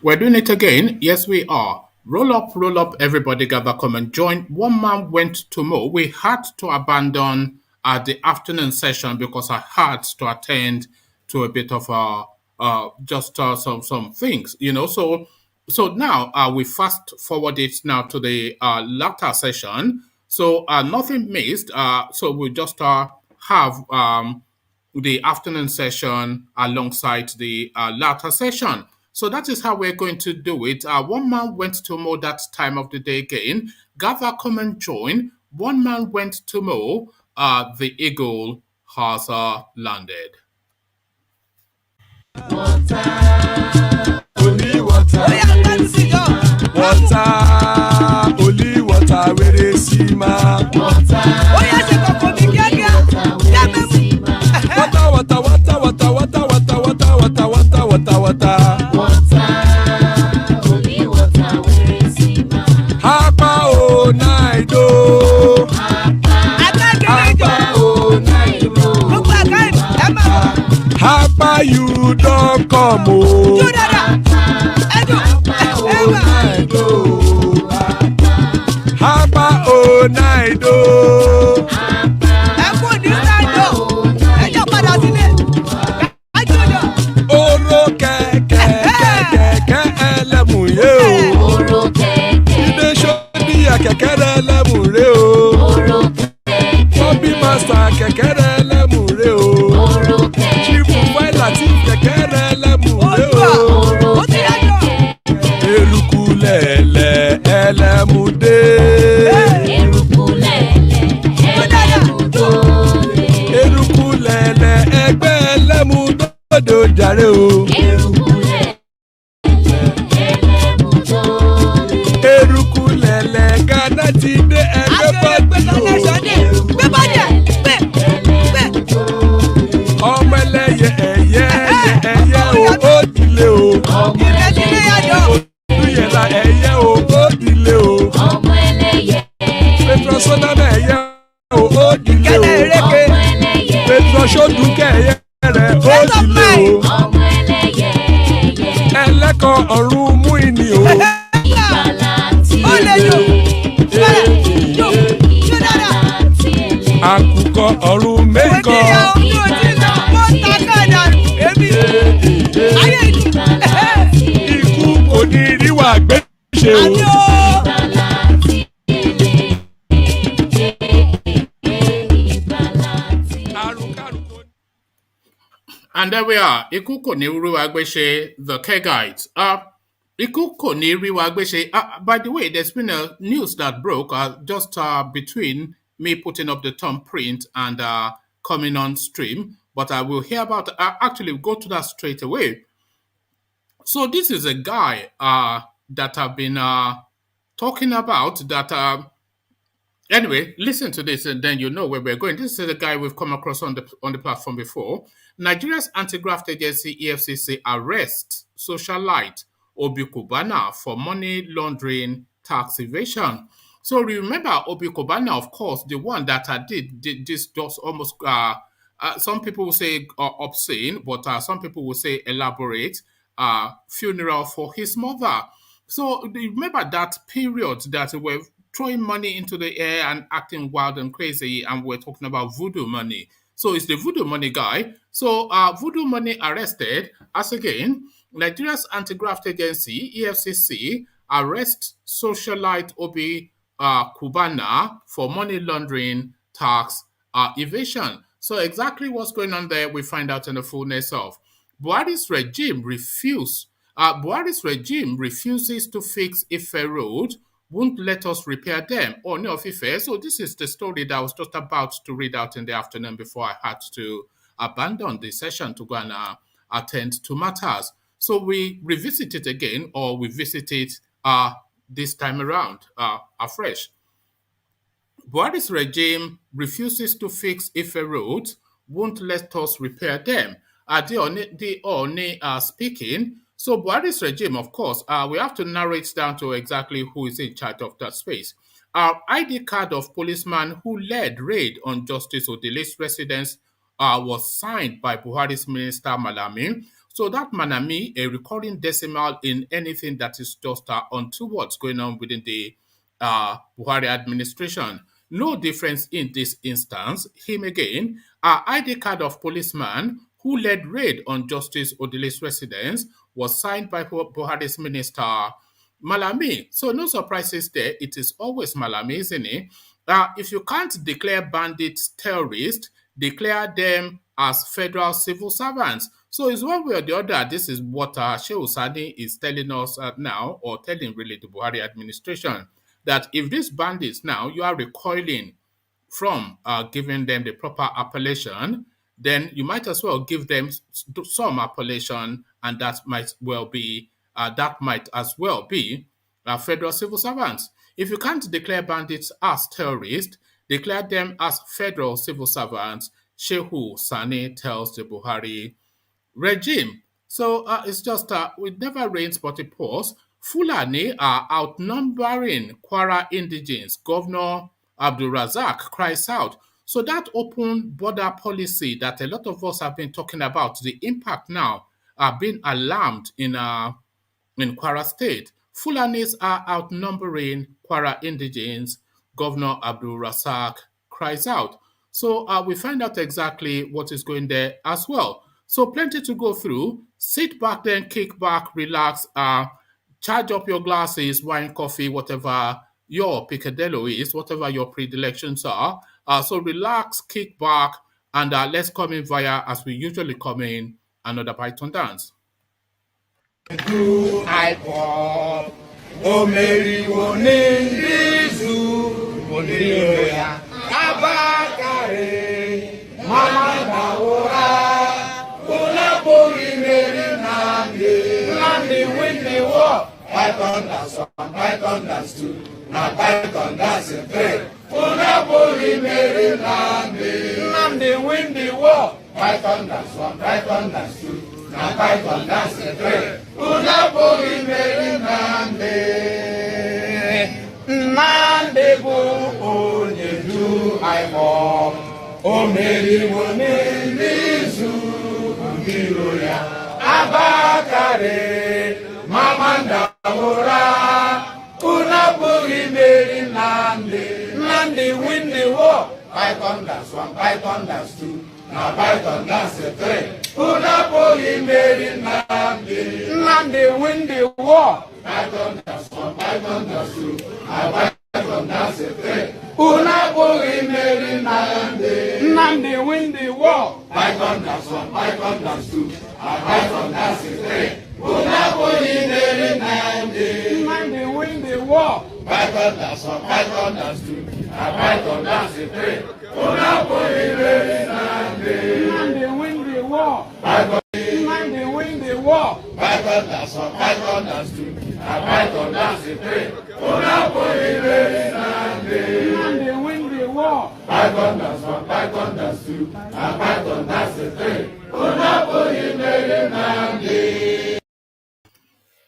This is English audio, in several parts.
We're doing it again. Yes, we are. Roll up, everybody gather, come and join. One man went to mow. We had to abandon the afternoon session because I had to attend to a bit of just some things, So now we fast forward it now to the latter session. So nothing missed. So we just have the afternoon session alongside the latter session. So that is how we're going to do it. One man went to mow that time of the day again. Gather, come and join. One man went to mow. The eagle has landed. Only water. Water. Only water. Where is Sima? Water. Water, water, water, water, water, water, water, water, water, water. Only water. Where is Sima? Hapa o naido. Hapa o naido. Hapa you don't come o. Hapa o naido. Oro kẹ̀kẹ́ ẹlẹ́mù yé o. Oro kẹ̀kẹ́. Ilé ṣọ́ọ́dí kẹ̀kẹ́ ẹlẹ́mù rẹ o. Oro kẹ̀kẹ́. Bobby master kẹ̀kẹ́ ẹlẹ́mù rẹ o. Oro kẹ̀kẹ́. Chief Wáìlà tí kẹ̀kẹ́ ẹlẹ́mù rẹ o. Oro kẹ̀kẹ́. Eruku lẹ̀lẹ̀ ẹlẹ́mù dé. Eruku lẹ̀lẹ̀ ẹlẹ́mù dòde. Eruku lẹ̀lẹ̀ ẹgbẹ́ ẹlẹ́mù dòde ó jàre o. Eruku lẹ̀lẹ̀ ẹlẹ́mù dòde. Eruku lẹ̀lẹ̀ Ghana ti dé ẹgbẹ́ pàtó. Ọmọ ẹlẹ́yẹ ẹ̀yẹ o ó dilé o. Ọmọ ẹlẹ́yẹ. Olúyẹ̀lá ẹ̀yẹ o ó dilé o. Ọmọ ẹlẹ́yẹ. Petrosonama ẹ̀yẹ o ó dilé o. Ọmọ ẹlẹ́yẹ. Petrosodunke ẹ̀yẹ rẹ̀ ó dilé o. Ọmọ ẹlẹ́yẹ. Ẹlẹ́kọ̀ ọ̀run mú ìní o. Ìgbàlà tí ẹlẹ́. Àkùkọ ọ̀run méjìkọ. Ikú kò ní ríwà gbé ṣe o. And there we are. Ikú kò ní rí wa gbé ṣe, the Kegites. Ikú kò ní rí wa gbé ṣe. By the way, there's been a news that broke just between me putting up the thumbprint and coming on stream. But I will hear about. Actually, go to that straight away. So this is a guy that I've been talking about. That anyway, listen to this, and then you know where we're going. This is a guy we've come across on the platform before. Nigeria's anti-graft agency EFCC arrests socialite Obi Kubana for money laundering, tax evasion. So remember Obi Kubana, of course, the one that did this just almost. Some people will say obscene, but some people will say elaborate funeral for his mother. So remember that period that we were throwing money into the air and acting wild and crazy, and we're talking about voodoo money. So it's the voodoo money guy. So voodoo money arrested. As again, Nigeria's anti-graft agency EFCC arrests socialite Obi Kubana for money laundering, tax evasion. So exactly what's going on there, we find out in the fullness of. Buhari's regime refuses to fix Ife Road, won't let us repair them. Ooni of Ife. So this is the story that I was just about to read out in the afternoon before I had to abandon the session to go and attend to matters. So we revisit it again, or we visit it this time around afresh. Buhari's regime refuses to fix Ife roads, won't let us repair them. The Ooni speaking. So Buhari's regime, of course, we have to narrow it down to exactly who is in charge of that space. Our ID card of policeman who led raid on Justice ODILI'S residence was signed by Buhari's minister Malami. So that Manami, a recurring decimal in anything that is just unto what's going on within the Buhari administration. No difference in this instance. Him again, ID card of policeman who led raid on Justice ODILI'S residence was signed by Buhari's minister Malami. So no surprises there. It is always Malami, isn't it? If you can't declare bandits terrorists, declare them as federal civil servants. So it's one way or the other. This is what SHEHU Sani is telling us now, or telling really the Buhari administration, that if these bandits now, you are recoiling from giving them the proper appellation, then you might as well give them some appellation, and that might as well be federal civil servants. If you can't declare bandits as terrorists, declare them as federal civil servants. Shehu Sani tells the Buhari regime. So it's just it never rains but it pours. Fulani are outnumbering Kwara indigents. Governor ABDULRAZAQ cries out. So that open border policy that a lot of us have been talking about, the impact now are being alarmed in Kwara State. Fulanis are outnumbering Kwara indigents. Governor ABDULRAZAQ cries out. So we find out exactly what is going there as well. So plenty to go through. Sit back then, kick back, relax, charge up your glasses, wine, coffee, whatever your picadillo is, whatever your predilections are. So relax, kick back, and let's come in via, as we usually come in, another Python dance. iPod omeriwo n'Izu onírìnrìn ya abakare mama dawura olabori meri Nnamdi win the war. Python dance 1, Python dance 2, na Python dance 3. Olabori meri Nnamdi win the war. Python dance 1, Python dance 2. Na Python dance 3. Unabori meri Nnamdi bụ onye du aịmọ. O meriwo n'izu mbiro ya. Abakare mama ndawura. Unabori meri Nnamdi win the war. Python dance 1, Python dance 2. Na Python dance 3. Unabori meri Nnamdi win the war. Python dance 1, Python dance 2. Na Python dance 3. Unabori meri Nnamdi win the war. Python dance 1, Python dance 2. Na Python dance 3. Unabori meri Nnamdi win the war. Python dance 1, Python dance 2. Na Python dance 3. Unabori meri Nnamdi win the war. Nnamdi win the war. Python dance 1, Python dance 2. Na Python dance 3. Unabori meri Nnamdi win the war. Python dance 1, Python dance 2. Na Python dance 3. Unabori meri Nnamdi.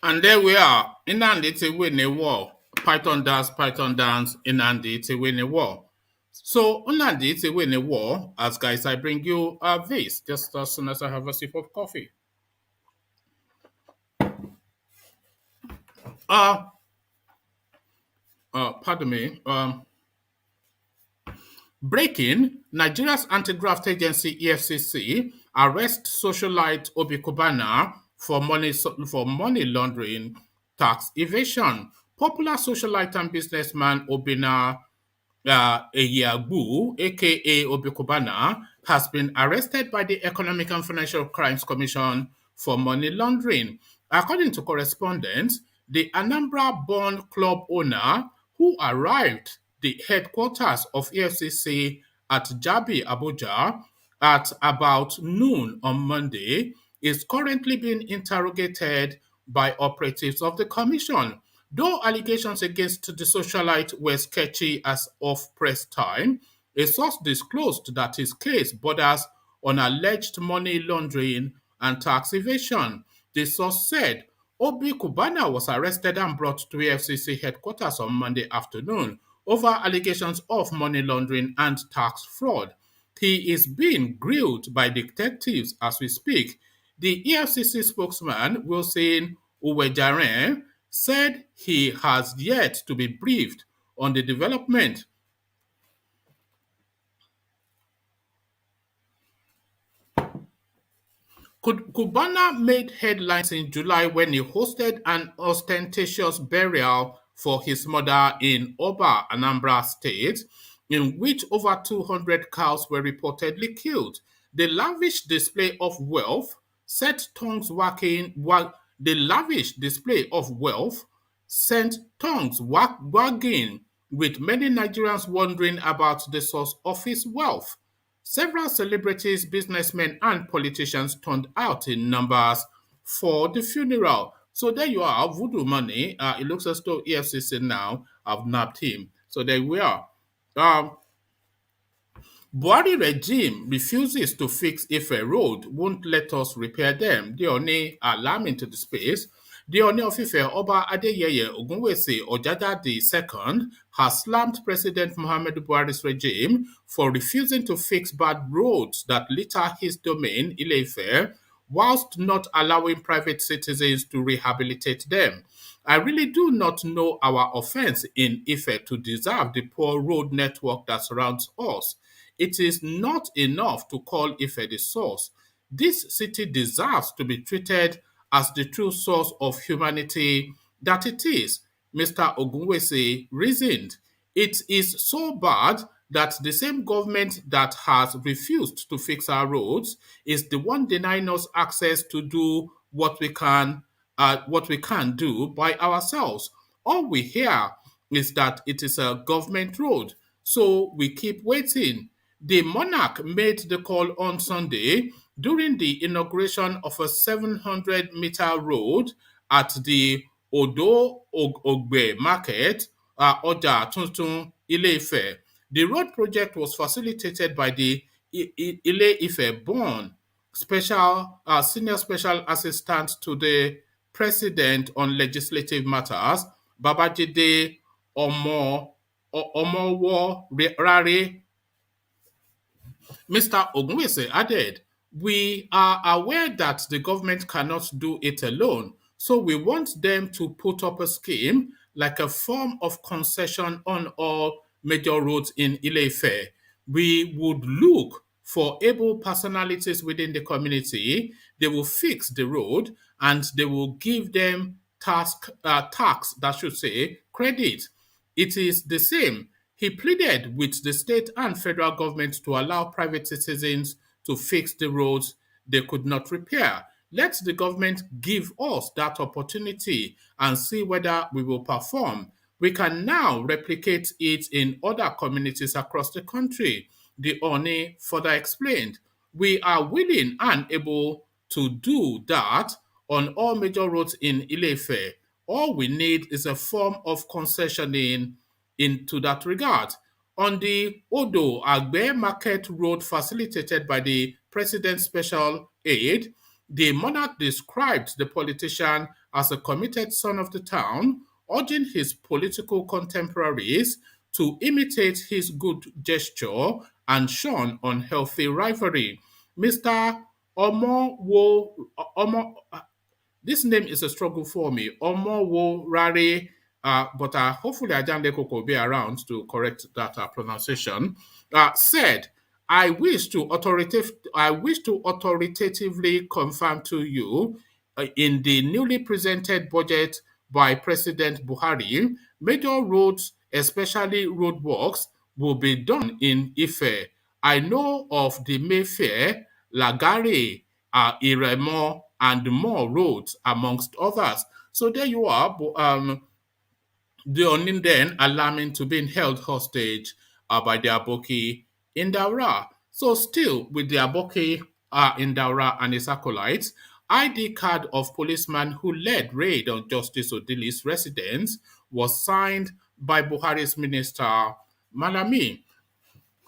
And there we are. Nnamdi to win a war. Python dance, Nnamdi to win a war. So Nnamdi to win a war. As guys, I bring you this just as soon as I have a sip of coffee. Pardon me. Breaking, Nigeria's anti-graft agency EFCC arrests socialite Obi Kubana for money laundering, tax evasion. Popular socialite and businessman Obina Eyagbu, aka Obi Kubana, has been arrested by the Economic and Financial Crimes Commission for money laundering. According to correspondents, the Anambra-born club owner who arrived the headquarters of EFCC at Jabi, Abuja, at about noon on Monday, is currently being interrogated by operatives of the commission. Though allegations against the socialite were sketchy as of press time, a source disclosed that his case borders on alleged money laundering and tax evasion. The source said Obi Kubana was arrested and brought to AFCC headquarters on Monday afternoon over allegations of money laundering and tax fraud. He is being grilled by detectives as we speak. The EFCC spokesman, Wilson Uwejaren, said he has yet to be briefed on the development. Cubana made headlines in July when he hosted an ostentatious burial for his mother in Oba, Anambra State, in which over 200 cows were reportedly killed. The lavish display of wealth set tongues the lavish display of wealth sent tongues wagging, with many Nigerians wondering about the source of his wealth. Several celebrities, businessmen, and politicians turned out in numbers for the funeral. So there you are, voodoo money. It looks as though EFCC now have nabbed him. So there we are. Um, Buhari regime refuses to fix Ife Road, won't let us repair them. The Ooni alarming to the space. The Ooni of Ife, Oba Adeyeye Ogunwese Ojaja II, has slammed President Muhammadu Buhari's regime for refusing to fix bad roads that litter his domain, Ile-Ife, whilst not allowing private citizens to rehabilitate them. I really do not know our offense in Ife to deserve the poor road network that surrounds us. It is not enough to call Ife the source. This city deserves to be treated as the true source of humanity that it is, Mr. Ogunwese reasoned. It is so bad that the same government that has refused to fix our roads is the one denying us access to do what we can do by ourselves. All we hear is that it is a government road, so we keep waiting. The monarch made the call on Sunday during the inauguration of a 700-meter road at the Odo Ogbe Market, Oja Tuntun, Ile-Ife. The road project was facilitated by the Ile-Ife born senior special assistant to the president on legislative matters, Babajide Omowo Rare. Mr. Ogunwese added, "We are aware that the government cannot do it alone, so we want them to put up a scheme like a form of concession on all major roads in Ile-Ife. We would look for able personalities within the community. They will fix the road and they will give them tax, that should say, credit. It is the same." He pleaded with the state and federal government to allow private citizens to fix the roads they could not repair. Let the government give us that opportunity and see whether we will perform. We can now replicate it in other communities across the country, the Oni further explained. We are willing and able to do that on all major roads in Ile-Ife. All we need is a form of concessioning into that regard. On the Odo Agbe Market Road facilitated by the President's Special Aid, the monarch described the politician as a committed son of the town, urging his political contemporaries to imitate his good gesture and shun unhealthy rivalry. Mr. This name is a struggle for me. Omowo Rare, but hopefully Ajamde Koko will be around to correct that pronunciation, said, I wish to authoritatively confirm to you in the newly presented budget by President Buhari, major roads, especially roadworks, will be done in Ife. I know of the Mayfair, Lagare, Iremo, and more roads, amongst others. So there you are. The Onin then alarming to being held hostage by the Aboki in Daura. So still with the Aboki in Daura and his acolytes, ID card of policeman who led raid on Justice ODILI'S residence was signed by Buhari's minister Malami.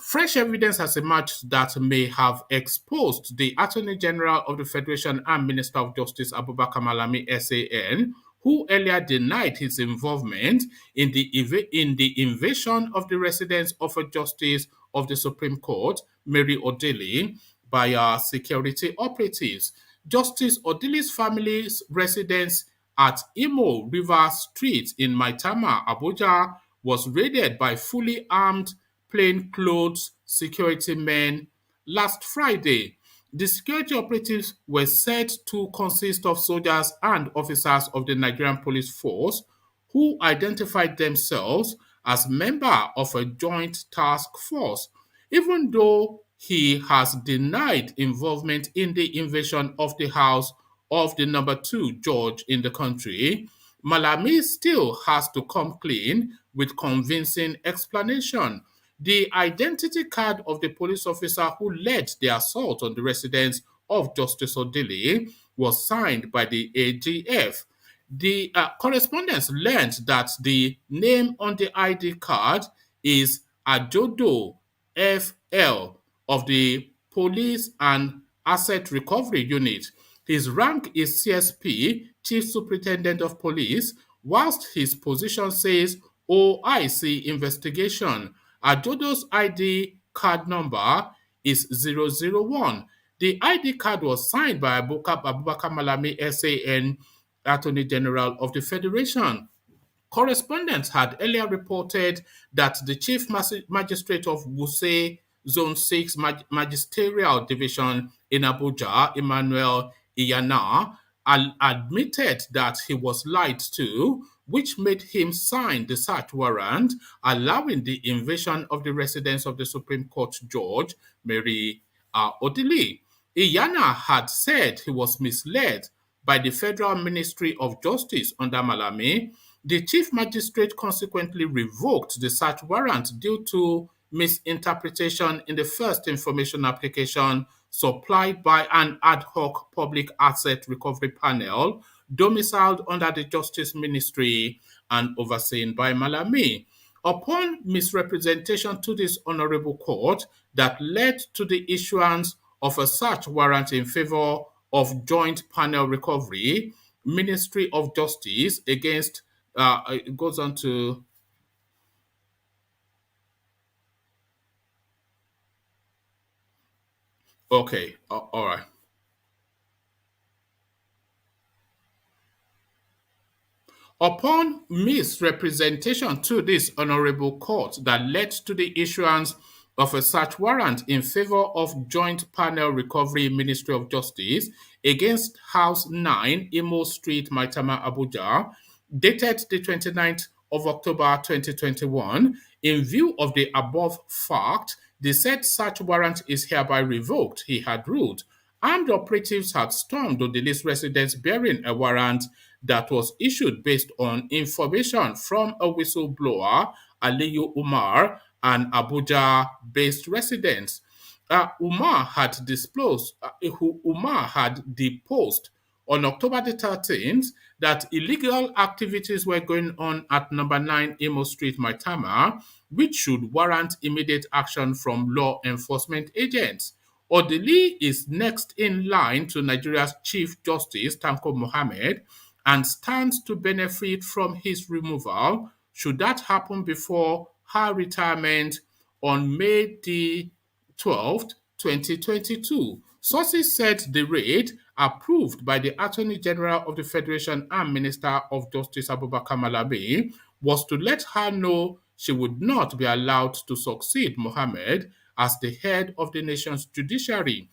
Fresh evidence has emerged that may have exposed the Attorney General of the Federation and Minister of Justice Abubakar Malami SAN, who earlier denied his involvement in the invasion of the residence of a Justice of the Supreme Court, Mary Odili, by security operatives. Justice ODILI'S family's residence at Imo River Street in Maitama, Abuja, was raided by fully armed plainclothes security men last Friday. The security operatives were said to consist of soldiers and officers of the Nigerian police force who identified themselves as member of a joint task force, even though he has denied involvement in the invasion of the house of the number two George in the country. Malami still has to come clean with convincing explanation. The identity card of the police officer who led the assault on the residence of Justice Odili was signed by the AGF. The correspondents learned that the name on the ID card is Ajodo FL of the Police and Asset Recovery Unit. His rank is CSP, Chief Superintendent of Police, whilst his position says OIC Investigation. Ajodo's ID card number is 001. The ID card was signed by Abubakar Malami SAN, Attorney General of the Federation. Correspondents had earlier reported that the Chief Magistrate of Wuse Zone 6 Magisterial Division in Abuja, Emmanuel Iyana, admitted that he was lied to, which made him sign the search warrant allowing the invasion of the residence of the Supreme Court Judge Mary Odili. Iyana had said he was misled by the Federal Ministry of Justice under Malami. The Chief Magistrate consequently revoked the search warrant due to misinterpretation in the first information application supplied by an ad hoc public asset recovery panel domiciled under the Justice Ministry and overseen by Malami. Upon misrepresentation to this honorable court that led to the issuance of a search warrant in favor of joint panel recovery, Ministry of Justice against it goes on to okay, all right. Upon misrepresentation to this honorable court that led to the issuance of a search warrant in favor of Joint Panel Recovery Ministry of Justice against House 9, Imo Street, Maitama, Abuja, dated the 29th of October 2021, in view of the above fact, the said search warrant is hereby revoked, he had ruled. Armed operatives had stormed ODILI'S residence bearing a warrant that was issued based on information from a whistleblower, Aliyu Umar, an Abuja-based resident. Umar had deposed on October the 13th that illegal activities were going on at number 9 Imo Street, Maitama, which should warrant immediate action from law enforcement agents. Odili is next in line to Nigeria's Chief Justice, Tanko Mohammed, and stands to benefit from his removal should that happen before her retirement on May the 12th, 2022. Sources said the raid, approved by the Attorney General of the Federation and Minister of Justice Abubakar Malami, was to let her know she would not be allowed to succeed Mohammed as the head of the nation's judiciary.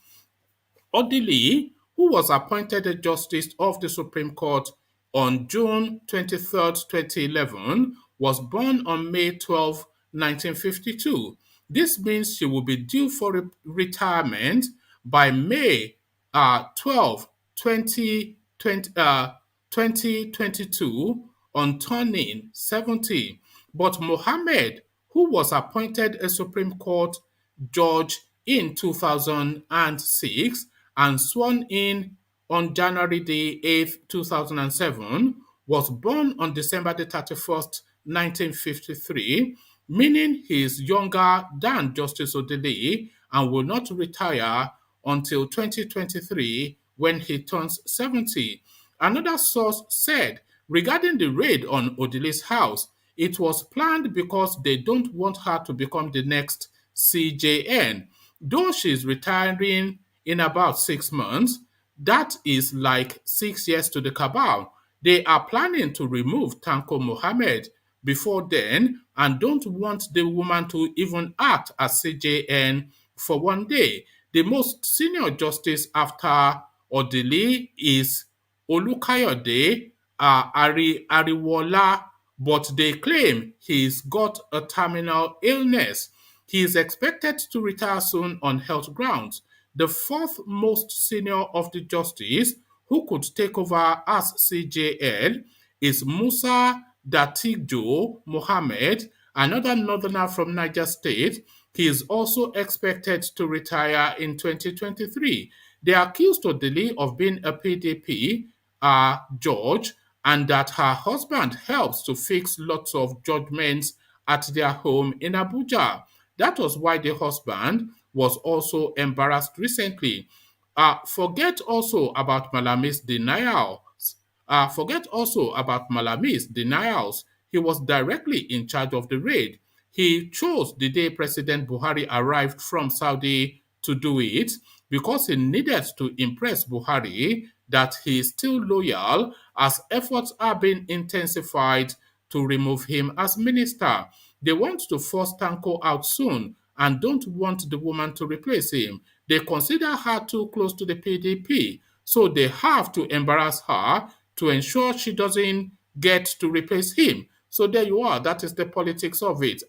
Odili, who was appointed a justice of the Supreme Court on June 23, 2011, was born on May 12, 1952. This means she will be due for retirement by May 12, 2022 on turning 70. But Mohammed, who was appointed a Supreme Court judge in 2006 and sworn in on January the 8th, 2007, was born on December the 31st, 1953, meaning he is younger than Justice Odili and will not retire until 2023 when he turns 70. Another source said regarding the raid on Odili's house, it was planned because they don't want her to become the next CJN. Though she's retiring in about 6 months, That is like 6 years to the cabal. They are planning to remove Tanko Mohammed before then and don't want the woman to even act as CJN for one day. The most senior justice after Odili is Olukayode Ariwola, but they claim he's got a terminal illness. He is expected to retire soon on health grounds. The fourth most senior of the justice who could take over as CJL is Musa Datigjo Mohammed, another northerner from Niger State. He is also expected to retire in 2023. They accused Odili of being a PDP judge and that her husband helps to fix lots of judgments at their home in Abuja. That was why the husband was also embarrassed recently. Forget also about Malami's denials. Forget also about Malami's denials. He was directly in charge of the raid. He chose the day President Buhari arrived from Saudi to do it because he needed to impress Buhari that he is still loyal as efforts are being intensified to remove him as minister. They want to force Tanko out soon and don't want the woman to replace him. They consider her too close to the PDP, so they have to embarrass her to ensure she doesn't get to replace him. So there you are. That is the politics of it.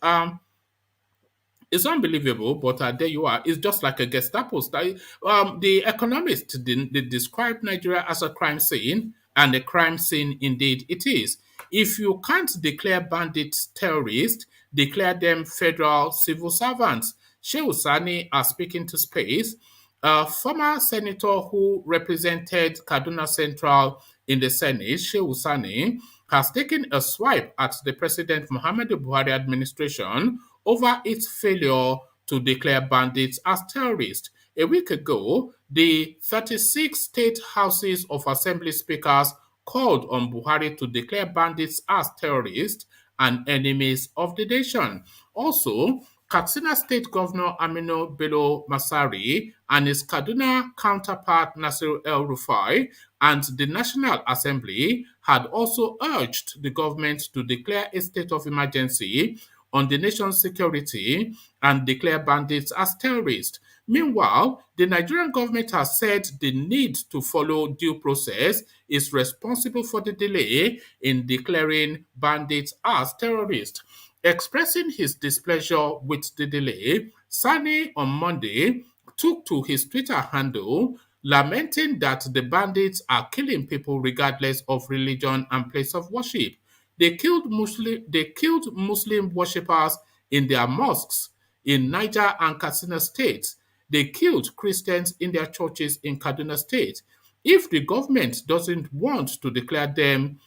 It's unbelievable, but there you are. It's just like a Gestapo style. The economists they describe Nigeria as a crime scene, and a crime scene indeed it is. If you can't declare bandits terrorists, declare them federal civil servants. Shehu Sani are speaking to space. A former senator who represented Kaduna Central in the Senate, Shehu Sani, has taken a swipe at the President Muhammadu Buhari administration over its failure to declare bandits as terrorists. A week ago, the 36 state houses of assembly speakers called on Buhari to declare bandits as terrorists and enemies of the nation. Also, Katsina State Governor Aminu Bello Masari and his Kaduna counterpart Nasir El-Rufai and the National Assembly had also urged the government to declare a state of emergency on the nation's security and declare bandits as terrorists. Meanwhile, the Nigerian government has said the need to follow due process is responsible for the delay in declaring bandits as terrorists. Expressing his displeasure with the delay, Sani on Monday took to his Twitter handle lamenting that the bandits are killing people regardless of religion and place of worship. They killed Muslim worshippers in their mosques in Niger and Katsina states. They killed Christians in their churches in Kaduna State. If the government doesn't want to declare them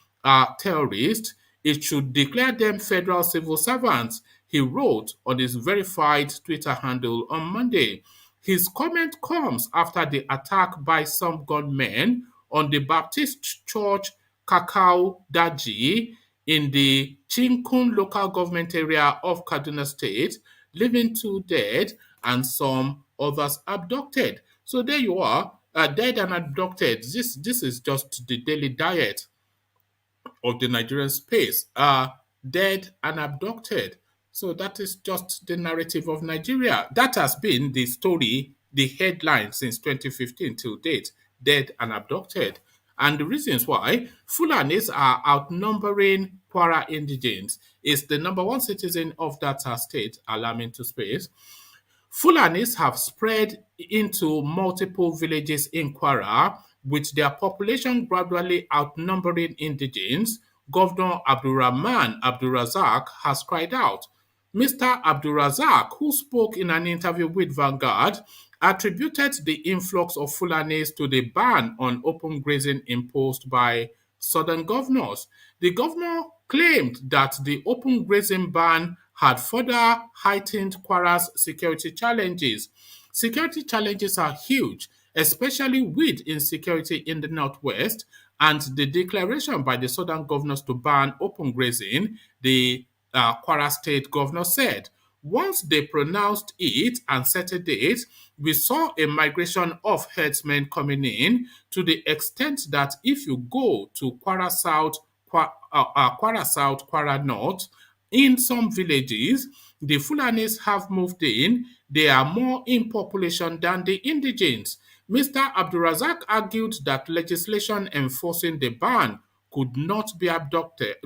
terrorists, it should declare them federal civil servants, he wrote on his verified Twitter handle on Monday. His comment comes after the attack by some gunmen on the Baptist Church Kakao Daji in the Chinkun local government area of Kaduna State, leaving 2 dead and some others abducted. So there you are, dead and abducted. This is just the daily diet of the Nigerian space are dead and abducted. So that is just the narrative of Nigeria. That has been the story, the headline since 2015 till date, dead and abducted. And the reasons why Fulanis are outnumbering Kwara indigents is the number one citizen of that state, alarming to space. Fulanis have spread into multiple villages in Kwara, with their population gradually outnumbering indigents. Governor ABDULRAZAQ has cried out. Mr. ABDULRAZAQ, who spoke in an interview with Vanguard, attributed the influx of Fulanis to the ban on open grazing imposed by southern governors. The governor claimed that the open grazing ban had further heightened Kwara's security challenges. Security challenges are huge, especially with insecurity in the northwest, and the declaration by the southern governors to ban open grazing, the Kwara state governor said. Once they pronounced it and set a date, we saw a migration of herdsmen coming in to the extent that if you go to Kwara South, Kwara North, in some villages, the Fulanis have moved in. They are more in population than the indigents. Mr. ABDULRAZAQ argued that legislation enforcing the ban could not be adopted.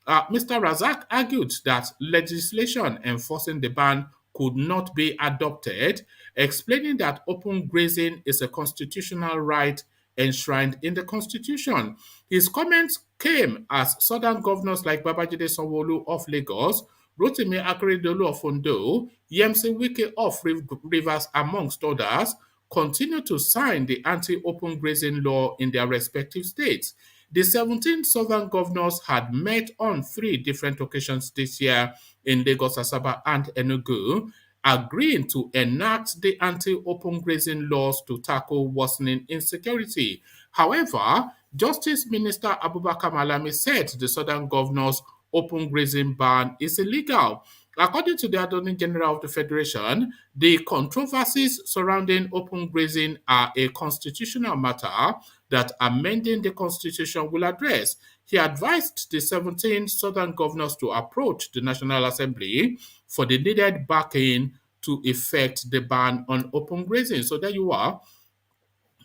Mr. Razak argued that legislation enforcing the ban could not be adopted, explaining that open grazing is a constitutional right enshrined in the Constitution. His comments came as southern governors like Babajide Sanwo-Olu of Lagos, Rotimi Akeredolu of Ondo, Yemisi Wike of Rivers, amongst others, continue to sign the anti-open grazing law in their respective states. The 17 southern governors had met on 3 different occasions this year in Lagos, Asaba, and Enugu, agreeing to enact the anti-open grazing laws to tackle worsening insecurity. However, Justice Minister Abubakar Malami said the southern governors' open grazing ban is illegal. According to the Attorney General of the Federation, the controversies surrounding open grazing are a constitutional matter that amending the Constitution will address. He advised the 17 southern governors to approach the National Assembly for the needed backing to effect the ban on open grazing. So there you are.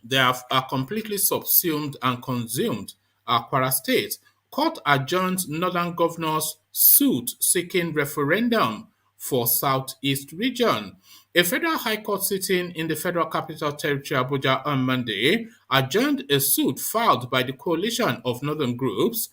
They have completely subsumed and consumed Kwara State. Court adjourns Northern Governor's suit seeking referendum for Southeast region. A federal high court sitting in the Federal Capital Territory, Abuja, on Monday adjourned a suit filed by the coalition of northern groups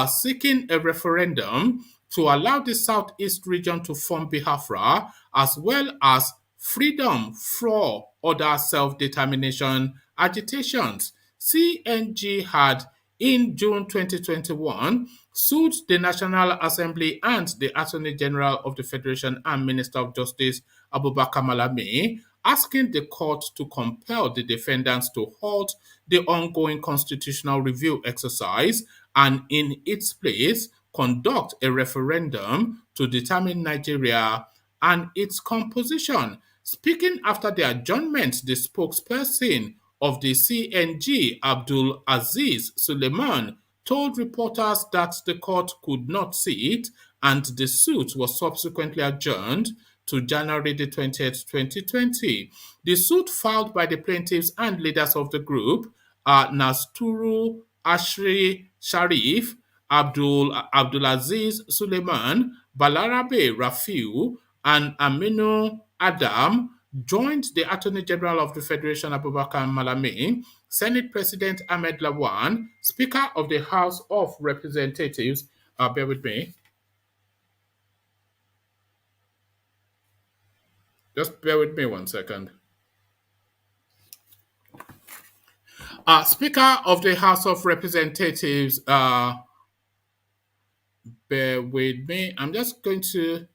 seeking a referendum to allow the Southeast region to form Biafra, as well as freedom for other self-determination agitations. CNG had, in June 2021, sued the National Assembly and the Attorney General of the Federation and Minister of Justice Abubakar Malami, asking the court to compel the defendants to halt the ongoing constitutional review exercise and, in its place, conduct a referendum to determine Nigeria and its composition. Speaking after the adjournment, the spokesperson of the CNG, Abdulaziz Suleiman, told reporters that the court could not see it and the suit was subsequently adjourned to January the 20th, 2020. The suit filed by the plaintiffs and leaders of the group are Nasturu Ashri Sharif, Abdulaziz Suleiman, Balarabe Rafiu, and Aminu Adam, joined the Attorney General of the Federation Abubakar Malami, Senate President Ahmed Lawan, Speaker of the House of Representatives, bear with me. Just bear with me 1 second. Speaker of the House of Representatives, bear with me. I'm just going to...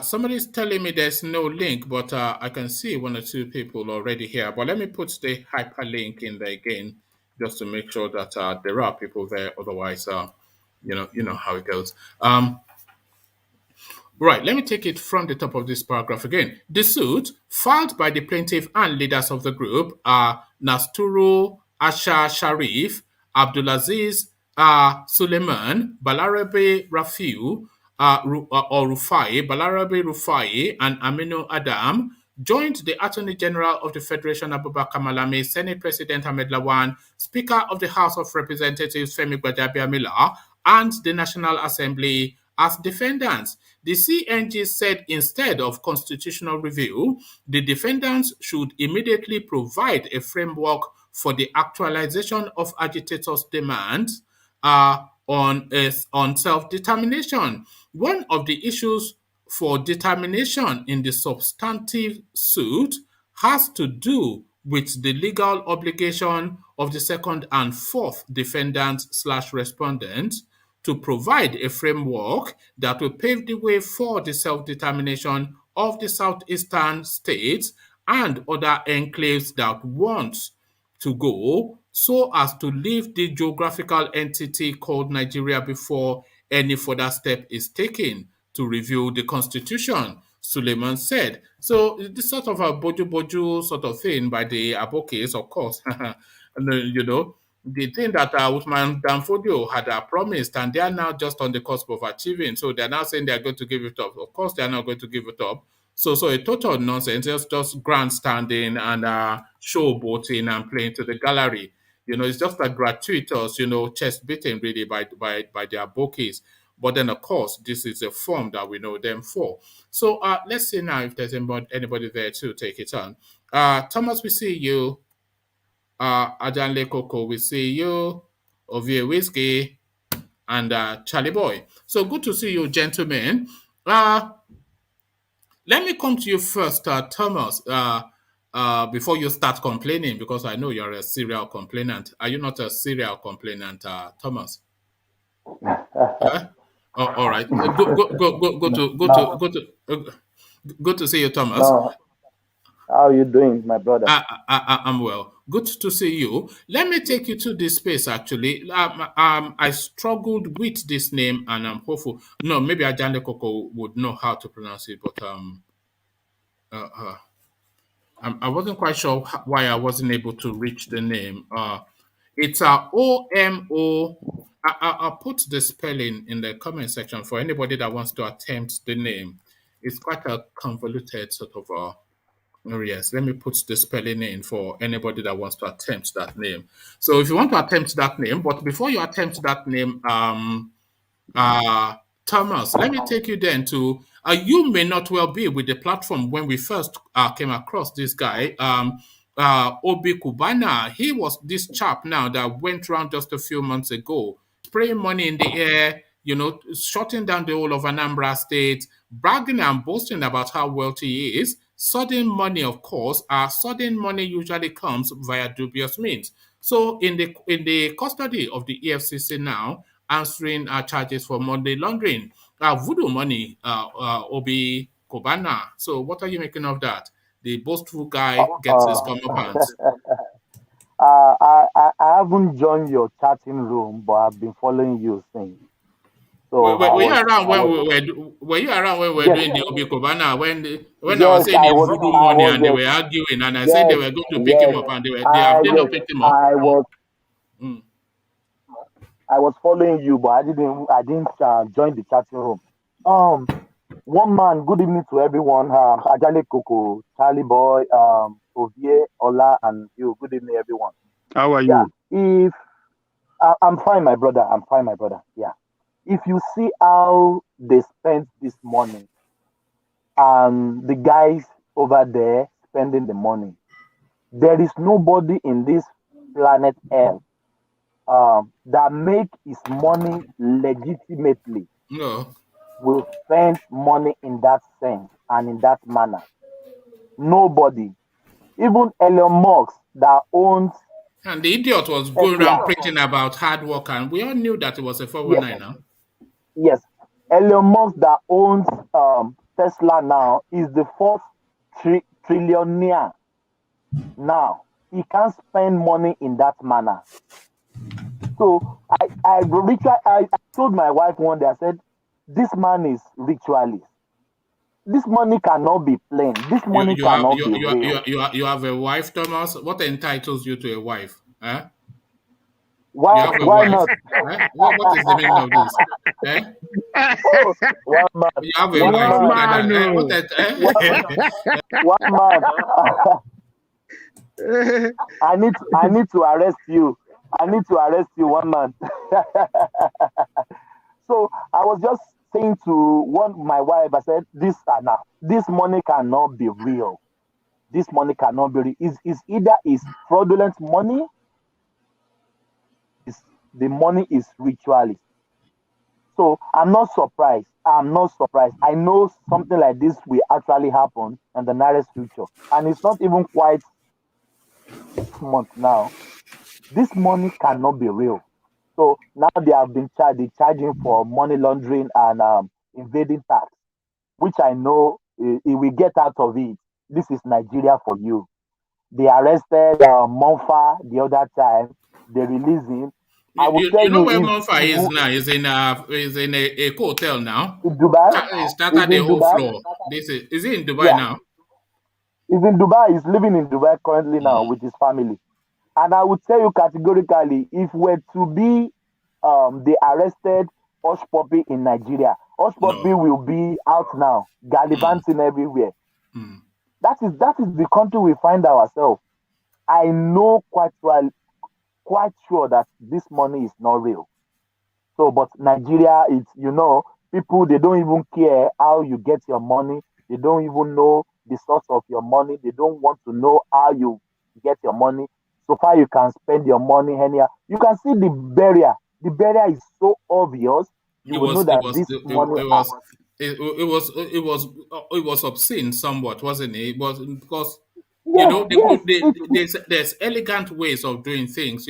somebody's telling me there's no link, but I can see 1 or 2 people already here. But let me put the hyperlink in there again, just to make sure that there are people there. Otherwise, you know how it goes. Right, let me take it from the top of this paragraph again. The suit filed by the plaintiff and leaders of the group are Nasturu Asha Sharif, Abdulaziz Suleiman, Balarabe Rafiu, or Rufai, Balarabe Rufai, and Aminu Adam, joined the Attorney General of the Federation Abubakar Malami, Senate President Ahmed Lawan, Speaker of the House of Representatives Femi Gbajabiamila, and the National Assembly as defendants. The CNG said instead of constitutional review, the defendants should immediately provide a framework for the actualization of agitators' demands on self-determination. One of the issues for determination in the substantive suit has to do with the legal obligation of the second and fourth defendants/respondents to provide a framework that will pave the way for the self-determination of the southeastern states and other enclaves that want to go so as to leave the geographical entity called Nigeria before any further step is taken to review the constitution, Suleiman said. So this sort of a boju boju sort of thing by the Abokes, of course. And, the thing that Usman Danfodio had promised, and they are now just on the cusp of achieving. So they're now saying they're going to give it up. Of course, they're not going to give it up. So a total nonsense, just grandstanding and showboating and playing to the gallery. It's just a gratuitous, chest beating really by their bookies. But then, of course, this is a form that we know them for. So let's see now if there's anybody there to take it on. Thomas, we see you. Ajanle Coco, we see you. Ovie Whiskey and Charlie Boy. So good to see you, gentlemen. Let me come to you first, Thomas, before you start complaining, because I know you're a serial complainant. Are you not a serial complainant, Thomas? All right. Good to see you, Thomas. No. How are you doing, my brother? I'm well. Good to see you. Let me take you to this space, actually. I struggled with this name, and I'm hopeful. No, maybe Ajande Koko would know how to pronounce it, but I wasn't quite sure why I wasn't able to reach the name. It's OMO. I'll put the spelling in the comment section for anybody that wants to attempt the name. It's quite a convoluted sort of Oh, yes, let me put the spelling in for anybody that wants to attempt that name. So if you want to attempt that name, but before you attempt that name, Thomas, let me take you then to, you may not well be with the platform when we first came across this guy, Obi Kubana. He was this chap now that went around just a few months ago, spraying money in the air, shutting down the whole of Anambra State, bragging and boasting about how wealthy he is. Sudden money, of course, sudden money usually comes via dubious means. So in the custody of the EFCC now, answering charges for money laundering, voodoo money, Obi Kobana. So what are you making of that? The boastful guy gets his comeuppance. I haven't joined your chatting room, but I've been following you since. So were you around when we were yes, doing the Obi Kobana when I yes, was saying I the was, voodoo I money was, and they were arguing and I said they yes, were going to pick him yes, up and they not picked him up. I was following you, but I didn't join the chatting room. One man, good evening to everyone. Ajale Koko, Charlie Boy, Ovie, Ola, and you. Good evening, everyone. How are Yeah, you? if I'm fine, my brother. I'm fine, my brother. Yeah. If you see how they spent this money, and the guys over there spending the money, there is nobody in this planet Earth that make his money legitimately No. will spend money in that sense and in that manner. Nobody, even Elon Musk that owns And the idiot was going Tesla. around preaching about hard work, and we all knew that it was a Yes, 419 now. yes. Elon Musk that owns Tesla now is the fourth trillionaire now. He can't spend money in that manner. So I told my wife one day, I said, this man is ritualist. This money cannot be plain. This money cannot be real. You have a wife, Thomas. What entitles you to a wife? Huh? Why? You have a Why wife. not? Huh? What is the meaning of this? Eh? Oh, one man. You have a One wife. man. Look at that. Eh? Mano. One man. I need to arrest you. I need to arrest you, one man. So I was just saying to my wife, I said, this money cannot be real. This money cannot be real. Is either is fraudulent money, the money is ritualist. So I'm not surprised. I'm not surprised. I know something like this will actually happen in the nearest future. And it's not even quite 6 months now. This money cannot be real. So now they have been charging for money laundering and invading tax, which I know it will get out of it. This is Nigeria for you. They arrested Monfa the other time they release him. I will You, tell you know you where if Monfa is now? Is in a hotel now. in Dubai, He is started the in whole Dubai. floor. This is he in Dubai Yeah, now? he's in Dubai. He's living in Dubai currently now Mm, with his family. And I would tell you categorically, if we're to be the arrested Hush Puppy in Nigeria, Hush Puppy no. will be out now, Mm, gallivanting everywhere. mm. That is the country we find ourselves. I know quite sure that this money is not real. So, but Nigeria, it's people they don't even care how you get your money. They don't even know the source of your money. They don't want to know how you get your money. So far, you can spend your money anyhow. You can see the barrier. The barrier is so obvious. You It will know was it that was this it, money it are was it was obscene somewhat, wasn't it? It was because yes, yes. there's elegant ways of doing things.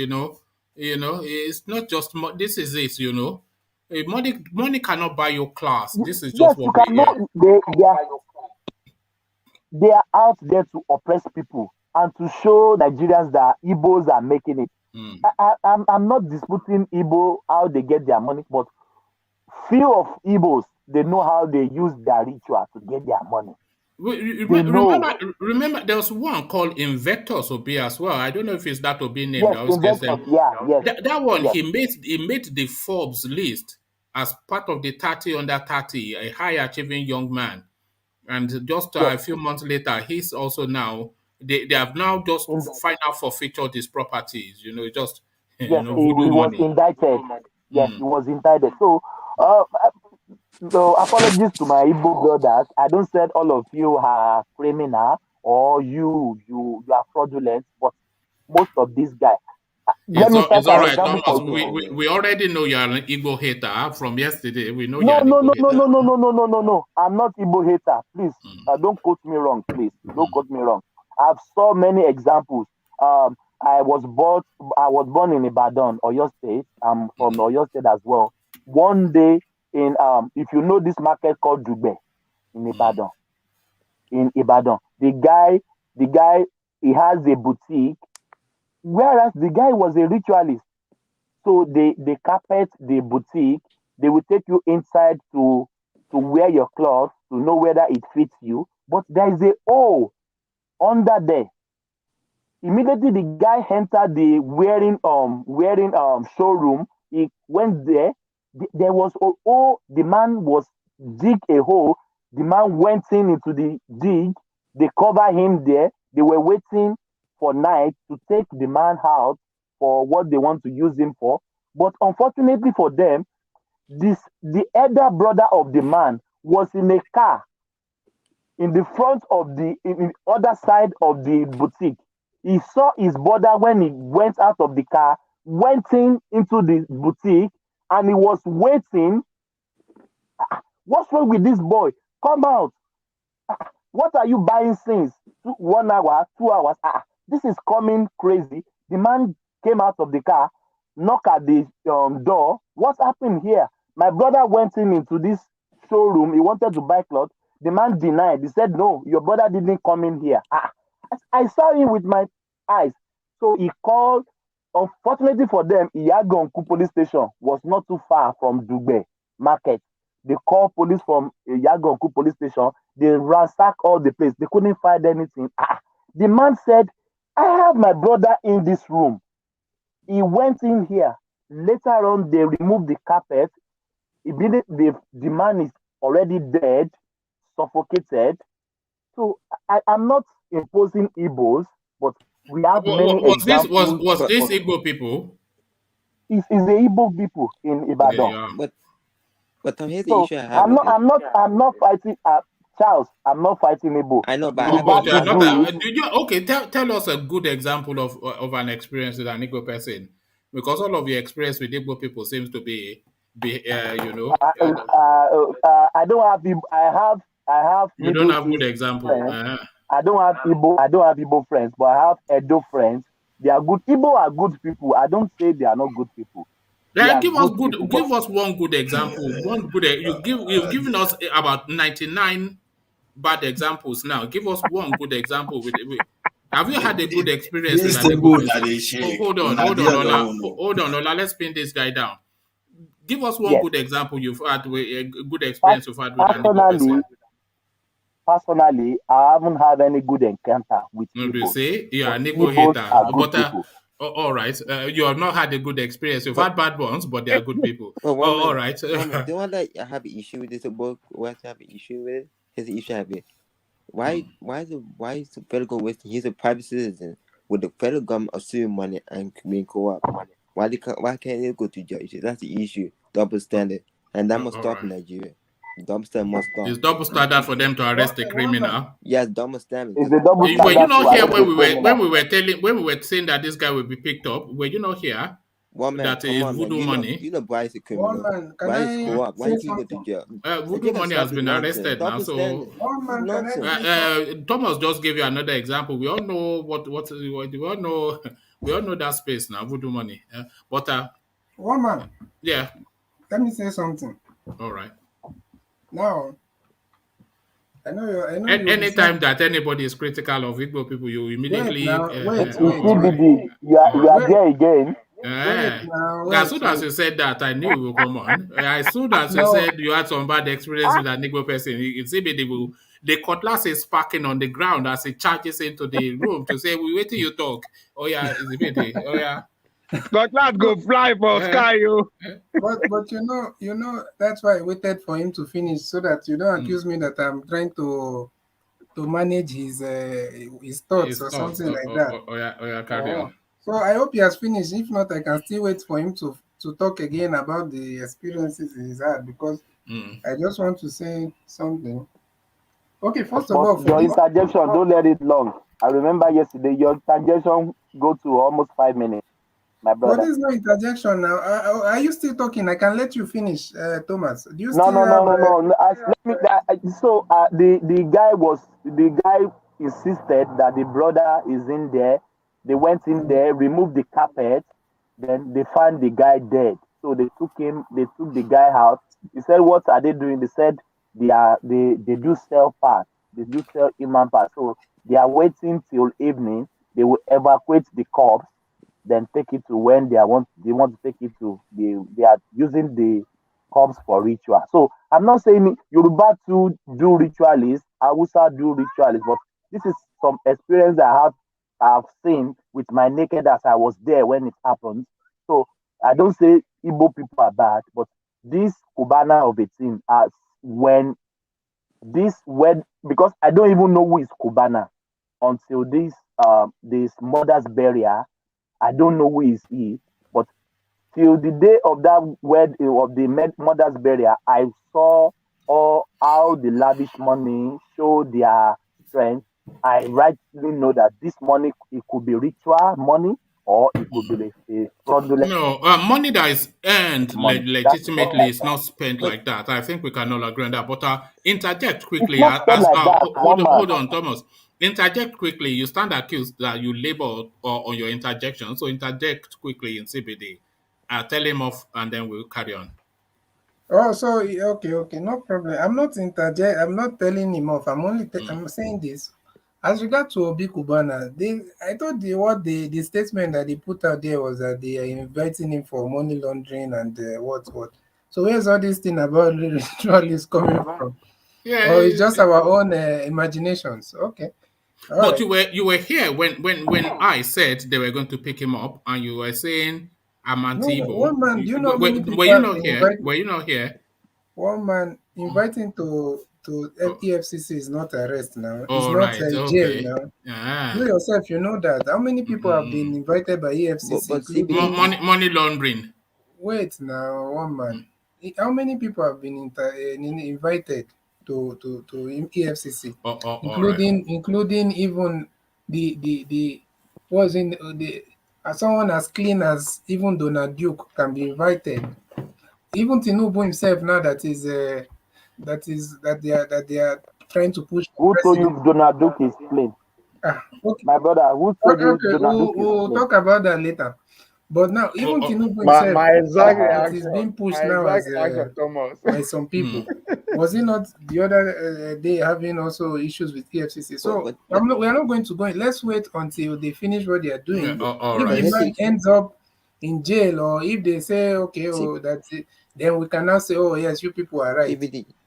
It's not just this is it. Money cannot buy your class. This is Yes, just you what we cannot. hear. They are out there to oppress people and to show Nigerians that Igbos are making it. Mm. I'm not disputing Igbo how they get their money, but few of Igbos they know how they use their ritual to get their money. They know. Remember, there was one called Invectus Obi as well. I don't know if it's that Obi name Yes, that always gets investors. them. Yeah, yes, That one yes. he made the Forbes list as part of the 30 under 30, a high achieving young man. And just Yes, a few months later, he's also now they have now just in, final forfeited his properties. Just yes. He voodoo was money. indicted. Yes, he Mm. was indicted. Uh, so apologies to my Igbo brothers. I don't said all of you are criminal or you are fraudulent, but most of these guys. Let me It's cite all an right, example Thomas. for We you. already know you're an Igbo hater from yesterday. We know you're No, an no, Igbo no, no, hater. no, no, no, no, no, no, no. I'm not Igbo hater. Please, don't quote me wrong. Please, don't quote me wrong. I've saw many examples. Um, I was born. I was born in Ibadan, Oyo State. I'm from Oyo State as well. One day if you know this market called Dugbe in Ibadan, the guy, he has a boutique. Whereas the guy was a ritualist. So they carpet the boutique. They will take you inside to wear your clothes to know whether it fits you. But there is a hole under there. Immediately the guy entered the wearing showroom. He went there. There was a hole. The man was dig a hole. The man went into the dig. They cover him there. They were waiting for night to take the man out for what they want to use him for. But unfortunately for them, the elder brother of the man was in a car in the front of in the other side of the boutique. He saw his brother when he went out of the car, went into the boutique, and he was waiting. What's wrong with this boy? Come out. What are you buying since 1 hour, 2 hours? This is coming crazy. The man came out of the car, knocked at the door. What happened here? My brother went into this showroom. He wanted to buy clothes. The man denied. He said, "No, your brother didn't come in here." I saw him with my eyes. So he called. Unfortunately for them, Iyaganku police station was not too far from Dugbe market. They called police from Iyaganku police station. They ransacked all the place. They couldn't find anything. The man said, "I have my brother in this room. He went in here. Later on, they removed the carpet. Immediately, the man is already dead, suffocated." So I'm not imposing Igbos, but we have many Was this examples. was But this Igbo people? Is the Igbo people in Okay, Ibadan. yeah. but here's the So issue I have I'm with not this. I'm not I'm not fighting Charles. I'm not fighting Igbo. I know, but I The Oh, have a but bad you are issue. not. to do it. Did you okay? Tell us a good example of an experience with an Igbo person, because all of your experience with Igbo people seems to be I don't have I have you don't Middle have good East example. friends. I don't have Igbo friends, but I have Edo friends. They are good. Igbo are good people. I don't say they are not good people. They Yeah, are good people. But give us one good example. You've given us about 99 bad examples now. Give us one good example with Have you had a good experience with This an Igbo table that person? they shake. Hold on, Lola. Let's pin this guy down. Give us one Yes. good example you've had with a good experience you've had with an Igbo Personally, person. personally, I haven't had any good encounter with You Igbos. say you are an But Igbo Igbos hater, are good but people. all right, you have not had a good experience. You've had bad ones, but they are good people. Well, All right. the one that I have an issue with this book, what I have an issue with it, his issue I have it. Why is the federal government wasting? He's a private citizen. With the federal government assuming money and being co-op, why can't they go to jail? That's the issue. Double standard, and that must stop in Nigeria. Double standard must stop. It's double standard for them to arrest a criminal. Yes, double standard. It's a double Were you standard not to here arrest when a we were criminal. when we were saying that this guy will be picked up? Were you not here? One man, That come is on, man. voodoo money. You know Bryce is a One criminal. man, can Bryce I co-op. Why say did he go to something? jail? Voodoo money has been arrested now. So One man, can I say something? Thomas just gave you another example. We all know what we all know. We all know that space now. Voodoo money. But One man, yeah. let me say something. All right. Now, I know you. Anytime that anybody is critical of Igbo people, you immediately Wait. CBD, you are there again. As soon as you said that, I knew it would come on. As soon as you said you had some bad experience with an Igbo person, it's CBD the cutlass is parking on the ground as it charges into the room to say, "We wait till you talk." Oh yeah, it's CBD. Oh yeah. Cutlass go fly for sky, yo. But you know that's why I waited for him to finish so that you don't accuse me that I'm trying to manage his thoughts or something like that. Oh yeah, carry on. So I hope he has finished. If not, I can still wait for him to talk again about the experiences he's had because I just want to say something. Okay, first of all, your interjection, don't let it long. I remember yesterday your interjection go to almost 5 minutes. My brother. But there's no interjection now. Are you still talking? I can let you finish, Thomas. Do you No. still The guy insisted that the brother is in there. They went in there, removed the carpet, then they found the guy dead. So they took the guy out. He said, "What are they doing?" They said they do sell parts. They do sell human parts. So they are waiting till evening. They will evacuate the corpse, then take it to when they want to take it to. They are using the corpse for ritual. So I'm not saying Yoruba to do ritualists, Hausa do ritualists, but this is some experience I've seen with my naked as I was there when it happened. So I don't say Igbo people are bad, but this Cubana of a thing because I don't even know who is Cubana until this mother's burial. I don't know who is he, but till the day of the mother's burial, I saw how the lavish money show their strength. I rightly know that this money, it could be ritual money or it could be a fraudulent. No, money that is earned legitimately is not spent like that. I think we can all agree on that. But interject quickly. Hold on, Thomas. Interject quickly. You stand accused that you labor on your interjection. So interject quickly in CBD. Tell him off and then we'll carry on. Oh, so okay, no problem. I'm not telling him off. I'm only I'm saying this. As regard to Obi Kubana, I thought the statement that they put out there was that they are inviting him for money laundering and what. So where's all this thing about ritualists coming from? Yeah, or it's just our own imaginations? Okay. But you were here when I said they were going to pick him up, and you were saying I'm anti-Igbo. One man, do you know were you not here? Were you not here? One man inviting to EFCC is not arrest now. It's not jail now. You yourself, you know that. How many people have been invited by EFCC? Money laundering. Wait now, one man. How many people have been invited to EFCC? Including even the was in the someone as clean as even Donald Duke can be invited. Even Tinubu himself now that they are trying to push. Who told you Donald Duke is clean? Okay. My brother, who told you Donald Duke is clean? We'll talk about that later. But now, even Tinubu himself, My exact it is reaction. being pushed My now exact as reaction, Thomas. by some people. Was he not the other day having also issues with EFCC? So we are not going to go in. Let's wait until they finish what they are doing. If the man ends up in jail, or if they say, okay, oh, that's it, then we can now say, oh, yes, you people are right.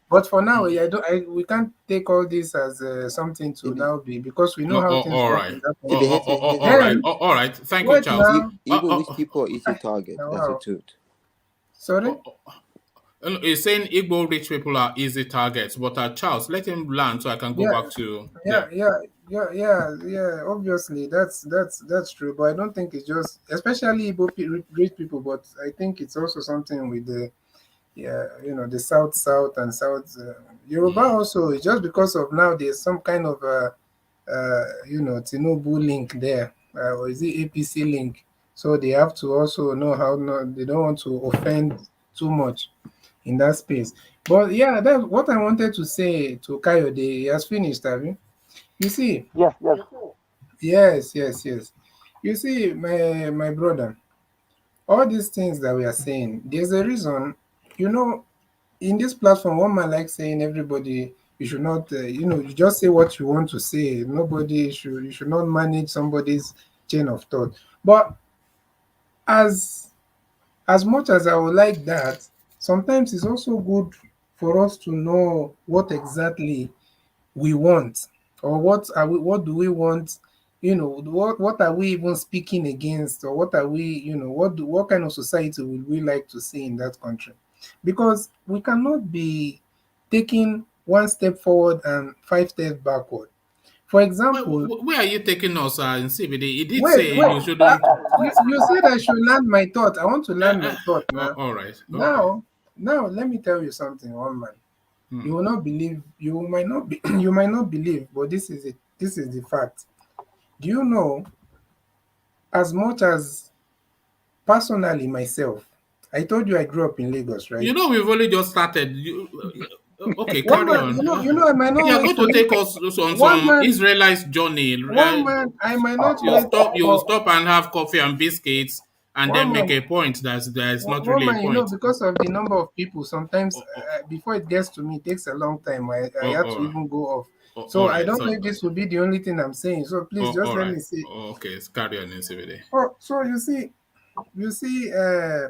But for now, we can't take all this as something to now be, because we know how things work in that country. All right. Thank you, Charles. Even which people are easy target. That's the truth. Sorry? He's saying Igbo rich people are easy targets, but Charles, let him land so I can go back to Obviously, that's true, but I don't think it's just especially Igbo rich people. But I think it's also something with the the south and south Yoruba also. It's just because of now there's some kind of Tinubu link there, or is it APC link? So they have to also know how they don't want to offend too much in that space. But yeah, that's what I wanted to say to Kayode. He has finished, have you? You see? Yes. Yes. You see, my brother, all these things that we are saying, there's a reason. In this platform, one man likes saying everybody, you should not, you just say what you want to say. You should not manage somebody's chain of thought. But as much as I would like that, sometimes it's also good for us to know what exactly we want, or what do we want, what are we even speaking against, or what are we, what kind of society would we like to see in that country? Because we cannot be taking one step forward and 5 steps backward. For example, where are you taking us in CBD? He did say you shouldn't. You said I should land my thought. I want to land my thought now. All right. Now, let me tell you something, one man. You will not believe. You might not be. You might not believe, but this is it. This is the fact. Do you know? As much as personally myself, I told you I grew up in Lagos, right? We've only just started. Okay, carry on. I might not. You're going to take us on some Israelite journey. One man, I might not. You stop and have coffee and biscuits, and then make a point that's not really a point. Because of the number of people, sometimes before it gets to me, it takes a long time. I have to even go off. So I don't know if this will be the only thing I'm saying. So please just let me see. Okay, carry on in CBD. So you see,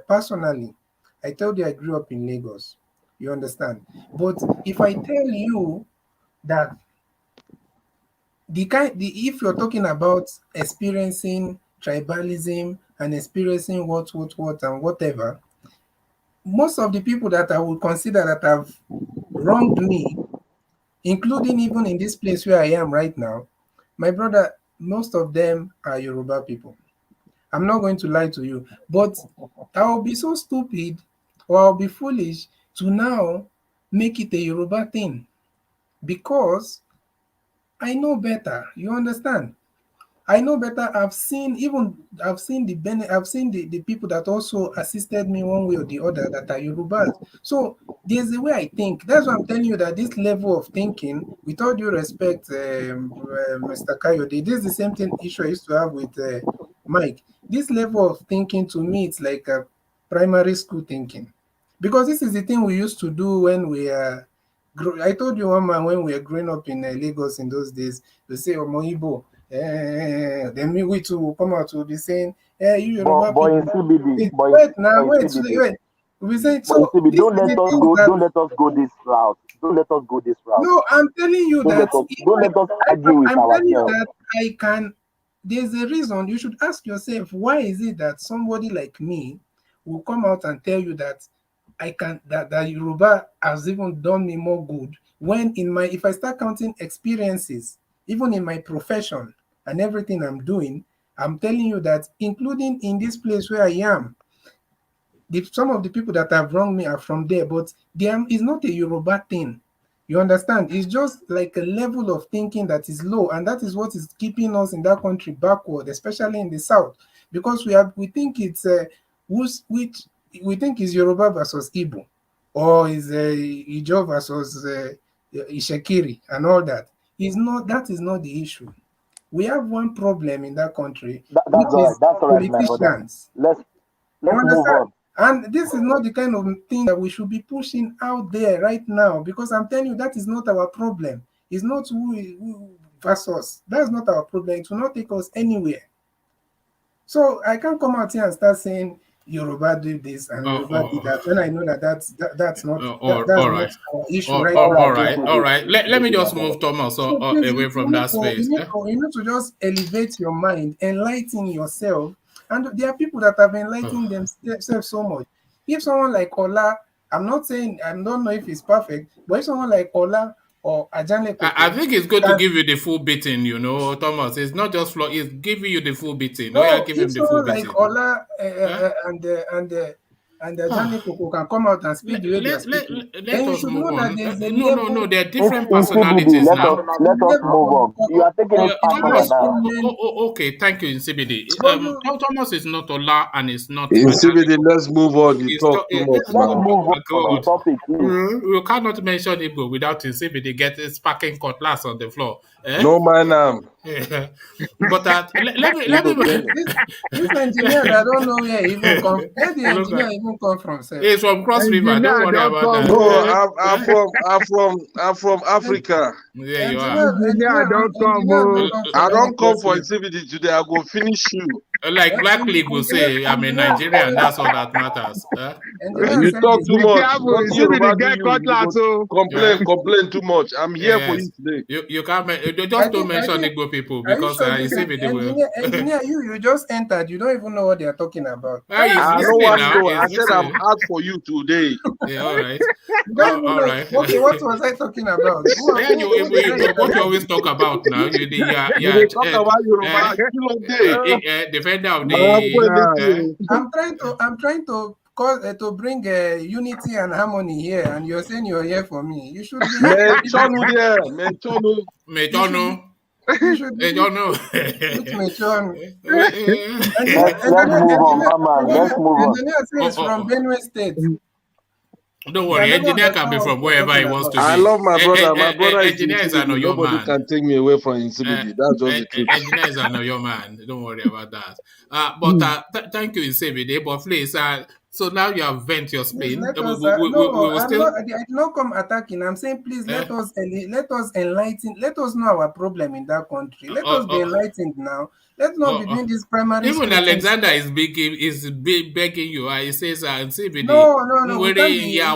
personally, I told you I grew up in Lagos. You understand? But if I tell you that if you're talking about experiencing tribalism and experiencing what and whatever, most of the people that I would consider that have wronged me, including even in this place where I am right now, my brother, most of them are Yoruba people. I'm not going to lie to you, but I'll be so stupid, or I'll be foolish to now make it a Yoruba thing, because I know better. You understand? I know better. I've seen the people that also assisted me one way or the other that are Yorubas. So there's a way I think. That's why I'm telling you that this level of thinking, with all due respect, Mr. Kayode, this is the same issue I used to have with Mike. This level of thinking, to me, it's like a primary school thinking. Because this is the thing we used to do when we are. I told you, one man, when we were growing up in Lagos in those days, they say, Omoibo. Then we too will come out to be saying, you Yoruba people. Wait. We say, so don't let us go this route. Don't let us go this route. No, I'm telling you don't let us argue with ourselves. Telling you that there's a reason. You should ask yourself, why is it that somebody like me will come out and tell you that that Yoruba has even done me more good, when if I start counting experiences, even in my profession and everything I'm doing, I'm telling you that, including in this place where I am, some of the people that have wronged me are from there, but it's not a Yoruba thing. You understand? It's just like a level of thinking that is low, and that is what is keeping us in that country backward, especially in the south, because we think it's we think it's Yoruba versus Igbo, or is Ijaw versus Ishekiri and all that. That is not the issue. we have one problem in that country, That's which all right. is That's all right, my brother. politicians. Let's You move understand? on. And this is not the kind of thing that we should be pushing out there right now, because I'm telling you, that is not our problem. It's not who versus. That's not our problem. It will not take us anywhere. So I can't come out here and start saying Yoruba do this and Yoruba do that when I know that that's not all right. our issue All right all now. right, all right. Let me just move Thomas So please, away from that space. you need to just elevate your mind, enlighten yourself. And there are people that have enlightened themselves so much. If someone like Ola, I'm not saying, I don't know if it's perfect, but if someone like Ola or Ajane I Koko think it's good to can, give you the full beating, Thomas. It's not just floor, it's giving you the full beating. Oh, yeah, no, give if him the full someone like beating. Ola Huh? and Ajane Koko can come out and speak the way they are speaking, Let then you us should move know that on. there's a No. level. There are different In CBD, personalities let now. us move on. You are taking it personal Thomas, now. okay, thank you, in CBD. But you, Thomas is not Ola and it's not In Ajani. CBD, let's move on. You talk too much Let's now. move on to the God. topic, please. You cannot mention Igbo without in CBD getting sparking cutlass on the floor. No man, But let Igbo me Kenny. this engineer that I don't know where he even come. Where the look engineer at even come from, sir? it's from Cross River. Don't engineer worry don't about come. that. No, I'm from Africa. There you are. Engineer don't come. I Any don't come cross for river. CBD today. I go finish you. Like Black League will say, I'm a Nigerian. That's all that matters. You Said talk this. too Be much. careful. Nothing You see Yoruba the do get you. You cutlass, go complain too much. I'm here for Yes. you today. You can't I just don't think, I mention think, Igbo people are you because sure you this see with the will. engineer, you just entered. You don't even know what they are talking about. He's I know listening what now. to. I He's said I'm listening. out for you today. Yeah, all right. You don't even All know. right. Okay, what was I talking about? Yeah, Who did I what you interrupt? always talk about now, You dey talk about Yoruba. Kilo day. defender of Man, the. I'm trying to cause to bring unity and harmony here, and you're saying you're here for me. You should be here for me. Chonu there. Chonu. Metono. You should be Don't know. which Mechon. Let's move on, Mama. Let's move on. Engineer says from Benue State. Don't So I worry, never engineer can understand be what from you're wherever he talking wants to about. I be. love my brother. My brother is in Engineer is an CBD. Oyo Nobody man. can take me away from CBD. That's just the truth. Engineer is an Oyo man. Don't worry about that. Thank you, CBD. But please, so now you have vent your Please spleen. let We us. will I'm still. not. I did not come attacking. I'm saying, please Uh, let us enlighten. Let us know our problem in that country. Let us be enlightened now. Let's not be doing this primary Even school things. Alexander is begging you. He says, CBD, No. We can't be. yeah,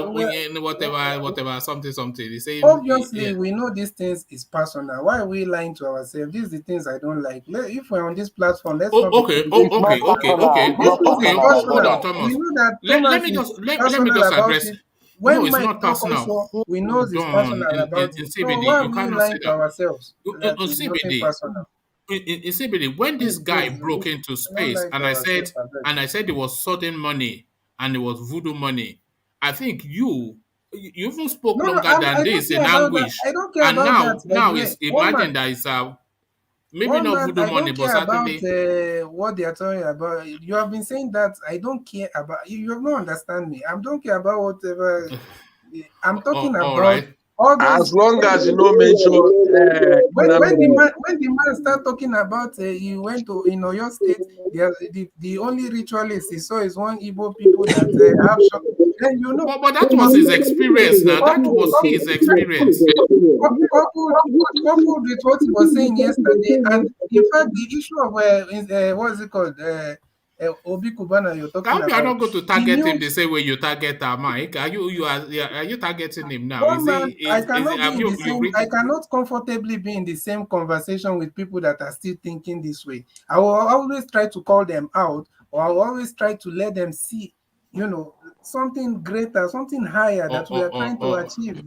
whatever, something. He says, Obviously, yeah. we know these things is personal. Why are we lying to ourselves? These are the things I don't like. If we're on this platform, let's not be. Okay. It's not personal. Hold on, Thomas. We know that Let Thomas me is let me personal just about address. it. No, When it's Mike not talk personal. also, we know Hold he's on. personal about In it. So CBD, why you are we cannot say lying to that. ourselves that In it's nothing CBD, personal? in CBD, when this guy Please, broke into I don't space, lie to ourselves. and I said it was sudden money and it was voodoo money, I think you even spoke No, longer than I don't this care in about that. anguish. I don't care And about that. By the now way, it's imagine that it's maybe one not man, voodoo I money, don't but care about certainly. what they are talking about. You have been saying that I don't care about. You have not understand me. I don't care about whatever. I'm talking All about right. all As those. long as you don't mention When the man start talking about he went to in Oyo State, the only ritualist he saw is one Igbo people that have shop. Then you know, But that was his experience now. That was his experience. coupled with what he was saying yesterday, and in fact, the issue of what is it called? Obi Kubana you're talking How you are about. not going to The target him the news. same way you target Mike? Are you targeting him now? One man, Have you reached? I cannot comfortably be in the same conversation with people that are still thinking this way. I will always try to call them out, or I will always try to let them see, something greater, something higher that we are trying to achieve,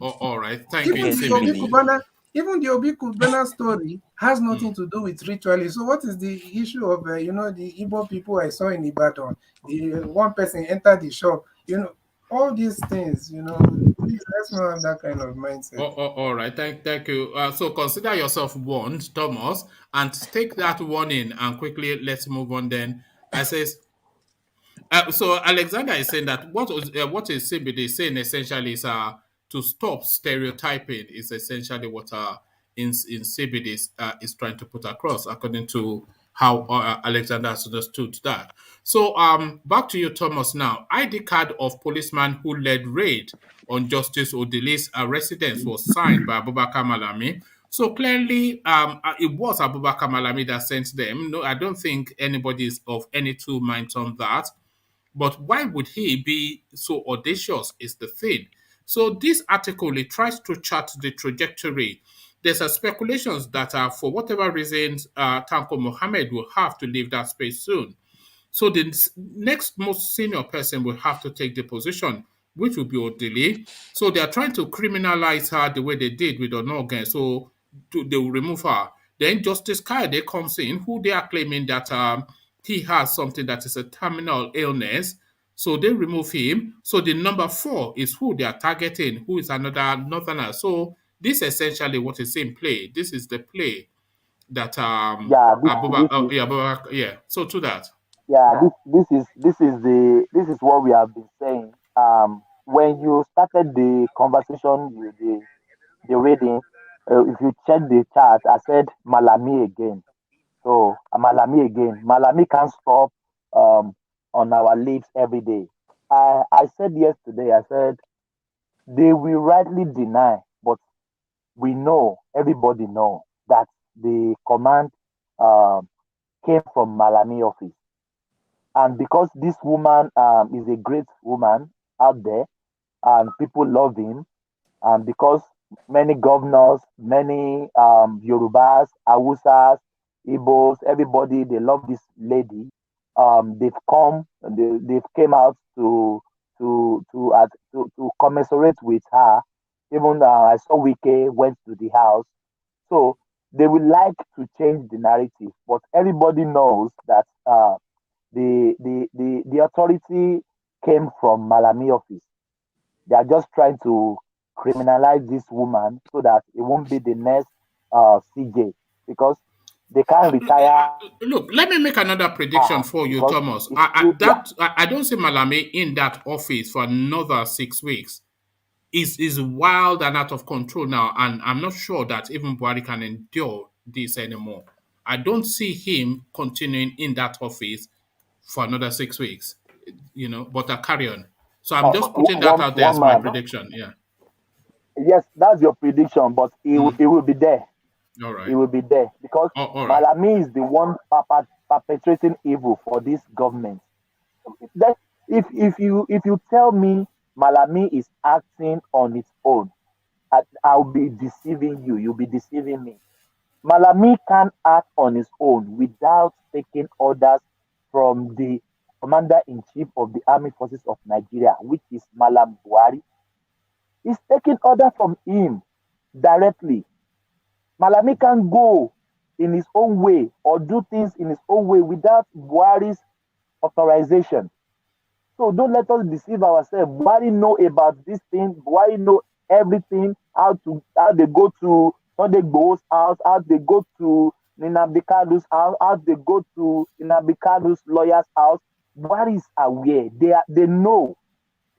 All right. Thank you, Even the Obi CBD. Kubana, even the Obi Kubana story has Hmm. nothing to do with ritualism. So what is the issue of the Igbo people I saw in Ibadan? The one person entered the shop, all these things, please let's not have that kind of mindset. All right. Thank you. So consider yourself warned, Thomas, and take that warning and quickly let's move on. Then I says. So Alexander is saying that what is CBD saying essentially is to stop stereotyping is essentially what in CBDs is trying to put across, according to how Alexander has understood that. So back to you, Thomas. Now, ID card of policeman who led raid on Justice ODILI'S residence was signed by Abubakar Malami. So clearly, it was Abubakar Malami that sent them. No, I don't think anybody is of any two minds on that. But why would he be so audacious is the thing. So this article, it tries to chart the trajectory. There's a speculations that for whatever reasons, Tanko Mohammed will have to leave that space soon. So the next most senior person will have to take the position, which will be Odili. So they are trying to criminalize her the way they did with Onogen. So they will remove her. Then Justice Kaide comes in, who they are claiming that he has something that is a terminal illness. So they remove him. So the number 4 is who they are targeting, who is another northerner. So this is essentially what is in play. This is the play that Yeah, yeah. So to that. yeah, this is what we have been saying. When you started the conversation with the reading, if you check the chat, I said Malami again. So Malami again. Malami can't stop on our lips every day. I said yesterday, I said they will rightly deny, but we know, everybody know that the command came from Malami office. And because this woman is a great woman out there and people love him, and because many governors, many Yorubas, Awusas, Igbos, everybody, they love this lady. They've came out to commiserate with her. Even I saw Wike went to the house. So they would like to change the narrative, but everybody knows that the authority came from Malami office. They are just trying to criminalize this woman so that it won't be the next CJ, because they can't retire. Look, let me make another prediction for you, Thomas. I don't see Malami in that office for another 6 weeks. Is wild and out of control now, and I'm not sure that even Buhari can endure this anymore. I don't see him continuing in that office for another 6 weeks, but I carry on. So I'm just putting that out there as my prediction. Yeah. Yes, that's your prediction, but it will be there. All right. It will be there because Malami is the one perpetrating evil for this government. If you tell me Malami is acting on its own, I'll be deceiving you. You'll be deceiving me. Malami can't act on his own without taking orders from the Commander-in-Chief of the Armed Forces of Nigeria, which is Malam Buhari. He's taking order from him directly. Malami can go in his own way or do things in his own way without Buhari's authorization. So don't let us deceive ourselves. Buhari know about this thing. Buhari know everything. How they go to Sunday Igboho's house, how they go to Nnamdi Kanu's house, how they go to Nnamdi Kanu's lawyer's house. Buhari is aware. They know.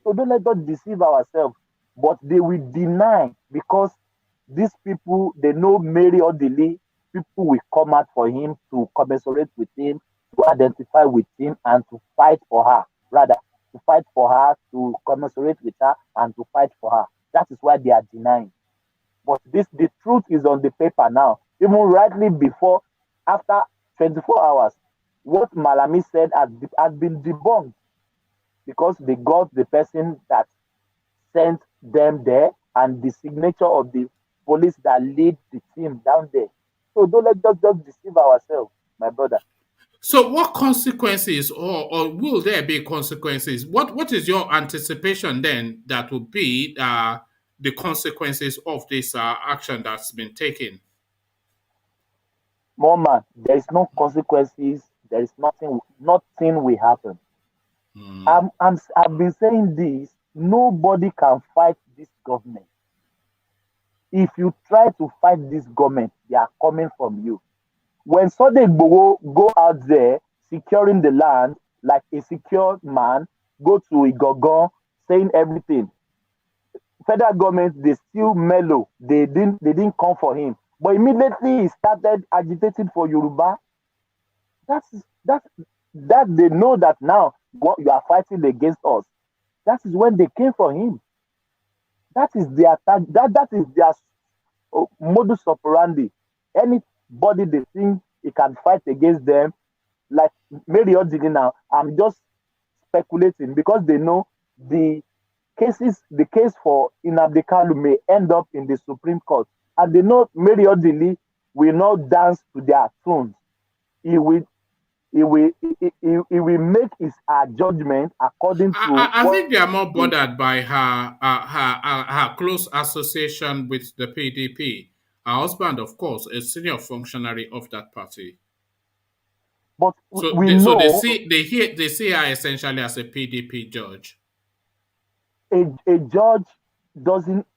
So don't let us deceive ourselves. But they will deny because these people, they know Mary Odili. People will come out for him to commiserate with him, to identify with him, and to fight for her. Rather, to fight for her, to commiserate with her, and to fight for her. That is why they are denying. But the truth is on the paper now. Even rightly before, after 24 hours, what Malami said has been debunked because they got the person that sent them there and the signature of the police that lead the team down there. So don't let us just deceive ourselves, my brother. So what consequences or will there be consequences? What is your anticipation then that will be the consequences of this action that's been taken? Man, there is no consequences. There is nothing will happen. I've been saying this. Nobody can fight this government. If you try to fight this government, they are coming from you. When Sunday Igboho go out there securing the land like a secure man, go to Igogon saying everything. Federal government, they still mellow. They didn't come for him. But immediately he started agitating for Yoruba. That they know that now what you are fighting against us. That is when they came for him. That is their that is their modus operandi. Anybody they think he can fight against them, like Mary Odili now, I'm just speculating because they know the case for Nnamdi Kanu may end up in the Supreme Court, and they know Mary Odili will not dance to their tunes. He will make his judgment according to. I think they are more bothered by her close association with the PDP. Her husband, of course, a senior functionary of that party. But so we know they see her essentially as a PDP judge. A judge doesn't,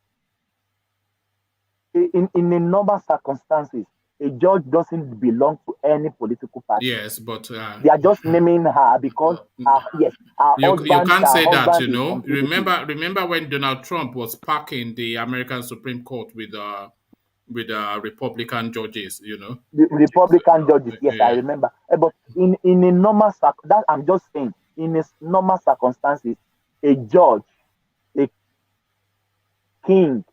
in a number of circumstances, a judge doesn't belong to any political party. Yes, but they are just naming her because yes, you can't say that, you know. Remember when Donald Trump was packing the American Supreme Court with Republican judges, you know. The Republican judges, yes, yeah. I remember. But in a normal that I'm just saying, in a normal circumstances, a judge, a king,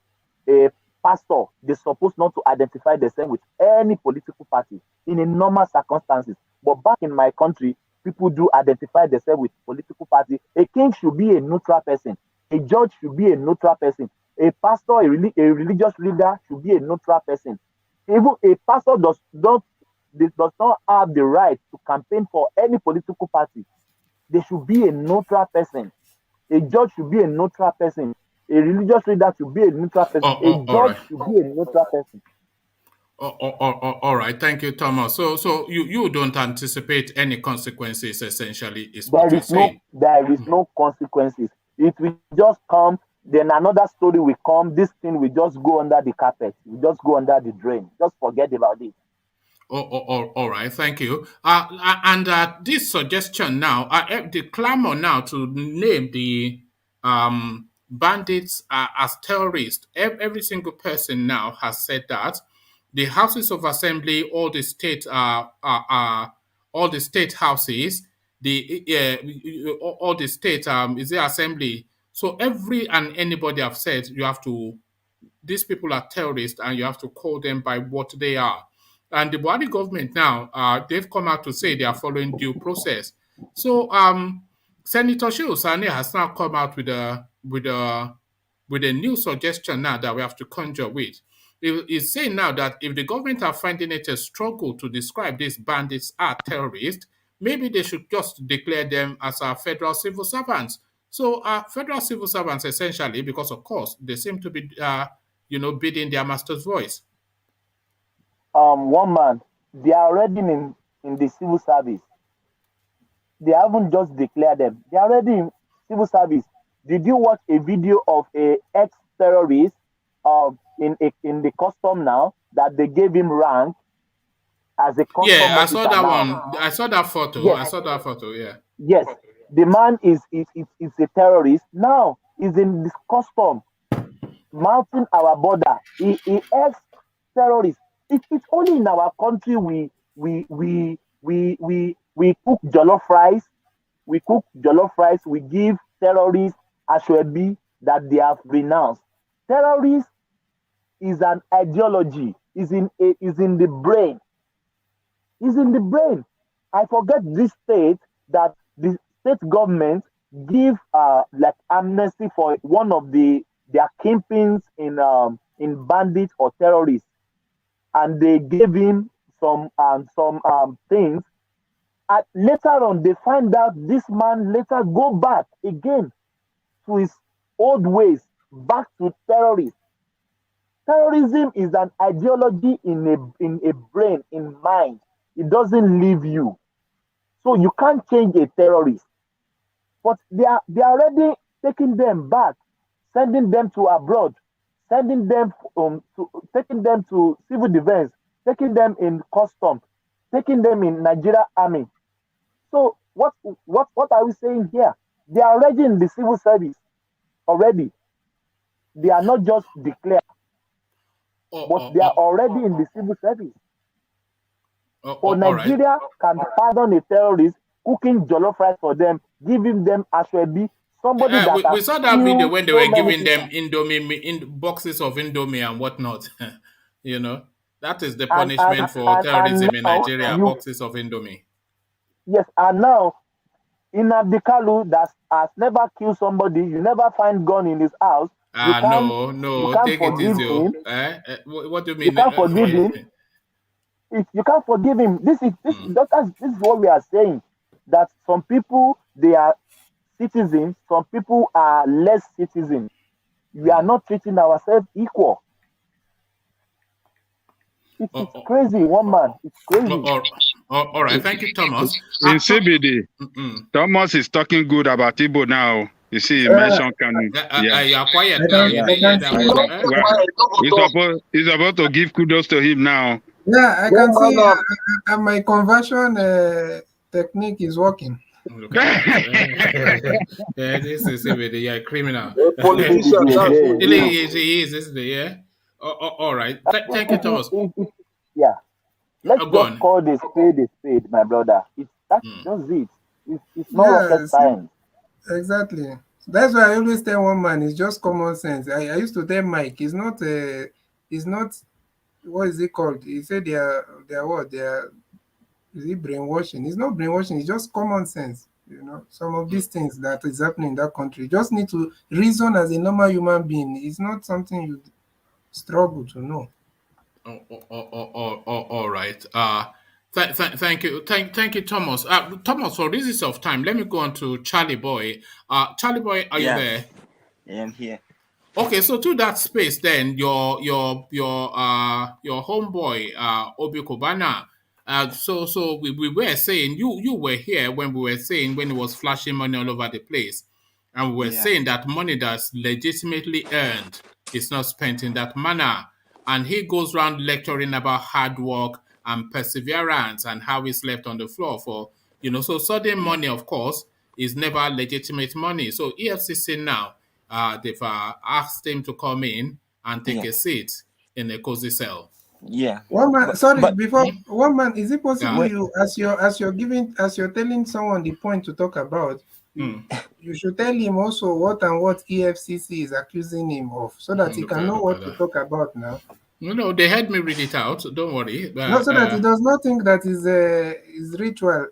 a pastor, they're supposed not to identify themselves with any political party in a normal circumstances. But back in my country, people do identify themselves with political party. A king should be a neutral person. A judge should be a neutral person. A pastor, a religious leader should be a neutral person. Even a pastor does not have the right to campaign for any political party. They should be a neutral person. A judge should be a neutral person. A religious leader should be a neutral person. A judge should be a neutral person. All right, thank you, Thomas. So you don't anticipate any consequences, essentially, is what you're saying. There is no consequences. It will just come, then another story will come. This thing will just go under the carpet. Will just go under the drain. Just forget about it. All right, thank you. And this suggestion now, the clamor now to name the bandits as terrorists. Every single person now has said that. The houses of assembly, all the state houses, all the state is the assembly. So every and anybody have said these people are terrorists and you have to call them by what they are. And the Buhari government now, they've come out to say they are following due process. So Senator Shehu Sani has now come out with a new suggestion now that we have to conjure with. He's saying now that if the government are finding it a struggle to describe these bandits as terrorists, maybe they should just declare them as our federal civil servants. So federal civil servants, essentially, because of course they seem to be, bidding their master's voice. One man, they are already in the civil service. They haven't just declared them. They are already in civil service. Did you watch a video of a ex-terrorist in the custom now that they gave him rank as a custom officer? I saw that now. one. I saw that photo. Yes. I saw that photo. Yeah. Yes, the man is a terrorist now. He's in this custom, mounting our border. He ex-terrorist. It's only in our country we cook jollof rice. We cook jollof rice. We give terrorists ashwebi that they have renounced. Terrorist is an ideology. Is in the brain. Is in the brain. I forget this state that the state government give like amnesty for one of their kingpins in bandits or terrorists, and they gave him some things. And later on, they find out this man later go back again to his old ways, back to terrorism. Terrorism is an ideology in a brain, in mind. It doesn't leave you. So you can't change a terrorist. But they are already taking them back, sending them to abroad, sending them taking them to civil defense, taking them in custom, taking them in Nigeria army. So what are we saying here? They are already in the civil service already. They are not just declared. but they are already in the civil service. For all right. Nigeria can pardon a terrorist, cooking jollof rice for them, giving them ashwebi, somebody that we saw that video when they so were many giving them people. Indomie in boxes of Indomie and whatnot. You know, that is the And punishment for terrorism in now Nigeria, boxes of Indomie. Yes, and now Nnamdi Kanu that has never killed somebody, you never find gun in his house. You can't take it forgive easy. him. What do you mean? You can't forgive him. You can't forgive him. This is what we are saying. That some people they are citizens, some people are less citizens. We are not treating ourselves equal. It's crazy, one man. It's crazy. All right, thank you, Thomas. In CBD, Thomas is talking good about Igbo now. You see, he mentioned Kanu. You are quiet now. You didn't hear that one. He's about to give kudos to him now. Yeah, I can see my conversion technique is working. This is a criminal. He is, isn't he? Yeah. All right. Thank you, Thomas. Yeah. Let's just call this spade, my brother. That's just it. It's not rocket science. Exactly. That's why I always tell one man, it's just common sense. I used to tell Mike, it's not what is it called? He said they are is it brainwashing? It's not brainwashing, it's just common sense. You know, some of these things that is happening in that country, you just need to reason as a normal human being. It's not something you struggle to know. All right. Thank you, Thomas. Thomas, for reasons of time, let me go on to Charlie Boy. Charlie Boy, are you there? I am here. Okay, so to that space, then your homeboy Obi Kubana. So we were saying you were here when we were saying when he was flashing money all over the place, and we were saying that money that's legitimately earned is not spent in that manner, and he goes around lecturing about hard work and perseverance and how he slept on the floor for so sudden money, of course, is never legitimate money. So EFCC now. They've asked him to come in and take a seat in a cozy cell. Yeah. One man, one man, is it possible you, as you're telling someone the point to talk about, you should tell him also what EFCC is accusing him of, so that he can know what to talk about now. No, they had me read it out. Don't worry. No, so that he does not think that is ritual.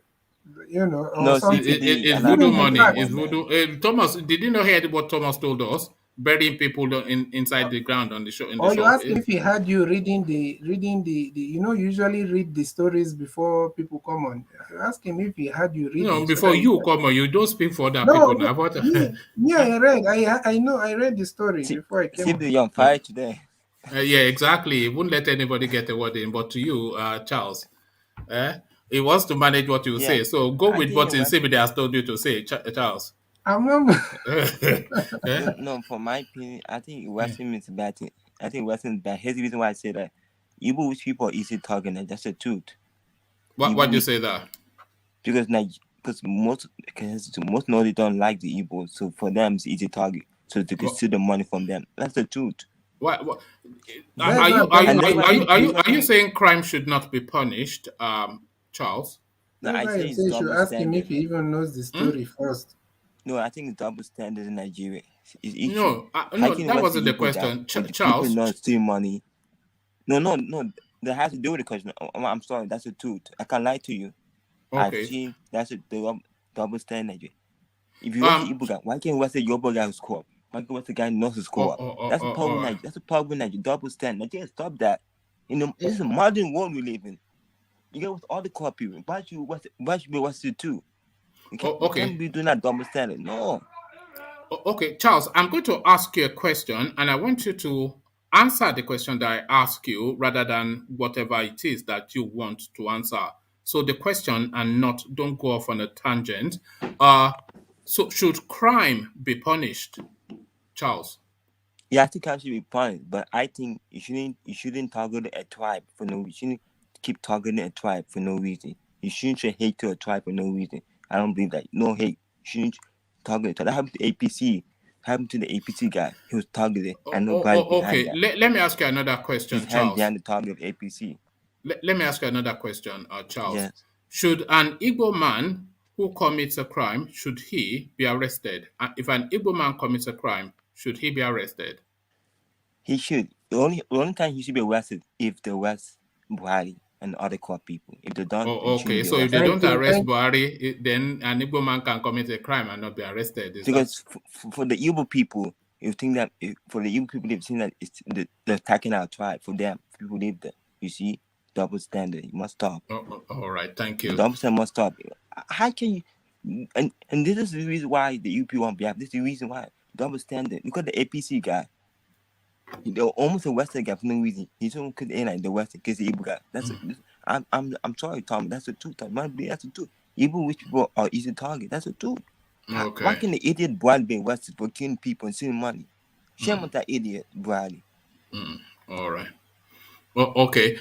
Or something. It's voodoo money. It's voodoo. Thomas, did you know hear what Thomas told us? Burying people inside the ground on the show. Or you ask him if he had you reading the usually read the stories before people come on. You ask him if he had you read. No, before you come on, you don't speak for other people now. I read. I know. I read the story before I came. Seem to be on fire today. Yeah, exactly. He wouldn't let anybody get a word in. But to you, Charles, he wants to manage what you say. So go with what Insibide has told you to say, Charles. I'm not. No, for my opinion, I think Western is bad. I think Western is bad. Here's the reason why I say that. Igbo people are easy talking, and that's the truth. Why do you say that? Because most Northern don't like the Igbo, so for them it's easy target. So they can steal the money from them. That's the truth. What? Are you saying crime should not be punished, Charles? No, I say you should ask him if he even knows the story first. No, I think it's double standard in Nigeria. No, that wasn't the question, Charles. People not steal money. No. That has to do with the question. I'm sorry, that's the truth. I can't lie to you. Okay. I've seen that's the double standard. If you watch the Igbo guy, why can't we say Yoruba guy who score? Why can't we say the guy knows who score? That's the problem. That's the problem. Nigeria double standard. Nigeria, stop that. This is a modern world we live in. You get with all the core people. Why should be what's it too? You can't be doing that double standard. No. Okay, Charles, I'm going to ask you a question, and I want you to answer the question that I ask you rather than whatever it is that you want to answer. So the question, and don't go off on a tangent. So should crime be punished, Charles? Yeah, I think crime should be punished, but I think you shouldn't target a tribe for no reason. You shouldn't keep targeting a tribe for no reason. You shouldn't show hate to a tribe for no reason. I don't believe that. No hate. You shouldn't target it. That happened to APC. happened to the APC guy. He was targeted, and nobody behind that. Let me ask you another question, His hand Charles. behind the target of APC. Let me ask you another question, Charles. Yes. Should an Igbo man who commits a crime, should he be arrested? If an Igbo man commits a crime, should he be arrested? He should. The only time he should be arrested if they arrest Buhari and other court people. If they don't, okay. So if they don't arrest Buhari, then an Igbo man can commit a crime and not be arrested. Because for the Igbo people, you think that for the Igbo people, they've seen that it's they're attacking our tribe. For them, people live there. You see, double standard. You must stop. All right, thank you. The double standard must stop. How can you? And this is the reason why the UP won't be happy. This is the reason why double standard. Look at the APC guy. They're almost a Western guy for no reason. He's only could in like the Western because the Igbo guy. I'm sorry, Tom. That's the truth. That's the truth. Igbo rich people are easy target. That's the truth. Okay. Why can the idiot Buhari be arrested for killing people and stealing money? Shame on that idiot Buhari. All right. Okay.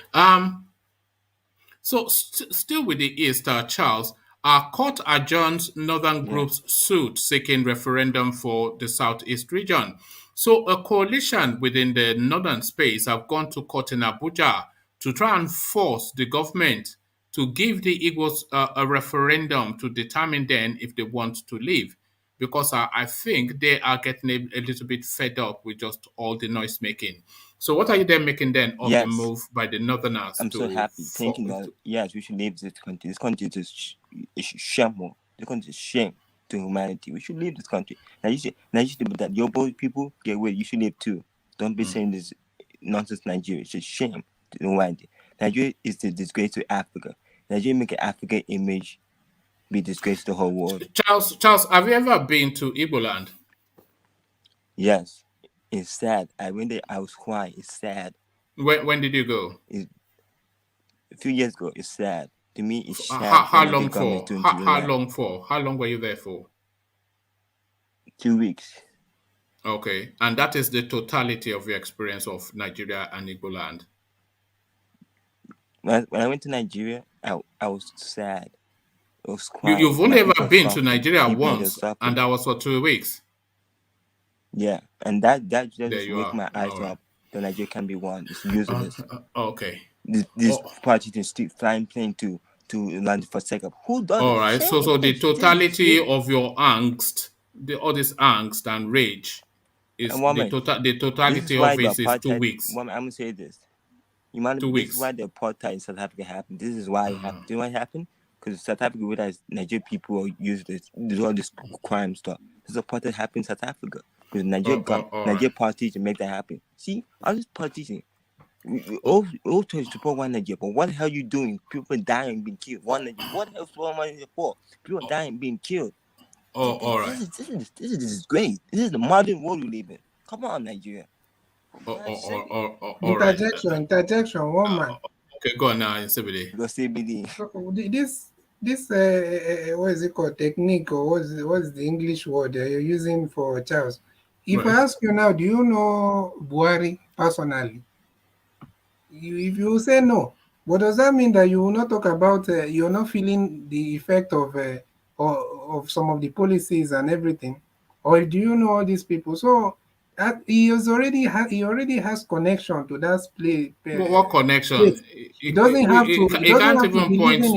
So still with the East, Charles, our court adjourns Northern Group's suit seeking referendum for the Southeast region. So a coalition within the Northern space have gone to court in Abuja to try and force the government to give the Igbos a referendum to determine then if they want to leave. Because I think they are getting a little bit fed up with just all the noise making. So what are you then making then of the move by the Northerners? I'm so happy thinking that, yes, we should leave this country. This country is shameful. This country is shame to humanity. We should leave this country. Now you should that your boy people get away. You should leave too. Don't be saying this nonsense Nigeria. It's a shame to humanity. Nigeria is the disgrace to Africa. Nigeria make an African image be disgrace to the whole world. Charles, have you ever been to Igbo land? Yes. It's sad. I went there. I was crying. It's sad. When did you go? A few years ago. It's sad. To me, it's sad. How long for? How long for? How long were you there for? 2 weeks. Okay, and that is the totality of your experience of Nigeria and Igbo land. When I went to Nigeria, I was sad. I was crying. You've only ever been to Nigeria once, and that was for 2 weeks. Yeah, and that just wake my eyes up. The Nigeria can be won. It's useless. Okay. This party is still flying plane to land for second. Who does? All right. So the totality of your angst, all this angst and rage, is the totality of it is 2 weeks. I'm gonna say this. You mind? 2 weeks. This is why the apartheid in South Africa happened. This is why it happened. Do you know what happened? Because South Africa realized Nigerian people use all this crime stuff. This apartheid happened in South Africa. Because Nigeria politicians make that happen. See, all these politicians, we all try to support one Nigeria, but what the hell are you doing? People dying and being killed. One Nigeria. What the hell is one Nigeria for? People dying and being killed. All right. This is great. This is the modern world we live in. Come on, Nigeria. Interjection, one man. Okay, go on now, CBD. Go CBD. This what is it called? Technique, or what is the English word you're using for Charles? If I ask you now, do you know Buhari personally? If you say no, what does that mean? That you will not talk about? You're not feeling the effect of some of the policies and everything, or do you know all these people? So he already has connection to that place. What connection? He doesn't have to. He can't even point to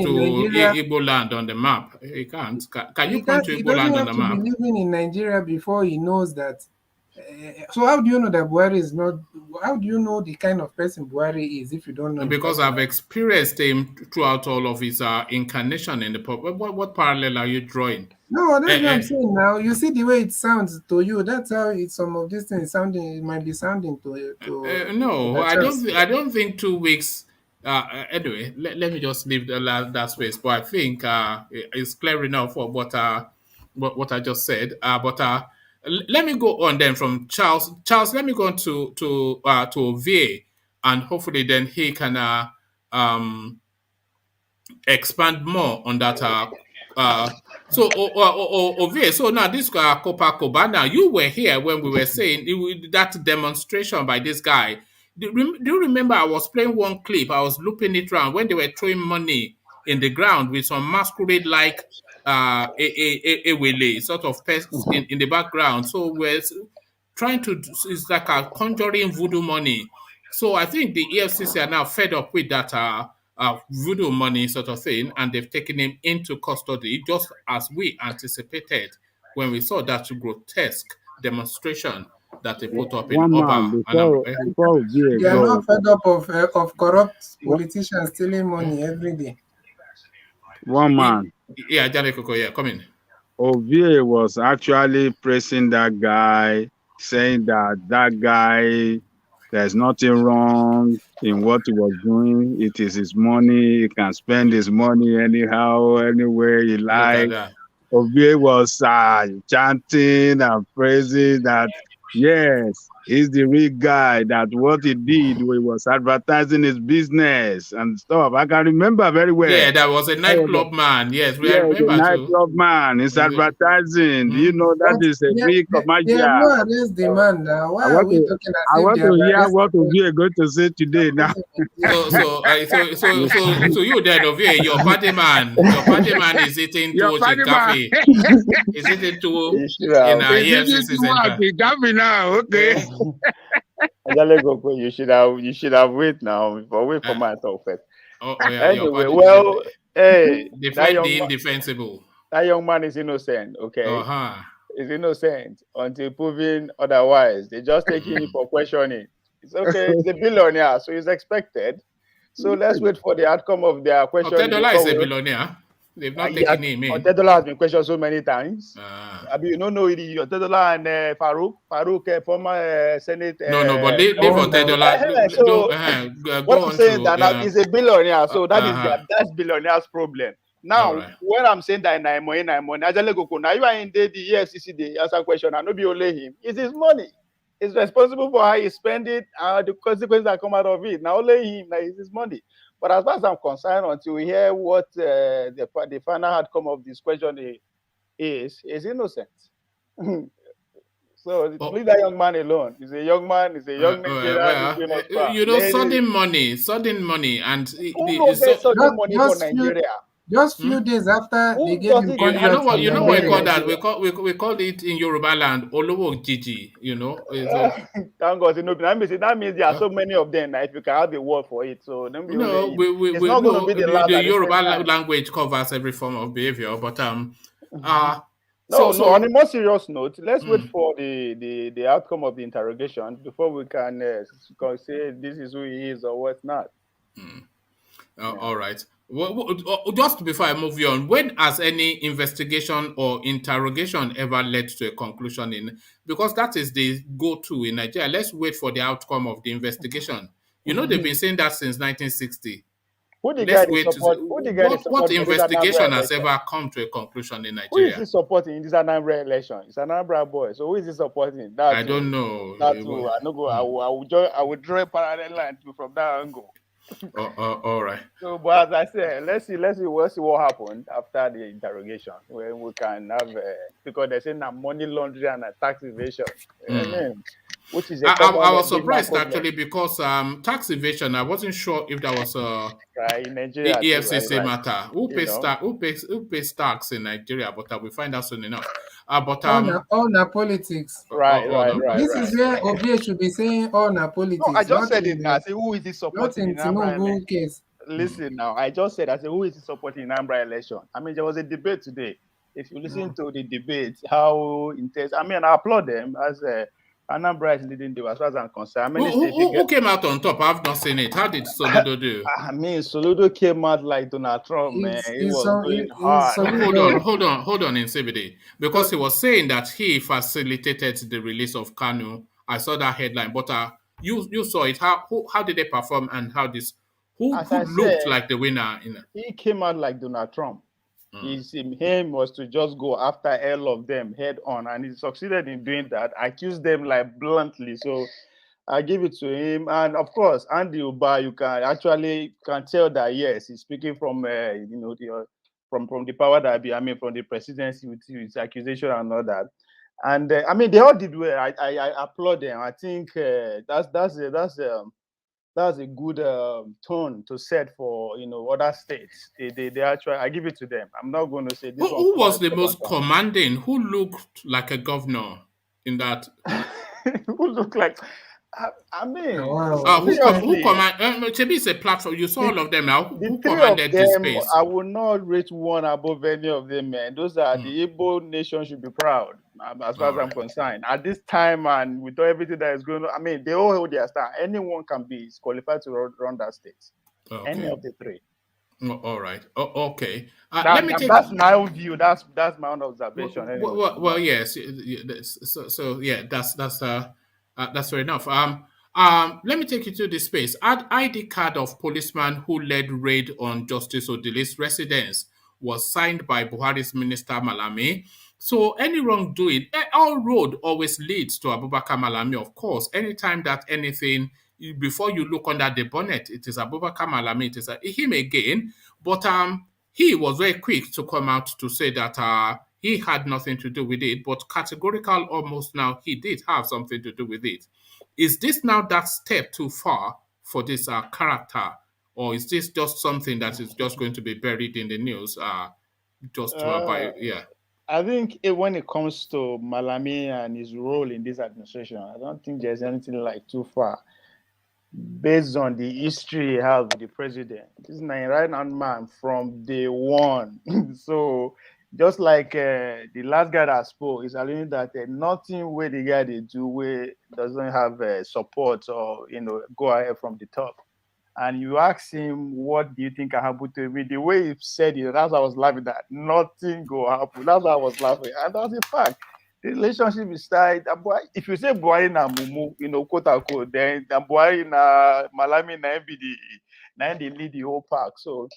Igbo land on the map. He can't. Can you point to Igbo land on the map? He doesn't have to be living in Nigeria before he knows that. So how do you know that Buhari is not? How do you know the kind of person Buhari is if you don't know? Because I've experienced him throughout all of his incarnation in the pub. What parallel are you drawing? No, that's what I'm saying now. You see the way it sounds to you. That's how some of these things sounding. It might be sounding to no, I don't think 2 weeks. Anyway, let me just leave that space. But I think it's clear enough for what I just said. But let me go on then from Charles. Charles, let me go on to Ovie, and hopefully then he can expand more on that. So Ovie, so now this Copacabana, you were here when we were saying that demonstration by this guy. Do you remember I was playing one clip? I was looping it around when they were throwing money in the ground with some masquerade-like a sort of pests in the background. So we're trying to, it's like a conjuring voodoo money. So I think the EFCC are now fed up with that voodoo money sort of thing, and they've taken him into custody, just as we anticipated when we saw that grotesque demonstration that they put up in One man, Oba. before we They are go, not fed up of corrupt politicians stealing money every day. one man. Yeah, Janekoko, yeah, come in. Ovie was actually praising that guy, saying that guy, there's nothing wrong in what he was doing. It is his money. He can spend his money anyhow, anywhere he likes. Ovie was chanting and praising that, yes, he's the real guy, that what he did, he was advertising his business and stuff. I can remember very well. Yeah, that was a nightclub man. Yes, I remember the nightclub man. It's advertising. You know, that is a big commercial. They have not arrested the man now. Why are we talking as I if want they to have hear what we are going to say today now. So you then, Ovie, your party man is eating Your towards party a man. coffee. Is eating to in a EFCC center? Coffee now, okay. You should have wait now, but wait for myself first. Yeah, anyway, well, hey, defend the indefensible. That young man is innocent, okay? He's innocent until proven otherwise. They just take him for questioning. It's okay, he's a billionaire, so he's expected. So let's wait for the outcome of their questioning. Otedola is a billionaire. They've not taken him in. Otedola has been questioned so many times. I mean, you don't know Otedola and Farouk, former Senate. No, but leave Otedola. So what I'm saying that now he's a billionaire, so that's billionaire's problem. Now, when I'm saying that now you are in the EFCC, they answer question, and not be only him. It's his money. He's responsible for how he spend it and the consequences that come out of it. Now only him, it's his money. But as far as I'm concerned, until we hear what the final outcome of this question is innocent. So leave that young man alone. He's a young man. He's a young Nigerian. You know, sudden money, and sudden money for Nigeria. Just few days after they gave him contract. You know what we call that? We call it in Yoruba land Olowo Gigi. You know. Thank God, that means there are so many of them. If you can have a word for it, so don't be it's not going to be the Yoruba language covers every form of behavior, but on a more serious note, let's wait for the outcome of the interrogation before we can say this is who he is or what's not. All right. Well, just before I move on, when has any investigation or interrogation ever led to a conclusion because that is the go-to in Nigeria? Let's wait for the outcome of the investigation. You know, they've been saying that since 1960. What investigation has ever come to a conclusion in Nigeria? Who is he supporting in this Anambra election? It's an Anambra boy. So who is he supporting? I don't know. I will draw a parallel line from that angle. All right. So, but as I said, let's see what happened after the interrogation, when we can have because they're saying that money laundering and tax evasion. Which is I was surprised actually because tax evasion. I wasn't sure if that was in Nigeria EFCC matter. Who pays tax in Nigeria? But we find out soon enough. But all na politics. Right. This is where Obie should be saying all na politics. No, I just said it now. I say who is he supporting? Case. Listen now, I just said who is he supporting in Anambra election? I mean, there was a debate today. If you listen to the debate, how intense. I mean, I applaud them as Anambra is leading the as far as I'm concerned. Who came out on top? I've not seen it. How did Soludo do? I mean, Soludo came out like Donald Trump, man. He was going hard. Hold on, in CBD. Because he was saying that he facilitated the release of Kanu. I saw that headline, but you saw it. How did they perform and who looked like the winner? He came out like Donald Trump. His aim was to just go after all of them head on, and he succeeded in doing that. Accused them like bluntly, so I give it to him. And of course, Andy Uba, you can tell that yes, he's speaking from from the power that be. I mean, from the presidency with his accusation and all that. And I mean, they all did well. I applaud them. I think that's that's a good tone to set for other states. They actually, I give it to them. I'm not going to say this one. Who was the most commanding? Who looked like a governor in that? Who looked like? I mean, who command? Maybe it's a platform. You saw all of them now. Who commanded this space? I will not rate one above any of them, man. Those are the Igbo nation should be proud, as far as I'm concerned. At this time and with everything that is going on, I mean, they all hold their star. Anyone can be qualified to run that state. Okay. Any of the three. All right. Okay. Let me take. That's my own view. That's my own observation. Well, yes. So yeah, that's fair enough. Let me take you to this space. ID card of policeman who led raid on Justice ODILI'S residence was signed by Buhari's minister Malami. So any wrongdoing, all road always leads to Abubakar Malami. Of course, anytime that anything, before you look under the bonnet, it is Abubakar Malami. It is him again. But he was very quick to come out to say that he had nothing to do with it, but categorical almost now he did have something to do with it. Is this now that step too far for this character, or is this just something that is just going to be buried in the news? I think when it comes to Malami and his role in this administration, I don't think there's anything like too far. Based on the history he has with the president, this is a right-hand man from day one. So just like the last guy that spoke is alluding that nothing where the guy they do where doesn't have support or go ahead from the top. And you ask him, what do you think can happen to me? The way he said it, that's why I was laughing at. Nothing go happen. That's why I was laughing. And that's a fact. The relationship is tight. If you say Buhari na Mumu, quote unquote, then Buhari na Malami na MBD, now they lead the whole pack. So,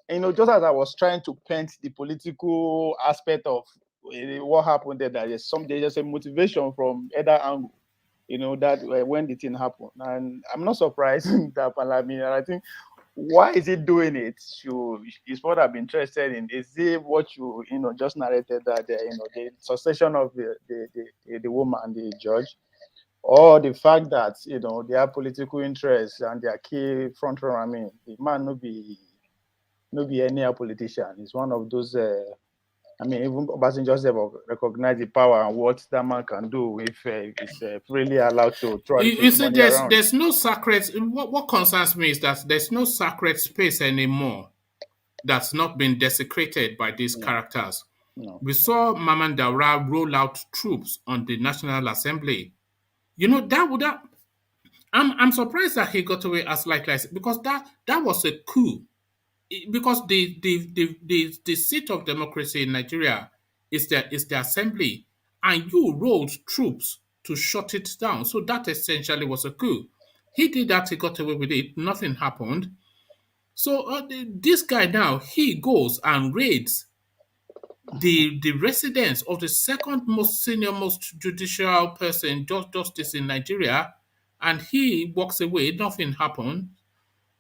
just as I was trying to paint the political aspect of what happened there, there's just a motivation from either angle, that when the thing happened. And I'm not surprised that Malami, and I think, why is he doing it? Is what I'm interested in. Is it what you just narrated that the succession of the woman, the judge, or the fact that they have political interests and their key front runner? I mean, the man no be any politician. He's one of those. Even Obasanjo just recognize the power and what that man can do if he's freely allowed to throw. You see, there's no sacred. What concerns me is that there's no sacred space anymore that's not been desecrated by these characters. No. We saw Maman Daura roll out troops on the National Assembly. That I'm surprised that he got away as like because that was a coup. Because the seat of democracy in Nigeria is the assembly, and you rolled troops to shut it down. So that essentially was a coup. He did that, he got away with it, nothing happened. So this guy now, he goes and raids the residence of the second most senior, most judicial person, justice in Nigeria, and he walks away, nothing happened.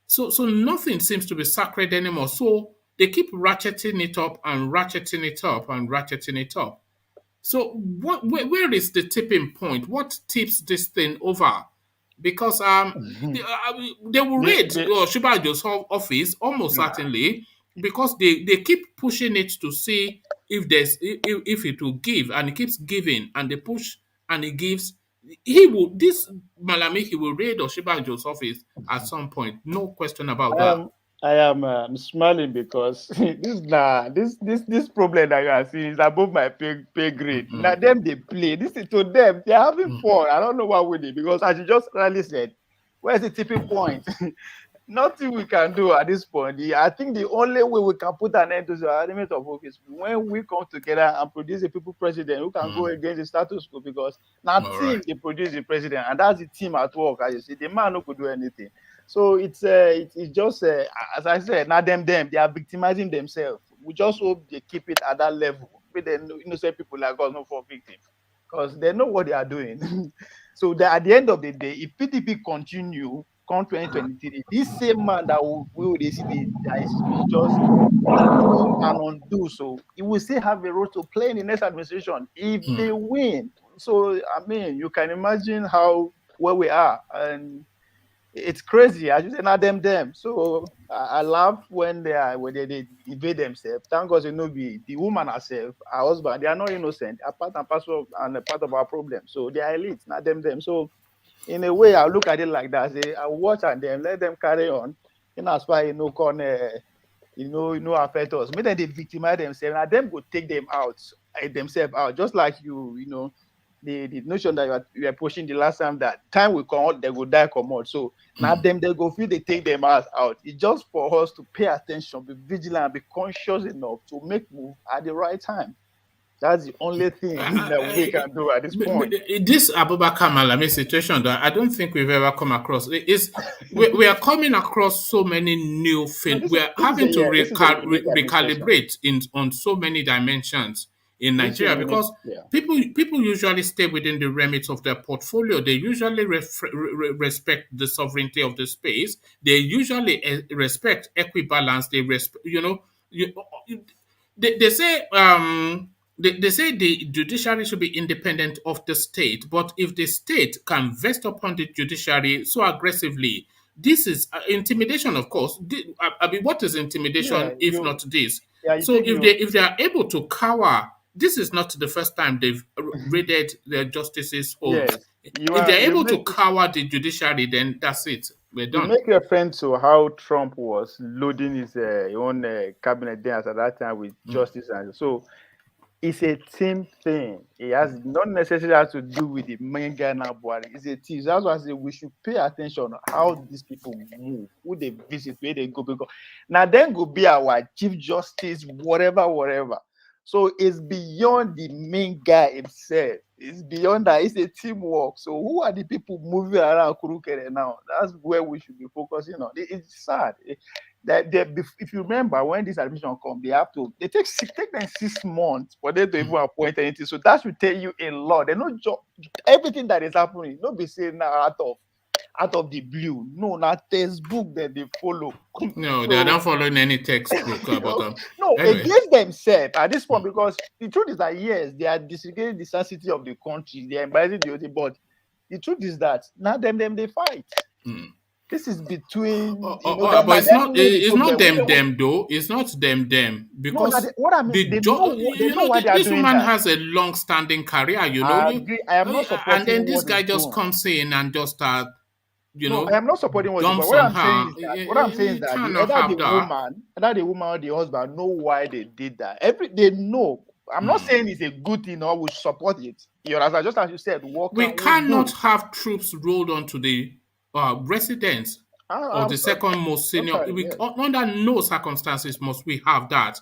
So nothing seems to be sacred anymore. So they keep ratcheting it up and ratcheting it up and ratcheting it up. So where is the tipping point? What tips this thing over? Because they will raid Shibajo's office almost certainly, because they keep pushing it to see if it will give, and it keeps giving, and they push and it gives. Malami, he will raid Oshibajo's office at some point. No question about that. I am smiling because this problem that you are seeing is above my pay grade. Mm-hmm. Now them they play. This is to them. They're having fun. I don't know what we did, because as you just rightly said, where's the tipping point? Nothing we can do at this point. I think the only way we can put an end to the element of office when we come together and produce a people president who can go against the status quo, because now team they produce the president, and that's the team at work. As you see, the man who could do anything. So it's just as I said, now them they are victimizing themselves. We just hope they keep it at that level. But then innocent people like us no for victims, because they know what they are doing. So at the end of the day, if PDP continue come 2023, this same man that will see that is just undo and undo. So he will still have a role to play in the next administration if they win. So I mean, you can imagine where we are, and it's crazy. I just say not them. So I laugh when they evade themselves. Thank God, you know, the woman herself, her husband, they are not innocent. A part and parcel and a part of our problem. So they are elite, not them. So in a way, I look at it like that. Say, I watch and then let them carry on. In as far affect us. Maybe they victimize themselves, and them go take them out, themselves out. Just like the notion that you are pushing the last time will come out, they will die, come out. So now them they go feel they take them out. It's just for us to pay attention, be vigilant, be conscious enough to make move at the right time. That's the only thing that we can do at this point. This Abubakar Malami situation, that I don't think we've ever come across. We are coming across so many new things. We are having to recalibrate on so many dimensions in Nigeria because people usually stay within the remit of their portfolio. They usually respect the sovereignty of the space. They usually respect equibalence. They respect, they say they say the judiciary should be independent of the state, but if the state can vest upon the judiciary so aggressively, this is intimidation, of course. I mean, what is intimidation if not this? So if they are able to cower, this is not the first time they've raided their justices' homes. Yes. If they're able to cower the judiciary, then that's it. We're done. You make reference to how Trump was loading his own cabinet there at that time with justice, and so it's a team thing. It has not necessarily has to do with the main guy now, Buhari. It's a team. That's why I say we should pay attention to how these people move, who they visit, where they go. Because now then go be our chief justice, whatever. So it's beyond the main guy himself. It's beyond that. It's a teamwork. So who are the people moving around Kurukere now? That's where we should be focusing on. It's sad. If you remember when this admission comes, they take them 6 months for them to even appoint anything. So that should tell you a lot. They know everything that is happening. Don't be saying now out of the blue. No, not textbook that they follow. No, they are not following any textbook about them. No, anyway. Against themselves at this point, because the truth is that yes, they are disregarding the sanctity of the country, they are embracing the OD, but the truth is that now them they fight. This is between. But it's not them though. It's not them because what I mean, they know why they are this doing woman that. has a long-standing career. I agree. I am not supporting. And then this guy just comes in and just start. I am not supporting what I'm saying is that either the woman or the husband know why they did that. They know. I'm not saying it's a good thing or we support it. You understand? Just as you said, we cannot have troops rolled onto the residence of the second most senior. Under no circumstances must we have that.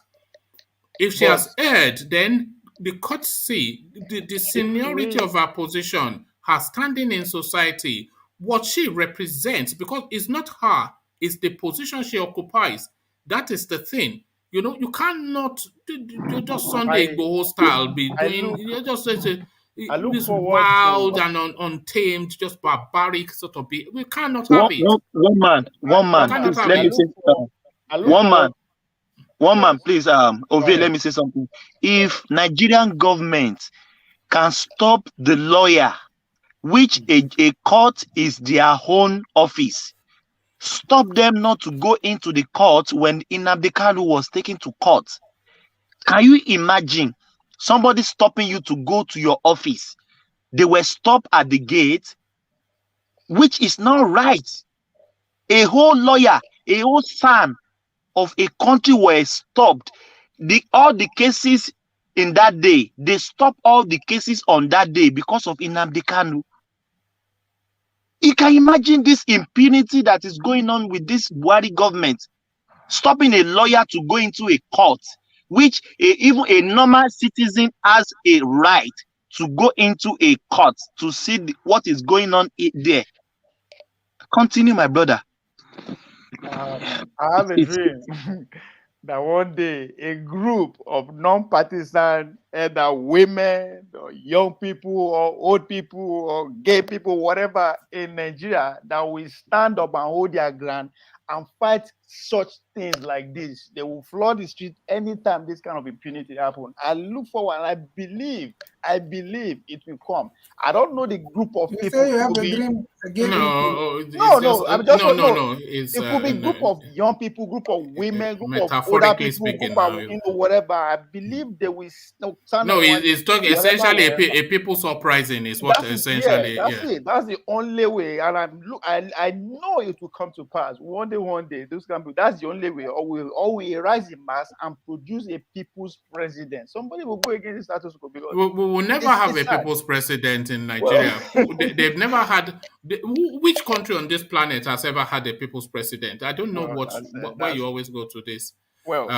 If she has erred, then the courtesy, the seniority of her position, her standing in society, what she represents, because it's not her, it's the position she occupies. That is the thing. You cannot just Sunday Igboho style be doing. You just say this wild and untamed, just barbaric sort of be. We cannot have it. One man. Please, let me say something. One man, please. Let me say something. If Nigerian government can stop the lawyer, which a court is their own office, stop them not to go into the court when Nnamdi Kanu was taken to court. Can you imagine somebody stopping you to go to your office? They were stopped at the gate, which is not right. A whole lawyer, a whole son of a country were stopped. All the cases in that day, they stopped all the cases on that day because of Nnamdi Kanu. You can imagine this impunity that is going on with this Buhari government, stopping a lawyer to go into a court, which even a normal citizen has a right to go into a court to see what is going on there. Continue, my brother. I have a dream that one day a group of non-partisan, either women or young people or old people or gay people, whatever in Nigeria, that will stand up and hold their ground and fight such things like this. They will flood the street anytime this kind of impunity happens. I look forward and I believe it will come. I don't know the group of people. Say you have a dream again. No. It could be group of young people, group of women, group of older people, group of whatever. I believe they will. It's talking essentially a people's uprising is what essentially. That's it. That's the only way. And I know it will come to pass one day. Those can be. That's the only way. Or we rise in mass and produce a people's president. Somebody will go against the status quo because we will never have a people's president in Nigeria. They've never had. Which country on this planet has ever had a people's president? I don't know why you always go to this. Well,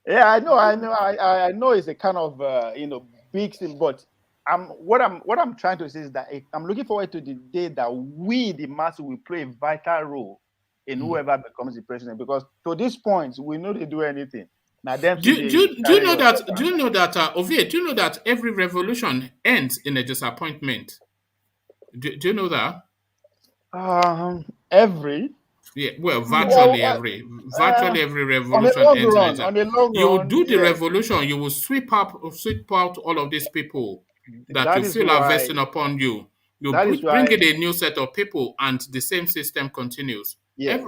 yeah, I know it's a kind of big thing, but what I'm trying to say is that I'm looking forward to the day that we, the masses, will play a vital role in whoever becomes the president. Because to this point, we know they do anything. Now, do you know that every revolution ends in a disappointment? Do you know that? Every. Yeah, well, virtually every revolution ends like that. You do the revolution, you will sweep out all of these people that you feel are vesting upon you. You bring in a new set of people, and the same system continues. Yes,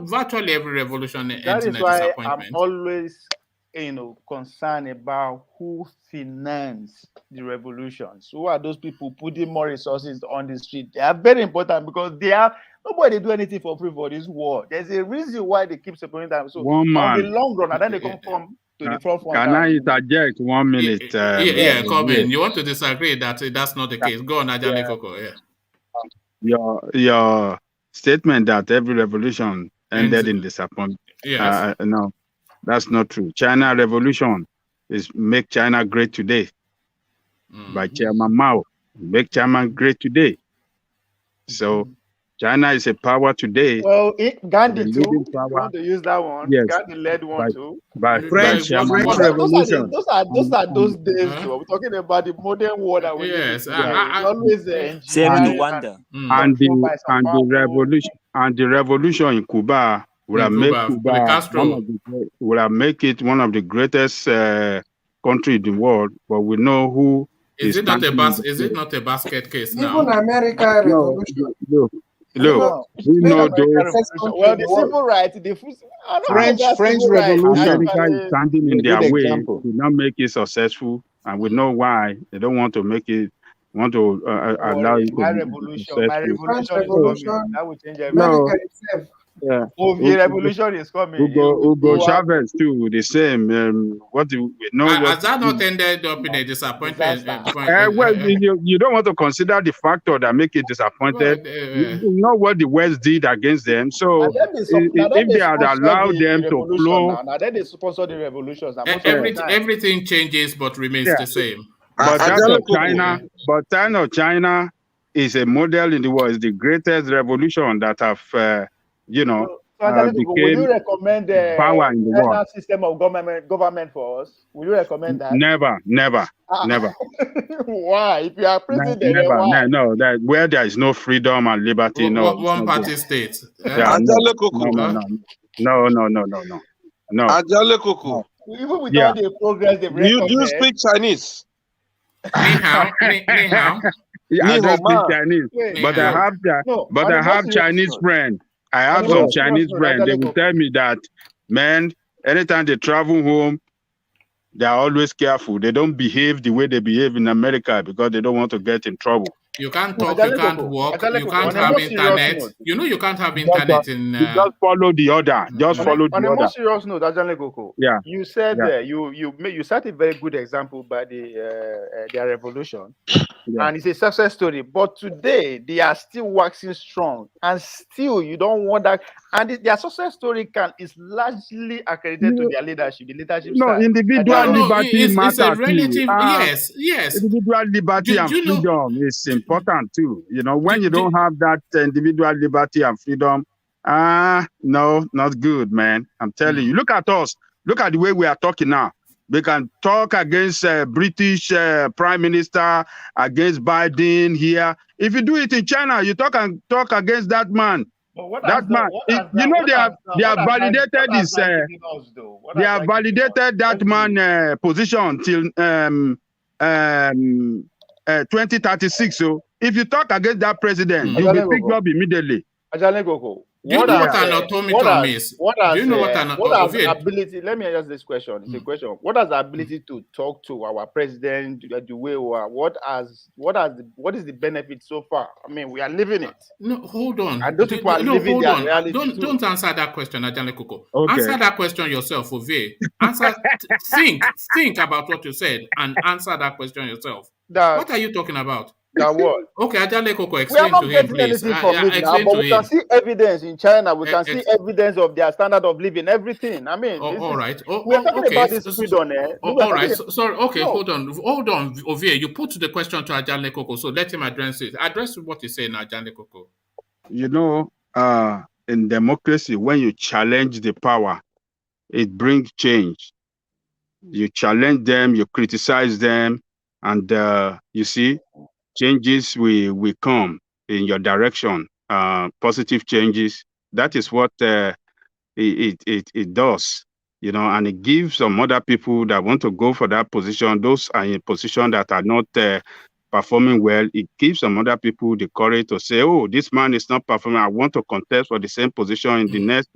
virtually every revolution ends in a disappointment. I'm always, concerned about who financed the revolutions. Who are those people putting more resources on the street? They are very important because nobody do anything for free for this war. There's a reason why they keep supporting them. So on the long run, and then they come to the front. Can I interject 1 minute? Corbin, you want to disagree that that's not the case? Go on, Ajani Koko. Yeah. Your statement that every revolution ended in disappointment. Yes. No, that's not true. China revolution is make China great today. By Chairman Mao, make China great today. So China is a power today. Well, Gandhi too. You want to use that one? Yes. Gandhi led one too. By French Revolution. Those are those days. Too. We're talking about the modern world that we always same Rwanda. And the revolution in Cuba would have made it one of the greatest country in the world. But we know who is it not a basket case now? Even America revolution. Look, we know those. Well, the civil rights, the French Revolution. America is standing in their way to not make it successful, and we know why they don't want to make it. Want to allow it to my revolution that will change everything. Yeah. Revolution is coming. Hugo Chavez too, the same. What do we know? Has that not ended up in a disappointment? Well, you don't want to consider the factor that make it disappointed. You know what the West did against them. So if they had allowed them to flow, now they sponsor the revolutions. Everything changes but remains the same. But China is a model in the world. It's the greatest revolution that have. Will you recommend the power in the world system of government for us? Will you recommend that? Never. Why? If you are president, why? No, that where there is no freedom and liberty, one party state. No. Ajale Koko. Even without the progress, you do speak Chinese. Ni hao. I don't speak Chinese, but I have Chinese friends. I have some Chinese friends. They will tell me that, man, anytime they travel home, they are always careful. They don't behave the way they behave in America because they don't want to get in trouble. You can't talk, you can't walk, you can't have internet. You can't have internet in... Just follow the order. On a more serious note, Ajani Koko, you said you set a very good example by their revolution. And it's a success story. But today, they are still waxing strong. And still, you don't want that. And their success story is largely accredited to their leadership. The leadership style. Individual liberty matters. It's a relative, yes. Individual liberty and freedom is important too. When you don't have that individual liberty and freedom, no, not good, man. I'm telling you. Look at us. Look at the way we are talking now. We can talk against British Prime Minister, against Biden here. If you do it in China, you talk against that man. That man, you know, they have validated this. They have validated that man position till 2036. So if you talk against that president, you'll be picked up immediately. Do you know what an automaton is? Do you know what an ability? Let me ask this question. It's a question. What has the ability to talk to our president the way we are? What is the benefit so far? I mean, we are living it. No, hold on. And those people are living their reality. Don't answer that question, Ajale Koko. Okay. Answer that question yourself, Ovie. Answer. think about what you said and answer that question yourself. What are you talking about? That what? Okay, Ajale Koko, explain to him, please. Explain but to we can him. see evidence in China. We can see evidence of their standard of living, everything. I mean, all right. We are talking about this freedom. All right. Sorry. Okay, no. Hold on, Ovie. You put the question to Ajale Koko, so let him address it. Address what he's saying, Ajale Koko. You know, in democracy, when you challenge the power, it brings change. You challenge them, you criticize them, and you see, changes will come in your direction. Positive changes. That is what it does, you know, and it gives some other people that want to go for that position. Those are in a position that are not performing well. It gives some other people the courage to say, "Oh, this man is not performing. I want to contest for the same position in the next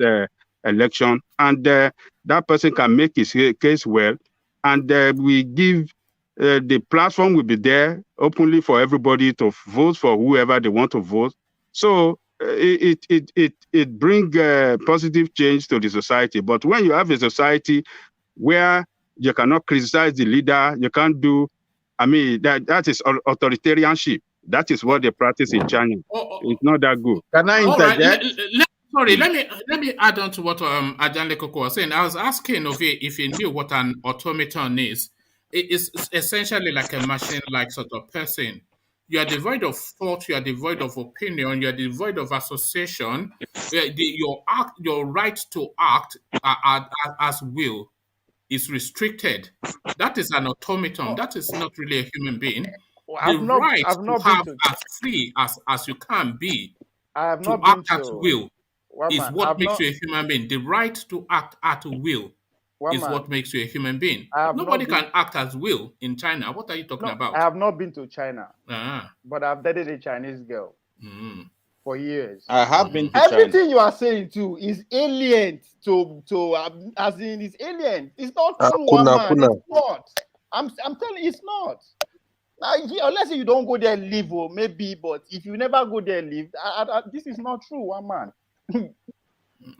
election," and that person can make his case well, and we give. The platform will be there openly for everybody to vote for whoever they want to vote. So it brings positive change to the society. But when you have a society where you cannot criticize the leader, you can't do. I mean, that is authoritarianship. That is what they practice in China. It's not that good. Can I interject? Sorry, let me add on to what Ajale Koko was saying. I was asking Ovie if he knew what an automaton is. It is essentially like a machine-like sort of person. You are devoid of thought, you are devoid of opinion, you are devoid of association. Your right to act as will is restricted. That is an automaton. That is not really a human being. The right to have as free as you can be to act at will is what makes you a human being. The right to act at will is what makes you a human being. Nobody can act as will in China. What are you talking about? I have not been to China, but I've dated a Chinese girl for years. I have been to Everything China. you are saying too is alien to as in it's alien. It's not true, It's not. I'm telling you, it's not. Unless you don't go there and live, or maybe, but if you never go there and live, this is not true, one man.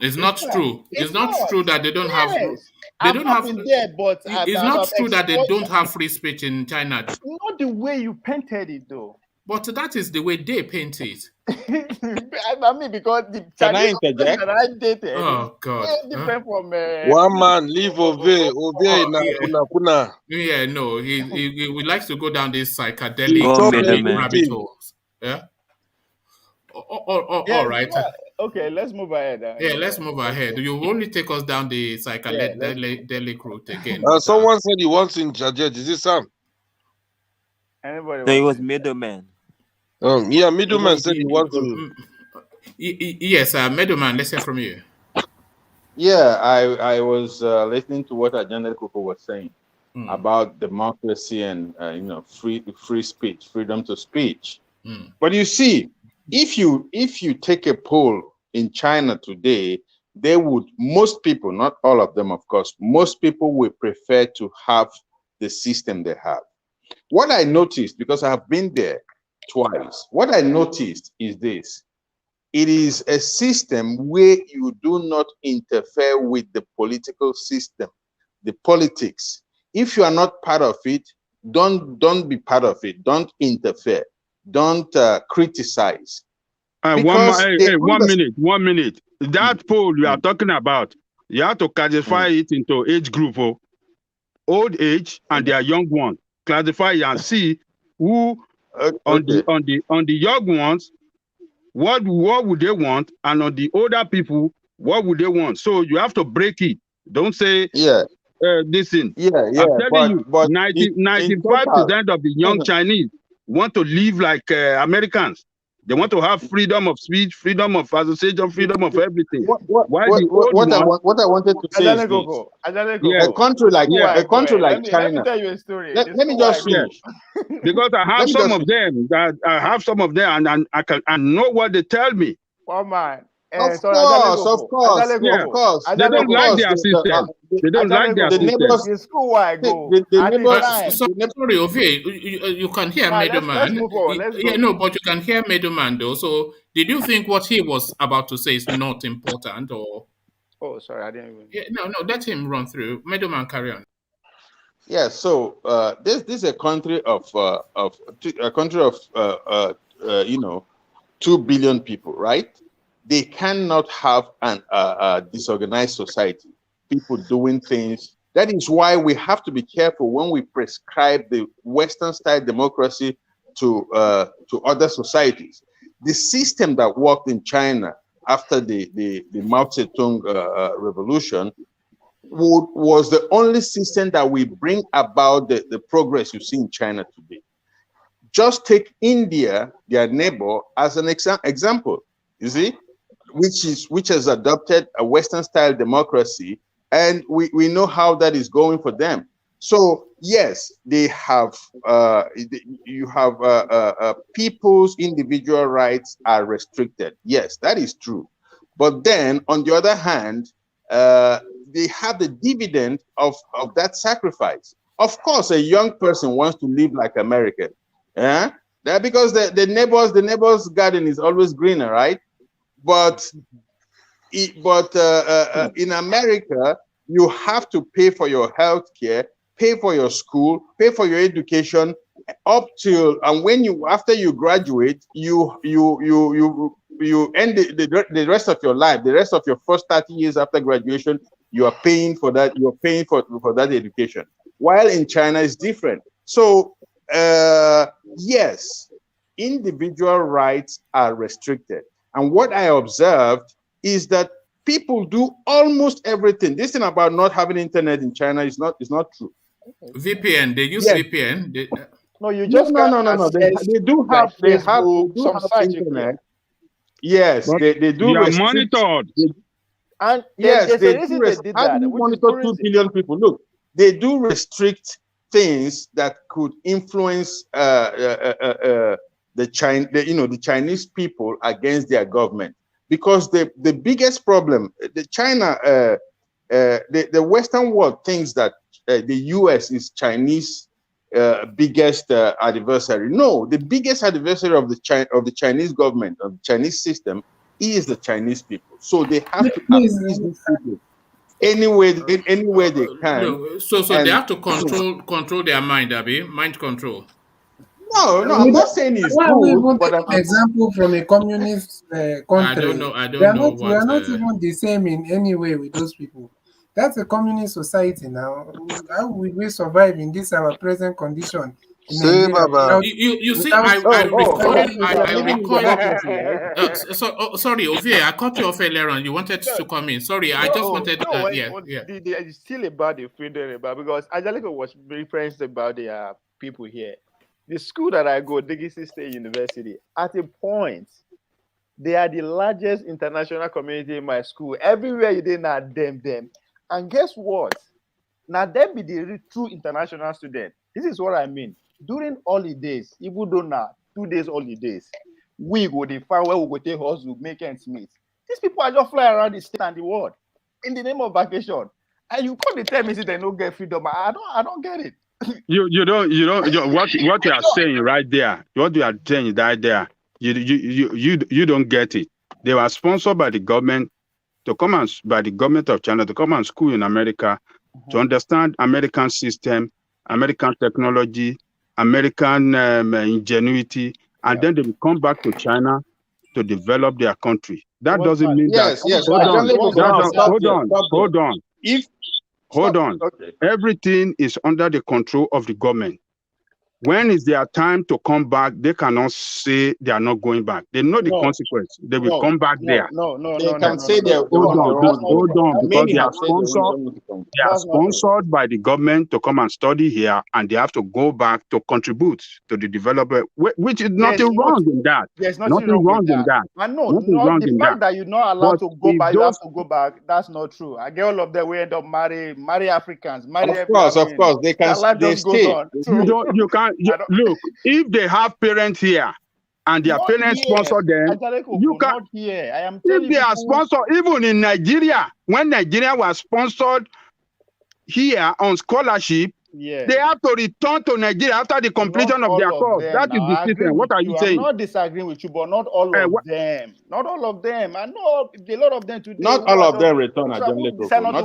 It's not true. It's not true that they don't have. They don't have. There, but it's not true that they don't have free speech in China. Not the way you painted it, though. But that is the way they paint it. I mean, because the Can I interject? that I dated, oh God, different from one man leave Ovie kuna. Yeah, no, he likes to go down this psychedelic rabbit holes. Yeah. All right. Okay, let's move ahead. Let's move ahead. You only take us down the psychedelic route again. Someone said he wants to interject. Is it Sam? Anybody? No, he was middleman. Yeah, middleman said he wants to. Yes, middleman. Let's hear from you. Yeah, I was listening to what Ajale Koko was saying about democracy and free speech, freedom to speech. But you see, if you take a poll in China today, most people, not all of them, of course, most people will prefer to have the system they have. What I noticed, because I have been there twice, what I noticed is this. It is a system where you do not interfere with the political system, the politics. If you are not part of it, don't be part of it. Don't interfere. Don't criticize. 1 minute. That poll you are talking about, you have to classify it into age group, old age and their young ones. Classify and see who on the young ones, what would they want, and on the older people, what would they want? So you have to break it. Don't say this thing. I'm telling you, 95% of the young Chinese want to live like Americans. They want to have freedom of speech, freedom of association, freedom of everything. Why the old what one? I wanted to say is this. A country like China. Let me tell you a story. Let me just finish. Because I have some of them and I know what they tell me. One man. Of course. They don't like their system. They don't like their system. The school where I go. Sorry, Ovie, you can hear Middleman. Let's move on. But you can hear Middleman though. So, did you think what he was about to say is not important, or? Oh, sorry, I didn't even. No, let him run through. Middleman, carry on. Yeah. So this is a country of 2 billion people, right? They cannot have a disorganized society, people doing things. That is why we have to be careful when we prescribe the Western-style democracy to other societies. The system that worked in China after the Mao Zedong revolution was the only system that will bring about the progress you see in China today. Just take India, their neighbor, as an example. You see? Which has adopted a Western-style democracy, and we know how that is going for them. So yes, they have people's individual rights are restricted. Yes, that is true. But then on the other hand, they have the dividend of that sacrifice. Of course, a young person wants to live like American, yeah, that because the neighbor's garden is always greener, right? But in America, you have to pay for your health care, pay for your school, pay for your education, up till after you graduate, you end the rest of your life, the rest of your first 30 years after graduation, you are paying for that. You are paying for that education. While in China, it's different. So yes, individual rights are restricted. And what I observed is that people do almost everything. This thing about not having internet in China is not true. VPN, they use VPN. No, you just no. They do have some internet. Yes, they do. They are monitored. And yes, they do. How do you monitor 2 billion people? Look, they do restrict things that could influence the Chinese people against their government, because the biggest problem, the Western world thinks that the US is Chinese biggest adversary. No, the biggest adversary of the Chinese government, of the Chinese system, is the Chinese people. So they have to appease these people any way they can. No, so they have to control their mind, Abi, mind control. No, I'm not saying it's good, but an example from a communist country. I don't know. We are not even the same in any way with those people. That's a communist society now. How will we survive in this our present condition? Say, Baba. You see, I recall. Sorry, Ovie, I cut you off earlier on. You wanted to come in. Sorry, I just wanted. It's still about the freedom, because Angelica was referenced about the people here. The school that I go, Digisi State University, at a point, they are the largest international community in my school. Everywhere you did now, them. And guess what? Now, them be the true international student. This is what I mean. During holidays, even though now 2 days holidays, we go the far where we go take hustle, make ends meet. These people are just flying around the state and the world in the name of vacation. And you can't tell me they don't get freedom. I don't get it. You don't what you are saying right there. What you are saying right there. You don't get it. They were sponsored by the government by the government of China to come and school in America to understand American system, American technology, American ingenuity, and then they will come back to China to develop their country. That doesn't mean that. Yes. Hold on. Okay. Everything is under the control of the government. when is their time to come back, they cannot say they are not going back. They know the consequence. They will come back there. They can say they hold on, because they are sponsored. Sponsored by the government to come and study here, and they have to go back to contribute to the development, which is nothing wrong in that. There's nothing wrong in that. I know. The fact that you're not allowed to go back, you have to go back. That's not true. I get all of them. We end up marry Africans, marry. Of course, they can. They stay. You can't look. If they have parents here and their parents sponsor them, you can. Not here. I am if they are sponsored, even in Nigeria, when Nigeria was sponsored here on scholarship, they have to return to Nigeria after the completion of their course. That is the system. What are you saying? I'm not disagreeing with you, but not all of them. Not all of them. I know a lot of them today. Not all of them return. Not to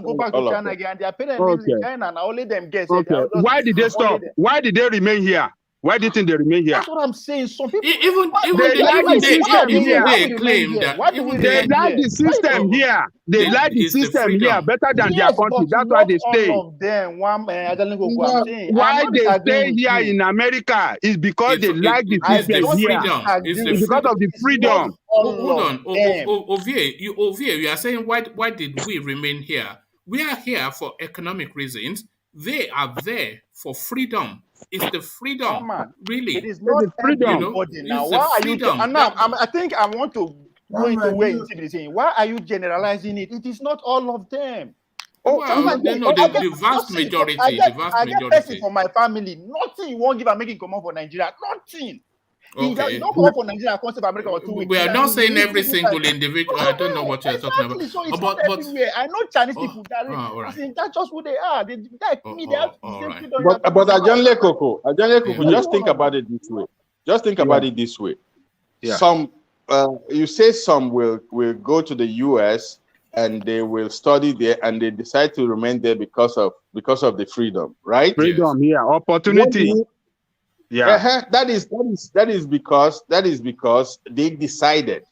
go back to China again. Their parents live in China, and only them guess. Why did they stop? Why did they remain here? Why didn't they remain here? That's what I'm saying. Some people even they like the system here. They claim that they like the system here. They like the system here better than their country. That's why they stay. All of them. Why they stay here in America is because they like the system here. It's because of the freedom. Hold on, Ovie, you are saying why did we remain here? We are here for economic reasons. They are there for freedom. It's the freedom, really. It is not freedom. Now, why are you? I think I want to go into where you're saying. Why are you generalizing it? It is not all of them. The vast majority. I get person from my family. Nothing you won't give a making come out for Nigeria. Nothing. Okay. You don't come up for Nigeria, come to America for 2 weeks. We are not saying every single individual. I don't know what you're talking about. So it's not everywhere. I know Chinese people that that's just who they are. They like me. They have but Ajanle Koko, just think about it this way. Just think about it this way. Yeah. Some you say some will go to the US and they will study there and they decide to remain there because of the freedom, right? Freedom, opportunity. Yeah, that is because they decided.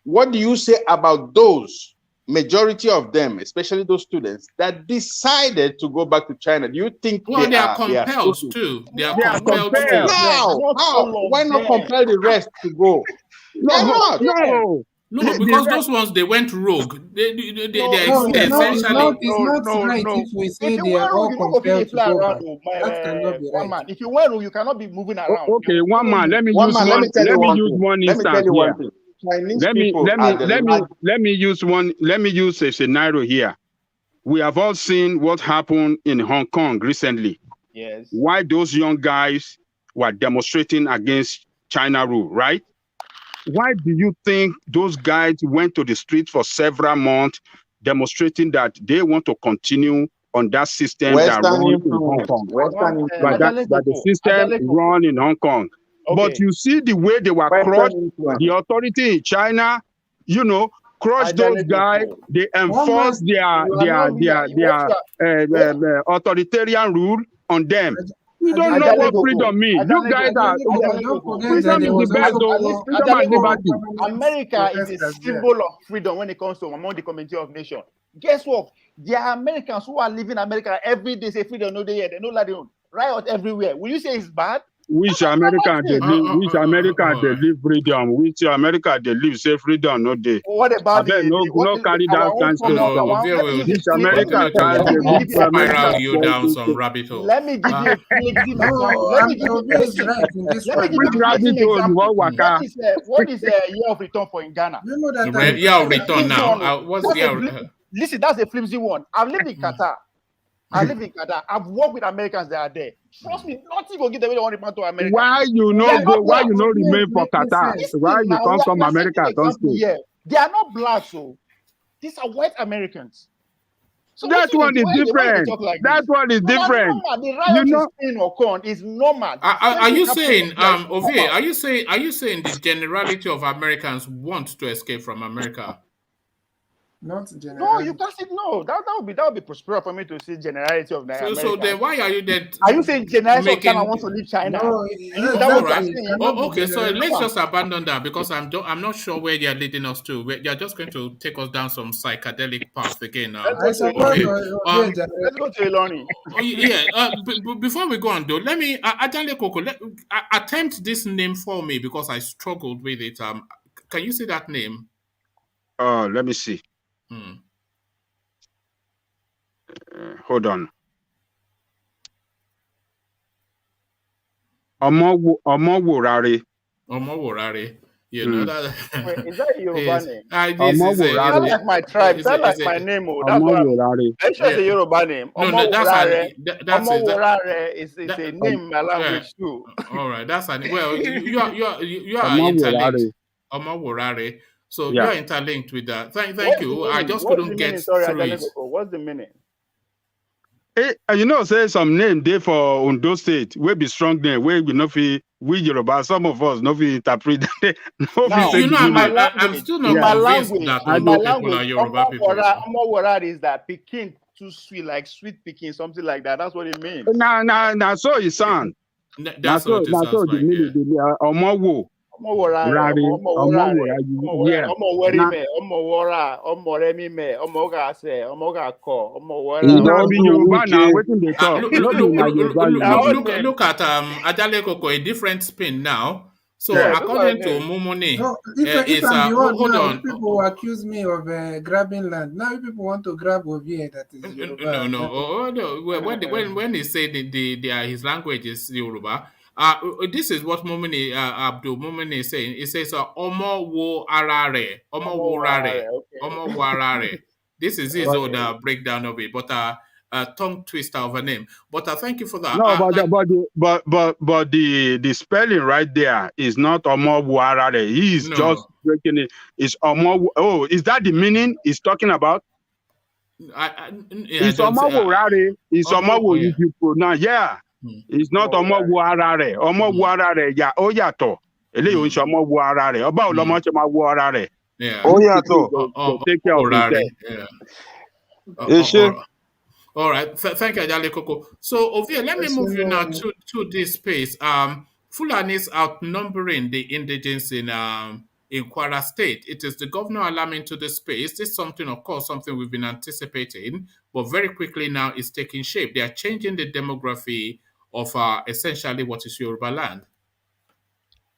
What do you say about those majority of them, especially those students that decided to go back to China? Do you think they are compelled to? They are compelled to. How? Why not compel the rest to go? No, because those ones they went rogue. They essentially. It's not right if we say they are all compelled to go back. That cannot be right. If you went rogue, you cannot be moving around. Okay, one man. Let me use one instance here. Let me use a scenario here. We have all seen what happened in Hong Kong recently. Yes. Why those young guys were demonstrating against China rule, right? Why do you think those guys went to the street for several months demonstrating that they want to continue on that system that runs in Hong Kong? That the system run in Hong Kong. Okay. But you see the way they were crushed, the authority in China, crushed those guys, they enforce their authoritarian rule on them. You don't know what freedom means. You guys are freedom is the best of freedom and liberty. America is a symbol of freedom when it comes to among the community of nations. Guess what? There are Americans who are living in America every day, say freedom, no day here, they know that they riot everywhere. Will you say it's bad? Which America they live? Which America they live freedom? Which America they live say freedom no day? What about no carry that kind of Which America can spiral you down some rabbit hole? Let me give you what is a year of return for in Ghana? Year of return now. What's year? Listen, that's a flimsy one. I've lived in Qatar. I've worked with Americans that are there. Trust me, nothing will give them the 1 to America. Why you not remain for Qatar? Why you come from America? Don't stay. They are not black, so these are white Americans. So that one is different. That one is different. The riot is in or corn is normal. Are you saying, Ovie? Are you saying the generality of Americans want to escape from America? Not generality. No, you can't say no. That would be prosperous for me to see generality of America. So then why are you then? Are you saying generality of China wants to leave China? No, okay, so let's just abandon that because I'm not sure where you're leading us to. You're just going to take us down some psychedelic path again now. Let's go to Iloni. Before we go on though, let me Ajale Koko, attempt this name for me because I struggled with it. Can you see that name? Let me see. Hold on. Omoworare. Omoworare. You know that. Wait, is that a Yoruba name? That's like my tribe. That's like my name. That's what I'm sure it's a Yoruba name. No, that's Omoworare is a name in my language too. All right, that's well. You are interlinked. Omoworare. So you are interlinked with that. Thank you. I just couldn't get through it. What's the meaning? You know, say some name there for Ondo State. We be strong name. We no fi we Yoruba. Some of us no fi interpret. I'm still not convinced that Ondo people are Yoruba people. Omowora is that Peking too sweet, like sweet Peking, something like that. That's what it means. Nah. So it sound. That's what it sounds like. Omowo. Look at Ajale Koko, a different spin now. So according to Mumuni, if I'm the one now, people accuse me of grabbing land. Now people want to grab Ovie. That is Yoruba. No. When he said his language is Yoruba. This is what Abdul Mumini is saying. It says Omo wo arare. This is his own breakdown of it, but a tongue twister of a name. But thank you for that. No, but the spelling right there is not Omo wo arare. He's just breaking it. It's Omo. Oh, is that the meaning he's talking about? It's Omo wo arare. It's Omo wo you pronounce. Yeah. It's not Omo wo arare. Omo wo arare ya o yato. Ele o nse Omo wo arare. Oba o lomo se ma wo arare. Yeah. O yato. Take care of himself. All right. Thank you, Ajale Koko. So Ovie, let me move you now to this space. Fulanis outnumbering the indigents in Kwara State. It is the governor alarming to the space. This is something we've been anticipating, but very quickly now it's taking shape. They are changing the demography of essentially what is Yoruba land.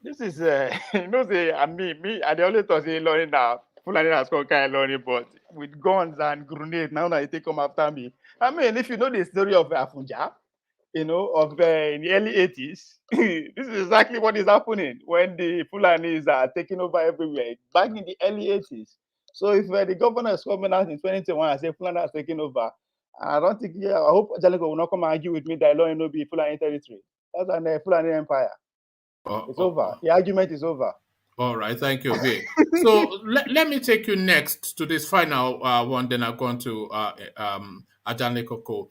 This is, me, I always thought learning now. Fulani has come kind of learning, but with guns and grenades, now they take come after me. I mean, if you know the story of Afunja, in the early 80s, this is exactly what is happening when the Fulanis are taking over everywhere, back in the early 80s. So if the governor is coming out in 2021 and say Fulani has taken over, I don't think, I hope Jalingo will not come and argue with me that Ilori no be Fulani territory. That's an Fulani empire. It's over. The argument is over. All right, thank you, Vic. So let me take you next to this final one, then I'll go on to Ajale Koko.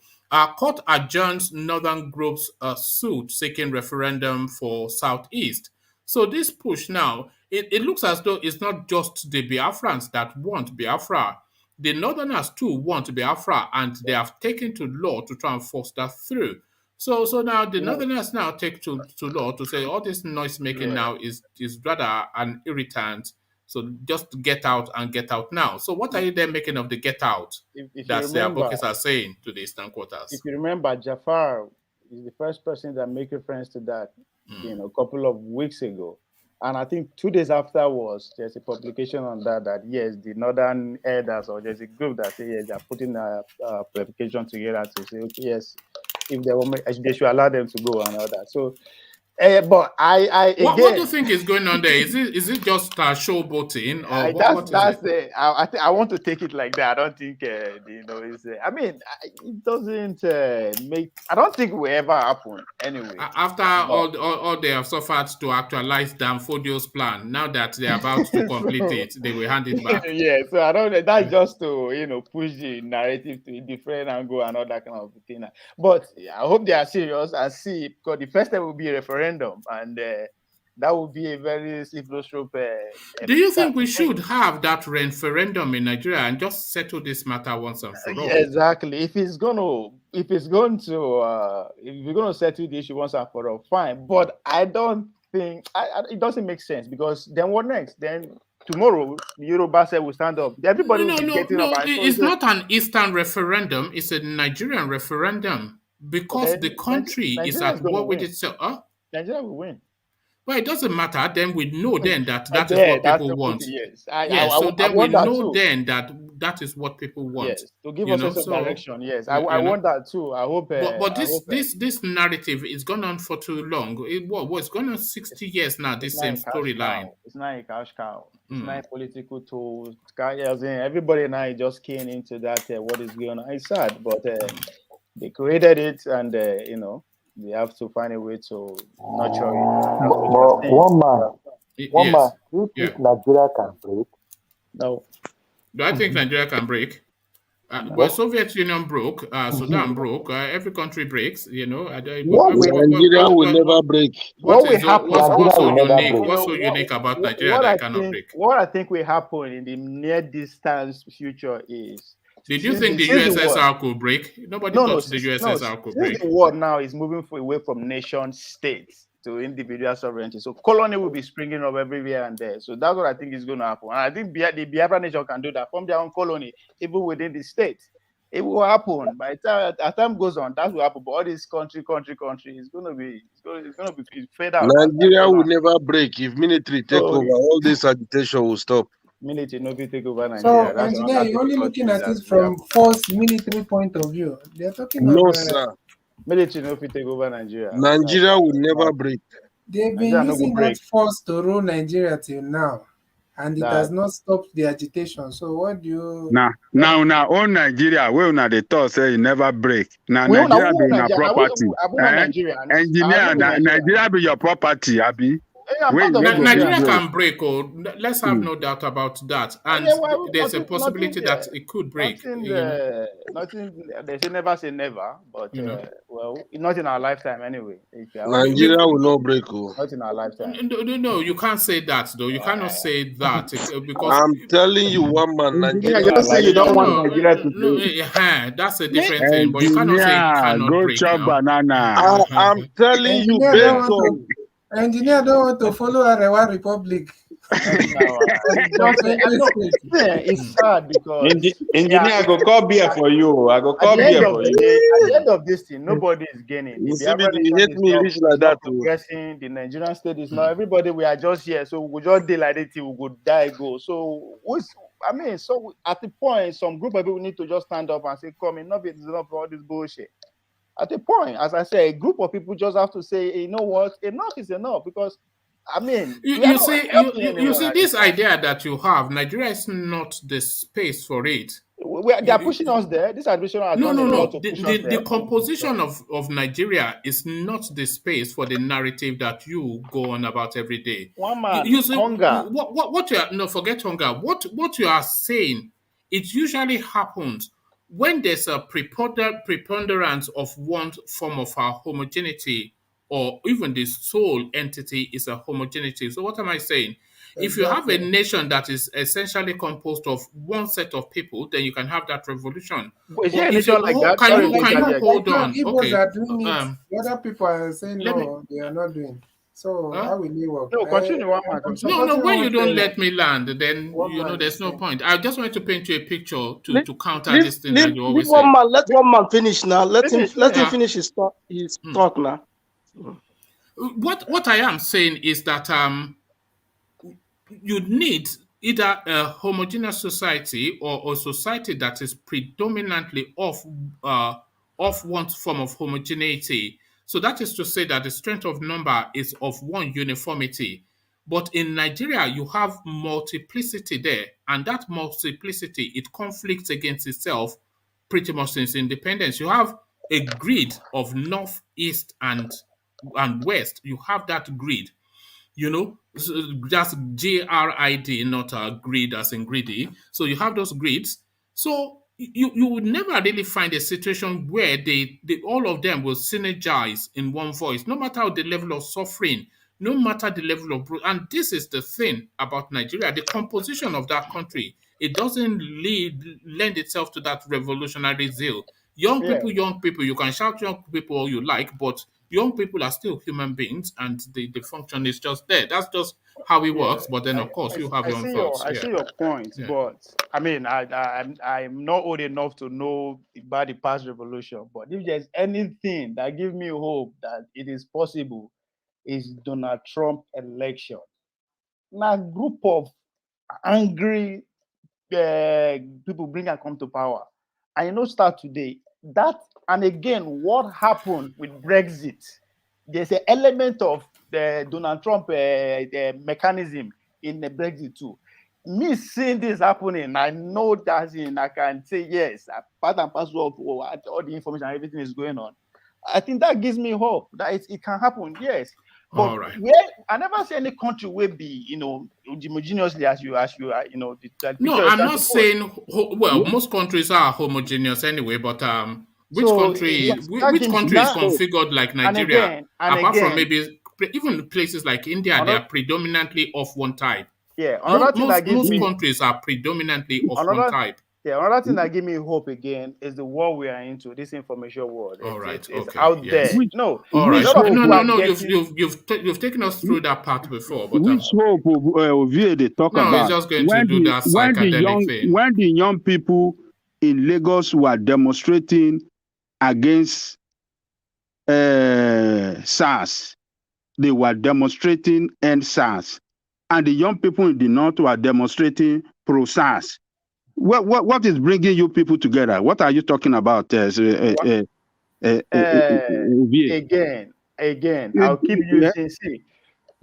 Court adjourns Northern Group's suit seeking referendum for Southeast. So this push now, it looks as though it's not just the Biafrans that want Biafra. The Northerners too want Biafra, and they have taken to law to try and force that through. So now the Northerners now take to law to say all this noise making now is rather an irritant. So just get out and get out now. So what are you then making of the get out that the advocates are saying to the Eastern Quarters? If you remember, Jafar is the first person that made reference to that, a couple of weeks ago. And I think 2 days afterwards, there's a publication on that yes, the Northern elders, or there's a group that say yes, they're putting a publication together to say, okay, yes, if they should allow them to go and all that. So, but I again, what do you think is going on there? Is it just showboating, or I want to take it like that. I don't think it's. I mean, it doesn't make. I don't think it will ever happen anyway. After all they have suffered to actualize Danfodio's plan, now that they're about to complete it, they will hand it back. Yeah, so I don't. That's just to push the narrative to a different angle and all that kind of thing. But I hope they are serious and see, because the first step will be a referendum, and that would be a very slippery slope. Do you think we should have that referendum in Nigeria and just settle this matter once and for all? Yeah, exactly. If we're going to settle the issue once and for all, fine. But I don't think it doesn't make sense, because then what next? Then tomorrow, the Yoruba said will stand up. Everybody will be getting up. It's not an Eastern referendum. It's a Nigerian referendum, because the country is at war with itself. Nigeria will win. Well, it doesn't matter. Then we know then that is what people want. Yes. So then we know then that is what people want. Yes, to give us some direction. Yes, I want that too. I hope. But this narrative is gone on for too long. It's gone on 60 years now. This same storyline. It's not a cash cow. It's not a political tool. Everybody now is just keying into that. What is going on? It's sad, but they created it, and they have to find a way to nurture it. But one man, do you think Nigeria can break? No. Do I think Nigeria can break? Well, Soviet Union broke, Sudan broke, every country breaks, Nigeria will never break. What's so unique about Nigeria that cannot break? What I think will happen in the near distance future is, did you think the USSR could break? Nobody thought the USSR could break. The world now is moving away from nation states to individual sovereignty. So colony will be springing up everywhere and there. So that's what I think is going to happen. And I think the Biafra nation can do that from their own colony, even within the state. It will happen. By the time as time goes on, that will happen. But all this country is going to be fed out. Nigeria will never break. If military take over, all this agitation will stop. Military no take over Nigeria. So engineer, you're only looking at it from force military point of view. They're talking about sir. Military no take over Nigeria. Nigeria will never break. They've been using that force to rule Nigeria till now, and it has not stopped the agitation. So what do you now own Nigeria? Well, now the thought say it never break. Now Nigeria be your property. Engineer, Nigeria be your property, Abi. Nigeria can break, or let's have no doubt about that. And there's a possibility that it could break. Nothing. They say never say never, but not in our lifetime anyway. Nigeria will not break. Not in our lifetime. No, you can't say that though. You cannot say that because I'm telling you, one man, Nigeria. You just say you don't want Nigeria to break. That's a different thing. But you cannot say it cannot break. Chop banana. I'm telling you, based on. Engineer don't want to follow Arewa Republic. It's sad because engineer, I go call beer for you. I go call beer for you. At the end of this thing, nobody is gaining. You hate me rich like that too. The Nigerian state is not everybody. We are just here, so we just deal like it till we go die go. So at the point, some group of people need to just stand up and say, "Come, enough is enough for all this bullshit." At the point, as I say, a group of people just have to say, you know what, enough is enough. Because, you see this idea that you have, Nigeria is not the space for it. They are pushing us there. This administration has done a lot to push us there. The composition of Nigeria is not the space for the narrative that you go on about every day. One man, hunger. What you are, forget hunger. What you are saying, it usually happens when there's a preponderance of one form of homogeneity, or even the sole entity is a homogeneity. So what am I saying? Exactly. If you have a nation that is essentially composed of one set of people, then you can have that revolution. Is there a nation like that? Can you hold on? Okay. The other people are saying no, they are not doing. So how will it work? No, continue. No. When you don't let me land, then there's no point. I just want to paint you a picture to counter this thing that you always say. Let one man finish now. Let him finish his talk now. What I am saying is that you need either a homogeneous society or a society that is predominantly of one form of homogeneity. So that is to say that the strength of number is of one uniformity. But in Nigeria, you have multiplicity there. And that multiplicity, it conflicts against itself pretty much since independence. You have a grid of north, east, and west. You have that grid. That's GRID, not a grid as in greedy. So you have those grids. So you would never really find a situation where they all of them will synergize in one voice, no matter the level of suffering no matter the level of and this is the thing about Nigeria, the composition of that country, it doesn't lend itself to that revolutionary zeal. Young people, you can shout young people all you like, but young people are still human beings, and the function is just there. That's just how it works. But then, of course, you have your own thoughts. I see your point, but I mean, I'm not old enough to know about the past revolution. But if there's anything that gives me hope that it is possible, is Donald Trump election. Now, group of angry people bring and come to power. I know start today. That, and again, what happened with Brexit? There's an element of the Donald Trump mechanism in the Brexit too. Me seeing this happening, I know that I can say yes, part and parcel of all the information, everything is going on. I think that gives me hope that it can happen. Yes. But all right. I never see any country will be, homogeneously as you are, no, I'm not saying. Well, most countries are homogeneous anyway. But which country is configured like Nigeria? Apart from maybe even places like India, they are predominantly of one type. Yeah, most countries are predominantly of one type. Yeah, another thing that gives me hope again is the war we are into, this information world. It's out there. No, all right. No. You've taken us through that part before. But which hope they talk about? It's just going to do that psychedelic thing. When the young people in Lagos were demonstrating against SARS, they were demonstrating end SARS, and the young people in the north were demonstrating pro SARS. What is bringing you people together? What are you talking about? Again, I'll keep using. See,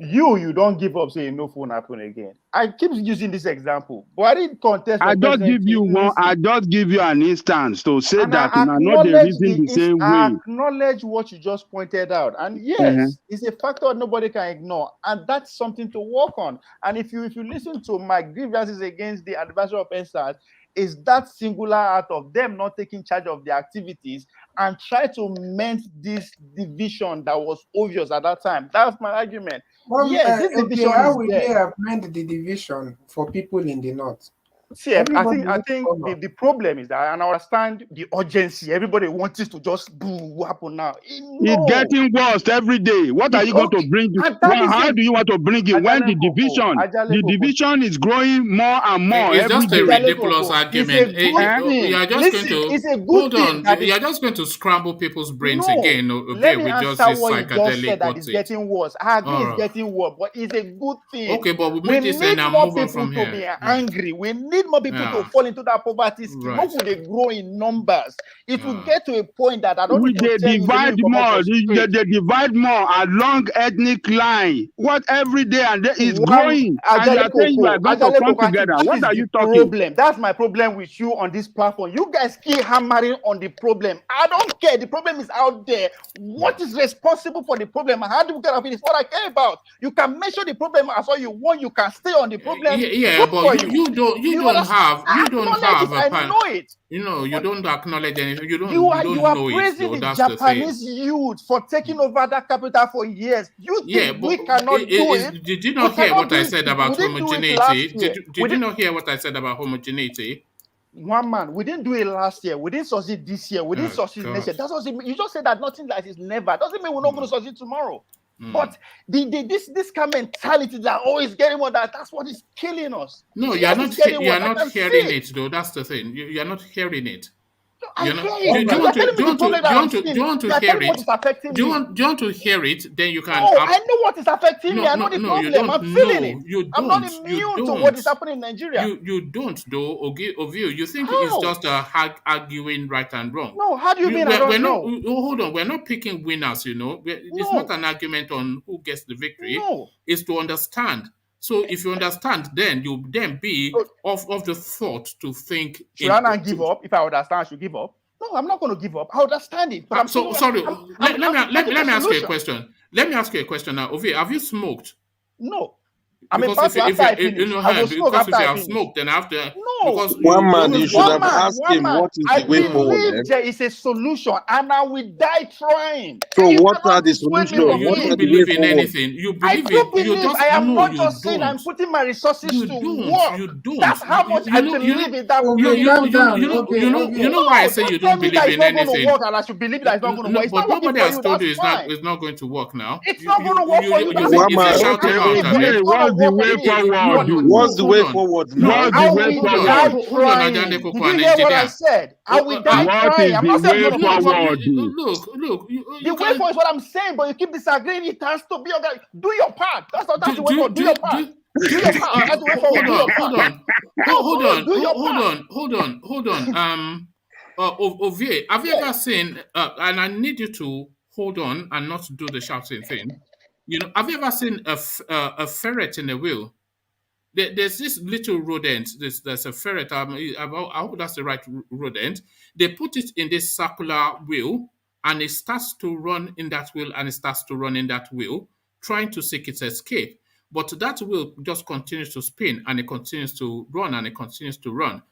you don't give up saying no phone happen again. I keep using this example, but I didn't contest. I just give you one. I just give you an instance to say that you are not the reason the same way. I acknowledge what you just pointed out, and yes, it's a factor nobody can ignore, and that's something to work on. And if you listen to my grievances against the advisor of NSAS, is that singular act of them not taking charge of their activities and try to mend this division that was obvious at that time. That's my argument. Well, yes, this division how will they have mended the division for people in the north? See, I think the problem is that, and I understand the urgency. Everybody wants it to just what happen now. It's getting worse every day. What are you going to bring? How do you want to bring it when the division is growing more and more? It's just a ridiculous argument. You're just going to hold on. You're just going to scramble people's brains again. Let me answer what you just said that it's getting worse. I agree it's getting worse, but it's a good thing. Okay, but we need more people to be angry. We need more people to fall into that poverty scheme. How would they grow in numbers? It will get to a point that I don't think they divide more. They divide more along ethnic line. What every day and day is growing. And you are saying you are going to come together. What are you talking? That's my problem with you on this platform. You guys keep hammering on the problem. I don't care. The problem is out there. What is responsible for the problem? How do we get up in this? What I care about. You can measure the problem as all you want. You can stay on the problem. Yeah, but you don't have a I know it. You don't acknowledge anything. You are praising the Japanese youth for taking over that capital for years. You think we cannot do it? Did you not hear what I said about homogeneity? Did you not hear what I said about homogeneity? One man, we didn't do it last year. We didn't succeed this year. We didn't succeed next year. That doesn't mean you just said that nothing like is never. Doesn't mean we're not going to succeed tomorrow. But this kind of mentality that always getting more that's what is killing us. No, you're not hearing it though. That's the thing. You're not hearing it. Do you want to hear it? Do you want to hear it? Then you can. I know what is affecting me. I know the problem. I'm feeling it. I'm not immune to what is happening in Nigeria. You don't though, Ovio. You think it's just arguing right and wrong? No, how do you mean? Hold on. We're not picking winners. It's not an argument on who gets the victory. No. It's to understand. So if you understand, then you be of the thought to think. Should I not give up? If I understand, I should give up. No, I'm not going to give up. I understand it. But sorry. Let me ask you a question. Let me ask you a question now. Ovie, have you smoked? No. Because if you have smoked, then after. Because one man, you should have man, asked him what is I the way forward. believe there is a solution, and I will die trying. So And you what cannot are the dissuade me solutions? from you What don't are it. the way believe in forward? anything. You I believe do in you believe. just I am no, not you just saying don't. I'm putting my resources You to don't. work. You don't. That's how much I believe in that. Okay, calm down. You know why I say you don't Tell me that believe it's in not going to anything. work, and I should believe that it's not going to work. It's But not working nobody for has you. told That's you fine. it's not going to work now. It's not going to work for you. That's One It's man, a shouting okay, match. okay, what's the way forward? what's the way Hold on. forward No, now? What's the I way will forward? die Hold on, trying. Ajande Did Koko, you an hear what I engineer. said? I will die What trying. is I'm the not saying I'm way going to do forward? Look, the way forward is what I'm saying, but you keep disagreeing. It has to be okay. Do your part. That's the way forward. Do your part. Do your part. That's the way forward. Do your part. Hold on. Ovie, have you ever seen? And I need you to hold on and not do the shouting thing. You know, have you ever seen a ferret in a wheel? There's this little rodent. There's a ferret. I hope that's the right rodent. They put it in this circular wheel, and it starts to run in that wheel, and it starts to run in that wheel, trying to seek its escape. But that wheel just continues to spin, and it continues to run, and it continues to run.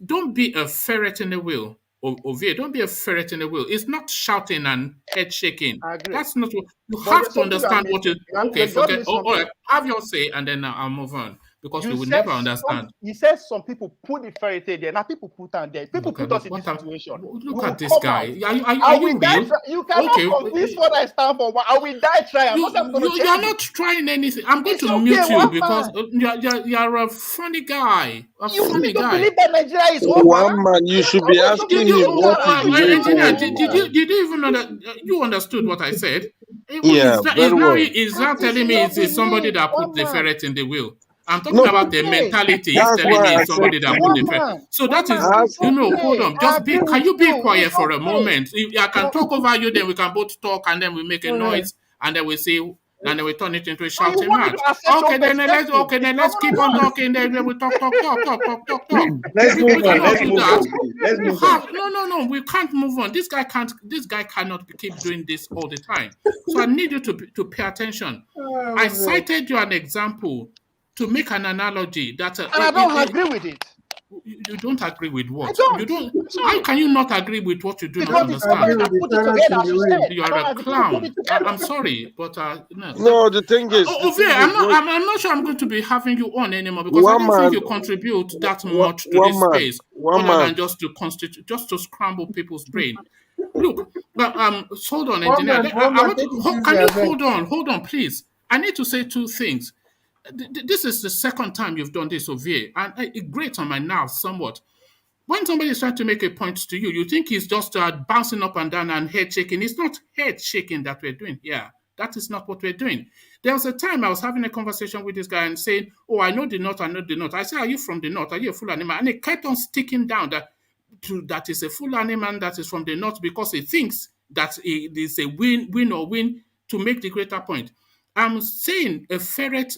Don't be a ferret in the wheel. Ovie, don't be a ferret in the wheel. It's not shouting and head shaking. I agree. That's not what you But have there's to something you are understand. What you missing. okay? Forget. Just All right, have your say, and then I'll move on because we will never understand. You said some people put the fairy tale there. Now people put down there. People put us in this situation. Look at this guy. Are you real? You cannot convince what I stand for. I will die trying. You're not trying anything. I'm going to mute you because you're a funny guy. You don't believe that Nigeria is over? One man, you should be asking him what is the way forward. Did you even know that you understood what I said? Yeah, very well. He's not telling me it's somebody that put the ferret in the wheel. I'm talking about the mentality. He's telling me it's somebody that put the ferret. So that is, hold on. Can you be quiet for a moment? I can talk over you, then we can both talk, and then we make a noise, and then we say, and then we turn it into a shouting match. Okay, then let's keep on talking. Then we talk. Let's move on. No. We can't move on. This guy cannot keep doing this all the time. So I need you to pay attention. I cited you an example to make an analogy that and I don't agree with it. You don't agree with what? You don't. How can you not agree with what you do not understand? You are a clown. I'm sorry, but no. No, the thing is, I'm not sure I'm going to be having you on anymore because I don't think you contribute that much to this space, other than just to scramble people's brain. Look, hold on, engineer. Can you hold on, please? I need to say two things. This is the second time you've done this, Ovie, and it grates on my nerves somewhat. When somebody is trying to make a point to you, you think he's just bouncing up and down and head shaking. It's not head shaking that we're doing here. That is not what we're doing. There was a time I was having a conversation with this guy and saying, oh, I know the north. I said, are you from the north? Are you a Fulani man? And he kept on sticking down that is a Fulani man that is from the north because he thinks that it is a win or win to make the greater point. I'm saying a ferret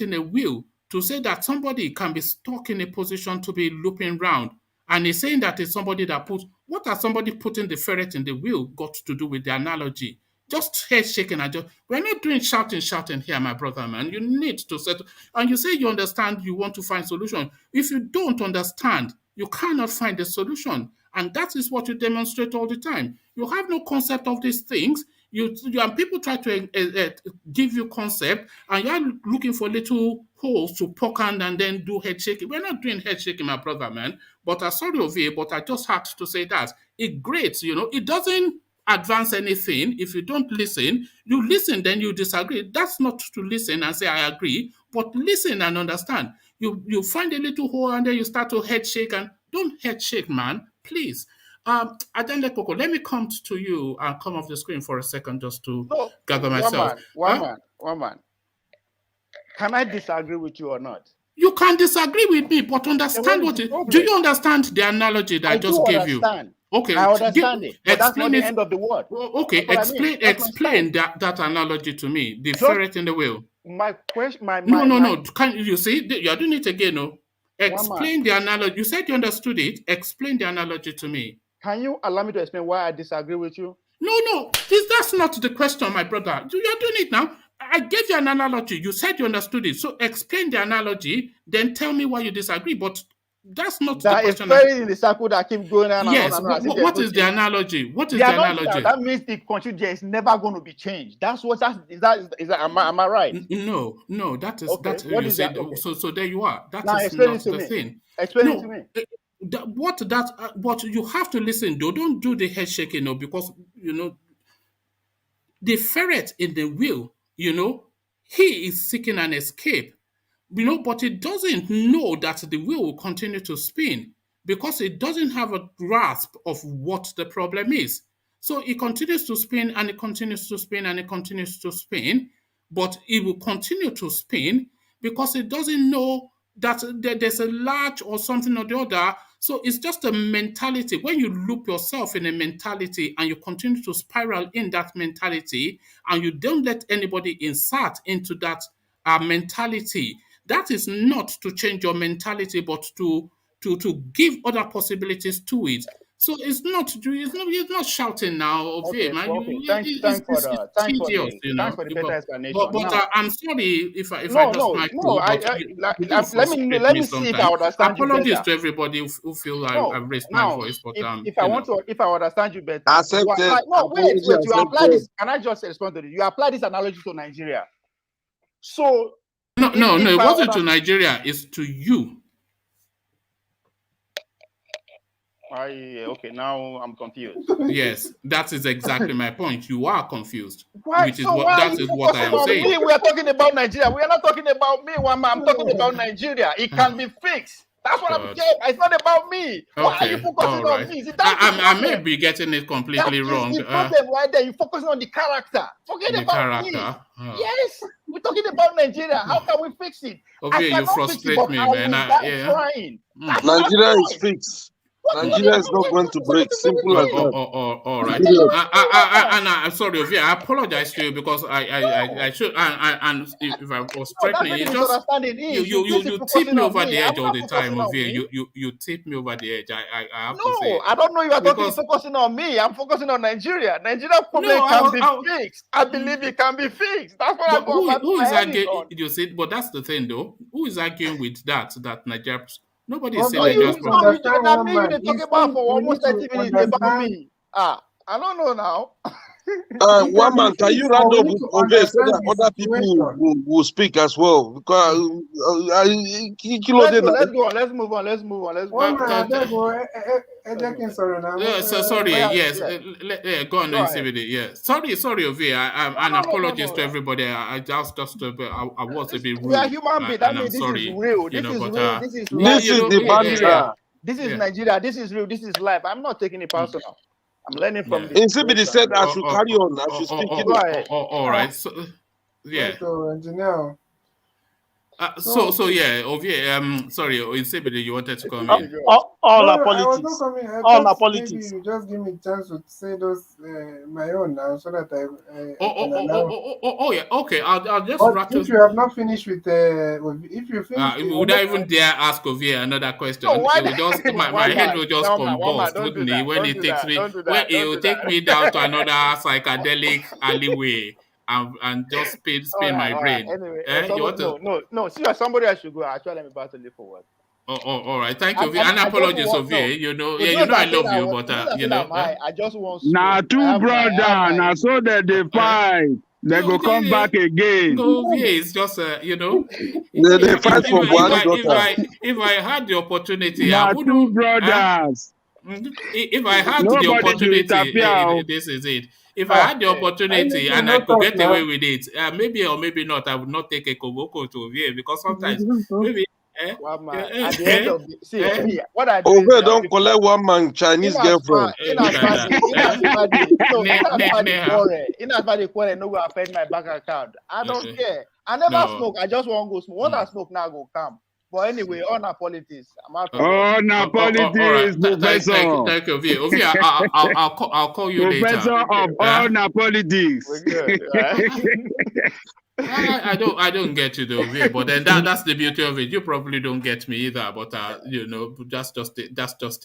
in a wheel to say that somebody can be stuck in a position to be looping round. And he's saying that it's somebody that what has somebody putting the ferret in the wheel got to do with the analogy? Just head shaking and we're not doing shouting here, my brother, man. You need to settle. And you say you understand, you want to find solution. If you don't understand, you cannot find a solution. And that is what you demonstrate all the time. You have no concept of these things. And people try to give you concept, and you're looking for little holes to poke and then do head shaking. We're not doing head shaking, my brother, man. But I'm sorry of it, but I just had to say that. It grates, it doesn't advance anything. If you don't listen, you listen, then you disagree. That's not to listen and say, I agree, but listen and understand. You find a little hole and then you start to head shake, and don't head shake, man, please. Ajande Koko, let me come to you and come off the screen for a second just to gather myself. One man. Can I disagree with you or not? You can disagree with me, but understand do you understand the analogy that I just gave you? Okay, I understand it. But that's not the end of the word. Okay, explain that analogy to me. The ferret in the wheel. My question, No. Can you see? You're doing it again, no? Explain the analogy. You said you understood it. Explain the analogy to me. Can you allow me to explain why I disagree with you? No. That's not the question, my brother. You're doing it now. I gave you an analogy. You said you understood it. So explain the analogy, then tell me why you disagree. But That's not that the question. That is in the circle that keep going on. Yes. And on. What is the analogy? What is the analogy? That means the country there is never going to be changed. That's what is that am I right? No, that is okay. that what you is said. that? Okay. So there you are. That now is not the thing. Explain it to me. What you have to listen though. Don't do the head shaking though, because the ferret in the wheel, he is seeking an escape, but it doesn't know that the wheel will continue to spin because it doesn't have a grasp of what the problem is. So it continues to spin and it continues to spin and it continues to spin, but it will continue to spin because it doesn't know that there's a latch or something or the other. So it's just a mentality. When you loop yourself in a mentality and you continue to spiral in that mentality and you don't let anybody insert into that mentality, that is not to change your mentality, but to give other possibilities to it. So it's not shouting now. Okay, thanks for the better explanation. But I'm sorry if I lost my cool. Let me see if I understand you better. Apologies to everybody who feel I've raised my voice, but if I understand you better. Accepted. Wait. You apply this. Can I just respond to this? You apply this analogy to Nigeria. So no, it wasn't to Nigeria. It's to you. Okay, now I'm confused. Yes, that is exactly my point. You are confused. Why? That is what I am saying. We are talking about Nigeria. We are not talking about me. I'm talking about Nigeria. It can be fixed. That's what I'm saying. It's not about me. Why are you focusing on me? I may be getting it completely wrong. The problem right there. You're focusing on the character. Forget about me. Yes, we're talking about Nigeria. How can we fix it? Okay, you frustrate me, man. Nigeria is fixed. Nigeria is not going to break. Simple as that. All right. And I'm sorry, Ovia. I apologize to you because I should. And if I was threatening, you tip me over the edge all the time, Ovia. You tip me over the edge. I have to say. I don't know. You are focusing on me. I'm focusing on Nigeria. Nigeria problem can be fixed. I believe it can be fixed. That's what I'm going. Who is arguing? You see, but that's the thing, though. Who is arguing with that Nigeria? Nobody is saying Nigeria's problem. You're talking about for almost 30 minutes about me. I don't know now. One man, can you round up on this so that other people will speak as well? Because let's move on. Sorry. Yes. Go on, CBD. Yes. Sorry, Ovia. And apologies to everybody. I was a bit rude. We are human beings. That means this is real. This is real. This is the banter. This is Nigeria. This is real. This is life. I'm not taking it personal. I'm learning from this. CBD said I should carry on. I should speak. All right. So, yeah. Ovia. Sorry, CBD, you wanted to come in. All our politics. All our politics. You just give me a chance to say those my own now, so that yeah. Okay, I'll just rattle. If you have not finished with if you finish, would I even dare ask Ovia another question? My head will just combust, wouldn't it? When it takes me, it will take me down to another psychedelic alleyway. And just spin my brain. Anyway, no. See, somebody I should go. Actually, let me battle it forward. All right. Thank you, and apologies, Ovia. I love you, but I just want. Two brothers. Now, so that they fight. They go come back again. Ovia is just, They fight for Buhari. If I had the opportunity, I would. Two brothers. If I had the opportunity, this is it. If I had the opportunity and I could get away with it, maybe or maybe not, I would not take a Koboko to Ovia because sometimes maybe. At the end of the what I do don't collect one man Chinese girlfriend. In no go affect my bank account. I don't care. I never smoke. I just want to go smoke. Once I smoke now, go come. But anyway, on our politics, I'm out. On our politics, Professor. Thank you, Ovia. I'll call you Professor later. Professor of on our politics. I don't get you though, yeah, but then that's the beauty of it. You probably don't get me either, but that's just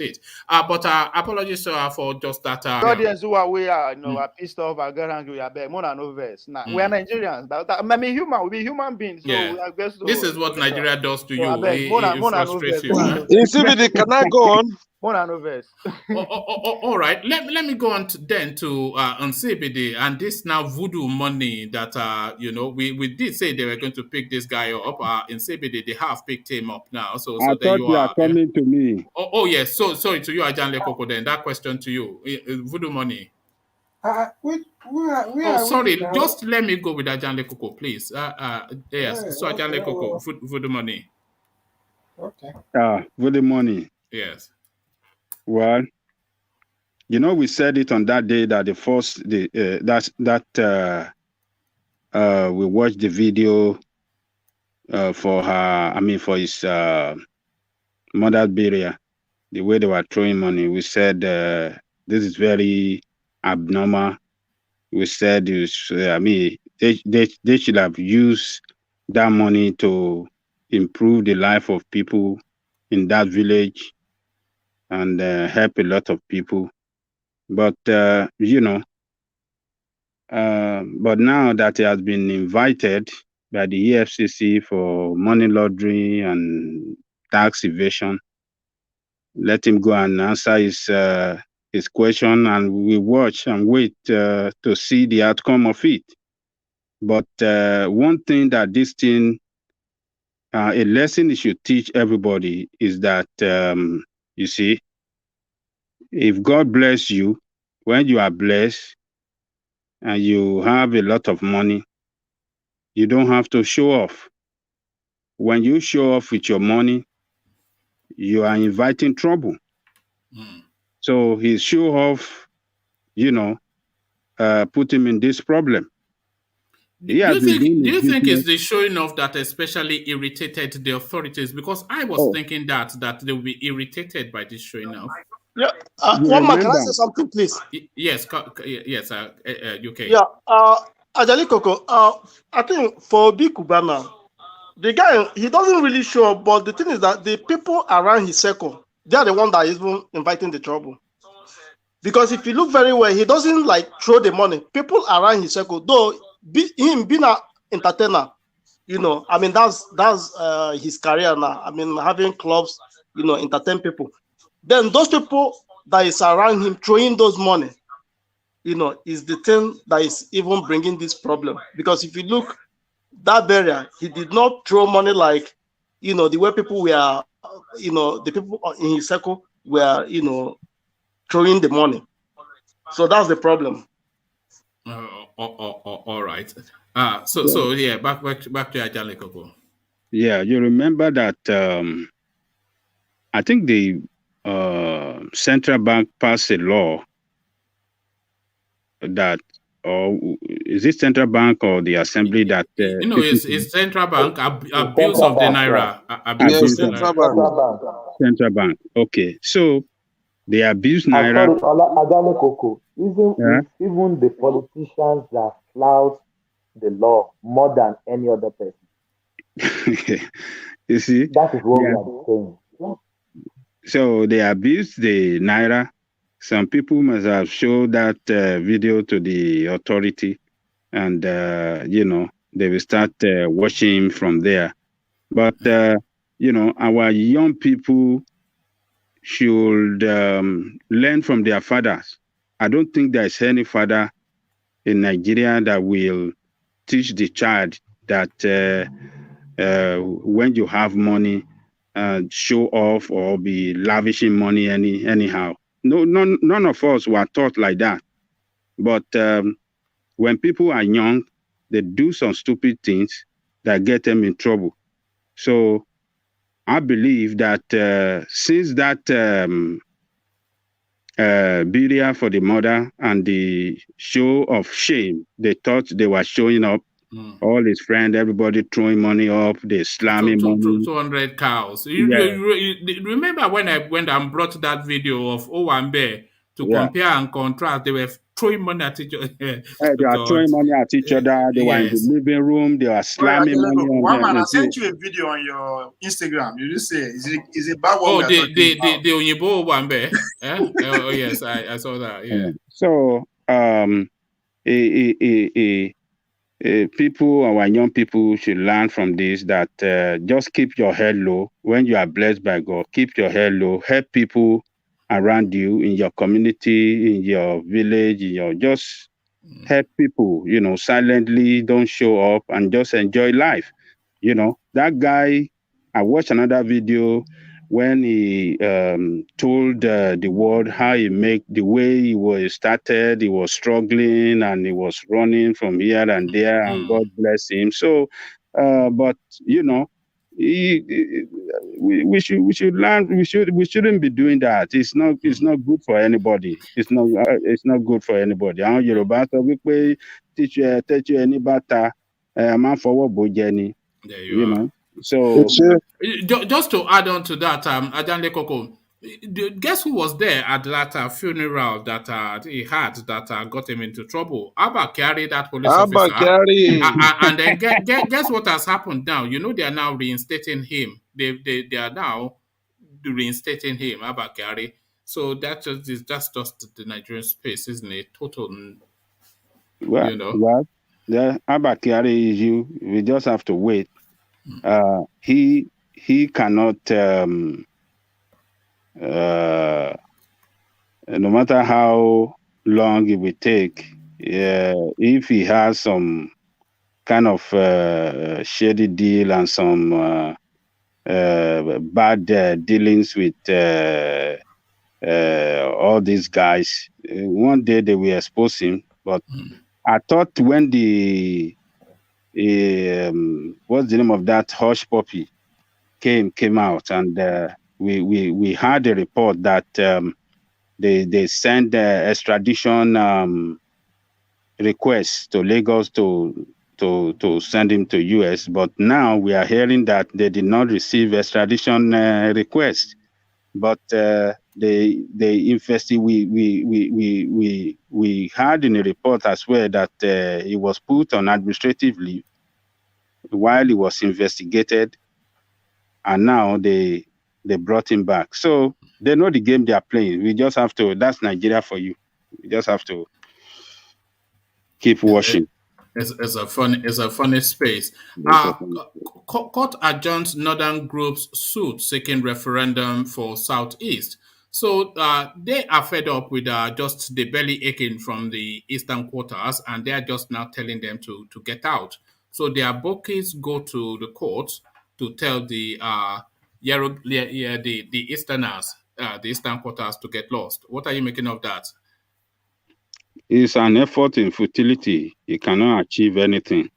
it. But apologies for just that. The audience who are are pissed off, are get angry, are beg more than no verse. Now we are Nigerians. I mean, human, we be human beings, so we are best. This is what Nigeria does to you. It frustrates you. Can I go on? More than no verse. All right. Let me go on then to CBD and this now voodoo money that we did say they were going to pick this guy up. In CBD they have picked him up now. So I there thought you are coming to me. Oh yes. So sorry to you, Ajanle Koko. Then that question to you, voodoo money. Sorry. Just let me go with Ajanle Koko, please. Yes. So Ajanle Koko, voodoo money. Okay. Voodoo money. Yes. Well, we said it on that day that we watched the video for his mother's burial, the way they were throwing money. We said this is very abnormal. We said they should have used that money to improve the life of people in that village and help a lot of people. But but now that he has been invited by the EFCC for money laundering and tax evasion, let him go and answer his question, and we watch and wait to see the outcome of it. But one thing that this thing, a lesson it should teach everybody is that, you see, if God bless you, when you are blessed and you have a lot of money, you don't have to show off. When you show off with your money, you are inviting trouble. So his show off, put him in this problem. Do you think it's the showing off that especially irritated the authorities? Because I was thinking that they will be irritated by this showing off. Yeah. One more, can I say something, please? Yes, UK. Yeah. Ajali Koko, I think for Obi Kubana, the guy, he doesn't really show up, but the thing is that the people around his circle, they are the one that is even inviting the trouble. Because if you look very well, he doesn't throw the money. People around his circle, though him being an entertainer, that's his career now. Having clubs, entertain people. Then those people that is around him throwing those money, is the thing that is even bringing this problem. Because if you look that barrier, he did not throw money the way people were, the people in his circle were, throwing the money. So that's the problem. All right. So yeah, back to Ajale Koko. Yeah, you remember that I think the central bank passed a law that, or is it central bank or the assembly that it's central bank abuse of the naira. Central bank. Okay, so they abuse naira. Even the politicians that flout the law more than any other person. You see, that is what we are saying. So they abuse the naira. Some people must have showed that video to the authority, and they will start watching him from there. But our young people should learn from their fathers. I don't think there is any father in Nigeria that will teach the child that when you have money, show off or be lavishing money anyhow. No, none of us were taught like that. But when people are young, they do some stupid things that get them in trouble. So I believe that since that burial for the mother and the show of shame, they thought they were showing up. All his friends, everybody throwing money up, they slamming money. 200 cows. You remember when I went and brought that video of Owambe compare and contrast. They were throwing money at each other. They are throwing money at each other. They were in the living room. They are slamming money on one them. man, I sent you a video on your Instagram. You just say, is it bad what we are talking about? The Onyibo one, oh yes, I saw that. Yeah. So people, our young people should learn from this that just keep your head low. When you are blessed by God, keep your head low. Help people around you in your community, in your village, just help people, silently, don't show up and just enjoy life. That guy, I watched another video when he told the world how the way he was started, he was struggling and he was running from here and there, and God bless him. So, but we should learn. We shouldn't be doing that. It's not good for anybody. It's not good for anybody. Yoruba sọ wípé teach you any better. Man forward bojeni. There you are. So just to add on to that, Ajanle Koko, guess who was there at that funeral that he had that got him into trouble? Abba carried that police officer. And then guess what has happened now? They are now reinstating him. They are now reinstating him, Abba Kyari. So that's just the Nigerian space, isn't it? Total. Well, Abba Kyari is you. We just have to wait. He cannot, no matter how long it will take, if he has some kind of shady deal and some bad dealings with all these guys, one day they will expose him. But I thought when what's the name of that hush puppy came out, and we had a report that they sent extradition requests to Lagos to send him to US, but now we are hearing that they did not receive extradition request. But they invested. We had in a report as well that he was put on administrative leave while he was investigated, and now they brought him back. So they know the game they are playing. We just have to. That's Nigeria for you. We just have to keep watching. It's a funny space. Court adjourns Northern Group's suit seeking referendum for Southeast. So they are fed up with just the belly aching from the eastern quarters, and they are just now telling them to get out. So their bookies go to the courts to tell the Easterners, the eastern quarters, to get lost. What are you making of that? It's an effort in futility. You cannot achieve anything.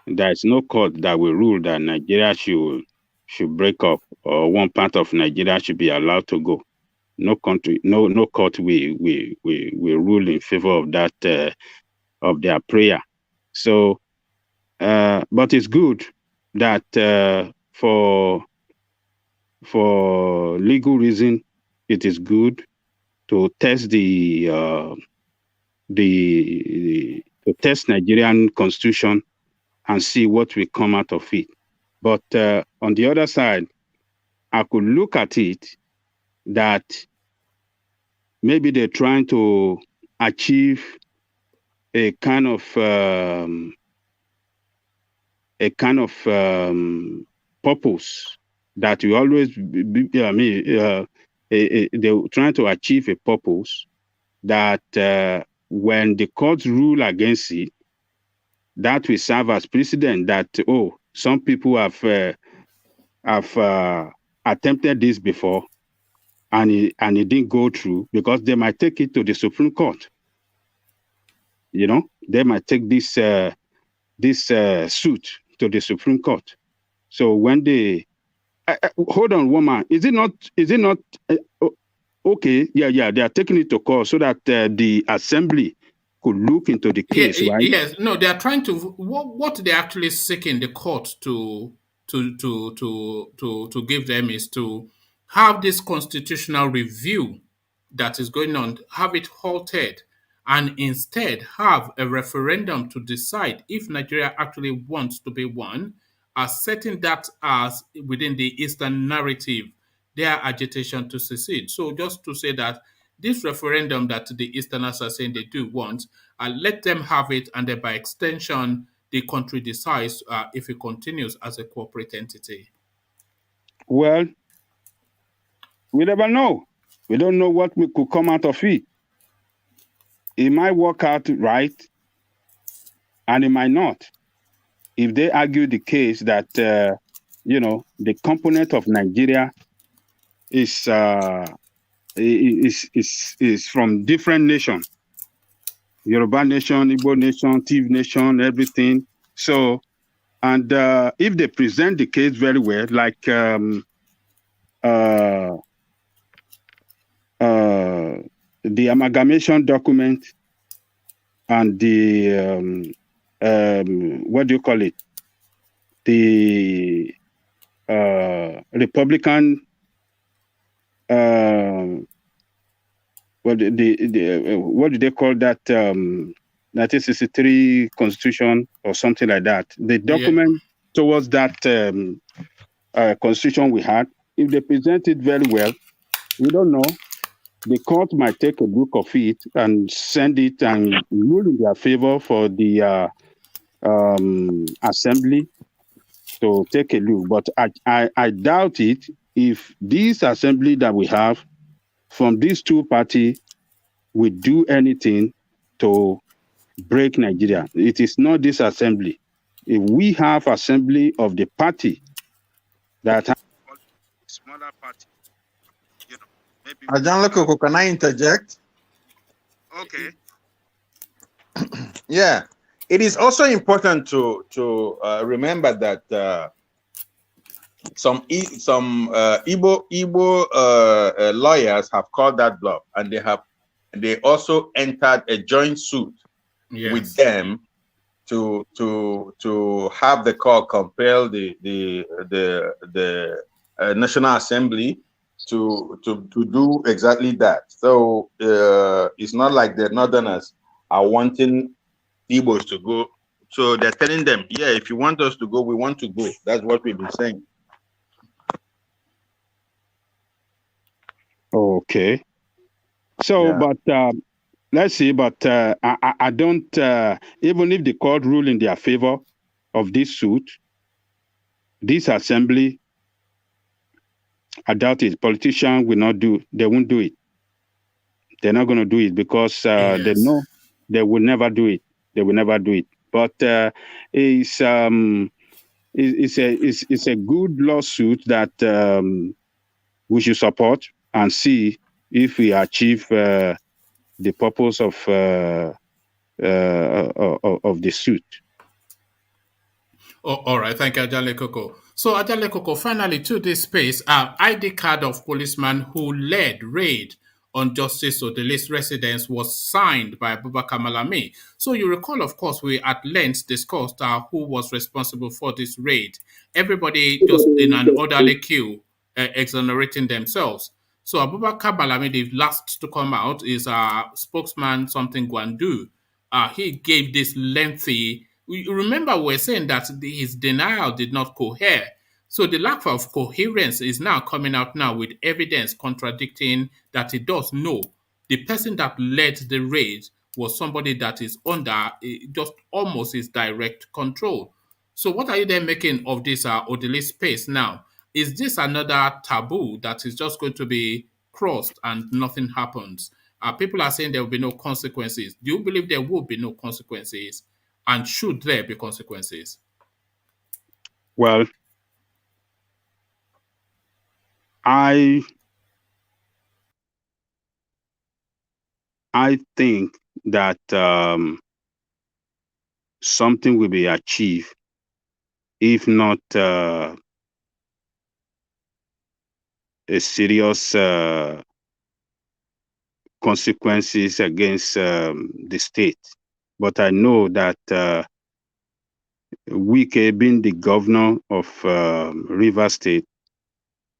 There is no court that will rule that Nigeria should break up or one part of Nigeria should be allowed to go. No country, no court will rule in favor of that of their prayer. So, but it's good that for legal reason, it is good to test to test Nigerian constitution and see what will come out of it. But on the other side, I could look at it that maybe they're trying to achieve a kind of purpose that will always be. They're trying to achieve a purpose that when the courts rule against it, that will serve as precedent that some people have attempted this before and it didn't go through, because they might take it to the Supreme Court. They might take this suit to the Supreme Court. So when they hold on, woman, is it not okay? Yeah, they are taking it to court so that the assembly could look into the case, right? Yes, no, they are trying to. What they're actually seeking the court to give them is to have this constitutional review that is going on, have it halted, and instead have a referendum to decide if Nigeria actually wants to be one, are setting that as within the Eastern narrative, their agitation to secede. So just to say that this referendum that the Easterners are saying they do want, let them have it, and then by extension, the country decides if it continues as a corporate entity. Well, we never know. We don't know what could come out of it. It might work out right, and it might not. If they argue the case that, the component of Nigeria is from different nations, Yoruba nation, Igbo nation, Tiv nation, everything. So, and if they present the case very well, like the amalgamation document and the what do you call it? The Republican what do they call that? 1963 Constitution or something like that. The document towards that Constitution we had, if they present it very well, we don't know. The court might take a look of it and send it and rule in their favor for the assembly to take a look. But I doubt it if this assembly that we have from these two parties will do anything to break Nigeria. It is not this assembly. If we have assembly of the party that have a smaller party, maybe. Ajanlekoko, can I interject? Okay. Yeah, it is also important to remember that some Igbo lawyers have called that bluff, and they also entered a joint suit with them to have the court compel the National Assembly to do exactly that. So it's not like the Northerners are wanting Igbos to go. So they're telling them, yeah, if you want us to go, we want to go. That's what we've been saying. Okay. So, Yeah. but let's see, but I don't, even if the court rule in their favor of this suit, this assembly, I doubt it. Politicians will not they won't do it. They're not going to do it because they know they will never do it. They will never do it. But it's a good lawsuit that we should support and see if we achieve the purpose of the suit. Oh, all right, thank you, Ajanlekoko. So, Ajanlekoko, finally to this space, ID card of policeman who led raid on Justice ODILI'S residence was signed by Abubakar Malami. So you recall, of course, we at length discussed who was responsible for this raid. Everybody just in an orderly queue, exonerating themselves. So Abubakar Malami, the last to come out, is spokesman something Gwandu. He gave this lengthy. Remember, we were saying that his denial did not cohere. So the lack of coherence is now coming out now with evidence contradicting that he does know the person that led the raid was somebody that is under just almost his direct control. So what are you then making of this ODILI'S space now? Is this another taboo that is just going to be crossed and nothing happens? People are saying there will be no consequences. Do you believe there will be no consequences? And should there be consequences? Well, I think that something will be achieved, if not a serious consequences against the state. But I know that Wike, being the governor of Rivers State,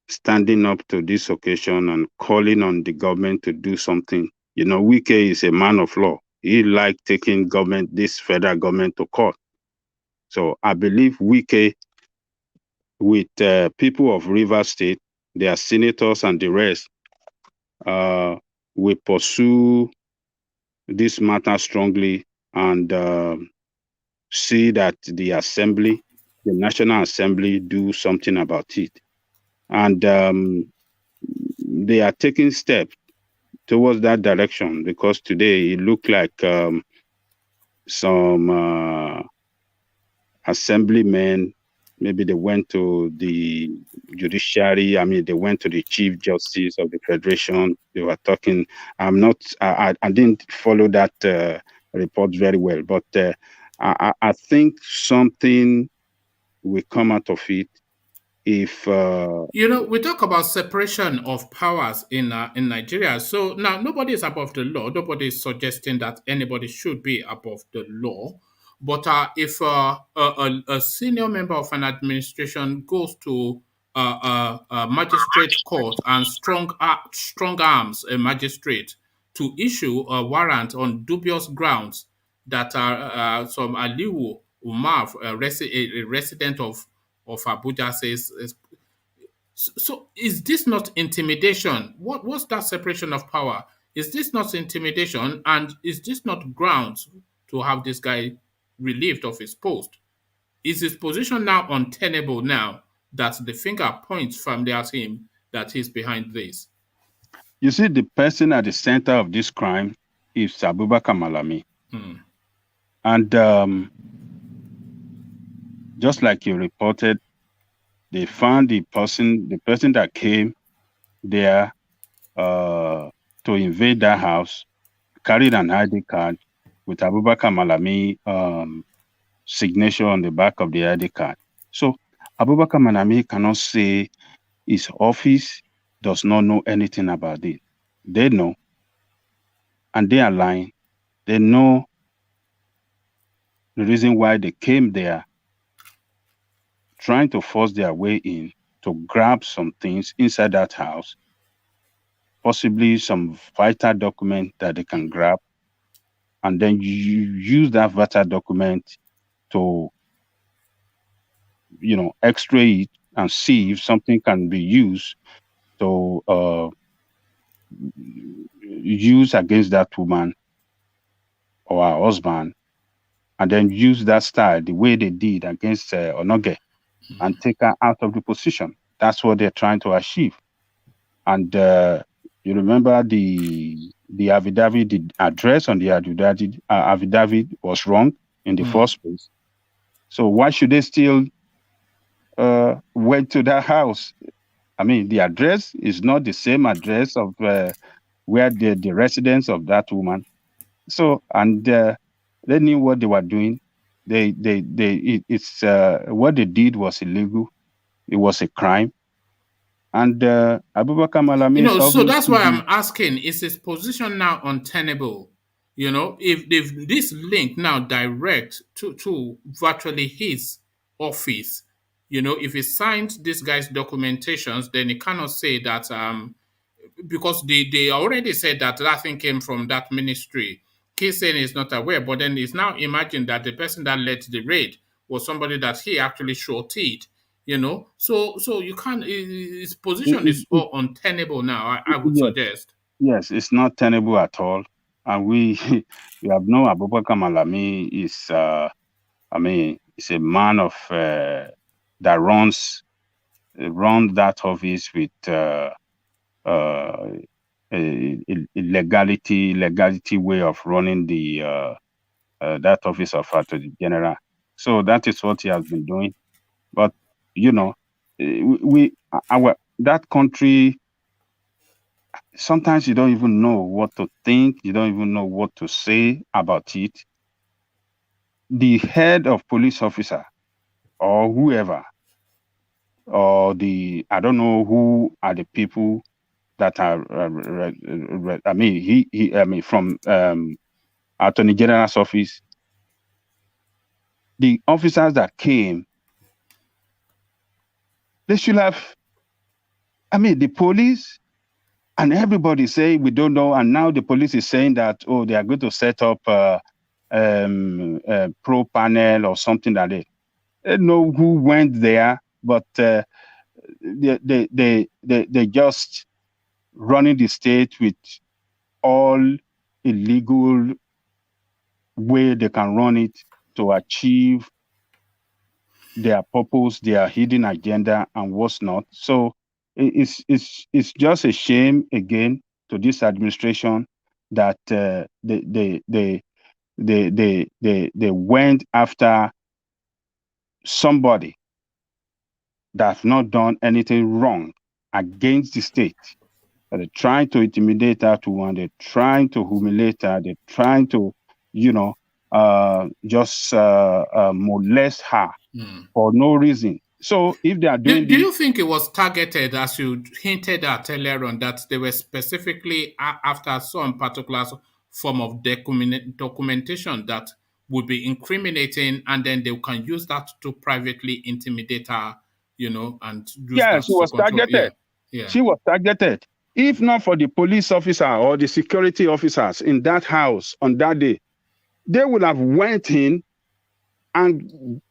standing up to this occasion and calling on the government to do something. You know, Wike is a man of law. He like taking this federal government to court. So I believe Wike, with people of Rivers State, their senators and the rest, will pursue this matter strongly and see that the assembly, the National Assembly, do something about it. And they are taking steps towards that direction, because today it looked like some assemblymen, maybe they went to the judiciary. I mean, they went to the Chief Justice of the Federation. They were talking. I didn't follow that report very well, but I think something will come out of it. If you know, we talk about separation of powers in Nigeria. So now nobody is above the law. Nobody is suggesting that anybody should be above the law. But if a senior member of an administration goes to a magistrate court and strong arms a magistrate to issue a warrant on dubious grounds that are some Aliwu Umar, a resident of Abuja, says. So is this not intimidation? What's that separation of power? Is this not intimidation? And is this not grounds to have this guy relieved of his post? Is his position now untenable now that the finger points firmly at him that he's behind this? You see, the person at the center of this crime is Abubakar Malami. And just like you reported, they found the person that came there to invade that house, carried an ID card with Abubakar Malami signature on the back of the ID card. So Abubakar Malami cannot say his office does not know anything about it. They know, and they are lying. They know the reason why they came there, trying to force their way in to grab some things inside that house, possibly some vital document that they can grab, and then you use that vital document to, you know, x-ray it and see if something can be used to use against that woman or her husband, and then use that style the way they did against Onoge and take her out of the position. That's what they're trying to achieve. And you remember the affidavit, the address on the affidavit was wrong in the first place. So why should they still went to that house? I mean, the address is not the same address of where the residence of that woman. So, and they knew what they were doing. It's what they did was illegal. It was a crime. And Abubakar Malami, you know, so that's why I'm asking: is his position now untenable? You know, if this link now direct to virtually his office, you know, if he signed this guy's documentations, then he cannot say that because they already said that thing came from that ministry. Kissen is not aware, but then it's now imagined that the person that led the raid was somebody that he actually shorted. You know, so you can't. His position is untenable now. I would suggest. Yes, it's not tenable at all, and we have known Abubakar Malami is. I mean, he's a man of that runs that office with legality way of running the that office of Attorney General. So that is what he has been doing. But you know, that country, sometimes you don't even know what to think. You don't even know what to say about it. The head of police officer or whoever, or I don't know who are the people that are, from Attorney General's office, the officers that came, they should have I mean, the police and everybody say we don't know, and now the police is saying that they are going to set up a pro panel or something like that. I don't know who went there, but they just running the state with all illegal way they can run it to achieve their purpose, their hidden agenda, and what's not. So it's just a shame again to this administration that they went after somebody that have not done anything wrong against the state. They're trying to intimidate her to one. They're trying to humiliate her. They're trying to, just molest her for no reason. So if they are doing do you think it was targeted, as you hinted at earlier on, that they were specifically after some particular form of documentation that would be incriminating, and then they can use that to privately intimidate her, and use that she was targeted. Yeah. She was targeted. If not for the police officer or the security officers in that house on that day, they would have went in and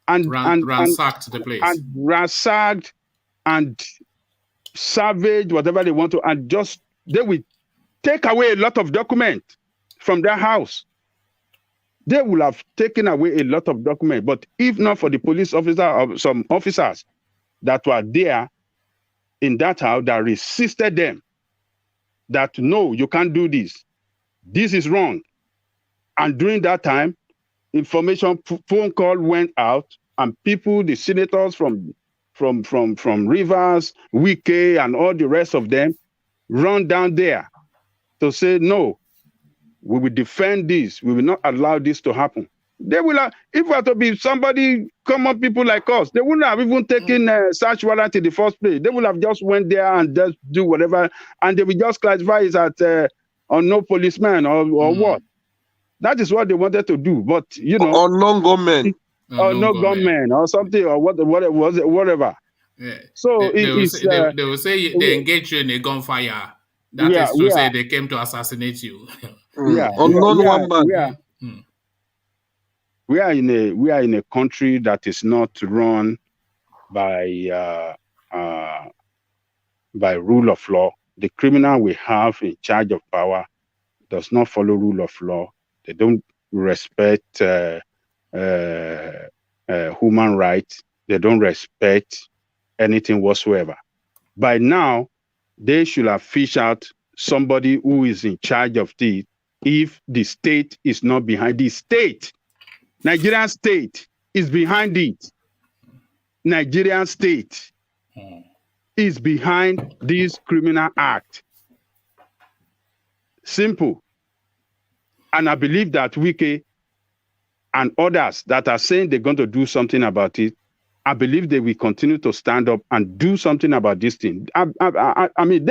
ransacked the place, and ransacked and savaged whatever they want to, and they will take away a lot of documents from their house. They will have taken away a lot of documents. But if not for the police officer or some officers that were there in that house that resisted them, that no, you can't do this. This is wrong. And during that time, information phone call went out, and people, the senators from Rivers, Wike, and all the rest of them, run down there to say, no, we will defend this. We will not allow this to happen. They will have, if it were to be somebody, common people like us, they wouldn't have even taken search warrant in the first place. They would have just went there and just do whatever, and they will just classify it as unknown policeman or what. That is what they wanted to do, but unknown gunmen, or no gunmen or something, or whatever. Yeah. So they will say they engage you in a gunfire. That is to say they came to assassinate you. Unknown one man. We are in a country that is not run by rule of law. The criminal we have in charge of power does not follow rule of law. They don't respect human rights. They don't respect anything whatsoever. By now, they should have fished out somebody who is in charge of this if the state is not behind the state. Nigerian state is behind it. Nigerian state is behind this criminal act. Simple. And I believe that Wike and others that are saying they're going to do something about it, I believe they will continue to stand up and do something about this thing. I mean,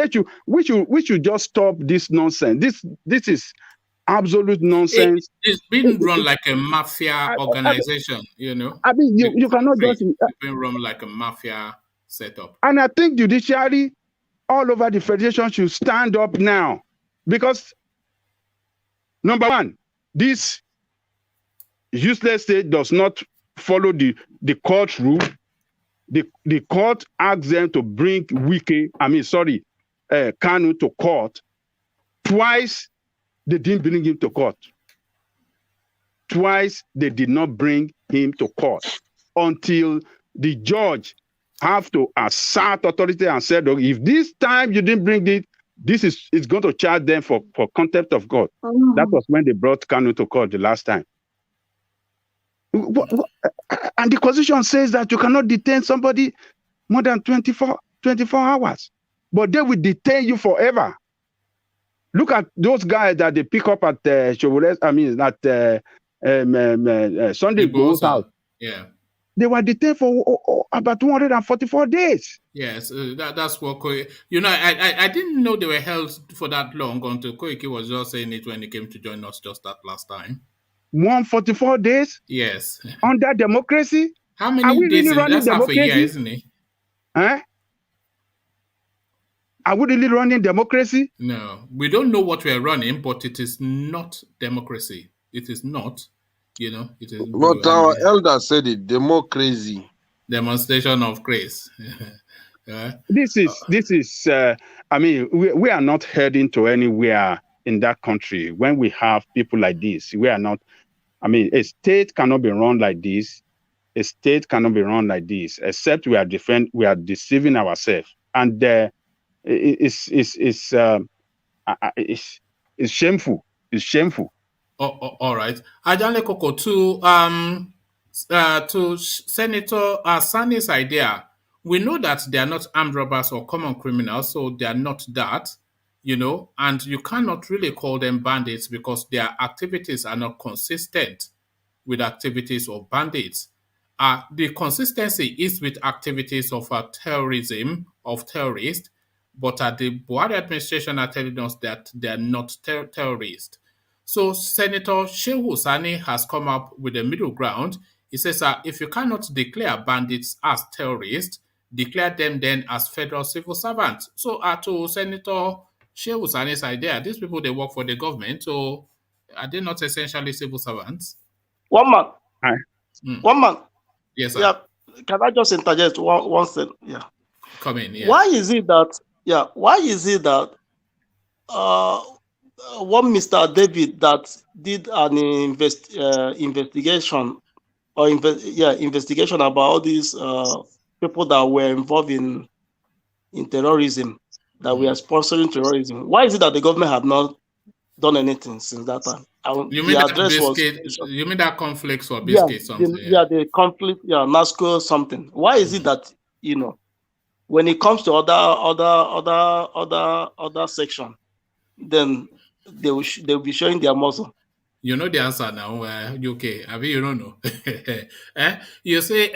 we should just stop this nonsense. This is absolute nonsense. It's been run like a mafia organization, I mean, you cannot just... It's been run like a mafia setup. And I think judiciary all over the federation should stand up now. Because, number one, this useless state does not follow the court rule. The court asked them to bring Kanu to court. Twice, they didn't bring him to court. Twice, they did not bring him to court until the judge have to assert authority and said, oh, if this time you didn't bring it, it's going to charge them for contempt of God. That was when they brought Kanu to court the last time. And the Constitution says that you cannot detain somebody more than 24 hours. But they will detain you forever. Look at those guys that they pick up at Sunday Igboho's house. Yeah. They were detained for about 244 days. Yes, that's what Koiki... I didn't know they were held for that long until Koiki was just saying it when he came to join us just that last time. 144 days? Yes. Under democracy? How many days? Really that's half a year, isn't it? Huh? Are we really running democracy? No, we don't know what we're running, but it is not democracy. It is not, it is. But our elder said it, democracy. Demonstration of grace. This is. I mean, we are not heading to anywhere in that country when we have people like this. We are not. I mean, a state cannot be run like this. A state cannot be run like this, except we are deceiving ourselves, and it's shameful. It's shameful. All right, Ajanle Koko, to Senator Sani's idea. We know that they are not armed robbers or common criminals, so they are not that, and you cannot really call them bandits because their activities are not consistent with activities of bandits. The consistency is with activities of terrorism, of terrorists, but the Buhari administration are telling us that they are not terrorists. So Senator SHEHU Sani has come up with a middle ground. He says if you cannot declare bandits as terrorists, declare them then as federal civil servants. So to Senator SHEHU Sani's idea, these people, they work for the government, so are they not essentially civil servants? One man. Hi. One man. Yes, sir. Yeah. Can I just interject one thing? Yeah. Come in. Yeah. Why is it that? Yeah. Why is it that? One Mr. David that did an investigation investigation about all these people that were involved in terrorism, that we are sponsoring terrorism. Why is it that the government have not done anything since that time? You mean that conflicts or biscuit something? The conflict, NASCO something. Why is it that when it comes to other section, then they'll be showing their muscle? You know the answer now, UK. I mean, you don't know. You say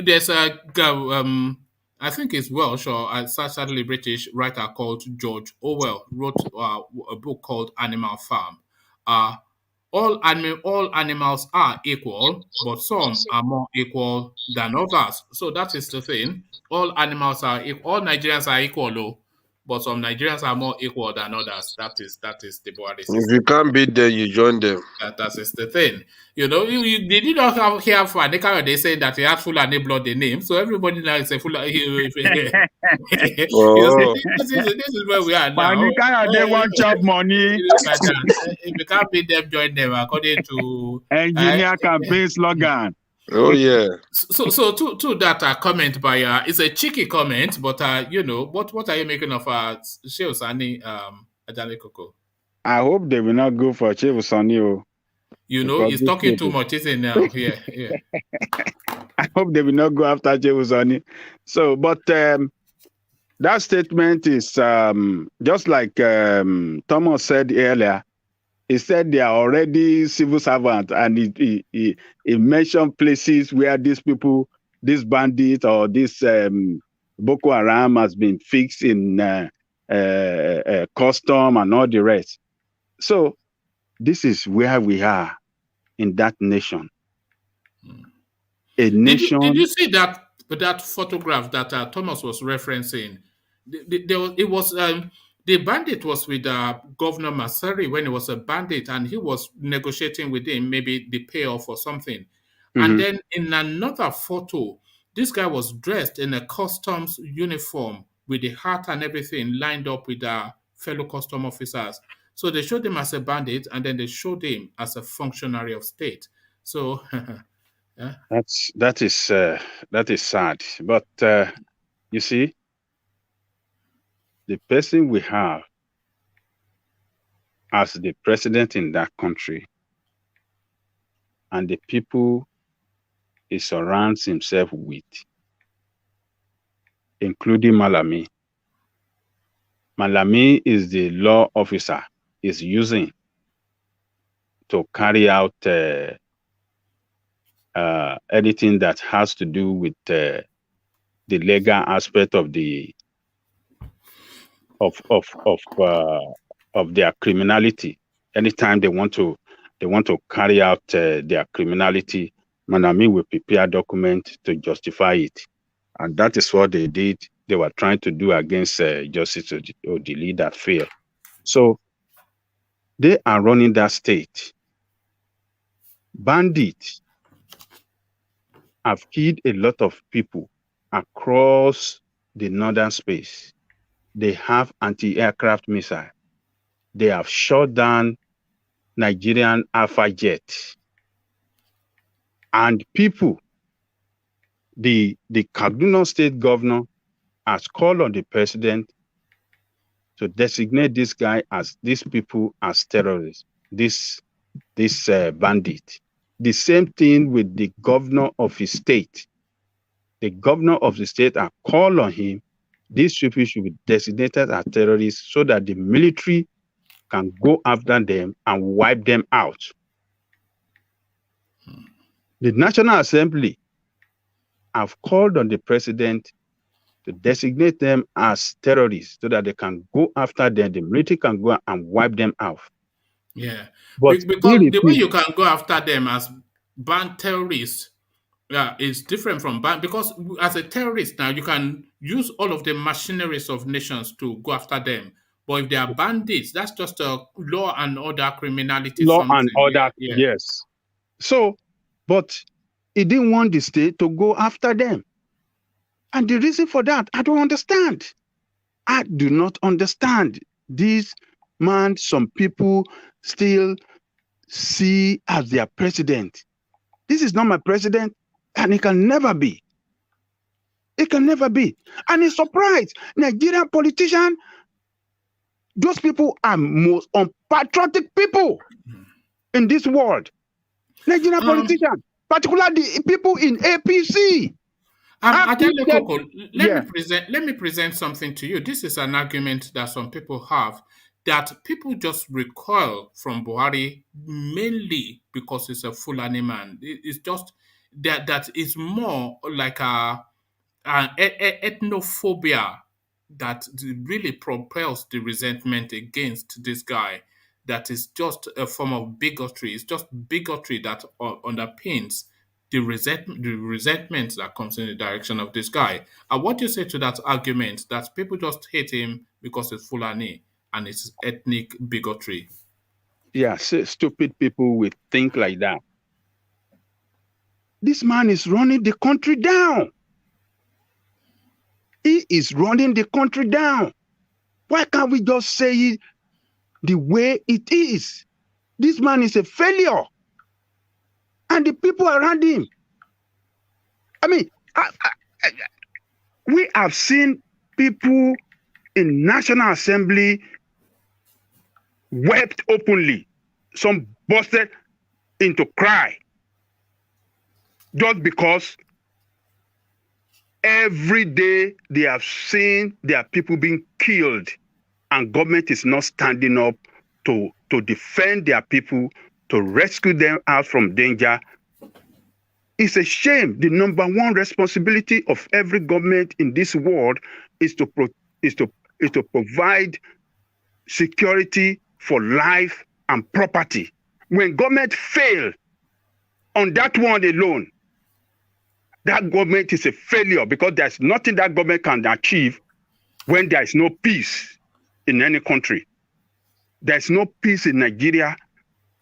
there's a I think it's Welsh or certainly British writer called George Orwell wrote a book called Animal Farm. All animals are equal, but some are more equal than others. So that is the thing. All animals are equal. All Nigerians are equal, though, but some Nigerians are more equal than others. That is the Buhari system. If you can't beat them, you join them. That is the thing. They did not hear for they say that he had Fulani blood the name, so everybody now is a Fulani. This is where we are now. They want job money. If you can't beat them, join them according to engineer campaign slogan. Oh yeah. So to that comment by it's a cheeky comment, but what are you making of SHEHU Sani, Ajanle Koko? I hope they will not go for SHEHU Sani. He's talking too much, isn't he now? Yeah. I hope they will not go after SHEHU Sani. So, but that statement is just like Thomas said earlier. He said they are already civil servants, and he mentioned places where these people, this bandit or this Boko Haram has been fixed in custom and all the rest. So this is where we are in that nation. A nation. Did you see that photograph that Thomas was referencing? The bandit was with Governor Masari when he was a bandit, and he was negotiating with him, maybe the payoff or something. Mm-hmm. And then in another photo, this guy was dressed in a customs uniform with the hat and everything lined up with fellow custom officers. So they showed him as a bandit, and then they showed him as a functionary of state. So yeah. That is sad. But you see, the person we have as the president in that country and the people he surrounds himself with, including Malami. Malami is the law officer he's using to carry out anything that has to do with the legal aspect of the of their criminality. Anytime they want to carry out their criminality, Malami will prepare documents to justify it, and that is what they did they were trying to do against Justice Odili that failed. So they are running that state. Bandits have killed a lot of people across the northern space. They have anti-aircraft missiles. They have shot down Nigerian Alpha jets. And people, the Kaduna state governor has called on the president to designate these people as terrorists, this bandit. The same thing with the governor of his state. The governor of the state has called on him. These people should be designated as terrorists so that the military can go after them and wipe them out. The National Assembly have called on the president to designate them as terrorists so that they can go after them, the military can go and wipe them out. Yeah, but because the way you can go after them as banned terrorists is different from banned, because as a terrorist now, you can use all of the machineries of nations to go after them. But if they are bandits, that's just a law and order criminality. Law and order, yes. So, but he didn't want the state to go after them. And the reason for that, I don't understand. I do not understand. This man, some people still see as their president. This is not my president, and it can never be. It can never be. And he's surprised. Nigerian politicians, those people are most unpatriotic people in this world. Nigerian politicians, particularly the people in APC. Let me present something to you. This is an argument that some people have, that people just recoil from Buhari mainly because he's a Fulani man. It's just that is more like an ethnophobia that really propels the resentment against this guy. That is just a form of bigotry. It's just bigotry that underpins the resentment that comes in the direction of this guy. And what do you say to that argument that people just hate him because it's Fulani and it's ethnic bigotry? Yeah, stupid people will think like that. This man is running the country down. He is running the country down. Why can't we just say it the way it is? This man is a failure. And the people around him. I mean, we have seen people in National Assembly wept openly. Some busted into cry. Just because every day they have seen their people being killed and government is not standing up to defend their people, to rescue them out from danger. It's a shame. The number one responsibility of every government in this world is to provide security for life and property. When government fail on that one alone, that government is a failure, because there's nothing that government can achieve when there is no peace in any country. There's no peace in Nigeria,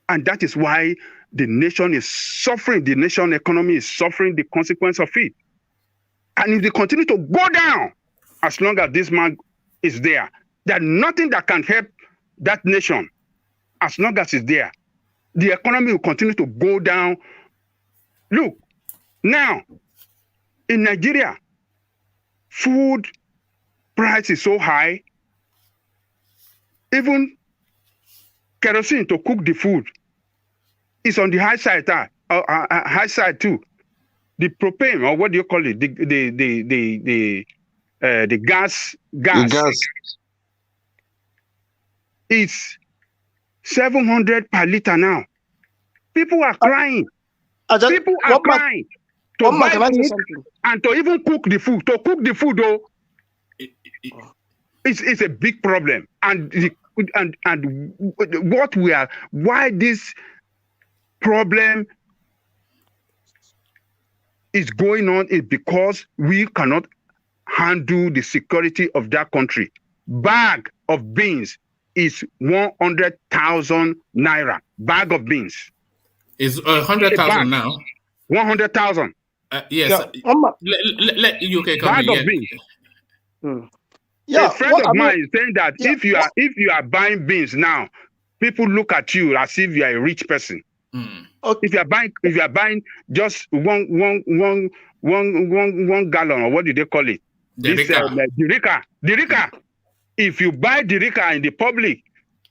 and that is why the nation is suffering. The nation economy is suffering the consequence of it. And if they continue to go down, as long as this man is there, there's nothing that can help that nation. As long as it's there, the economy will continue to go down. Look, now, in Nigeria, food price is so high, even kerosene to cook the food is on the high side too. The propane, or what do you call it? The gas. It's 700 per liter now. People are crying. People are crying to buy food and to even cook the food. To cook the food, though, it's a big problem. And why this problem is going on is because we cannot handle the security of that country. Bag of beans is 100,000 naira. Bag of beans. Is 100,000 now? 100,000. Yes. Let UK come bag in. Of beans. Yeah, a friend of mine is saying that if you are buying beans now, people look at you as if you are a rich person. Okay. If you are buying just one gallon, or what do they call it? Dirika. If you buy dirika in the public,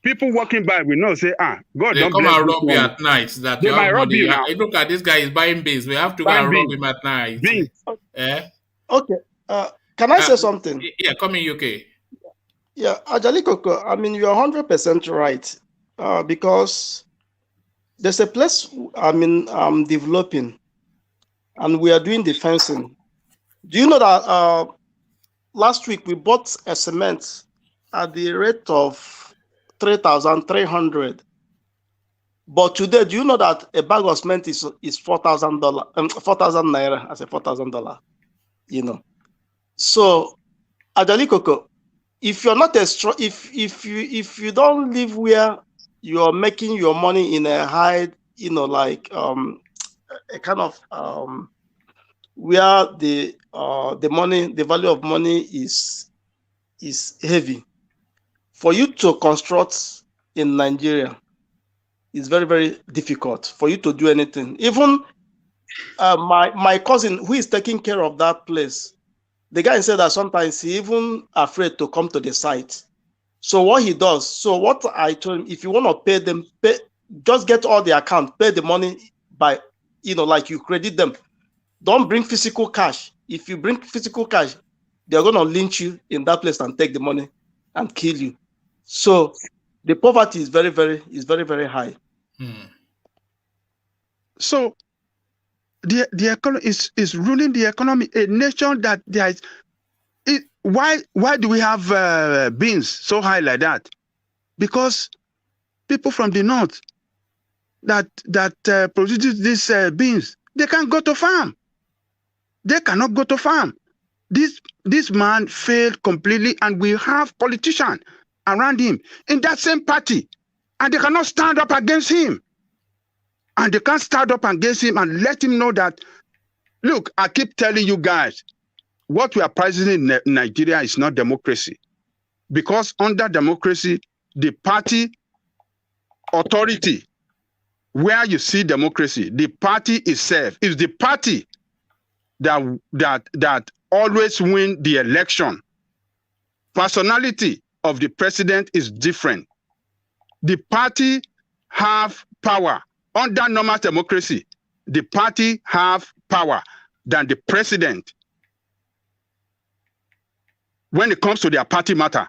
people walking by will not say, God they don't come bless and this rob you one. at night. That They you might have rob money. you now. Look at this guy is buying beans. We have to go and rob him at night. Beans. Okay. Can I say something? Yeah, come in UK. Yeah, Ajali Koko, I mean, you're 100% right. Because there's a place, I'm developing, and we are doing the fencing. Do you know that last week we bought a cement at the rate of 3,300? But today, do you know that a bag of cement is $4,000, 4,000 naira? I say $4,000. You know, so Ajali Koko, if you're not if you don't live where you're making your money in a high, like a kind of where the value of money is heavy, for you to construct in Nigeria is very, very difficult for you to do anything. Even my cousin who is taking care of that place, the guy said that sometimes he even afraid to come to the site. So what he does, so what I told him, if you want to pay them, just get all the account, pay the money by, like you credit them. Don't bring physical cash. If you bring physical cash, they're going to lynch you in that place and take the money and kill you. So the poverty is very, very high. So the economy is ruling the economy. A nation that there is, why do we have beans so high like that? Because people from the north that produce these beans, they can't go to farm. They cannot go to farm. This man failed completely, and we have politicians around him in that same party, and they cannot stand up against him. And they can't stand up against him and let him know that, look, I keep telling you guys, what we are practicing in Nigeria is not democracy. Because under democracy, the party authority, where you see democracy, the party itself is the party that always win the election. Personality of the president is different. The party have power. Under normal democracy, the party have power than the president. When it comes to their party matter,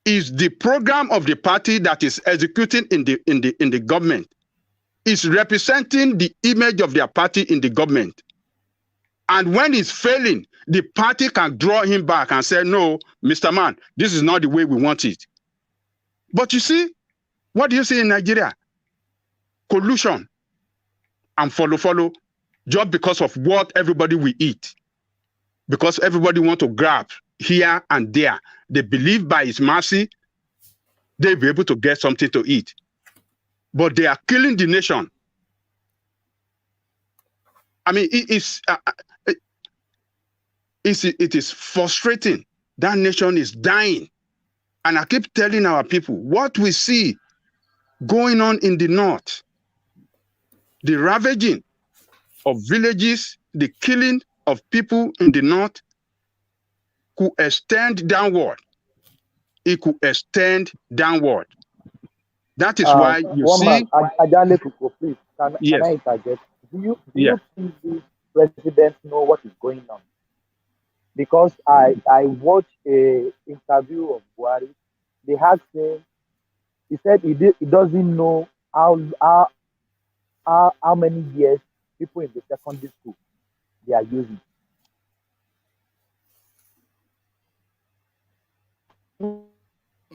is the program of the party that is executing in the government, is representing the image of their party in the government. And when it's failing, the party can draw him back and say, no, Mr. Man, this is not the way we want it. But you see, what do you see in Nigeria? Collusion and follow, just because of what everybody will eat. Because everybody want to grab here and there. They believe by his mercy, they'll be able to get something to eat. But they are killing the nation. I mean, it is frustrating. That nation is dying. And I keep telling our people, what we see going on in the north, the ravaging of villages, the killing of people in the north could extend downward. It could extend downward. That is why you see... Ajale Kuko, please, can I interject? Do you think the president know what is going on? Because I watched an interview of Buhari. They asked him, he said he doesn't know how many years people in the secondary school they are using.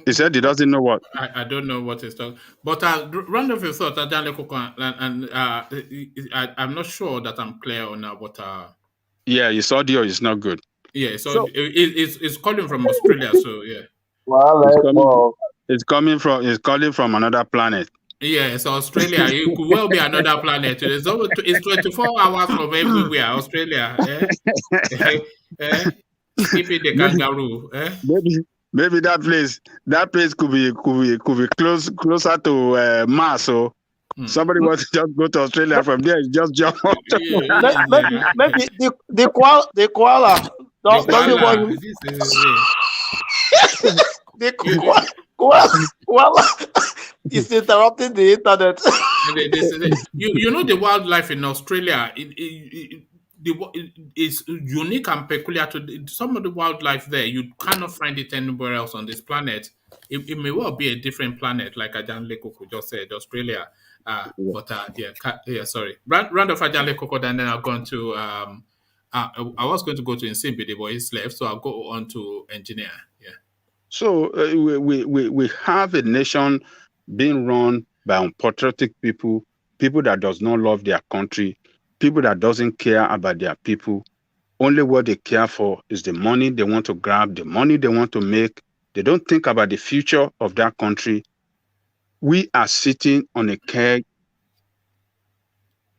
He said he doesn't know what. I don't know what he's talking. But round of your thoughts, and I'm not sure that I'm clear on what. Yeah, his audio is not good. Yeah, so it's calling from Australia. So yeah. Well, it's calling from another planet. Yeah, so Australia, it could well be another planet. It's 24 hours from everywhere. Australia, skipping the kangaroo. Maybe that place could be closer to Mars. So somebody wants to just go to Australia from there, just jump off. Maybe the koala doesn't want him. The koala is interrupting the internet. You know the wildlife in Australia is unique and peculiar to some of the wildlife there. You cannot find it anywhere else on this planet. It may well be a different planet, like Ajanle Koko just said, Australia. Sorry. Round of Ajanle Koko, and then I've gone to I was going to go to Nsimbidi, but he's left, so I'll go on to engineer. Yeah. So we have a nation being run by unpatriotic people that does not love their country, people that doesn't care about their people. Only what they care for is the money they want to grab, the money they want to make. They don't think about the future of that country. We are sitting on a keg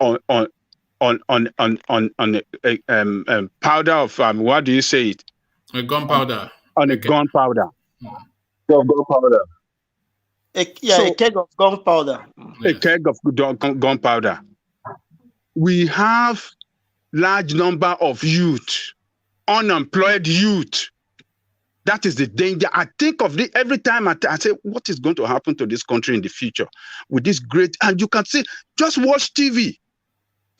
on a powder of what do you say it? A gunpowder. On a gunpowder. Gunpowder. A keg of gunpowder. A keg of gunpowder. We have large number of youth, unemployed youth. That is the danger. I think of it every time I say, what is going to happen to this country in the future with this great? And you can see, just watch TV.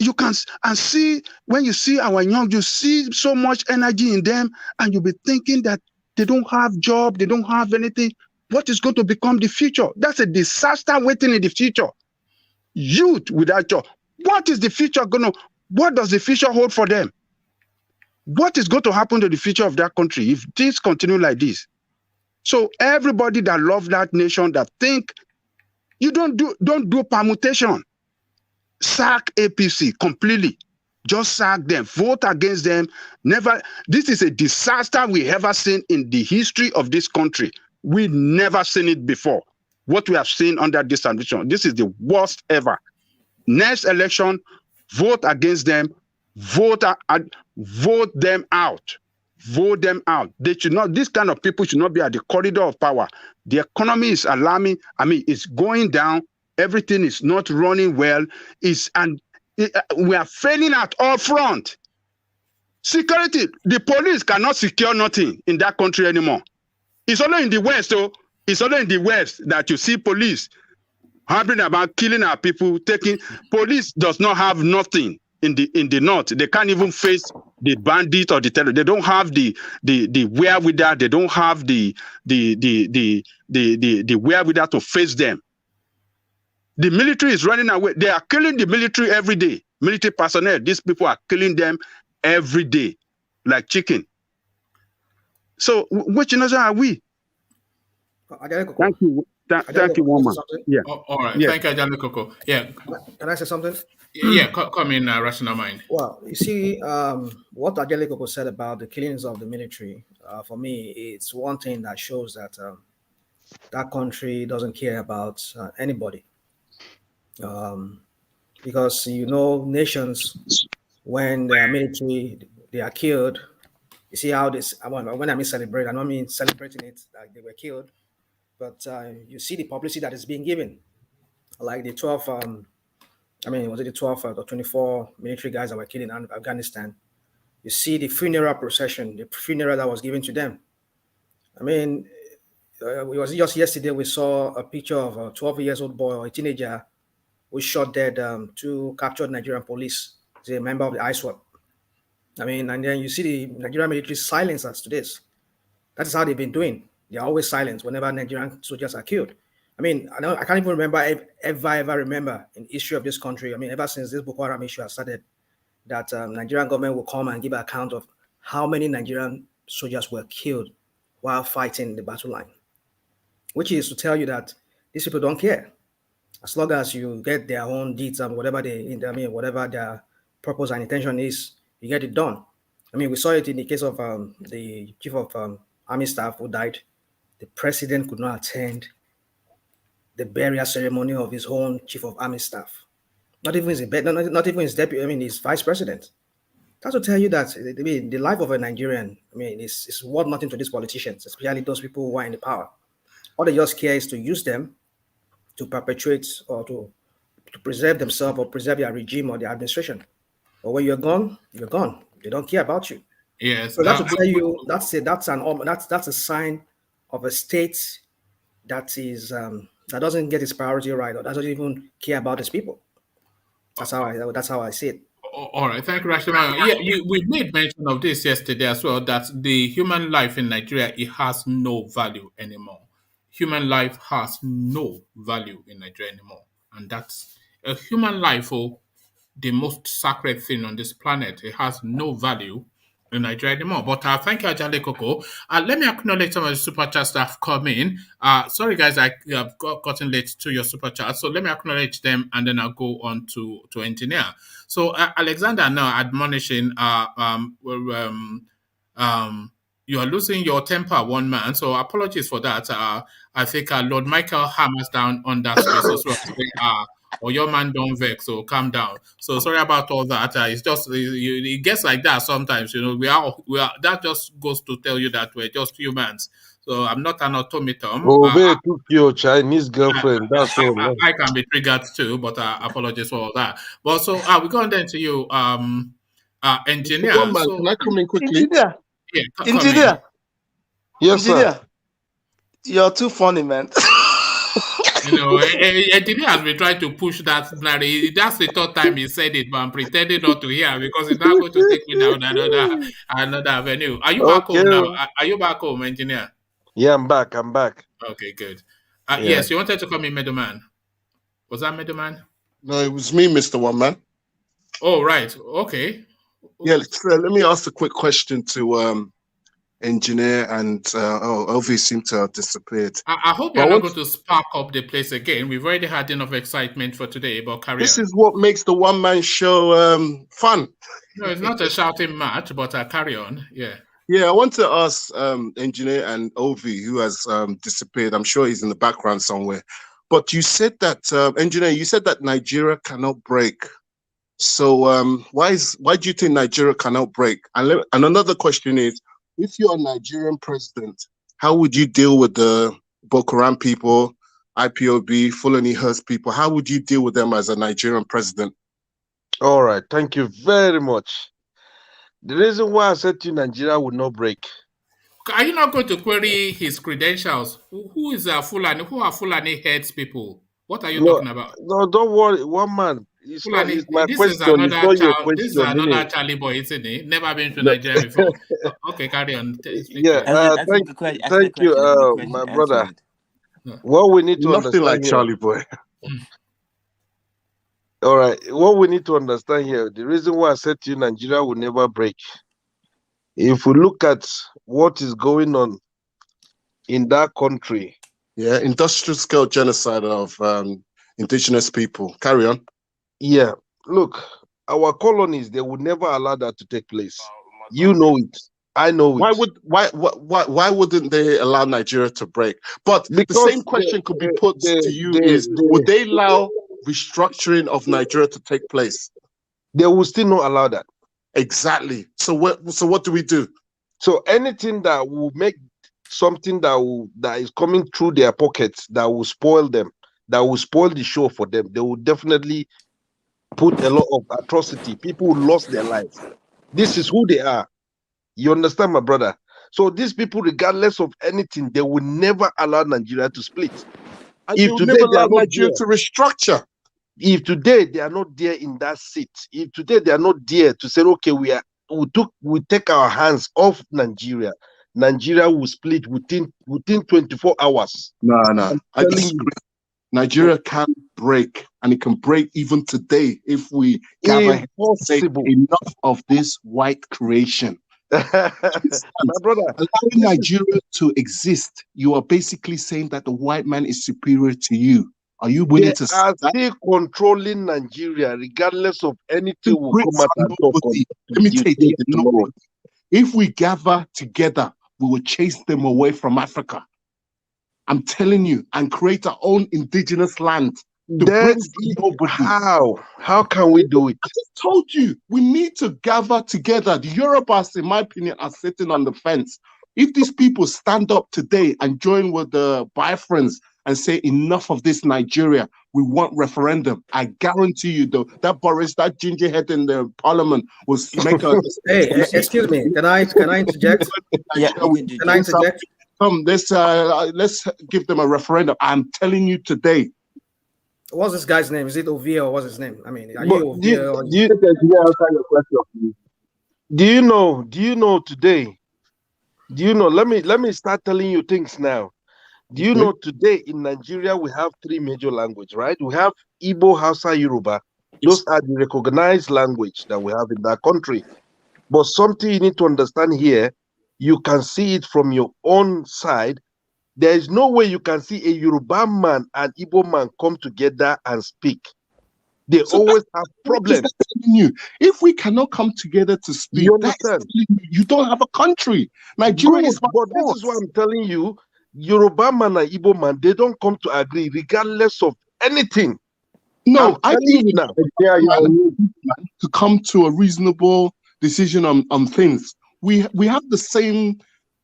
You can and see, when you see our young, you see so much energy in them, and you'll be thinking that they don't have job, they don't have anything. What is going to become the future? That's a disaster waiting in the future. Youth without job. What is the future what does the future hold for them? What is going to happen to the future of that country if things continue like this? So everybody that loves that nation, that think, you don't do permutation. Sack APC completely. Just sack them. Vote against them. Never. This is a disaster we ever seen in the history of this country. We never seen it before. What we have seen under this administration, this is the worst ever. Next election, vote against them. Vote them out. Vote them out. They should not. This kind of people should not be at the corridor of power. The economy is alarming. I mean, it's going down. Everything is not running well. We are failing at all front. Security, the police cannot secure nothing in that country anymore. It's only in the West, so it's only in the West that you see police harping about killing our people, police does not have nothing in the North. They can't even face the bandit or the terror. They don't have the wherewithal. They don't have the wherewithal to face them. The military is running away. They are killing the military every day. Military personnel, these people are killing them every day, like chicken. So, which nation are we? Thank you. Thank you, woman. Yeah. All right. Yeah. Thank you, Ajahn Koko. Yeah. Can I say something? Yeah, come in, Rational Mind. Well, you see, what Ajahn Koko said about the killings of the military, for me, it's one thing that shows that that country doesn't care about anybody. Because, nations, when they are military, they are killed. You see how this, when I mean celebrate, I don't mean celebrating it like they were killed, but you see the publicity that is being given. Like the 12, was it the 12 or 24 military guys that were killed in Afghanistan? You see the funeral procession, the funeral that was given to them. I mean, it was just yesterday we saw a picture of a 12-year-old boy or a teenager who shot dead two captured Nigerian police. He's a member of the ISWAP. I mean, and then you see the Nigerian military silence us to this. That is how they've been doing. They're always silent whenever Nigerian soldiers are killed. I mean, I can't even remember ever remember in the history of this country. I mean, ever since this Boko Haram issue has started, that Nigerian government will come and give an account of how many Nigerian soldiers were killed while fighting the battle line, which is to tell you that these people don't care. As long as you get their own deeds and whatever whatever their purpose and intention is, you get it done. I mean, we saw it in the case of the chief of army staff who died. The president could not attend the burial ceremony of his own chief of army staff. Not even his deputy, I mean, his vice president. That's to tell you that I mean, the life of a Nigerian, I mean, is worth nothing to these politicians, especially those people who are in the power. All they just care is to use them to perpetuate or to preserve themselves or preserve their regime or their administration. But when you're gone, you're gone. They don't care about you. Yes. So that's to tell you that's a sign of a state that is that doesn't get its priority right or doesn't even care about its people. That's how I see it. All right, thank you, Rashima. Yeah, we made mention of this yesterday as well, that the human life in Nigeria, it has no value anymore. Human life has no value in Nigeria anymore. And that's a human life, the most sacred thing on this planet. It has no value in Nigeria anymore. But thank you, Ajale Koko. Let me acknowledge some of the super chats that have come in. Sorry, guys, I have gotten late to your super chat. So let me acknowledge them and then I'll go on to engineer. So Alexander now admonishing, you are losing your temper, one man. So apologies for that. I think Lord Michael hammers down on that space as well. Or your man don't vex, so calm down. So sorry about all that. It's just it gets like that sometimes. You know, we are. That just goes to tell you that we're just humans. So I'm not an automaton. Obey took your Chinese girlfriend. That's all. I can be triggered too, but apologies for all that. But so we go on then to you, engineer. So, can I come in quickly? Engineer. Yeah, Engineer. Yes, Engineer. sir. You're too funny, man. You know, engineer has been trying to push that narrative. That's the third time he said it, but I'm pretending not to hear because it's not going to take me down another avenue. Are you back home now? Are you back home, engineer? Yeah, I'm back. Okay, good. Yes, you wanted to call me middleman. Was that middleman? No, it was me, Mr. One Man. Oh, right. Okay. Yeah, let me ask a quick question to engineer and Ovi seemed to have disappeared. I hope you're not going to spark up the place again. We've already had enough excitement for today, but carry on. This is what makes the one-man show fun. No, it's not a shouting match, but carry on. Yeah. Yeah, I want to ask engineer and Ovi, who has disappeared. I'm sure he's in the background somewhere. But you said that, engineer, you said that Nigeria cannot break. So why do you think Nigeria cannot break? And another question is, if you're a Nigerian president, how would you deal with the Boko Haram people, IPOB, Fulanis people? How would you deal with them as a Nigerian president? All right, thank you very much. The reason why I said to you Nigeria would not break. Are you not going to query his credentials? Who is Fulani? Who are Fulani heads people? What are you talking about? No, don't worry, one man. It's Fulani, not, it's my this question. Is another it's not your question. This is another Charlie boy, isn't he? Never been to Nigeria before. Okay, carry on. Yeah, thank you, my brother. What we need to Nothing understand like here, Charlie boy. all right, what we need to understand here, the reason why I said to you Nigeria will never break. If we look at what is going on in that country. Yeah, industrial scale genocide of indigenous people. Carry on. Yeah, look, our colonies, they would never allow that to take place. You know it. I know it. Why wouldn't they allow Nigeria to break? But because the same question could be put to you would they allow restructuring of Nigeria to take place? They will still not allow that. Exactly. So what do we do? So anything that will make something that is coming through their pockets that will spoil them, that will spoil the show for them, they will definitely put a lot of atrocity. People who lost their lives. This is who they are. You understand, my brother? So these people, regardless of anything, they will never allow Nigeria to split. And if today they are not Nigeria to restructure. If today they are not there in that seat, if today they are not there to say, okay, we take our hands off Nigeria, Nigeria will split within 24 hours. No. I disagree. Nigeria can break, and it can break even today if we gather enough of this white creation. My brother, allowing Nigeria to exist, you are basically saying that the white man is superior to you. Are you willing to say that? Still controlling Nigeria, regardless of anything will come out and talk on. Let me take it tomorrow. If we gather together, we will chase them away from Africa. I'm telling you, and create our own indigenous land. Then how can we do it? I just told you, we need to gather together. The Yorubas, in my opinion, are sitting on the fence. If these people stand up today and join with the Biafrans and say enough of this Nigeria, we want referendum, I guarantee you, though, that Boris, that ginger head in the parliament will make a... Hey, excuse me, can I interject? Yeah, can I interject? Come, let's give them a referendum. I'm telling you today. What's this guy's name? Is it Ovia or what's his name? I mean, are you Ovia? Do you know today? Do you know? Let me start telling you things now. Do you know today in Nigeria we have 3 major languages, right? We have Igbo, Hausa, Yoruba. Those are the recognized language that we have in that country. But something you need to understand here, you can see it from your own side. There is no way you can see a Yoruba man and Igbo man come together and speak. They always have problems. If we cannot come together to speak, you understand? You don't have a country. Nigeria is but this is what I'm telling you. Yoruba man and Igbo man, they don't come to agree regardless of anything. No, I need now to come to a reasonable decision on things. We have the same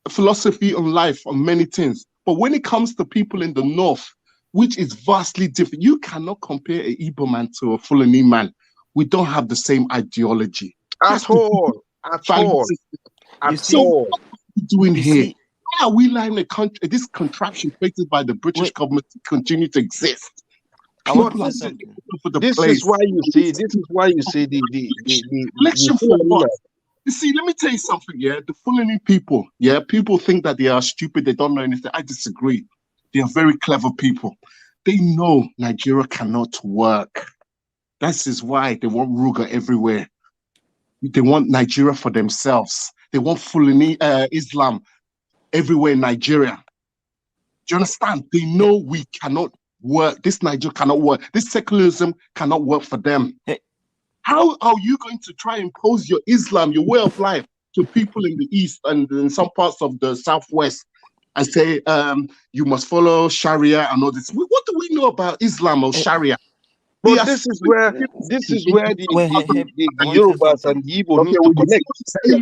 philosophy on life on many things. But when it comes to people in the north, which is vastly different, you cannot compare an Igbo man to a Fulani man. We don't have the same ideology. At all. What are we doing here? Why are we allowing this contraption created by the British government to continue to exist? This is why you see the election for what? You see, let me tell you something, the Fulani people, people think that they are stupid, they don't know anything. I disagree. They are very clever people. They know Nigeria cannot work. That is why they want Ruga everywhere. They want Nigeria for themselves. They want Fulani Islam everywhere in Nigeria. Do you understand? They know we cannot work. This Nigeria cannot work. This secularism cannot work for them. How are you going to try and impose your Islam, your way of life, to people in the East and in some parts of the Southwest and say you must follow Sharia and all this? What do we know about Islam or Sharia? But this is where the Yorubas and the Igbo need to connect. There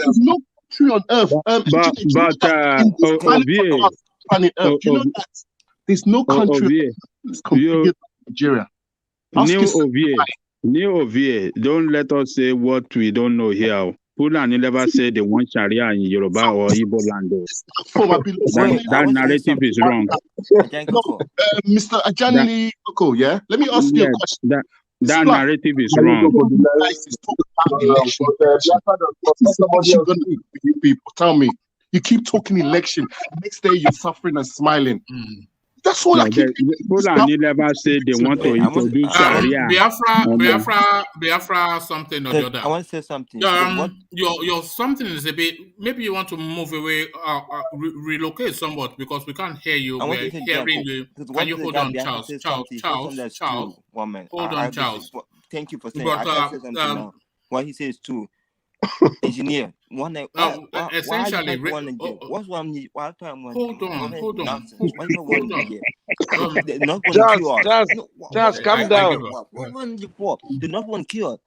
is no country on earth. Planet Earth. Do you know that there's no country that's compared to Nigeria? New Ovie, don't let us say what we don't know here. Fulani never say they want Sharia in Yoruba or Igbo land. That narrative is wrong. Mr. Ajani, let me ask you a question. That narrative is wrong. People, tell me, you keep talking election. Next day you're suffering and smiling. That's all I keep. Fulani never said they want to introduce Sharia. Biafra, something or the other. I want to say something. Your something is a bit. Maybe you want to move away, relocate somewhat because we can't hear you. We're hearing you. Can you hold on, Charles? Charles. Hold on, Charles. Thank you for saying. I can say something now. What he says too. Engineer, essentially, what's one? Hold on. Just calm down. The not one killed.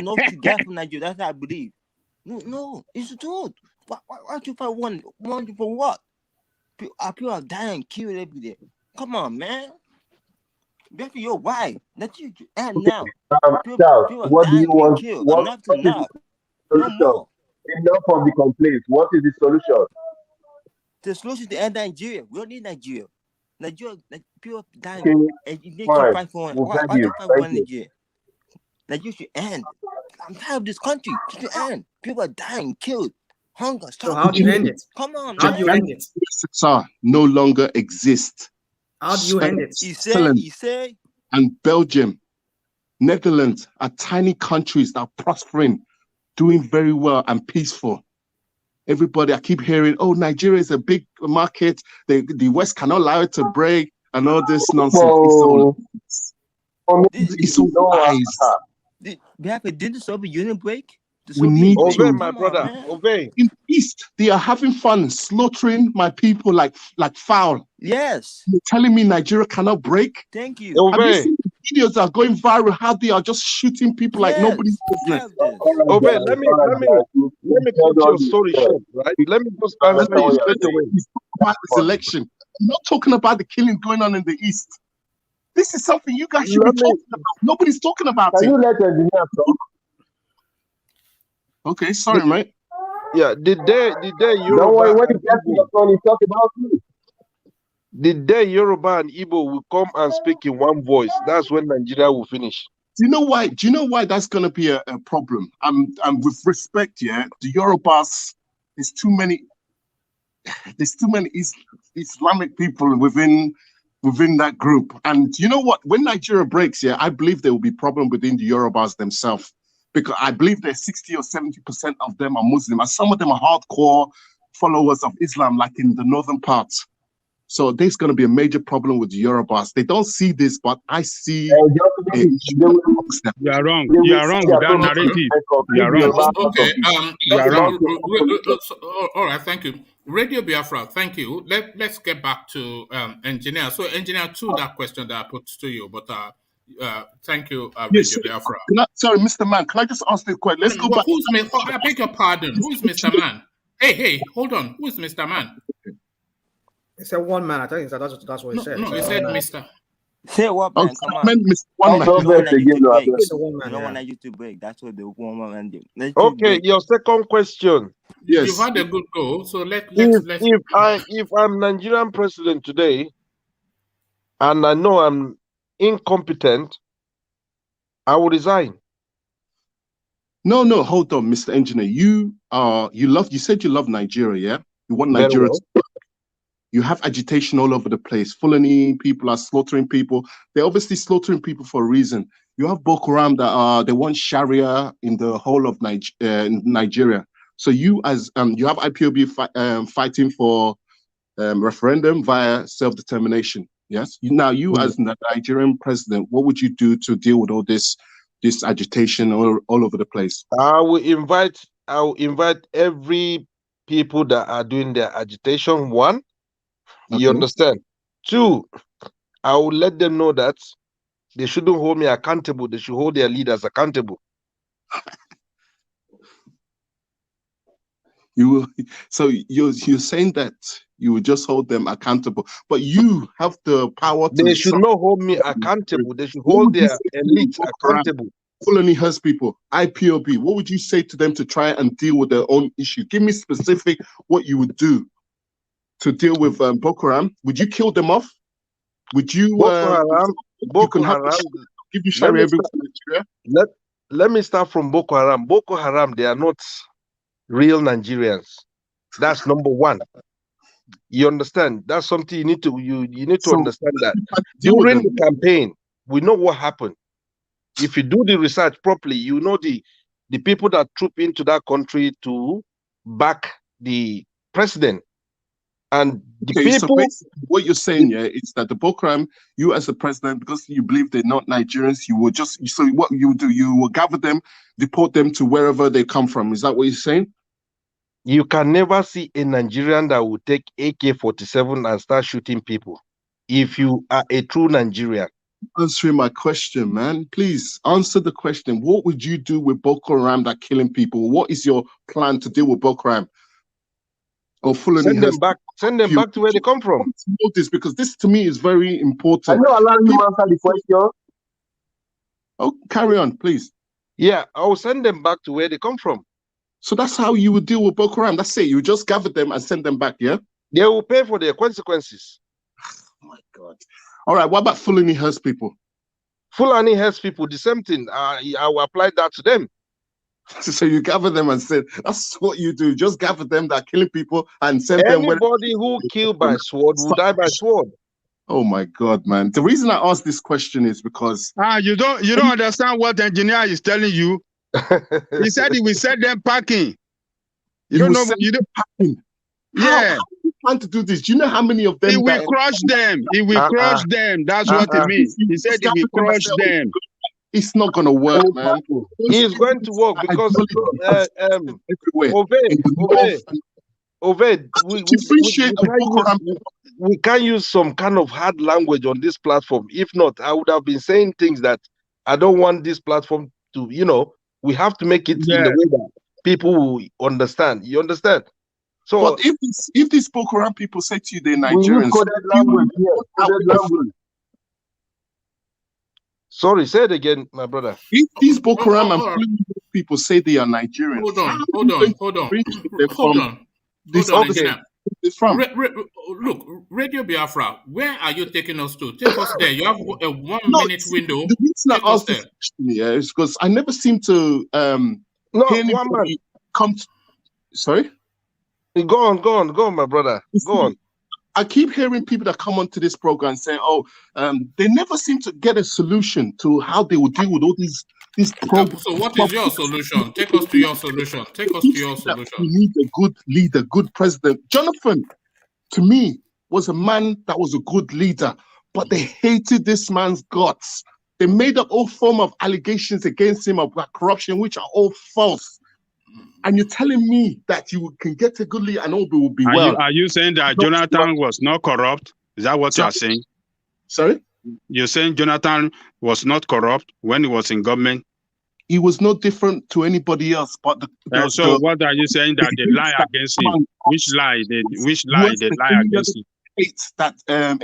Not to get from Nigeria. That's what I believe. No, it's the truth. Why you fight one for what? People are dying, killed every day. Come on, man. Back to your wife. That you and now. People what do you want? Killed. What is the solution? Enough of the complaints. What is the solution? The solution is to end Nigeria. We don't need Nigeria. Nigeria, people dying. Okay, And you fine. fight for one. We'll Why thank do you you. fight for one Thank you. Nigeria? Nigeria should end. I'm tired of this country. It should end. People are dying, killed, hunger. So how do you end it? Come on, How do you end it? No longer exist. How do you end it? He say, and Belgium, Netherlands are tiny countries that are prospering, doing very well and peaceful. Everybody, I keep hearing, oh, Nigeria is a big market. The West cannot allow it to break and all this nonsense. It's all lies. didn't the Soviet Union break? We need Obey, to. my brother. Obey. In the East, they are having fun slaughtering my people like fowl. Yes. You're telling me Nigeria cannot break? Thank you. Have you Obey. seen the videos that are going viral? How they are just shooting people like nobody's business. Obey. Let me cut your story short, right? Let me just answer you straight away. He's talking about this election. I'm not talking about the killing going on in the East. This is something you guys should be talking about. Nobody's talking about it. Can you let the engineer talk? Okay, sorry, mate. Yeah, the day Yoruba. Don't worry, when he gets to your turn, he talk about you. The day Yoruba and Igbo will come and speak in one voice, that's when Nigeria will finish. Do you know why? Do you know why that's going to be a problem? And with respect, yeah, the Yorubas, there's too many Islamic people within that group. And you know what? When Nigeria breaks, yeah, I believe there will be problem within the Yorubas themselves, because I believe there's 60 or 70% of them are Muslim, and some of them are hardcore followers of Islam, like in the northern parts. So there's going to be a major problem with the Yorubas. They don't see this, but I see. You are wrong. You are wrong with that narrative. You are wrong. Okay. You are wrong. All right. Thank you, Radio Biafra. Thank you. Let's get back to engineer. So, engineer, to that question that I put to you, but thank you, Radio Biafra. Sorry, Mr. Man. Can I just ask the question? Let's go back. I beg your pardon. Who is Mr. Man? Hey, hold on. Who is Mr. Man? He said one man. I think that's what he said. No, he said Mr. Say what, man? Come on. One man. You don't want you to break. That's what the one man do. Okay, your second question. Yes. You've had a good go. So let's. If I'm Nigerian president today, and I know I'm incompetent, I will resign. No, hold on, Mr. Engineer. You said you love Nigeria, yeah? You want Nigeria to. You have agitation all over the place. Fulani people are slaughtering people. They're obviously slaughtering people for a reason. You have Boko Haram that they want Sharia in the whole of Nigeria. So you have IPOB fighting for referendum via self-determination. Yes. You as the Nigerian president, what would you do to deal with all this agitation all over the place? I will invite every people that are doing their agitation. One. You understand? Two, I will let them know that they shouldn't hold me accountable. They should hold their leaders accountable. So you're saying that you will just hold them accountable, but you have the power to. They should not hold me accountable. They should hold their elite accountable. Fulani has people, IPOB. What would you say to them to try and deal with their own issue? Give me specific what you would do to deal with Boko Haram. Would you kill them off? Would you Boko Haram give you Sharia everywhere? Let me start from Boko Haram. Boko Haram, they are not real Nigerians. That's number one. You understand? That's something you need to understand that. During the campaign, we know what happened. If you do the research properly, you know the people that troop into that country to back the president. And the people, so what you're saying, is that the Boko Haram, you as the president, because you believe they're not Nigerians, you will what you will do, you will gather them, deport them to wherever they come from. Is that what you're saying? You can never see a Nigerian that will take AK-47 and start shooting people. If you are a true Nigerian. Answering my question, man. Please answer the question. What would you do with Boko Haram that are killing people? What is your plan to deal with Boko Haram? Or send them back to where they come from. This, because this to me is very important. I know allow you to answer the question. Oh, carry on, please. Yeah, I will send them back to where they come from. So that's how you would deal with Boko Haram. That's it. You just gather them and send them back, yeah? They will pay for their consequences. Oh my God. All right, what about Fulani Hearst people? Fulani Hearst people, the same thing. I will apply that to them. So you gather them and say, that's what you do. Just gather them that are killing people and send them. Anybody who killed by sword will die by sword. Oh my God, man. The reason I asked this question is because you don't understand what the engineer is telling you. He said he will set them packing. You don't know. You don't packing. Yeah. How do you plan to do this? Do you know how many of them? He will crush them. He will crush them. That's what it means. He said he will crush them. It's not going to work, man. It's going to work because we can't use some kind of hard language on this platform. If not, I would have been saying things that I don't want this platform to, we have to make it in the way that people will understand. You understand? So, but if these Boko Haram people say to you they're Nigerians, sorry, say it again, my brother. If these Boko Haram and Fulani people say they are Nigerians, hold on. Look, Radio Biafra, where are you taking us to? Take us there. You have a 1 minute window. The reason I asked this question, is because I never seem to hear anybody come to, sorry? Go on, my brother. Go on. I keep hearing people that come onto this program say, they never seem to get a solution to how they will deal with all these problems. So what is your solution? Take us to your solution. We need a good leader, good president. Jonathan, to me, was a man that was a good leader, but they hated this man's guts. They made up all form of allegations against him about corruption, which are all false. And you're telling me that you can get a good leader and all will be well. Are you saying that Jonathan was not corrupt? Is that what you are saying? Sorry? You're saying Jonathan was not corrupt when he was in government? He was no different to anybody else. But so what are you saying that they lie against him? Which lie they lie against him? That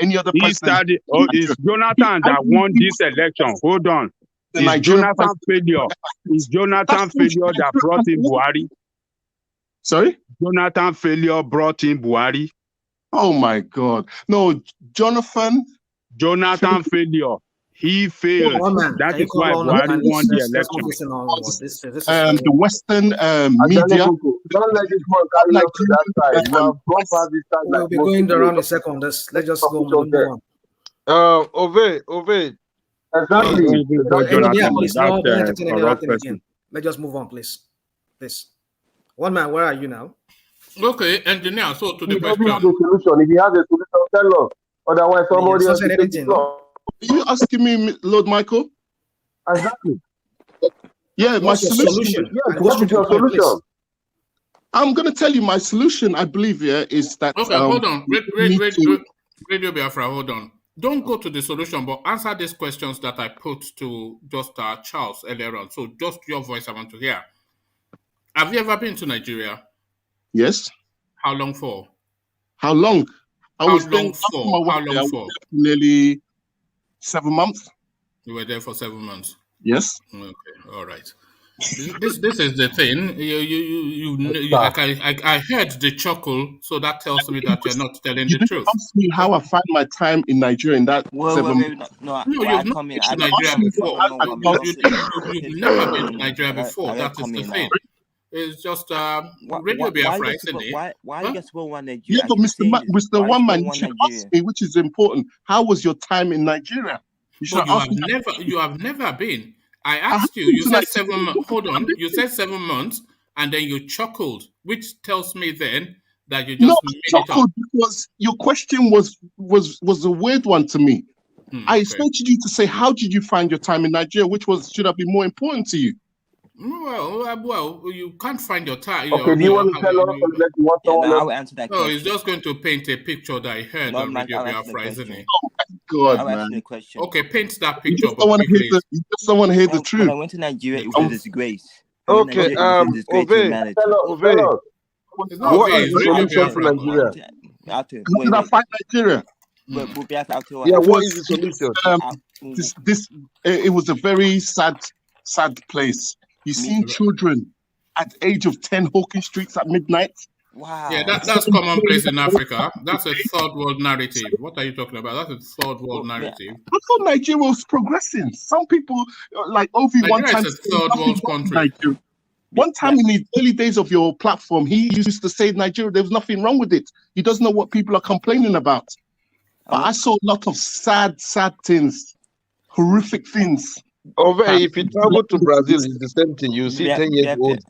any other president. It's Jonathan that won this election. Hold on. It's Jonathan failure. It's Jonathan failure that brought in Buhari. Sorry? Jonathan failure brought in Buhari. Oh my God. No, Jonathan failure. He failed. That is why Buhari won the election. The Western media. Don't let this one carry up to that side. We'll be going around in a second. Let's just go on. Ove. Exactly. Let's just move on, please. One man, where are you now? Okay, engineer. So to the question. question. If he has a solution, tell us. Otherwise, somebody else will take it. Are you asking me, Lord Michael? Exactly. Yeah, my solution. Yeah, what is your solution? I'm going to tell you my solution, I believe, is that... Okay, hold on. Radio Biafra, hold on. Don't go to the solution, but answer these questions that I put to just Charles earlier on. So just your voice I want to hear. Have you ever been to Nigeria? Yes. How long for? How long? How long for? Nearly 7 months. You were there for 7 months? Yes. Okay, all right. This is the thing. I heard the chuckle, so that tells me that you're not telling the truth. Ask me how I find my time in Nigeria in that 7 months. No, you've not been to Nigeria before. You've never been to Nigeria before. That is the thing. It's just Radio Biafra, isn't it? Why you just want Nigeria? Yeah, but Mr. One Man, you should ask me, which is important. How was your time in Nigeria? You have never been. I asked you. You said 7 months. Hold on. You said 7 months, and then you chuckled, which tells me then that you just made it up. Because your question was a weird one to me. I expected you to say, "How did you find your time in Nigeria?" Which should have been more important to you. Well, you can't find your time. Okay, do you want to tell us? I'll answer that question. No, he's just going to paint a picture that I heard on Radio Biafra, isn't it? Oh my God, man. Okay, paint that picture. You just don't want to hear the truth. When I went to Nigeria, it was a disgrace. Okay, Ove. What is the solution for Nigeria? How did I find Nigeria? Yeah, what is the solution? It was a very sad place. You seen children at the age of 10 hawking streets at midnight. Wow. Yeah, that's commonplace in Africa. That's a third world narrative. What are you talking about? That's a third world narrative. I thought Nigeria was progressing. Some people, like Ovi, one time... It's a third world country. One time in the early days of your platform, he used to say Nigeria, there was nothing wrong with it. He doesn't know what people are complaining about. But I saw a lot of sad things, horrific things. If you travel to Brazil, it's the same thing. You see 10 years old.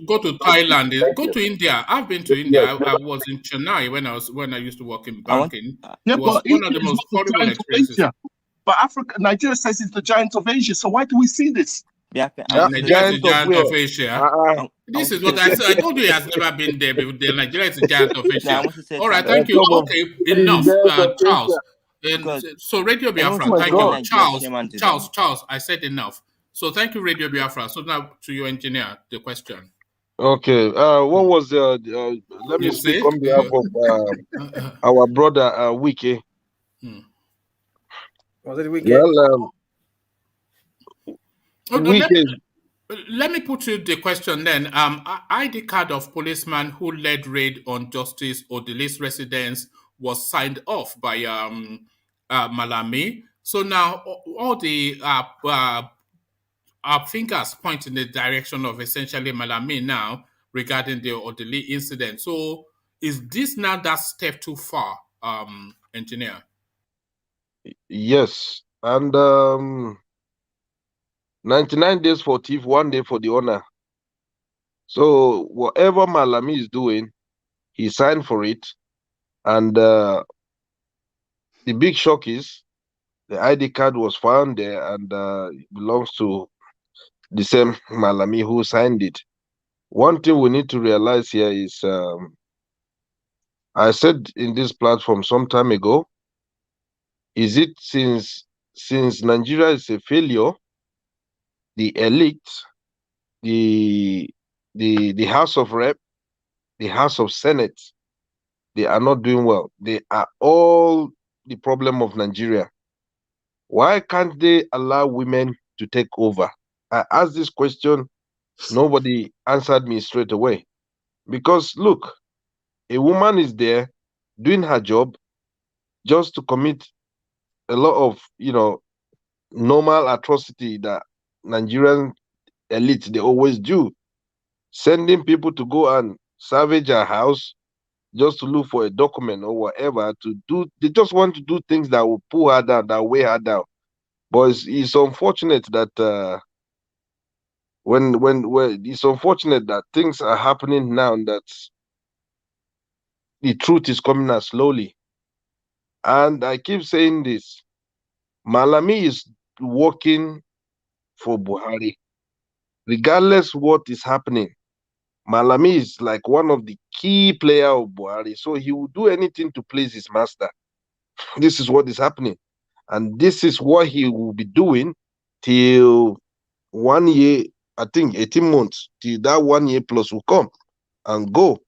Go to Thailand. Go to India. I've been to India. I was in Chennai when I used to work in banking. Yeah, it was one of the most horrible experiences. But Nigeria says it's the giant of Asia. So why do we see this? Nigeria is the giant of Asia. This is what I said. I told you he has never been there before. Nigeria is the giant of Asia. All right, thank you. Okay, enough, Charles. So Radio Biafra, thank you. Charles, I said enough. So thank you, Radio Biafra. So now to your engineer, the question. Okay. What was let me speak on behalf of our brother Wiki. Was it Wiki? Well, let me put you the question then. ID card of policeman who led raid on Justice ODILI'S residence was signed off by Malami. So now all the our fingers point in the direction of essentially Malami now regarding the ODILI incident. So is this now that step too far, engineer? Yes, and 99 days for thief, 1 day for the owner. So whatever Malami is doing, he signed for it. And the big shock is the ID card was found there and it belongs to the same Malami who signed it. One thing we need to realize here is, I said in this platform some time ago, is it since Nigeria is a failure, the elite, the House of Rep, the House of Senate, they are not doing well. They are all the problem of Nigeria. Why can't they allow women to take over? I asked this question, nobody answered me straight away. Because look, a woman is there doing her job just to commit a lot of, normal atrocity that Nigerian elite, they always do. Sending people to go and savage her house just to look for a document or whatever to do. They just want to do things that will pull her down, that weigh her down. But it's unfortunate that when it's unfortunate that things are happening now that the truth is coming out slowly. And I keep saying this, Malami is working for Buhari. Regardless what is happening, Malami is like one of the key players of Buhari. So he will do anything to please his master. This is what is happening. And this is what he will be doing till 1 year, I think 18 months, till that 1 year plus will come and go.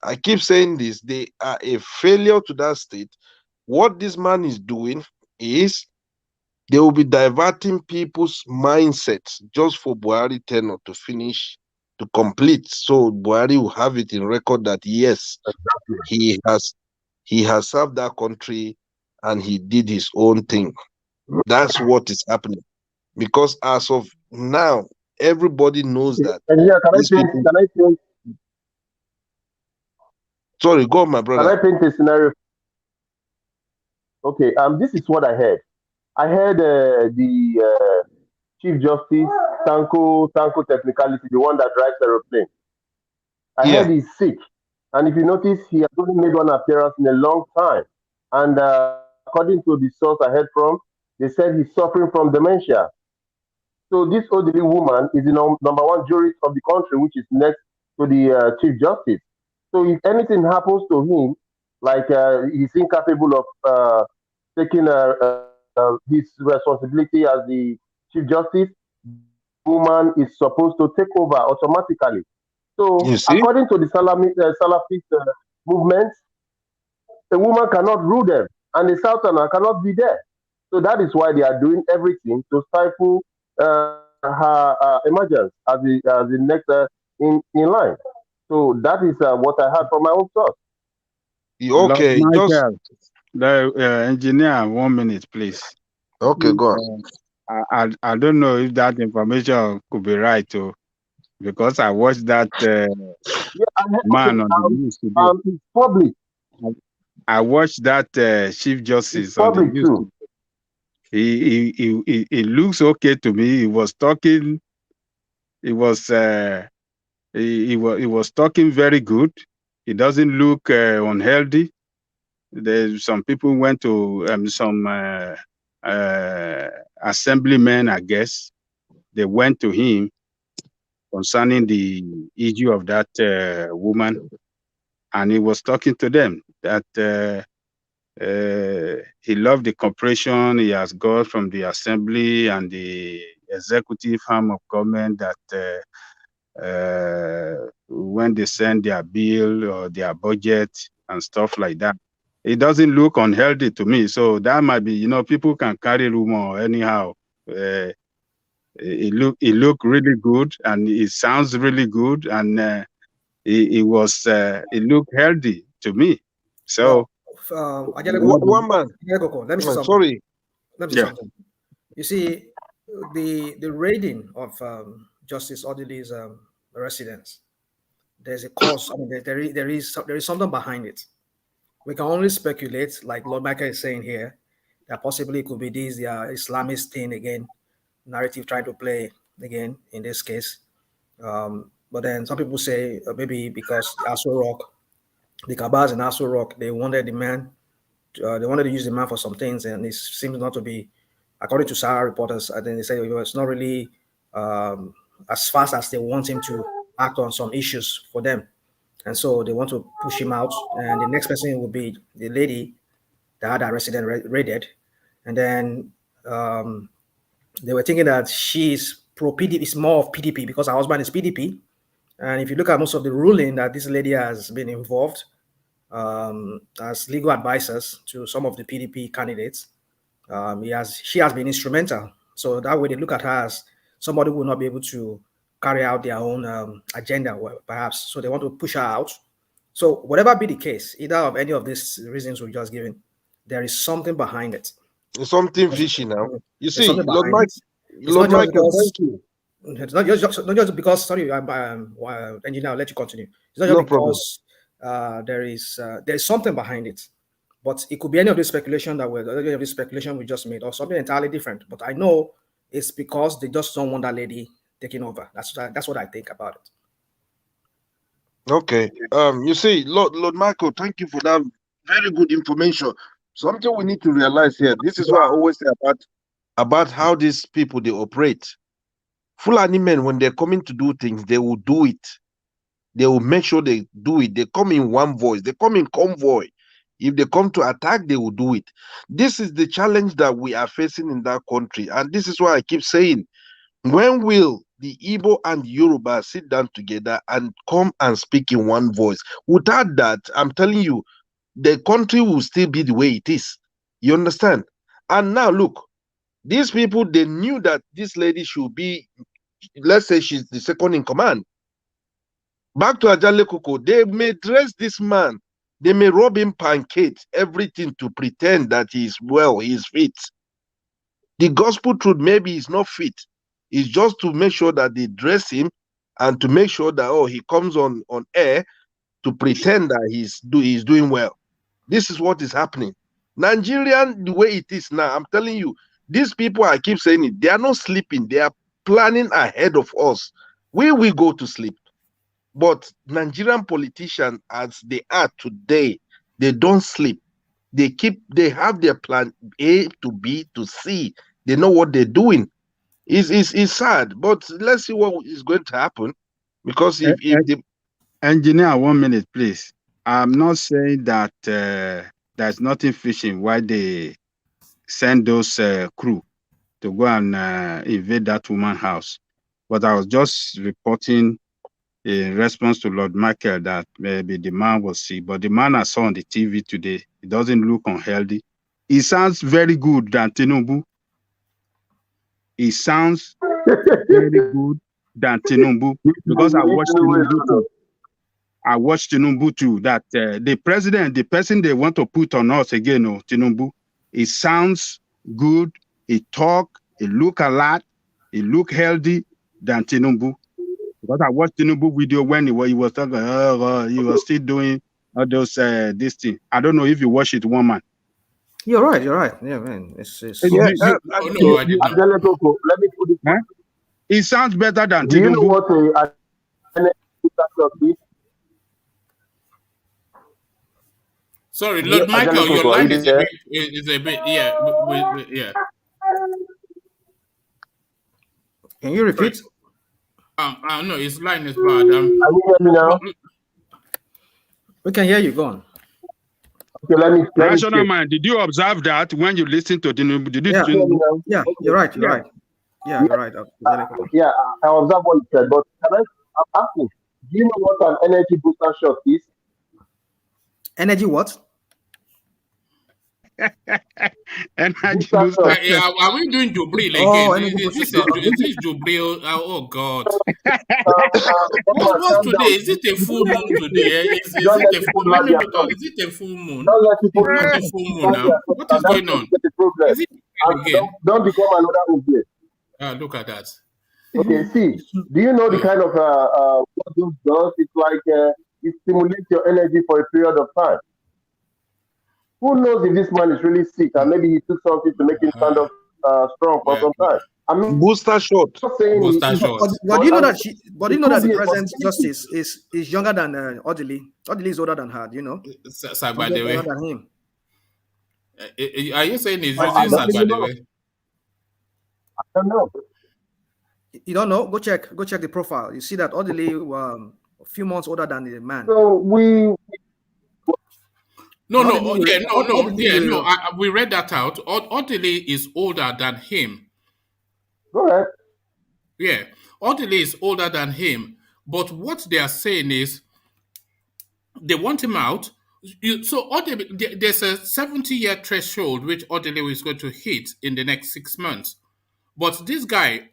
I keep saying this, they are a failure to that state. What this man is doing is they will be diverting people's mindsets just for Buhari tenure to finish, to complete. So Buhari will have it in record that yes, he has served that country and he did his own thing. That's what is happening. Because as of now, everybody knows that. Can I paint? Sorry, go on, my brother. Can I paint a scenario? Okay, this is what I heard. I heard the Chief Justice, Tanko Technicality, the one that drives aeroplane. I heard he's sick. And if you notice, he has only made one appearance in a long time. And according to the source I heard from, they said he's suffering from dementia. So this elderly woman is the number one jurist of the country, which is next to the Chief Justice. So if anything happens to him, like he's incapable of taking his responsibility as the Chief Justice, woman is supposed to take over automatically. So according to the Salafist movement, a woman cannot rule them, and the Southerner cannot be there. So that is why they are doing everything to stifle her emergence as the next in line. So that is what I heard from my own source. Okay, Michael, the engineer, 1 minute, please. Okay, go on. I don't know if that information could be right, too, because I watched that man on the news today. It's public. I watched that Chief Justice on the news today. He looks okay to me. He was talking. He was talking very good. He doesn't look unhealthy. There's some people went to some assemblymen, I guess, they went to him concerning the issue of that woman, and he was talking to them that he loved the cooperation he has got from the assembly and the executive arm of government, that when they send their bill or their budget and stuff like that, it doesn't look unhealthy to me. So that might be, people can carry rumor anyhow. It look really good, and it sounds really good, and it looked healthy to me. So one man. Let me say something. Sorry. Let me say something. You see, the raiding of Justice ODILI'S residence, there's a cause. I mean, there is something behind it. We can only speculate, like Lord Michael is saying here, that possibly it could be this Islamist thing again, narrative trying to play again in this case. But then some people say maybe because Aso Rock, the Kabas in Aso Rock, they wanted the man, they wanted to use the man for some things, and it seems not to be, according to Sahara reporters, I think they say it's not really as fast as they want him to act on some issues for them. And so they want to push him out, and the next person will be the lady that had her resident raided. And then they were thinking that she's pro-PDP, it's more of PDP because her husband is PDP. And if you look at most of the ruling that this lady has been involved as legal advisors to some of the PDP candidates, she has been instrumental. So that way they look at her as somebody who will not be able to carry out their own agenda, perhaps. So they want to push her out. So whatever be the case, either of any of these reasons we've just given, there is something behind it. There's something fishy now. You see, Lord Michael, thank you. It's not just because, sorry, engineer, I'll let you continue. It's not just because there's something behind it. But it could be any of the speculation we just made, or something entirely different. But I know it's because they just don't want that lady taking over. That's what I think about it. Okay. You see, Lord Michael, thank you for that very good information. Something we need to realize here. This is what I always say about how these people they operate. Fulani men, when they're coming to do things, they will do it. They will make sure they do it. They come in one voice. They come in convoy. If they come to attack, they will do it. This is the challenge that we are facing in that country. And this is why I keep saying, when will the Igbo and Yoruba sit down together and come and speak in one voice? Without that, I'm telling you, the country will still be the way it is. You understand? And now look, these people, they knew that this lady should be, let's say she's the second in command. Back to Ajale Koko, they may dress this man, they may rob him pancakes, everything to pretend that he's well, he's fit. The gospel truth, maybe he's not fit. It's just to make sure that they dress him and to make sure that, he comes on air to pretend that he's doing well. This is what is happening. Nigerian, the way it is now, I'm telling you, these people, I keep saying it, they are not sleeping. They are planning ahead of us. We will go to sleep. But Nigerian politicians, as they are today, they don't sleep. They have their plan A to B to C. They know what they're doing. It's sad, but let's see what is going to happen. Because if the engineer, 1 minute, please. I'm not saying that there's nothing fishing why they send those crew to go and invade that woman's house. But I was just reporting in response to Lord Michael that maybe the man was sick. But the man I saw on the TV today, it doesn't look unhealthy. He sounds very good than Tinubu. He sounds very good than Tinubu because I watched Tinubu too. I watched Tinubu too. That the person they want to put on us again, Tinubu, it sounds good. He talk. He look a lot. He look healthy than Tinubu. Because I watched Tinubu video when he was talking. He was still doing all those this thing. I don't know if you watch it, one man. You're right. Yeah, man. It's let me put it. Huh? It sounds better than Do Tinubu. you know what Sorry, Lord Michael, your line is a bit, yeah. Can you repeat? No, his line is bad. Can you hear me now? We can hear you. Go on. Okay, let me Rational mind. Did you observe that when you listen to the? Did you? Yeah, you're right. You're right. Yeah, you're right. Yeah, I observed what you said, but I'm asking, do you know what an energy booster shot is? Energy what? Energy booster. Are we doing Jubril again? Oh, is this Jubril? Oh God. What's today? Is it a full moon today? Is it a full moon? Let me look out. Is it a full moon? Don't let people It's not a full moon now. What is going on? Is it again? Don't become another Uber. Look at that. Okay, see, do you know the kind of what this does? It's like it stimulates your energy for a period of time. Who knows if this man is really sick and maybe he took something to make him stand up strong for some time. I mean, booster shot. But do you know that the present justice is younger than Odili? Odili is older than her. Do you know? By the way, older than him. Are you saying he's using Sag by the way? I don't know. You don't know? Go check the profile. You see that Odili a few months older than the man. So we. No. We read that out. Odili is older than him. Correct. Yeah, Odili is older than him. But what they are saying is they want him out. So Odili, there's a 70-year threshold which Odili is going to hit in the next 6 months. But this guy,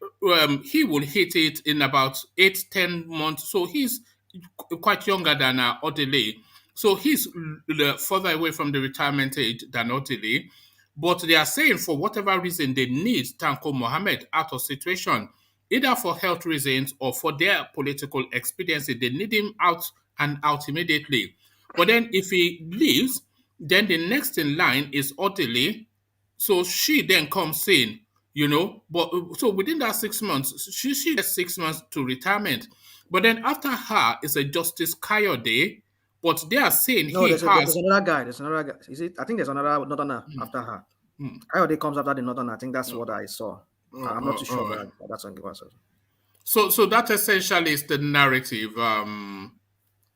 he will hit it in about 8-10 months. So he's quite younger than Odili. So he's further away from the retirement age than Odili. But they are saying for whatever reason they need Tanko Mohammed out of situation, either for health reasons or for their political expediency. They need him out and out immediately. But then if he leaves, then the next in line is Odili. So she then comes in, But so within that 6 months, she gets 6 months to retirement. But then after her is a Justice Kayode. But they are saying there's another guy. There's another guy. Is it? I think there's another northerner after her. Kayode comes after the northerner. I think that's what I saw. I'm not too sure, but that's on the answer. So that essentially is the narrative,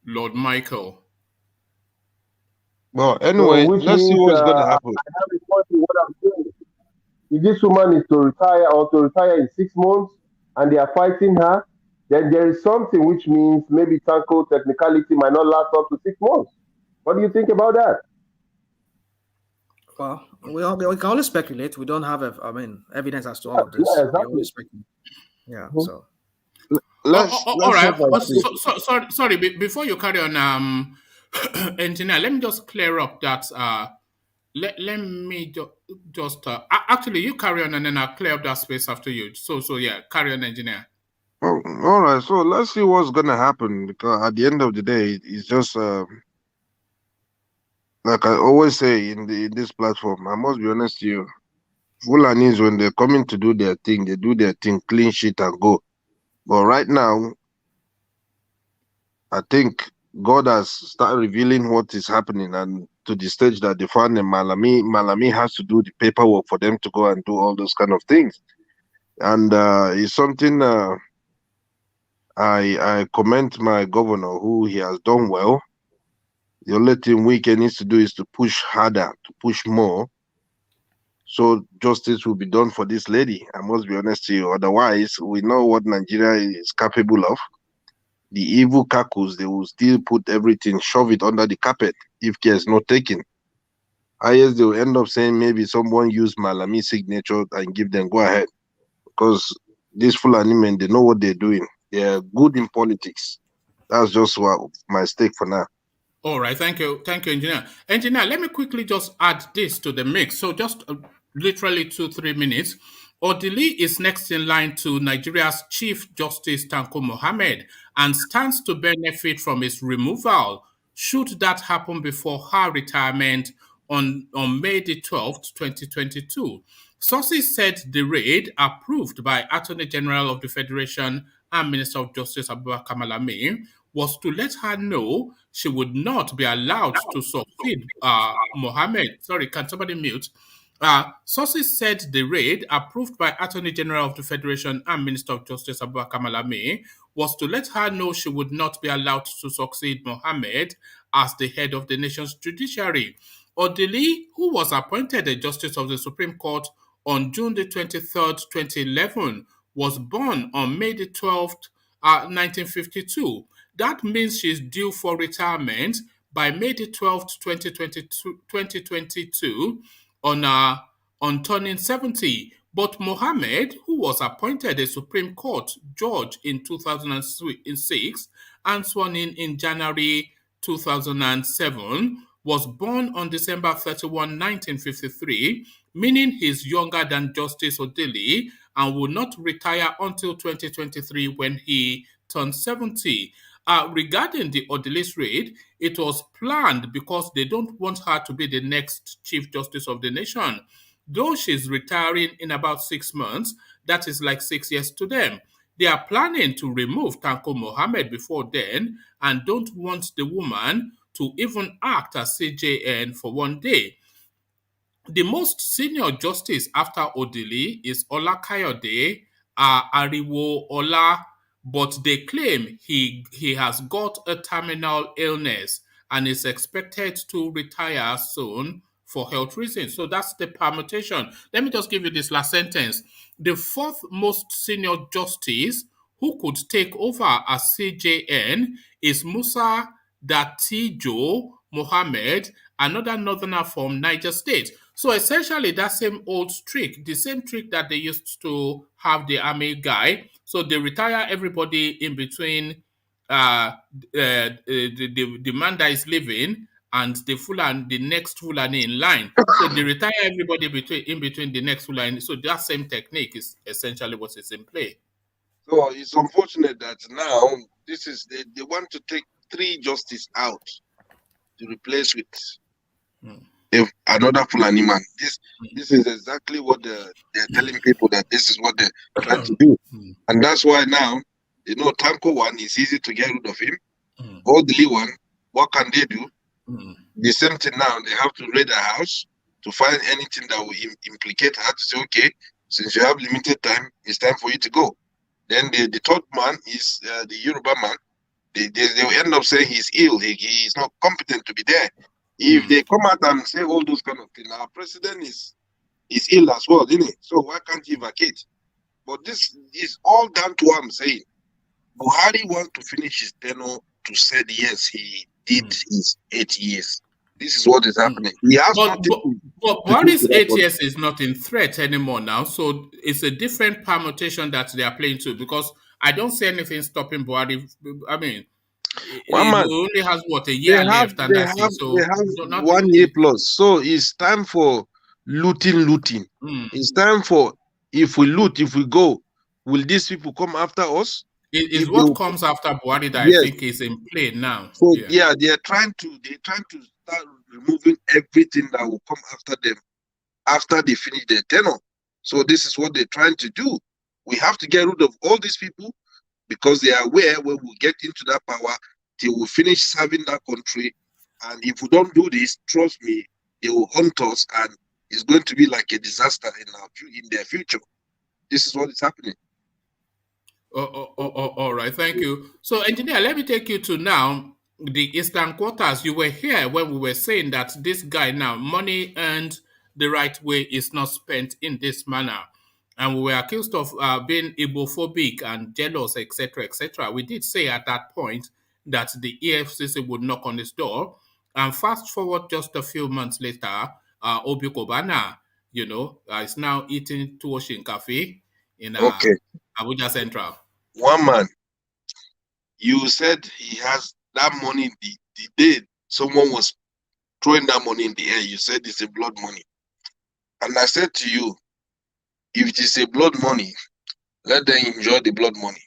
Lord Michael. Well, anyway, let's see what's going to happen. I have a point in what I'm saying. If this woman is to retire in 6 months, and they are fighting her, then there is something which means maybe Tanko technicality might not last up to 6 months. What do you think about that? Well, we can only speculate. We don't have, evidence as to all of this. Yeah, exactly. We only speculate. Yeah. So. All right. Sorry. Before you carry on, engineer, let me just clear up that. Let me just actually you carry on and then I'll clear up that space after you. So yeah, carry on, engineer. Oh, all right. So let's see what's gonna happen, because at the end of the day, it's just like I always say in this platform. I must be honest to you. Fulanis, when they're coming to do their thing, they do their thing, clean sheet and go. But right now, I think God has started revealing what is happening, and to the stage that they found in Malami has to do the paperwork for them to go and do all those kind of things. And it's something I commend my governor, who he has done well. The only thing we needs to do is to push harder, to push more, so justice will be done for this lady. I must be honest to you. Otherwise, we know what Nigeria is capable of. The evil kakus, they will still put everything, shove it under the carpet if care is not taken. Highest, they will end up saying maybe someone used Malami's signature and give them go ahead. Because these Fulani men, they know what they're doing. They're good in politics. That's just my stake for now. All right, thank you, engineer. Engineer, let me quickly just add this to the mix. So just literally 2-3 minutes. Odili is next in line to Nigeria's Chief Justice Tanko Mohammed and stands to benefit from his removal, should that happen before her retirement on May the 12th, 2022. Sources said the raid, approved by Attorney General of the Federation and Minister of Justice Abubakar Malami, was to let her know she would not be allowed to succeed Mohammed. Sorry, can somebody mute? Sources said the raid, approved by Attorney General of the Federation and Minister of Justice Abubakar Malami, was to let her know she would not be allowed to succeed Mohammed as the head of the nation's judiciary. Odili, who was appointed a Justice of the Supreme Court on June the 23rd, 2011, was born on May the 12th, 1952. That means she's due for retirement by May the 12th, 2022 on turning 70. But Mohammed, who was appointed a Supreme Court judge in 2006 and sworn in January 2007, was born on December 31, 1953, meaning he's younger than Justice Odili and will not retire until 2023 when he turns 70. Regarding the Odili's raid, it was planned because they don't want her to be the next Chief Justice of the nation. Though she's retiring in about 6 months, that is like 6 years to them. They are planning to remove Tanko Mohammed before then and don't want the woman to even act as CJN for one day. The most senior justice after Odili is Ola Kayode Ariwo Ola, but they claim he has got a terminal illness and is expected to retire soon for health reasons. So that's the permutation. Let me just give you this last sentence. The fourth most senior justice who could take over as CJN is Musa Datijo Mohammed, another northerner from Niger State. So essentially that same old trick, the same trick that they used to have the army guy. So they retire everybody in between the man that is living and the next Fulani in line. So they retire everybody in between the next Fulani. So that same technique is essentially what is in play. So it's unfortunate that now they want to take 3 justices out to replace with another Fulani man. This is exactly what they're telling people, that this is what they're trying to do. And that's why now, Tanko one is easy to get rid of him. Odili one, what can they do? The same thing now, they have to raid her house to find anything that will implicate her, to say, okay, since you have limited time, it's time for you to go. Then the third man is the Yoruba man. They will end up saying he's ill, he is not competent to be there. If they come out and say all those kind of things, our president is ill as well, isn't it? So why can't he vacate? But this is all down to what I'm saying. Buhari wants to finish his tenure to say yes, he did his 8 years. This is what is happening. He has but Buhari's 8 years is not in threat anymore now, so it's a different permutation that they are playing to, because I don't see anything stopping Buhari. I mean, he only has a year left, and that's it. So they have 1 year plus. So it's time for looting. It's time for, if we loot, if we go, will these people come after us? It is what comes after Buhari that I think is in play now. So they're trying to start removing everything that will come after them after they finish their tenure. So this is what they're trying to do. We have to get rid of all these people, because they are aware when we get into that power, they will finish serving that country. And if we don't do this, trust me, they will hunt us, and it's going to be like a disaster in their future. This is what is happening. All right, thank you. So, engineer, let me take you to now the Eastern Quarters. You were here when we were saying that this guy now, money earned the right way is not spent in this manner. And we were accused of being Igbophobic and jealous, etc., etc. We did say at that point that the EFCC would knock on his door. And fast forward just a few months later, Obi Kobana, is now eating Tuoshin Cafe in Abuja Central. One man, you said he has that money the day someone was throwing that money in the air. You said it's a blood money. And I said to you, if it is a blood money, let them enjoy the blood money.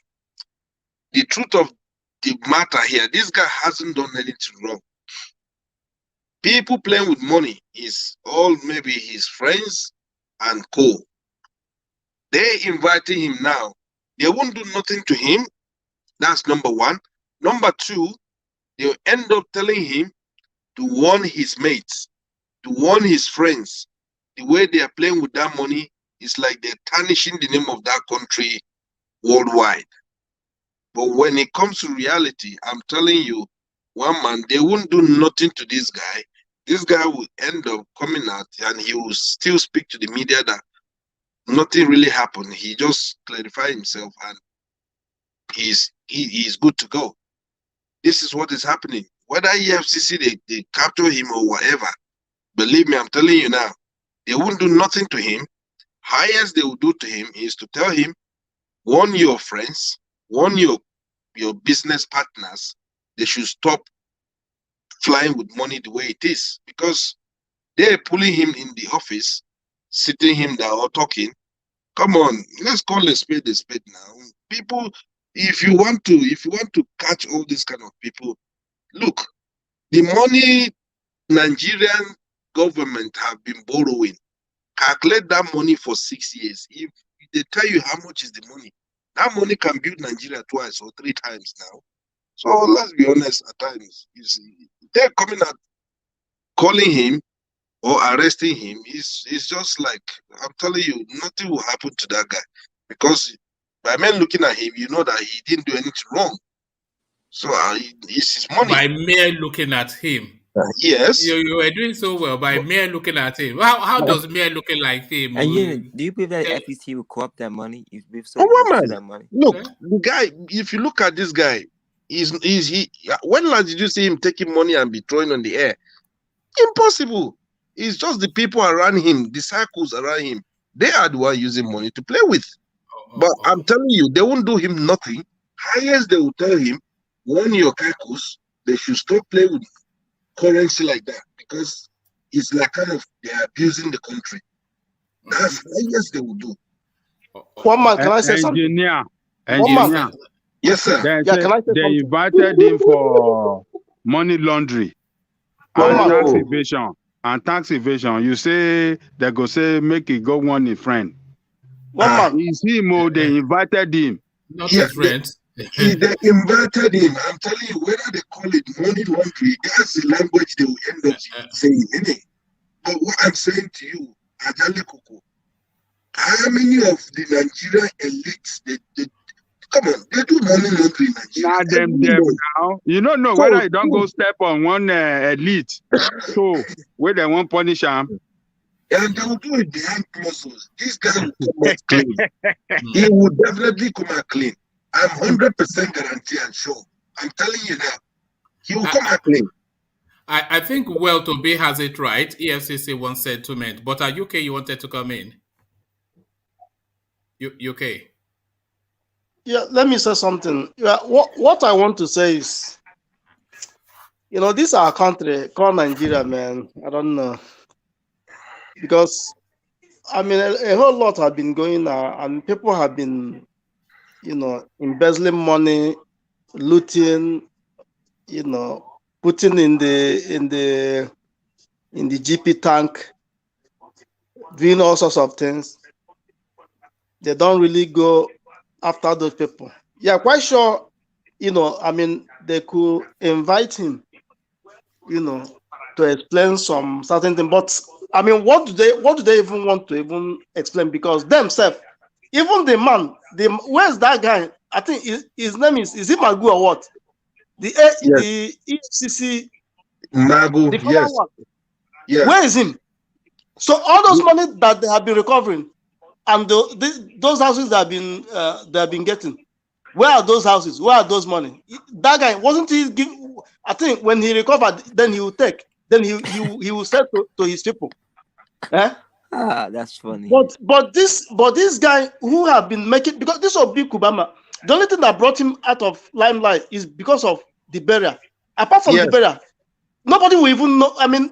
The truth of the matter here, this guy hasn't done anything wrong. People playing with money is all maybe his friends and co. They inviting him now. They won't do nothing to him. That's number one. Number two, they'll end up telling him to warn his mates, to warn his friends. the way they are playing with that money is like they're tarnishing the name of that country worldwide. But when it comes to reality, I'm telling you, one man, they won't do nothing to this guy. This guy will end up coming out and he will still speak to the media that nothing really happened. He just clarified himself and he's good to go. This is what is happening. Whether EFCC, they capture him or whatever, believe me, I'm telling you now, they won't do nothing to him. Highest they will do to him is to tell him, warn your friends, warn your business partners, they should stop flying with money the way it is, because they're pulling him in the office, sitting him down or talking. Come on, let's call a spade now. People, if you want to catch all these kind of people, look, the money Nigerian government have been borrowing, calculate that money for 6 years. If they tell you how much is the money, that money can build Nigeria twice or 3 times now. So let's be honest, at times, you see, they're coming out, calling him or arresting him. It's just like, I'm telling you, nothing will happen to that guy. Because by men looking at him, you know that he didn't do anything wrong. So it's his money. By mere looking at him. Yes. You were doing so well by mere looking at him. How does mere looking like him? And do you believe that FEC will co-opt that money? That money? Look, the guy, if you look at this guy, when last did you see him taking money and be throwing on the air? Impossible. It's just the people around him, the circles around him. They are the one using money to play with. But I'm telling you, they won't do him nothing. Highest they will tell him, warn your circles, they should stop playing with currency like that, because it's like kind of they're abusing the country. That's highest they will do. One man, can I say something? Engineer. Yes, sir. They invited him for money laundering and tax evasion. You say they go say make it go one in friend. Is him or they invited him? Not a friend. They invited him. I'm telling you, whether they call it money laundering, that's the language they will end up saying. But what I'm saying to you, Ajale Koko, how many of the Nigerian elites, they come on, they do money laundering in Nigeria. Them now. You don't know whether you don't go step on one elite. So where they won't punish him. And they will do it behind closed doors. This guy will come out clean. He will definitely come out clean. I'm 100% guarantee and sure. I'm telling you now. He will come out clean. I think Well Toby has it right. EFCC wants settlement. But are UK you wanted to come in? UK. Yeah, let me say something. Yeah, what I want to say is, this is our country called Nigeria, man. I don't know. Because, I mean, a whole lot have been going on, and people have been, embezzling money, looting, putting in the GP tank, doing all sorts of things. They don't really go after those people. Yeah, quite sure, they could invite him, to explain some certain thing. But I mean, what do they even want to even explain? Because themselves, even the man, where's that guy? I think his name is it Magu or what? The EFCC Magu, yes. One. Yeah. Where is him? So all those money that they have been recovering, and those houses that they have been getting, where are those houses? Where are those money? That guy wasn't he give? I think when he recovered, then he will take. Then he will say to his people. Eh? That's funny. But this guy who have been making, because this will be Kubama. The only thing that brought him out of limelight is because of the burial. Apart from the burial, nobody will even know. I mean,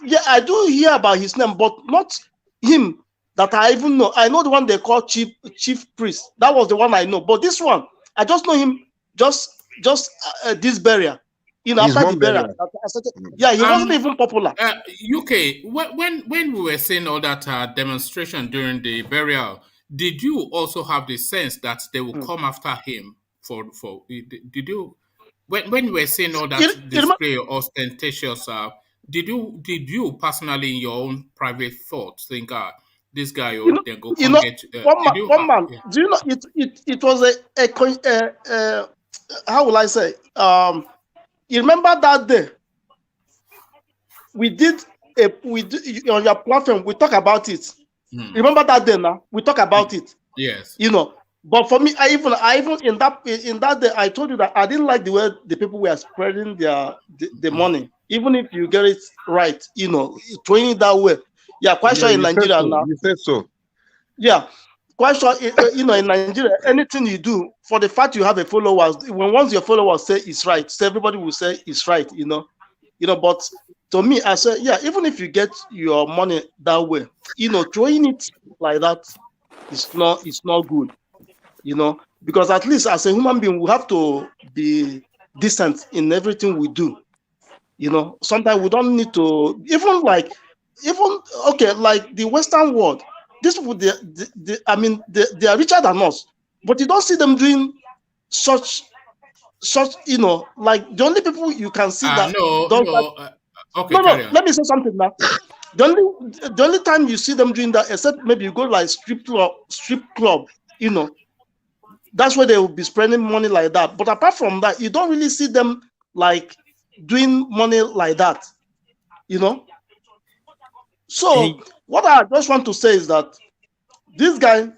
yeah, I do hear about his name, but not him that I even know. I know the one they call chief priest. That was the one I know. But this one, I just know him just this burial. After the burial. Yeah, he wasn't even popular. UK, when we were seeing all that demonstration during the burial, did you also have the sense that they will come after him did you when we were seeing all that display of ostentatious Did you personally, in your own private thoughts, think this guy then go you know, get one man. Do you know it was a how will I say? You remember that day we did on your platform, we talk about it. Remember that day now? We talk about it. Yes. You know, but for me, I even in that day, I told you that I didn't like the way the people were spreading the money. Even if you get it right, you know, throwing it that way. Yeah, quite sure in Nigeria now. You said so. Yeah, quite sure. You know, in Nigeria, anything you do, for the fact you have a followers, once your followers say it's right, so everybody will say it's right. You know. But to me, I say, yeah, even if you get your money that way, you know, throwing it like that is not good. You know, because at least as a human being, we have to be decent in everything we do. You know, sometimes we don't need to like the Western world. These people, they are richer than us, but you don't see them doing such. You know, like the only people you can see that. Okay, no. Let me say something now. The only time you see them doing that, except maybe you go like strip club, you know. That's where they will be spending money like that. But apart from that, you don't really see them like doing money like that, you know. So what I just want to say is that this guy,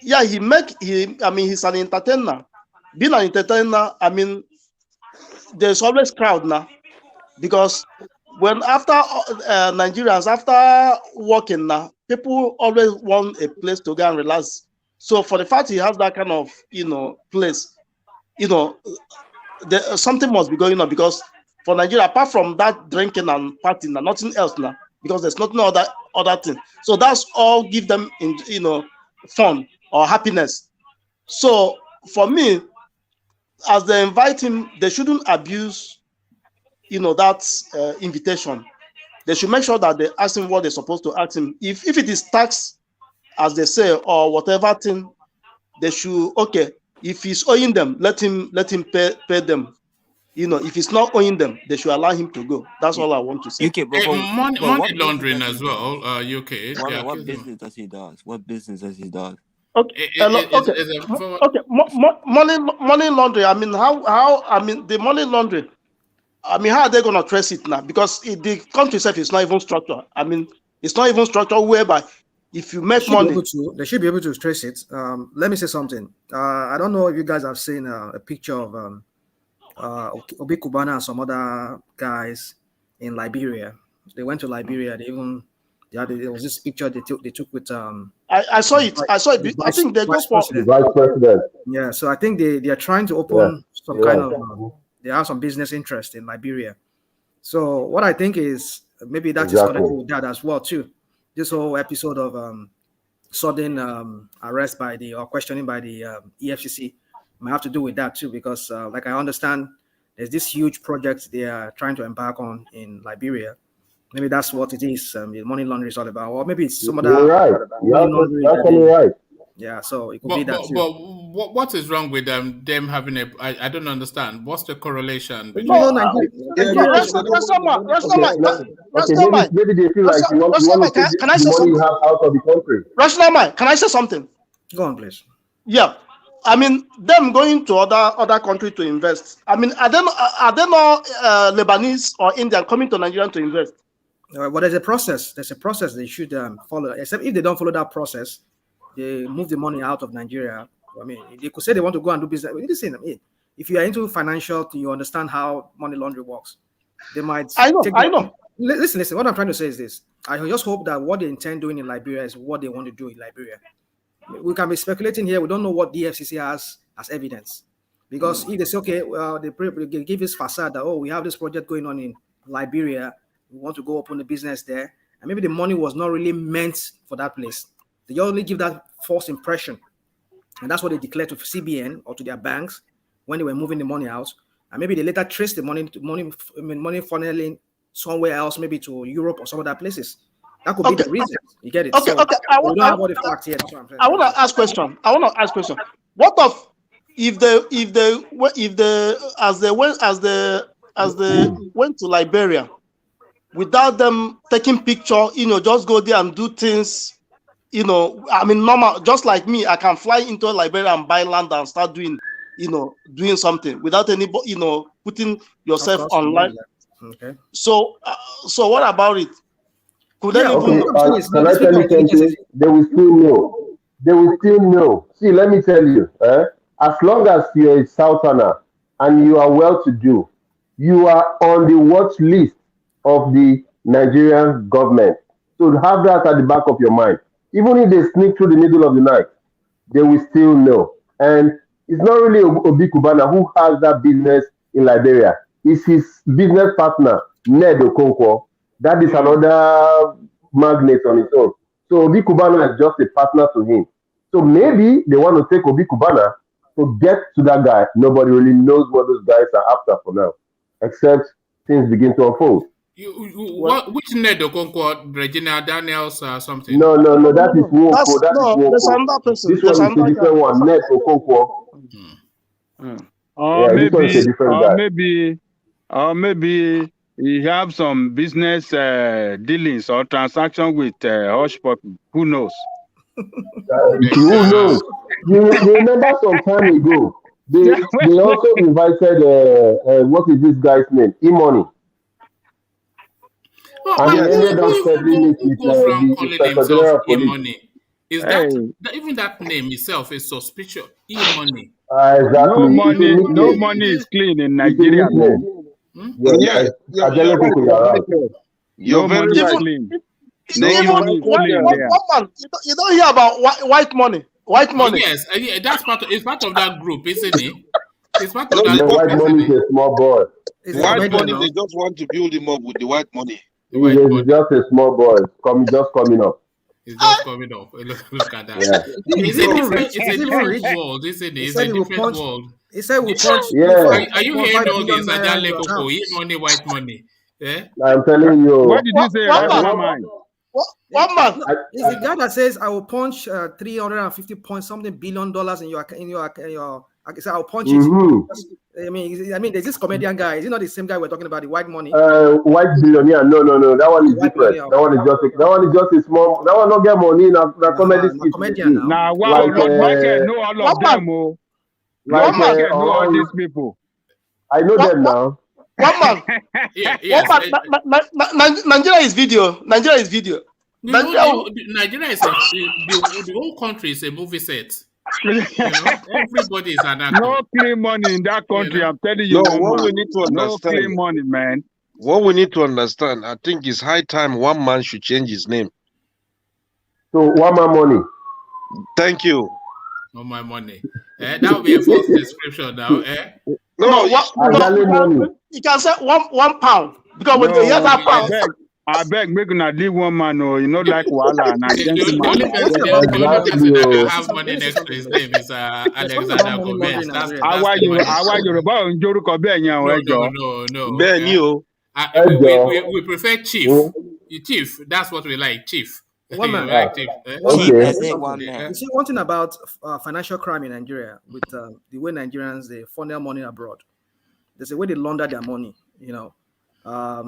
yeah, he's an entertainer. Being an entertainer, there's always crowd now, because when after Nigerians after working now, people always want a place to go and relax. So for the fact he has that kind of place, something must be going on, because for Nigeria, apart from that drinking and partying, nothing else now, because there's nothing other thing. So that's all give them fun or happiness. So for me, as they invite him, they shouldn't abuse that invitation. They should make sure that they ask him what they're supposed to ask him. If it is tax, as they say, or whatever thing, they should, okay, if he's owing them, let him pay them. If he's not owing them, they should allow him to go. That's all I want to say. Money laundering as well. UK. What business does he do? What business does he do? Okay. Money laundering. The money laundering. How are they going to trace it now? Because the country itself is not even structured. It's not even structured whereby if you make money, they should be able to trace it. Let me say something. I don't know if you guys have seen a picture of Obi Kubana and some other guys in Liberia. They went to Liberia. There was this picture they took with I saw it. I think they go for the vice president. Yeah, so I think they are trying to open some kind of they have some business interest in Liberia. So what I think is maybe that is connected with that as well too. This whole episode of sudden arrest or questioning by the EFCC might have to do with that too, because like I understand, there's this huge project they are trying to embark on in Liberia. Maybe that's what it is. The money laundering is all about, or maybe it's some other. You're right. You're right. Yeah, so it could be that too. But what is wrong with them having I don't understand. What's the correlation between? Maybe they feel like you want to take the money you have out of the country. Rational man, can I say something? Go on, please. Yeah. Them going to other country to invest. Are they not Lebanese or Indian coming to Nigeria to invest? But there's a process. There's a process they should follow. Except if they don't follow that process, they move the money out of Nigeria. They could say they want to go and do business. Listen, if you are into financial, you understand how money laundering works. They might. I know. Listen. What I'm trying to say is this: I just hope that what they intend doing in Liberia is what they want to do in Liberia. We can be speculating here. We don't know what the FCC has as evidence, because if they say, okay, well, they give this facade that we have this project going on in Liberia, we want to go open a business there, and maybe the money was not really meant for that place. They only give that false impression, and that's what they declare to CBN or to their banks when they were moving the money out, and maybe they later trace the money funneling somewhere else, maybe to Europe or some other places. That could be the reason. You get it? Okay. I want to ask question. What if as they went to Liberia, without them taking picture, just go there and do things, normal, just like me, I can fly into Liberia and buy land and start doing, doing something without anybody, putting yourself online. Okay. So what about it? Could Okay, can I tell you something? They will still know. They will still know. See, let me tell you, as long as you're a Southerner and you are well-to-do, you are on the watch list of the Nigerian government. So have that at the back of your mind. Even if they sneak through the middle of the night, they will still know. And it's not really Obi Kubana who has that business in Liberia. It's his business partner, Ned Okonkwo. That is another magnet on its own. So Obi Kubana is just a partner to him. So maybe they want to take Obi Kubana to get to that guy. Nobody really knows what those guys are after for now, except things begin to unfold. Which Ned Okonkwo, Regina Daniels or something? No, that is Woko. That is Woko. This one is a different one, Ned Okonkwo. Or This one is a different guy. Maybe he have some business dealings or transaction with hush puppy. Who knows? Who knows? You remember some time ago, they also invited what is this guy's name? E-Money. And he ended up settling it with the Inspector General of Police. Is that even that name itself is suspicious? E-Money. Exactly. No money is clean in Nigeria. You're very clean. You don't hear about white money. White money. Yes, that's part of that group, isn't it? It's part of that group. White money is a small boy. White money, they just want to build him up with the white money. He's just a small boy. Just coming up. It's just coming up. Look at that. Yeah. It's a different world, isn't it? It's a different world. He said we punch. Yeah. Are you hearing all this? Money, white money. Yeah? I'm telling you. What did you say? One man. It's the guy that says I will punch 350 point something $billion in your. I said I'll punch it. I mean, there's this comedian guy. Is it not the same guy we're talking about? The white money. White billionaire. No. That one is different. That one is just a small. That one not get money. Now comedy. Comedian. Now wow, Michael know all of them. Michael know all these people. I know them now. One man. Nigeria is video. Nigeria is Nigeria is the whole country is a movie set. Everybody is an actor. No clean money in that country. I'm telling you. No, what we need to understand. No clean money, man. What we need to understand, I think it's high time one man should change his name. So one man money. Thank you. No my money. That would be a false description now. No, you can say one pound because when they hear that pound. I beg, make una leave one man, like Wala. The only person that have money next to his name is Alexander Gomez. No. We prefer Chief. Chief, that's what we like, Chief. One man. Like Chief. You see, one thing about financial crime in Nigeria, with the way Nigerians, they funnel money abroad, there's a way they launder their money,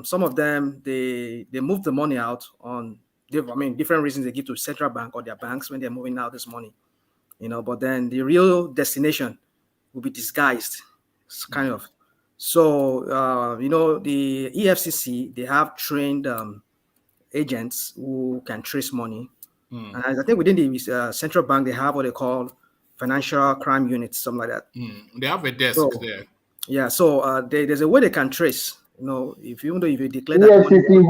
some of them, they move the money out on, different reasons they give to central bank or their banks when they're moving out this money, but then the real destination will be disguised, kind of. So, the EFCC, they have trained agents who can trace money. And I think within the central bank, they have what they call financial crime units, something like that. They have a desk there. Yeah, so there's a way they can trace. If you declare EFCC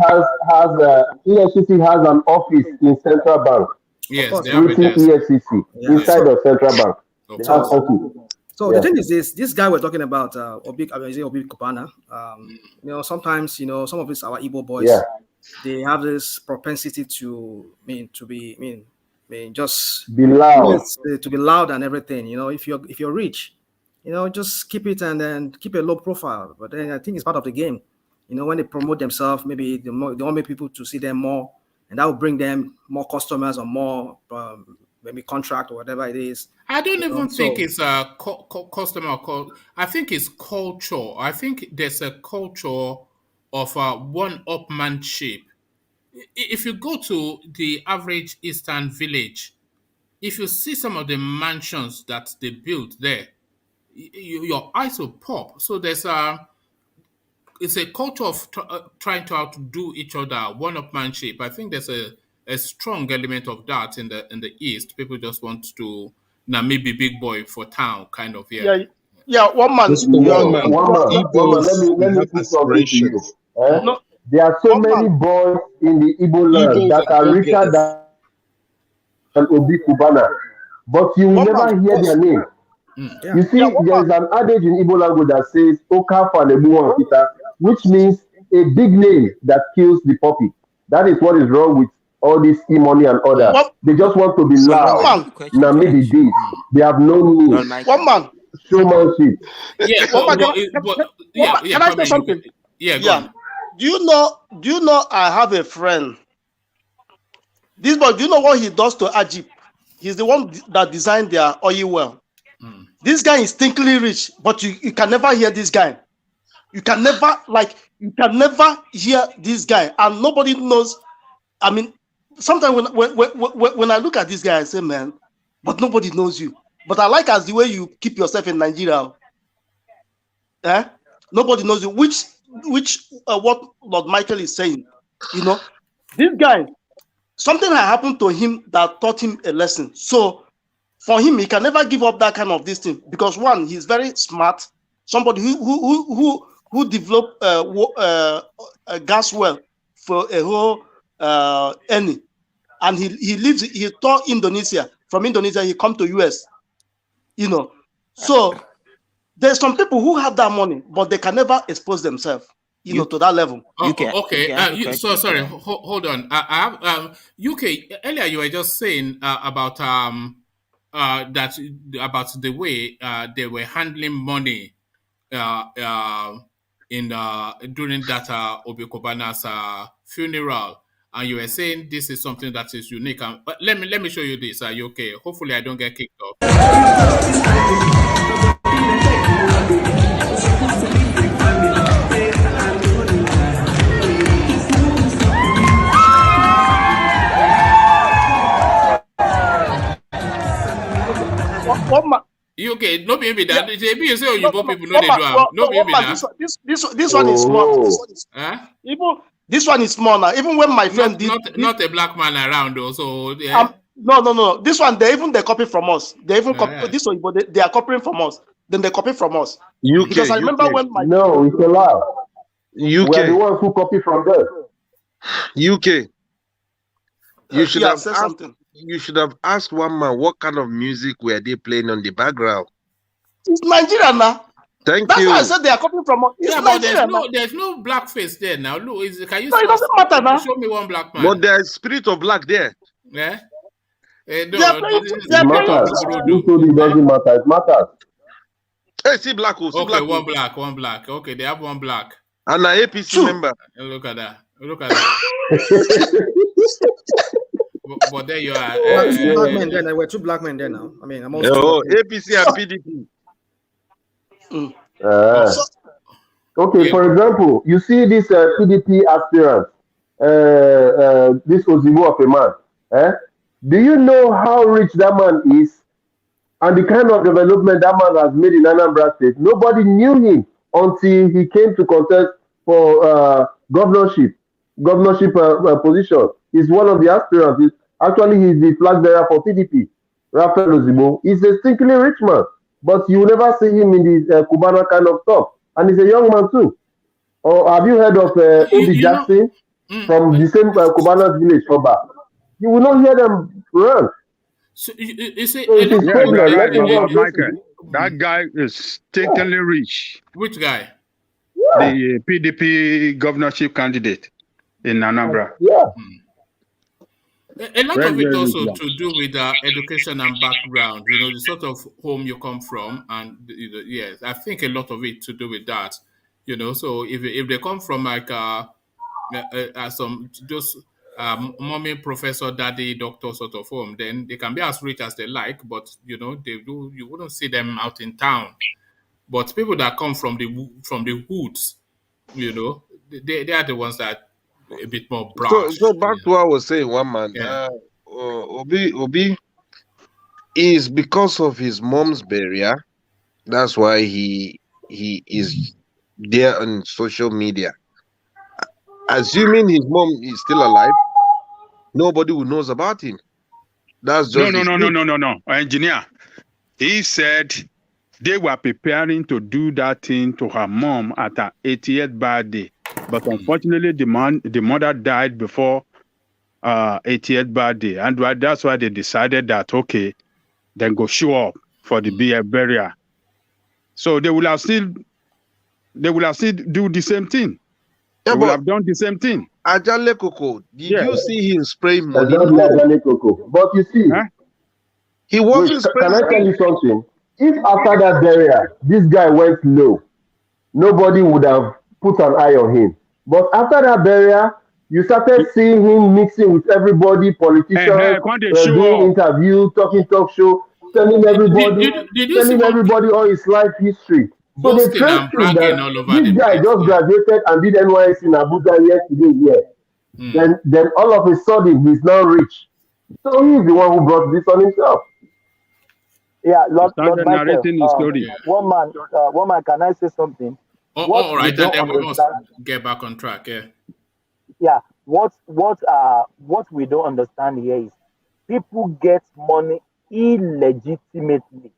EFCC has an office in central bank. Yes, they have a desk. EFCC inside of central bank. They have office. So the thing is this guy we're talking about, Obi Kubana. Sometimes some of our Igbo boys, they have this propensity to just be loud, to be loud and everything. If you're rich, just keep it and then keep a low profile. But then I think it's part of the game. When they promote themselves, maybe they want people to see them more, and that will bring them more customers or more maybe contract or whatever it is. I don't even think it's a customer call. I think it's culture. I think there's a culture of one-upmanship. If you go to the average Eastern village, if you see some of the mansions that they built there, your eyes will pop. So it's a culture of trying to outdo each other, one-upmanship. I think there's a strong element of that in the East. People just want to now maybe big boy for town kind of Yeah, one man. One man. Let me put something to you. No, there are so many boys in the Igbo land that are richer than Obi Kubana, but you will never hear their name. You see, there is an adage in Igbo language that says "Oka Fanebu Kita," which means a big name that kills the puppy. That is what is wrong with all this e-money and others. They just want to be loud. Now maybe this. They have no needs. One man. Showmanship. Yeah, can I say something? Yeah. Do you know I have a friend? This boy, do you know what he does to Ajib? He's the one that designed their oil well. This guy is stinkingly rich, but you can never hear this guy. You can never hear this guy, and nobody knows. I mean, sometimes when I look at this guy, I say, man, but nobody knows you. But I like as the way you keep yourself in Nigeria. Nobody knows you. Which what Lord Michael is saying. You know, this guy, something had happened to him that taught him a lesson. So for him, he can never give up that kind of this thing because one, he's very smart. Somebody who developed a gas well for a whole Ooni, and he taught Indonesia. From Indonesia, he come to US. You know, so there's some people who have that money, but they can never expose themselves, to that level. Okay. So sorry, hold on. I have UK. Earlier, you were just saying about that about the way they were handling money in during that Obi Kubana's funeral, and you were saying this is something that is unique. But let me show you this. Are you okay? Hopefully, I don't get kicked off. You okay? No baby that. JB you say you people know they do. No baby that. This one is small. Even this one is small now. Even when my friend not a black man around though. So yeah. No. This one they copy from us. They even copy this one, but they are copying from us. Then they copy from us. UK, because I remember when my it's a lie. UK. We're the ones who copy from them. UK. You should have said asked, something. You should have asked one man what kind of music were they playing on the background. It's Nigeria now. Thank That's you. why I said they are copying from us. It's Nigeria but there's no blackface there now. Look, can you? No, it doesn't matter now. Show me one black man. But there's spirit of black there. Yeah. It matters. It doesn't matter. It matters. Hey, see black. See okay, black. one black. Okay, they have one black. And an APC member. Look at that. But there you are. Two black men there. There were two black men there now. I mean, I'm also APC and PDP. Okay, for example, you see this PDP aspirant, this Ozibo of a man. Do you know how rich that man is and the kind of development that man has made in Anambra State? Nobody knew him until he came to contest for governorship position. He's one of the aspirants. He's the flag bearer for PDP. Raphael Ozibo. He's a stinkingly rich man, but you will never see him in the Cubana kind of stuff. And he's a young man too. Or have you heard of Obi Jackson from the same Cubana village, Oba? You will not hear them run. So you say that guy is stinkingly rich. Which guy? The PDP governorship candidate in Anambra. A lot of it also to do with education and background, the sort of home you come from, and yes, I think a lot of it to do with that, So if they come from like some just mommy, professor, daddy, doctor sort of home, then they can be as rich as they like, but you wouldn't see them out in town. But people that come from the hoods, they are the ones that are a bit more brash. So back to what I was saying, one man. Yeah. Obi is because of his mom's burial. That's why he is there on social media. Assuming his mom is still alive, nobody who knows about him. That's just no. Engineer, he said they were preparing to do that thing to her mom at her 80th birthday, but unfortunately, the mother died before 80th birthday, and that's why they decided that okay, then go show up for the burial. So they will have still do the same thing. Yeah, they will have done the same thing. Ajale Koko, did you see him spraying money? Exactly, Ajale Koko. But you see, he wasn't spraying. Can I tell you something? If after that burial, this guy went low, nobody would have put an eye on him. But after that burial, you started seeing him mixing with everybody, politicians, doing interviews, talking talk show, telling everybody, all his life history. So they traced him that this guy just graduated and did NYS in Abuja yesterday. Then all of a sudden he's now rich. So he's the one who brought this on himself. Yeah, Lord Michael, one man, can I say something? All right, and then we must get back on track. Yeah, what we don't understand here is people get money illegitimately,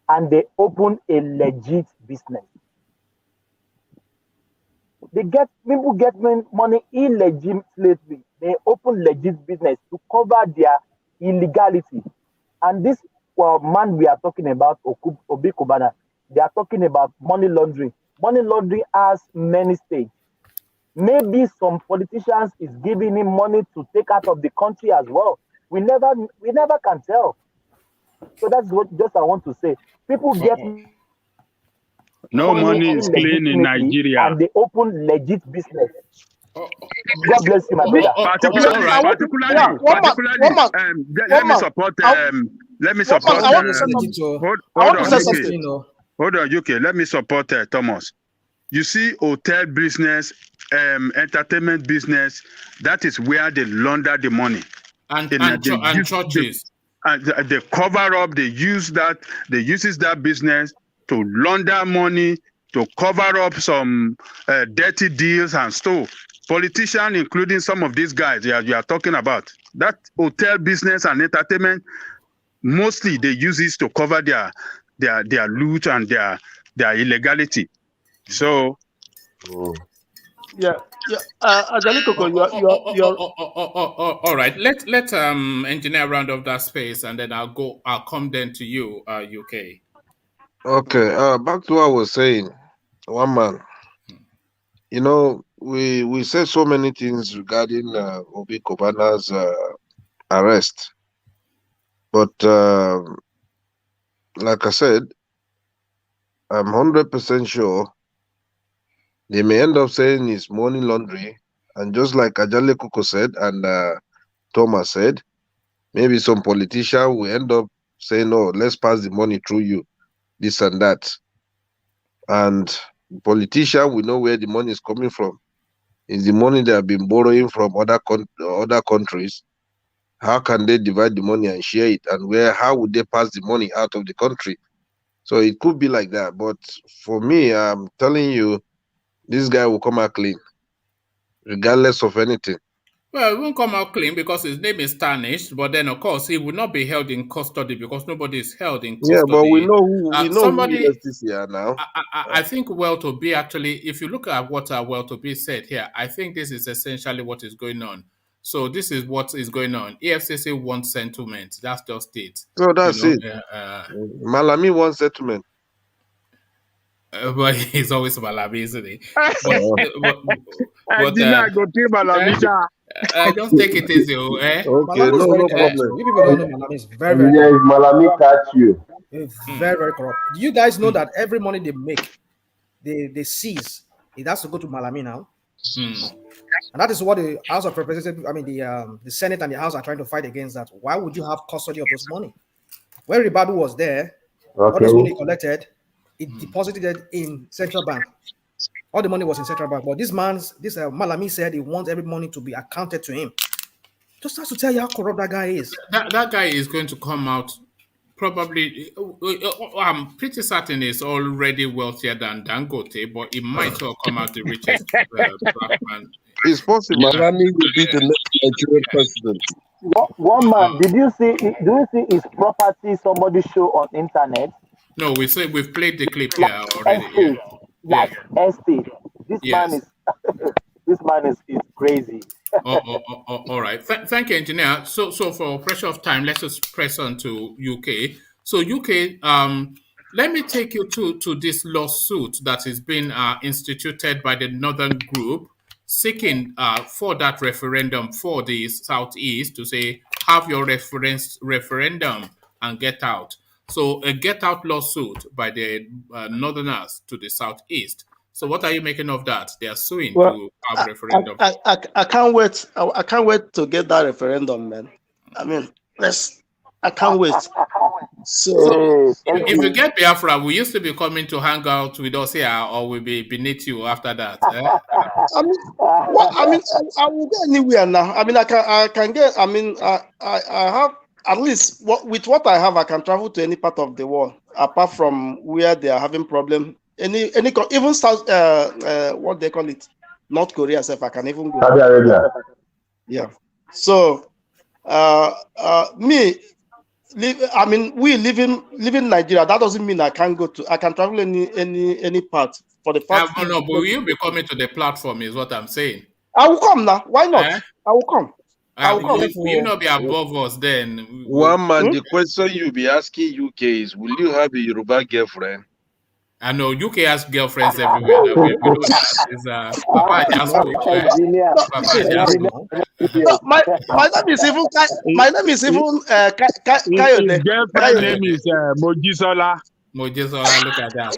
and they open a legit business. People get money illegitimately. They open legit business to cover their illegality. And this man we are talking about, Obi Kubana, they are talking about money laundering. Money laundering has many stages. Maybe some politicians is giving him money to take out of the country as well. We never can tell. So that's what just I want to say. People get no money is clean in Nigeria, and they open legit business. God bless you, my brother. Particularly, let me support. Hold on, UK. Let me support Thomas. You see, hotel business, entertainment business. That is where they launder the money. And churches. And they cover up. They uses that business to launder money, to cover up some dirty deals and stuff. Politicians, including some of these guys you are talking about, that hotel business and entertainment, mostly they use it to cover their loot and their illegality. So, Ajale Koko, all right. Let engineer round off that space, and then I'll come then to you, UK. Okay. Back to what I was saying, one man. You know, we said so many things regarding Obi Kubana's arrest, but like I said, I'm 100% sure they may end up saying it's money laundering, and just like Ajale Koko said and Thomas said, maybe some politician will end up saying, "Oh, let's pass the money through you," this and that, and politician we know where the money is coming from. Is the money they have been borrowing from other countries? How can they divide the money and share it? And how would they pass the money out of the country? So it could be like that. But for me, I'm telling you, this guy will come out clean, regardless of anything. Well, it won't come out clean because his name is tarnished, but then of course he will not be held in custody because nobody is held in custody. Yeah, but we know who is here now. I think Well-to-Be actually, if you look at what Well-to-Be said here, I think this is essentially what is going on. So this is what is going on. EFCC wants settlement. That's just it. So that's it. Malami wants settlement. But he's always Malami, isn't he? I just take it easy. Okay, no problem. You people don't know Malami is very, very corrupt. Malami catch you. Very, very corrupt. Do you guys know that every money they make, they seize, it has to go to Malami now? And that is what the House of Representatives, the Senate and the House are trying to fight against that. Why would you have custody of this money? When Ribadu was there, all this money collected, it deposited in central bank. All the money was in central bank, but this Malami said he wants every money to be accounted to him. Just has to tell you how corrupt that guy is. That guy is going to come out probably. I'm pretty certain he's already wealthier than Dangote, but he might well come out the richest black man. It's possible. Malami will be the next Nigerian president. One man, do you see his property somebody show on internet? No, we've played the clip here already. Estate. This man is crazy. All right. Thank you, engineer. So for pressure of time, let's just press on to UK. So UK, let me take you to this lawsuit that is being instituted by the Northern Group, seeking for that referendum for the Southeast to say, have your referendum and get out. So a get out lawsuit by the Northerners to the Southeast. So what are you making of that? They are suing to have referendum. I can't wait. I can't wait to get that referendum, man. I mean, I can't wait. So if you get Biafra, we used to be coming to hang out with us here, or we'll be beneath you after that. I will go anywhere now. I mean, I can get. I mean, I have at least with what I have, I can travel to any part of the world, apart from where they are having problem. Any even South what they call it, North Korea. If I can even go. Saudi Arabia. Yeah. So we live in Nigeria. That doesn't mean I can travel any part for the fact. No, but you'll be coming to the platform, is what I'm saying. I will come now. Why not? I will come. Will you not be above us then? One man, the question you'll be asking UK is, will you have a Yoruba girlfriend? I know UK has girlfriends everywhere. We know that. It's Papa my name is even Kayode. His girlfriend name is Mojisola. Mojisola, look at that.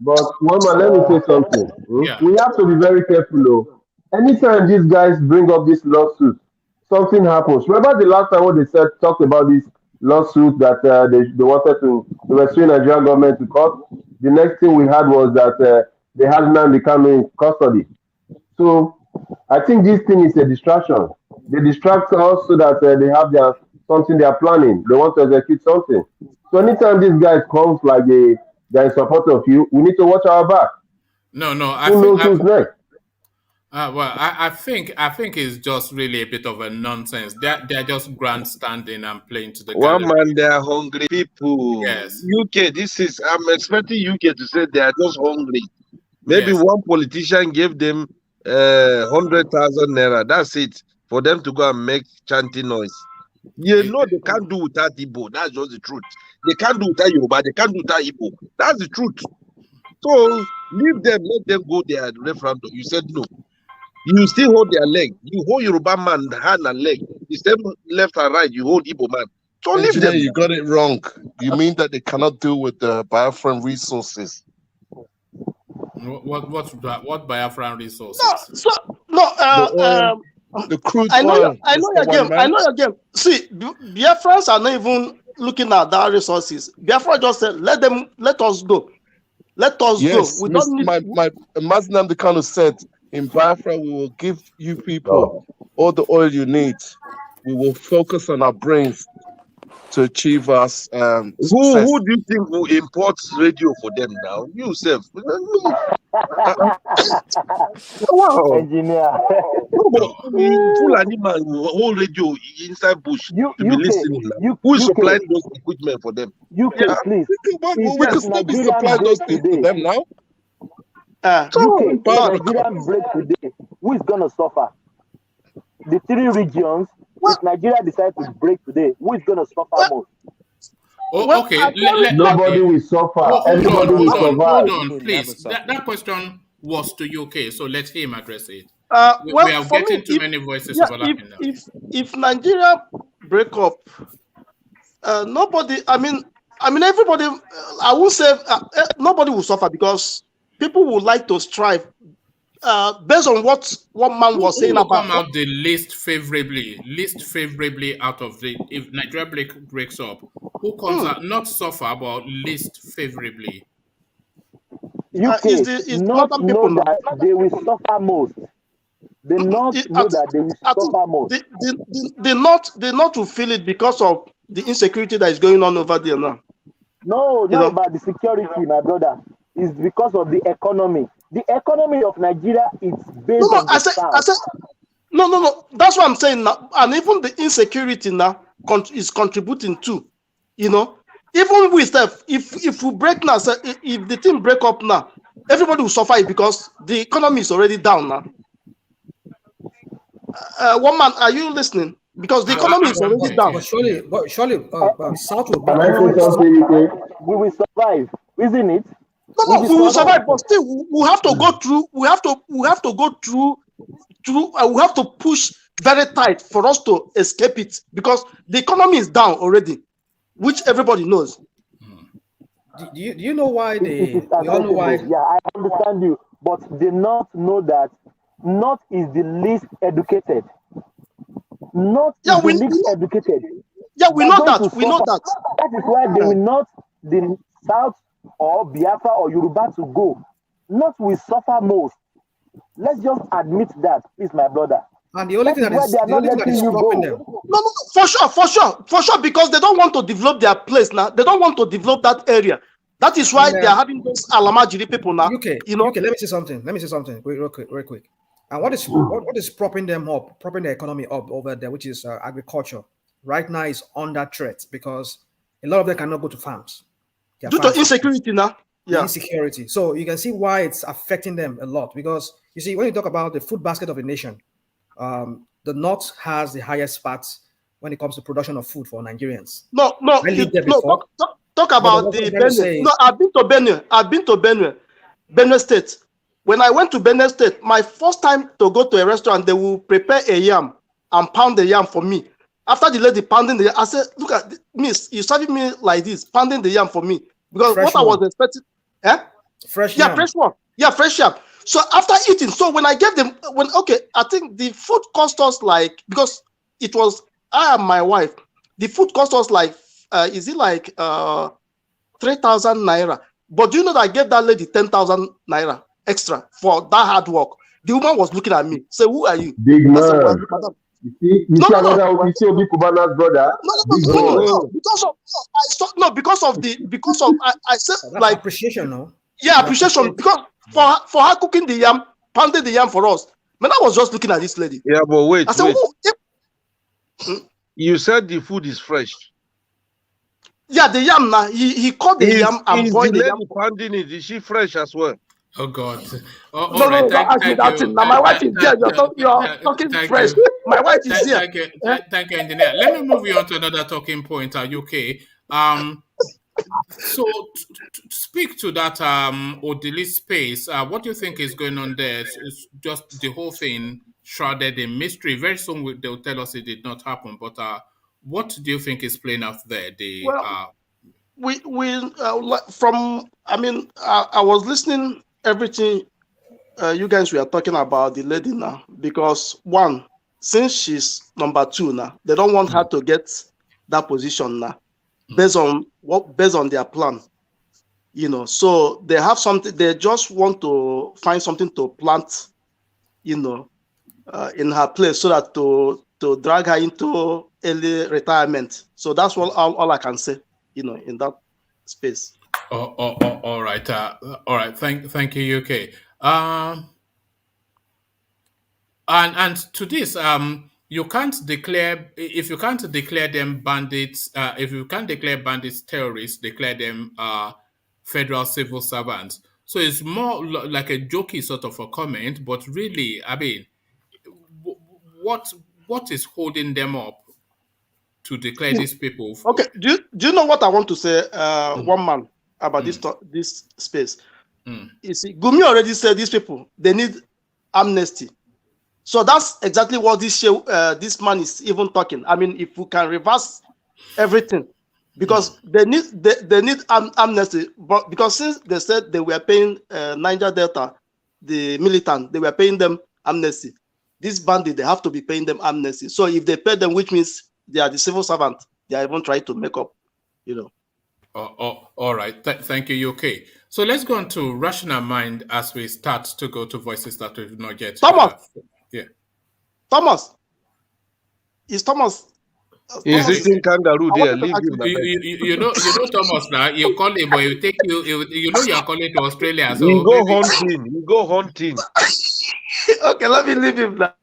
But Mama, let me say something. Yeah. We have to be very careful though. Anytime these guys bring up this lawsuit, something happens. Remember the last time when they talked about this lawsuit that they wanted to rescue Nigerian government to court? The next thing we had was that they had Nnamdi Kanu in custody. So I think this thing is a distraction. They distract us so that they have something they are planning. They want to execute something. So anytime these guys comes like they're in support of you, we need to watch our back. No, Who knows who's next? I think it's just really a bit of a nonsense. They're just grandstanding and playing to the one gallery. man. They are hungry people. Yes. UK. I'm expecting UK to say they are just hungry. Maybe one politician gave them 100,000 naira. That's it for them to go and make chanting noise. You know they can't do without Igbo. That's just the truth. They can't do without Yoruba. They can't do without Igbo. That's the truth. So leave them. Let them go their referendum. You said no. You still hold their leg. You hold Yoruba man hand and leg. Instead left and right, you hold Igbo man. So leave them. You got it wrong. You mean that they cannot deal with the Biafran resources? What Biafran resources? The crude I know oil. I know your game. See, Biafrans are not even looking at that resources. Biafra just said, let us go. Let us go. We don't need my Nnamdi Kanu said, in Biafra, we will give you people all the oil you need. We will focus on our brains to achieve us. Who do you think will import radio for them now? Yourself. Wow. Engineer. Fulani man will hold radio inside bush to be listening. Who is supplying those equipment for them? UK, please. We can still be supplying those things to them now. UK, Nigerian break today. Who is going to suffer? The three regions. If Nigeria decides to break today, who is going to suffer most? Okay. Nobody will suffer. Everybody will survive. Hold on, please. That question was to UK, so let him address it. We are getting too many voices overlapping now. If Nigeria break up, nobody. I mean, everybody. I won't say nobody will suffer because people would like to strive based on what one man was saying who will about come out the least favorably out of the if Nigeria breaks up, who comes out not suffer but least favorably? UK not know that they will suffer most. They not know that they will suffer most. They not to feel it because of the insecurity that is going on over there now. No, not about the security, my brother. It's because of the economy. The economy of Nigeria is based on the South. No. That's what I'm saying now. And even the insecurity now is contributing too. You know, even with that, if we break now, if the team break up now, everybody will suffer it because the economy is already down now. One man, are you listening? Because the economy is already down. But surely, South will we will survive, isn't it? No, we will survive, but still, we have to go through. We have to go through. We have to push very tight for us to escape it because the economy is down already, which everybody knows. Do you know why they? We all know why. Yeah, I understand you, but they not know that North is the least educated. North is the least educated. Yeah, we know that. We know that. That is why they will not the South or Biafra or Yoruba to go. North will suffer most. Let's just admit that, please, my brother. And the only thing that is stopping them. No, for sure, because they don't want to develop their place now. They don't want to develop that area. That is why they are having those Alamajiri people now. Okay, let me say something. Real quick. And what is propping them up, propping the economy up over there, which is agriculture, right now is under threat because a lot of them cannot go to farms. Due to insecurity now. Yeah. Insecurity. So you can see why it's affecting them a lot because you see, when you talk about the food basket of a nation, the North has the highest parts when it comes to production of food for Nigerians. Talk about the Benue. No, I've been to Benue State. When I went to Benue State, my first time to go to a restaurant, they will prepare a yam and pound the yam for me. After the lady pounding the yam, I said, "Look at miss, you serving me like this, pounding the yam for me." Because fresh I was expecting, fresh yam. So after eating, so when I gave them, I think the food cost us like, because it was I and my wife, the food cost us like, 3,000 naira. But do you know that I gave that lady 10,000 naira extra for that hard work? The woman was looking at me, say, "Who are you?" Big man. You see Obi Kubana's brother. Because I said like appreciation, no? Yeah, appreciation because for her cooking the yam, pounding the yam for us. Man, I was just looking at this lady. Yeah, but wait. I said, You said the food is fresh. Yeah, the yam now. He caught the yam and boiled the yam. Pounding it. Is she fresh as well? Oh God! No, thank you. Now my wife is there. You're talking fresh. My wife is here. Thank you, engineer. Let me move you on to another talking point. UK. So to speak to that ODILI'S space, what do you think is going on there? It's just the whole thing shrouded in mystery. Very soon they'll tell us it did not happen. But what do you think is playing out there? I was listening everything you guys were talking about the lady now, because one, since she's number 2 now, they don't want her to get that position now, based on their plan, so they have something, they just want to find something to plant, in her place, so that to drag her into early retirement. So that's all I can say, in that space. All right. Thank you, UK. And to this, you can't declare, if you can't declare them bandits, if you can't declare bandits terrorists, declare them federal civil servants. So it's more like a jokey sort of a comment, but really, I mean, what is holding them up to declare these people? Okay, do you know what I want to say? One man about this space. You see, Gumi already said these people, they need amnesty. So that's exactly what this man is even talking. I mean, if we can reverse everything, because they need amnesty, but because since they said they were paying Niger Delta the militant, they were paying them amnesty. This bandit, they have to be paying them amnesty. So if they pay them, which means they are the civil servant, they are even trying to make up, you know. All right. Thank you, UK. So let's go on to Rational Mind as we start to go to voices that we've not yet. Thomas! Yeah. Thomas! Is Thomas... He's eating kangaroo there. Leave him. You know, Thomas. Now you call him, but you take you know you are calling to Australia. So you go hunting. You go hunting. Okay, let me leave him now.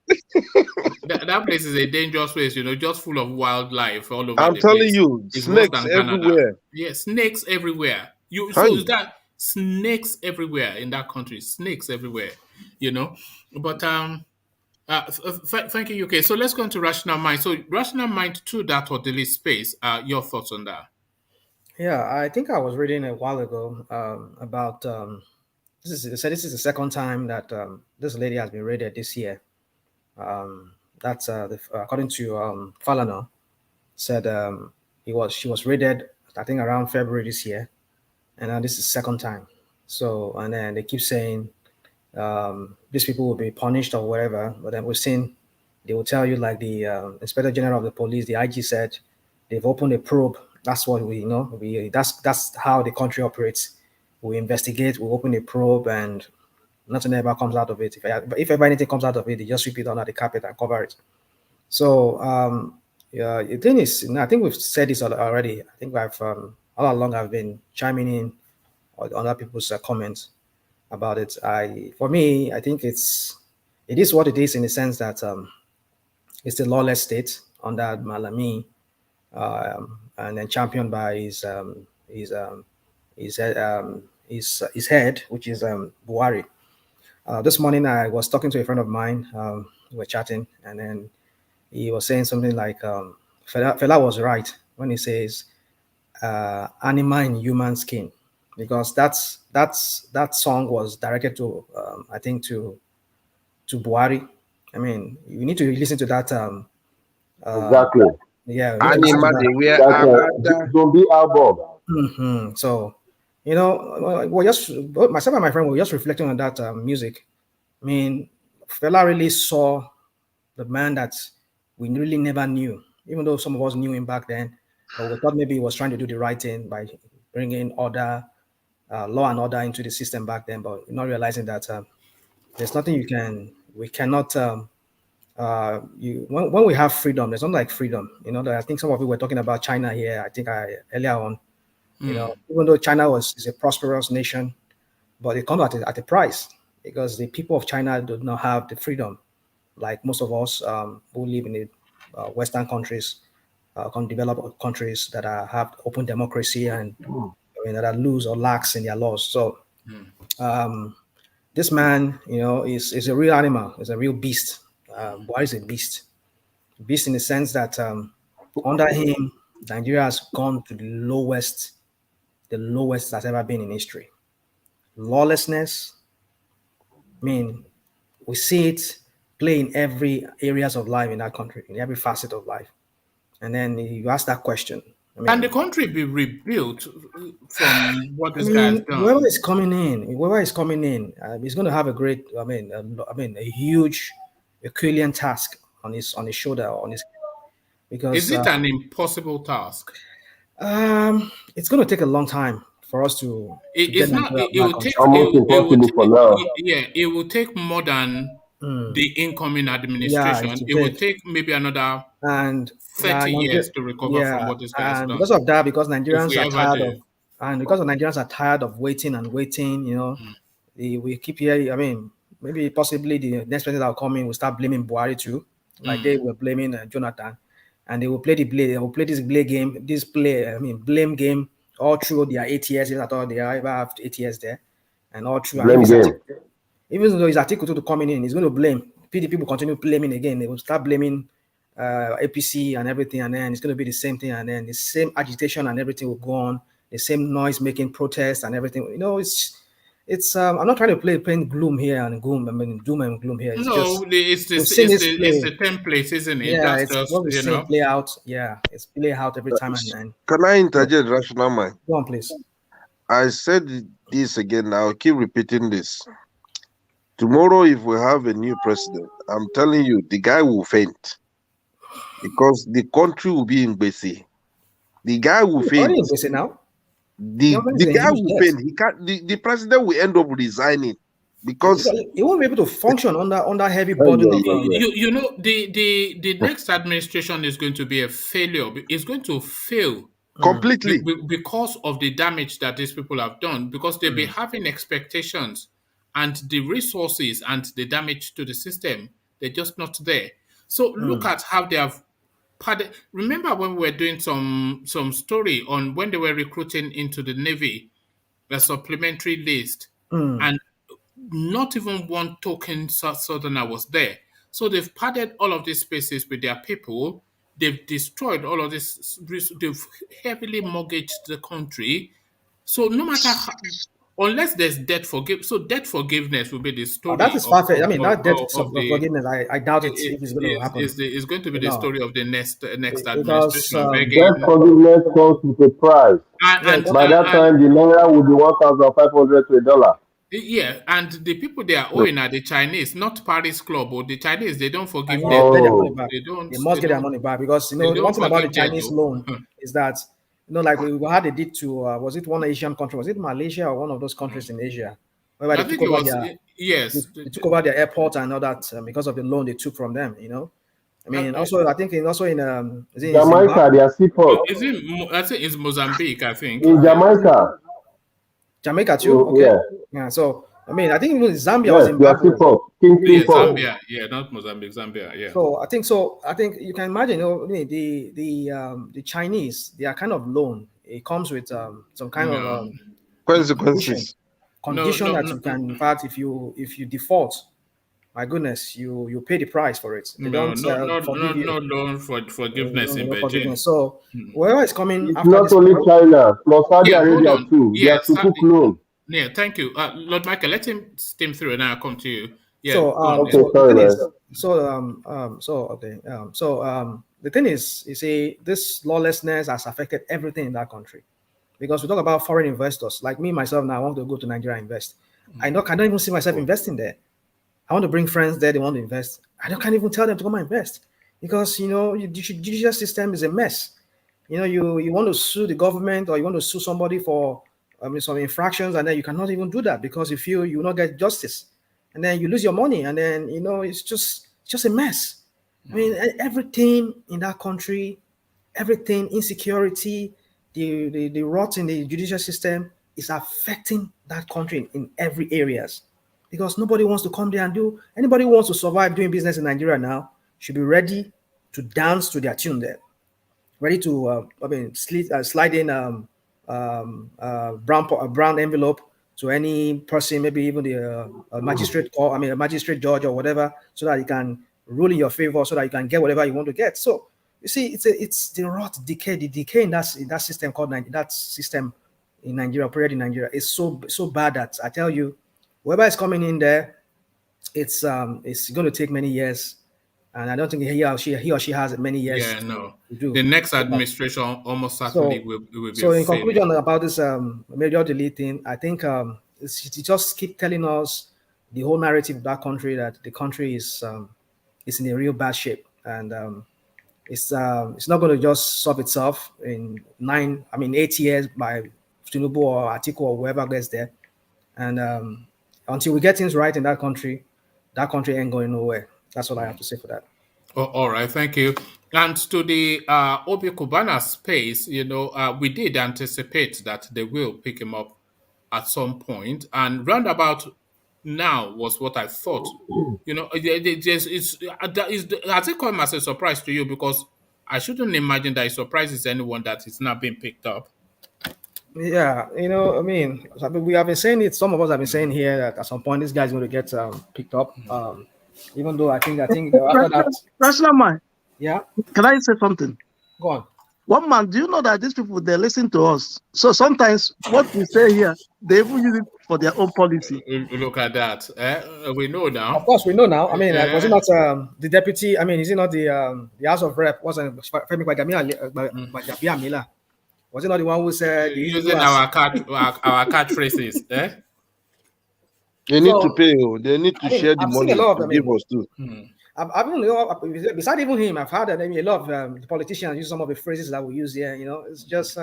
that place is a dangerous place. You know, just full of wildlife all over. I'm telling you, it's snakes everywhere. Yeah, snakes everywhere. So is that snakes everywhere in that country? Snakes everywhere. You know, but thank you, UK. So let's go on to Rational Mind. So Rational Mind to that ODILI'S space. Your thoughts on that? Yeah, I think I was reading a while ago about this is the second time that this lady has been raided this year. That's according to Falana, said she was raided I think around February this year, and this is the second time. So and then they keep saying these people will be punished or whatever, but then we've seen they will tell you like the Inspector General of the Police, the IG said they've opened a probe. That's what we know. That's how the country operates. We investigate, we open a probe, and nothing ever comes out of it. If ever anything comes out of it, they just sweep it under the carpet and cover it. So the thing is, I think we've said this already. I think I've all along I've been chiming in on other people's comments about it. For me, I think it is what it is in the sense that it's a lawless state under Malami, and then championed by his head, which is Buhari. This morning I was talking to a friend of mine. We were chatting, and then he was saying something like, Fela was right when he says animal in human skin, because that song was directed to I think to Buhari. I mean, you need to listen to that. Exactly. Yeah. Zombie album. Mm-hmm. So, you know, myself and my friend were just reflecting on that music. I mean, Fela really saw the man that we really never knew, even though some of us knew him back then. But we thought maybe he was trying to do the right thing by bringing order, law and order into the system back then, but not realizing that there's nothing we cannot. When we have freedom, there's not like freedom. You know, I think some of you were talking about China here. I think earlier on, you know, even though China is a prosperous nation, but it comes at a price, because the people of China do not have the freedom like most of us who live in the Western countries, developed countries that have open democracy and that are loose or lax in their laws. So this man, you know, is a real animal, is a real beast. Buhari is a beast in the sense that under him, Nigeria has gone to the lowest that's ever been in history. Lawlessness. I mean, we see it play in every areas of life in that country, in every facet of life. And then you ask that question. I mean, can the country be rebuilt from what this guy has done? Whoever is coming in, he's going to have a great, a huge Herculean task on his shoulder, because is it an impossible task? It's going to take a long time for us to. It's not. It will take almost impossible for now. Yeah, it will take more than the incoming administration. Yeah, it will take maybe another 30 years to recover from what this guy has done. Because of that, because Nigerians are tired of waiting, you know, we keep hearing. I mean, maybe possibly the next president that will come in will start blaming Buhari too, like they were blaming Jonathan, and they will play this blame game all through their 8 years. I thought they ever have 8 years there, and all through. Even though his article to coming in, he's going to blame. PDP will continue blaming again. They will start blaming APC and everything, and then it's going to be the same thing, and then the same agitation and everything will go on. The same noise making protests and everything. You know, it's. I'm not trying to play gloom here and doom and gloom here. It's the template, isn't it? Yeah, it's just, what we see play out. Yeah, it's play out every time. And can I interject, Rational Mind? Go on, please. I said this again. I'll keep repeating this. Tomorrow, if we have a new president, I'm telling you, the guy will faint because the country will be in Besi. The guy will faint. Already in Besi now. The guy will faint. He can't. The president will end up resigning because he won't be able to function under heavy burden of. You know, the next administration is going to be a failure. It's going to fail completely because of the damage that these people have done. Because they'll be having expectations, and the resources and the damage to the system, they're just not there. So look at how they have. Remember when we were doing some story on when they were recruiting into the Navy, a supplementary list, and not even one token Southerner was there. So they've padded all of these spaces with their people. They've destroyed all of this. They've heavily mortgaged the country. So no matter how, unless there's debt forgiveness, so debt forgiveness will be the story. That is perfect. I mean, that debt forgiveness, I doubt it if it's going to happen. It's going to be the story of the next administration. Debt forgiveness comes with a price. By that time, the naira will be 1,500 to $1. Yeah, and the people they are owing are the Chinese, not Paris Club or the Chinese. They don't forgive them. They must get their money back because one thing about the Chinese loan is that like we had a deed to was it one Asian country? Was it Malaysia or one of those countries in Asia? Where they took over their airport and all that because of the loan they took from them. I mean, also I think in Jamaica, they are seaport. I think it's Mozambique. I think in Jamaica. Jamaica too. Okay. Yeah. So I mean, I think even Zambia was in Zambia. Yeah, not Mozambique. Zambia. Yeah. So I think you can imagine. The Chinese, they are kind of loan. It comes with some kind of consequences. Condition that you can, in fact, if you default, my goodness, you pay the price for it. They don't forgive you. No loan for forgiveness in Beijing. So wherever it's coming, it's not only China, plus Saudi Arabia too. They have to put loan. Yeah, thank you, Lord Michael. Let him steam through, and I'll come to you. Yeah. The thing is, you see, this lawlessness has affected everything in that country. Because we talk about foreign investors, like me myself now, I want to go to Nigeria and invest. I don't even see myself investing there. I want to bring friends there, they want to invest. Can't even tell them to come and invest because the judicial system is a mess. You want to sue the government or you want to sue somebody for some infractions, and then you cannot even do that because you feel you will not get justice, and then you lose your money, and then it's just a mess. I mean, everything in that country, everything, insecurity, the rot in the judicial system is affecting that country in every areas. Because nobody wants to come there and do. Anybody who wants to survive doing business in Nigeria now should be ready to dance to their tune there, ready to slide in brown envelope to any person, maybe even the magistrate a magistrate judge or whatever, so that you can rule in your favor, so that you can get whatever you want to get. So you see, it's the rot, the decay in that system in Nigeria, period in Nigeria is so bad that I tell you. Whoever is coming in there, it's going to take many years, and I don't think he or she has many years. Yeah, no. To do. The next administration almost certainly will be. So, in conclusion about this major delete thing, I think it just keep telling us the whole narrative of that country, that the country is in a real bad shape, and it's not going to just solve itself in 8 years by Tinubu or Atiku or whoever gets there, and until we get things right in that country ain't going nowhere. That's what I have to say for that. Oh, all right, thank you. And to the Obi Kubana space, we did anticipate that they will pick him up at some point, and roundabout now was what I thought. Has it come as a surprise to you? Because I shouldn't imagine that it surprises anyone that it's not being picked up. Yeah, we have been saying it. Some of us have been saying here that at some point this guy's going to get picked up. Even though I think after that. Rational man. Yeah. Can I say something? Go on. One man, do you know that these people, they listen to us? So sometimes what we say here, they even use it for their own policy. Look at that. We know now. Of course, we know now. I mean, was it not the deputy? I mean, is it not the House of Rep? Wasn't Femi Gbagamiamila? Was it not the one who said using our catchphrases? They need to pay. They need to share the I've seen money a lot to of give us too. I've even, besides even him, I've heard that a lot of the politicians use some of the phrases that we use here. It's just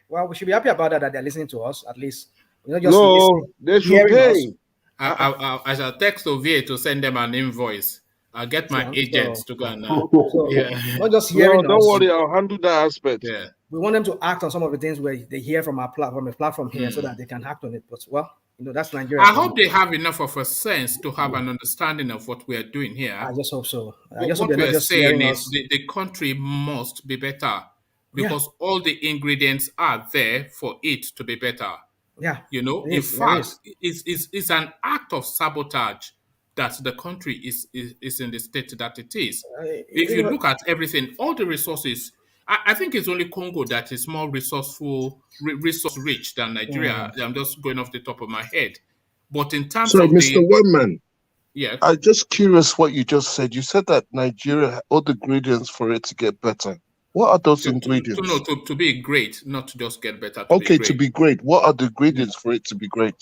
well, we should be happy about that they're listening to us at least. Just no, they should pay. I shall text Ovie to send them an invoice. I'll get my agents to go and not just hearing us. Don't worry, I'll handle that aspect. Yeah. We want them to act on some of the things where they hear from our platform here, so that they can act on it. But that's Nigeria. I hope they have enough of a sense to have an understanding of what we are doing here. I just hope so. What we are saying is the country must be better because all the ingredients are there for it to be better. Yeah. In fact, it's an act of sabotage that the country is in the state that it is. If you look at everything, all the resources, I think it's only Congo that is more resource rich than Nigeria. I'm just going off the top of my head. But in terms of Mr. Webman, yeah, I'm just curious what you just said. You said that Nigeria had all the ingredients for it to get better. What are those ingredients? To be great, not to just get better. To be great. What are the ingredients for it to be great?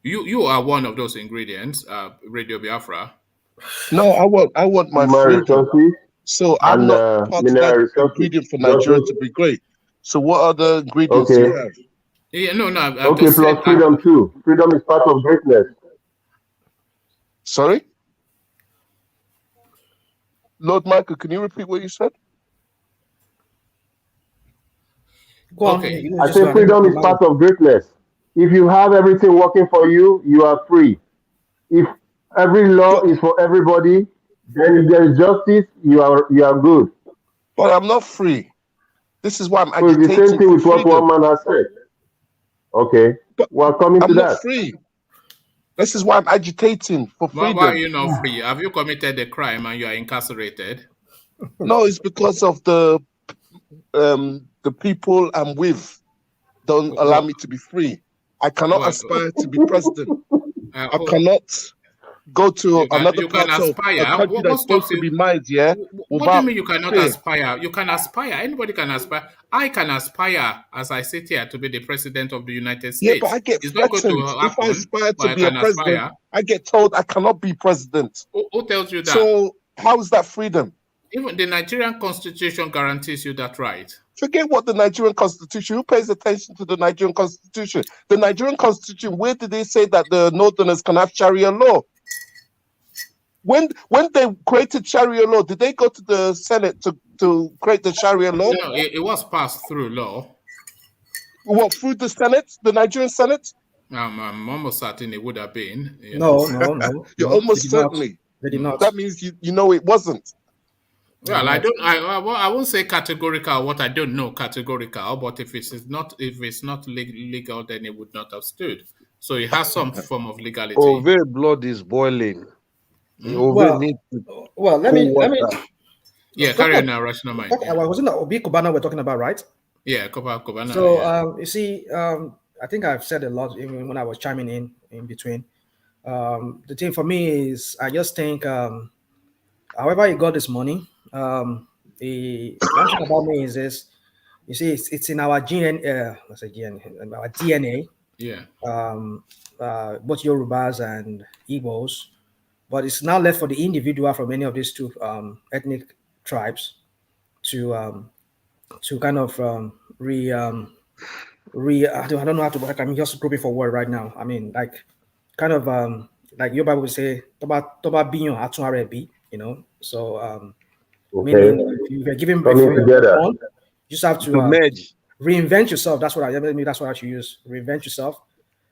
You are one of those ingredients, Radio Biafra. No, I want my freedom. So I'm not part of that ingredient for Nigeria to be great. So what other ingredients do you have? Yeah, no. Okay, plus freedom too. Freedom is part of greatness. Sorry? Lord Michael, can you repeat what you said? Okay. I say freedom is part of greatness. If you have everything working for you, you are free. If every law is for everybody, then if there is justice, you are good. But I'm not free. This is why I'm agitating. So it's the same thing with what one man has said. Okay, we're coming to that. I'm not free. This is why I'm agitating for freedom. Why are you not free? Have you committed a crime and you are incarcerated? No, it's because of the people I'm with don't allow me to be free. I cannot aspire to be president. I cannot go to another part of a country that's supposed to be mine, yeah? What do you mean you cannot aspire? You can aspire. Anybody can aspire. I can aspire, as I sit here, to be the president of the United States. Yeah, but I get threatened. If I aspire to be a president, I get told I cannot be president. Who tells you that? So how is that freedom? Even the Nigerian Constitution guarantees you that right. Forget what the Nigerian Constitution. Who pays attention to the Nigerian Constitution? The Nigerian Constitution, where did they say that the Northerners can have Sharia law? When they created Sharia law, did they go to the Senate to create the Sharia law? No, it was passed through law. What, through the Senate? The Nigerian Senate? I'm almost certain it would have been. No. You're almost certainly. They did not. That means you know it wasn't. Well, I won't say categorical what I don't know categorical, but if it's not legal, then it would not have stood. So it has some form of legality. Oh, their blood is boiling. Let me. Yeah, carry on now, rational mind. Wasn't that Obi Kubana we're talking about, right? Yeah, Kubana. So you see, I think I've said a lot even when I was chiming in between. The thing for me is, I just think, however he got this money. The one thing about me is this: you see, it's in our our DNA. Yeah. Both Yorubas and Igbos, but it's now left for the individual from any of these two ethnic tribes to kind of I don't know how to. I'm just groping for word right now. I mean, like kind of like your Bible would say, you know. So meaning if you're giving together, you just have to reinvent yourself. That's what I should use. Reinvent yourself.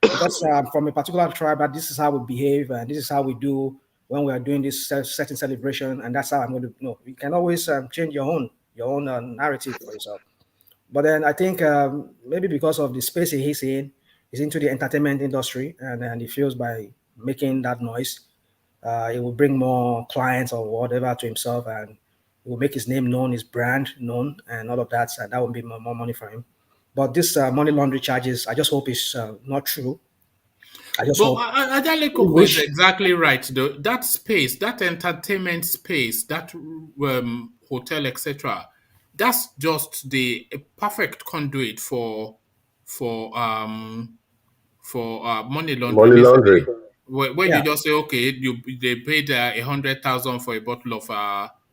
Because from a particular tribe, that this is how we behave and this is how we do when we are doing this certain celebration, and that's how I'm going to know. You can always change your own narrative for yourself. But then I think maybe because of the space he's in, he's into the entertainment industry, and he feels by making that noise, it will bring more clients or whatever to himself, and it will make his name known, his brand known, and all of that. And that will be more money for him. But this money laundering charges, I just hope it's not true. Adaleko is exactly right, though. That space, that entertainment space, that hotel, etc., that's just the perfect conduit for money laundering. When you just say, okay, they paid 100,000 for a bottle of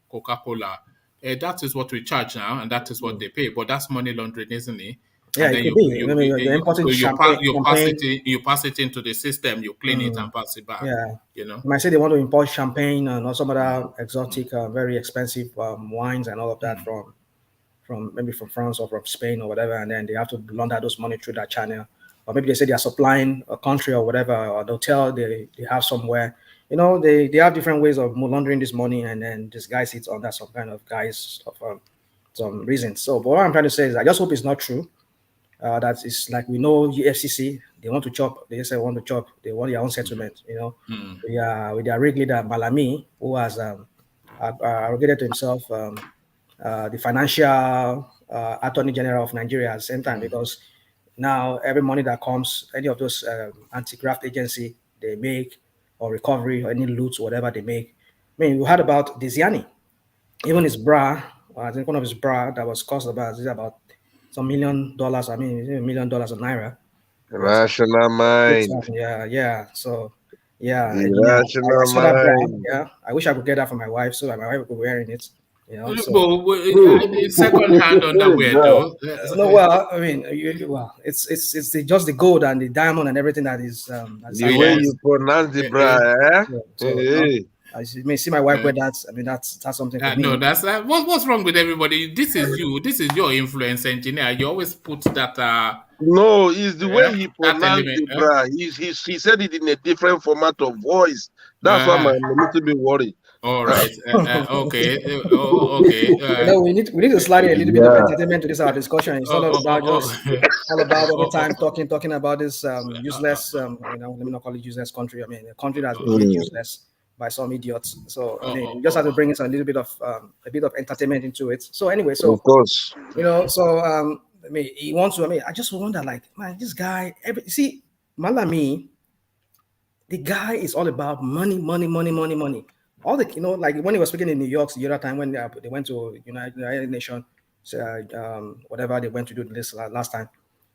Coca-Cola, that is what we charge now, and that is what they pay. But that's money laundering, isn't it? Yeah, And then it could be. You're importing you pass it into the system, you clean it and pass it back. Yeah, you know. You might say they want to import champagne and some other exotic, very expensive wines and all of that from maybe from France or from Spain or whatever, and then they have to launder those money through that channel. Or maybe they say they are supplying a country or whatever, or the hotel they have somewhere. They have different ways of laundering this money and then disguise it under some kind of guise of some reasons. So, but what I'm trying to say is I just hope it's not true. That is like we know FCC, they want to chop. They say want to chop. They want their own settlement. With their rig leader Malami, who has arrogated to himself the financial attorney general of Nigeria at the same time, because now every money that comes, any of those anti-graft agency they make or recovery or any loot, whatever they make. I mean, we heard about Diziani, even his bra. I think one of his bra that was cost about some $1 million. I mean, $1 million of naira. Rational mind. Yeah. So, yeah. I Rational saw that bra. mind. Yeah. I wish I could get that for my wife, so that my wife would be wearing it. Second hand underwear, though. No, well, I mean, it's just the gold and the diamond and everything that is. The way you pronounce the bra, I may see my wife wear that. I mean, that's something for me. No, that's what's wrong with everybody. This is you. This is your influence engineer. You always put that. No, it's the way he pronounced the bra. He said it in a different format of voice. That's why I'm a little bit worried. All right. Okay. We need to slide in a little bit of entertainment to this our discussion. It's not about all about all the time talking about this useless. Let me not call it useless country. I mean, a country that's been useless by some idiots. So I mean, you just have to bring in a little bit of entertainment into it. So anyway, of course, I mean, he wants to. I mean, I just wonder, like, man, this guy. See, Malami, the guy is all about money. All the, like when he was speaking in New York the other time when they went to United Nations, whatever they went to do this last time,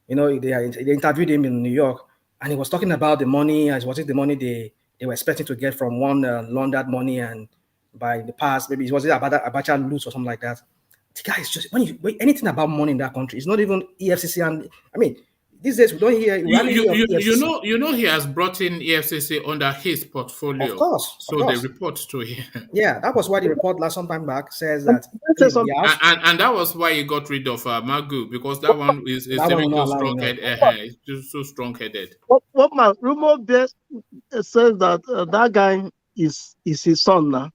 they interviewed him in New York, and he was talking about the money, as was it the money they were expecting to get from one laundered money, and by the past, maybe it was Abacha loot or something like that. The guy is just when anything about money in that country, it's not even EFCC, and I mean. These days we don't hear. You know, he has brought in EFCC under his portfolio. Of course. They report to him. Yeah, that was why the report some time back says that. And that was why he got rid of Magu, because that one is so strong-headed. What my rumor says that that guy is his son now,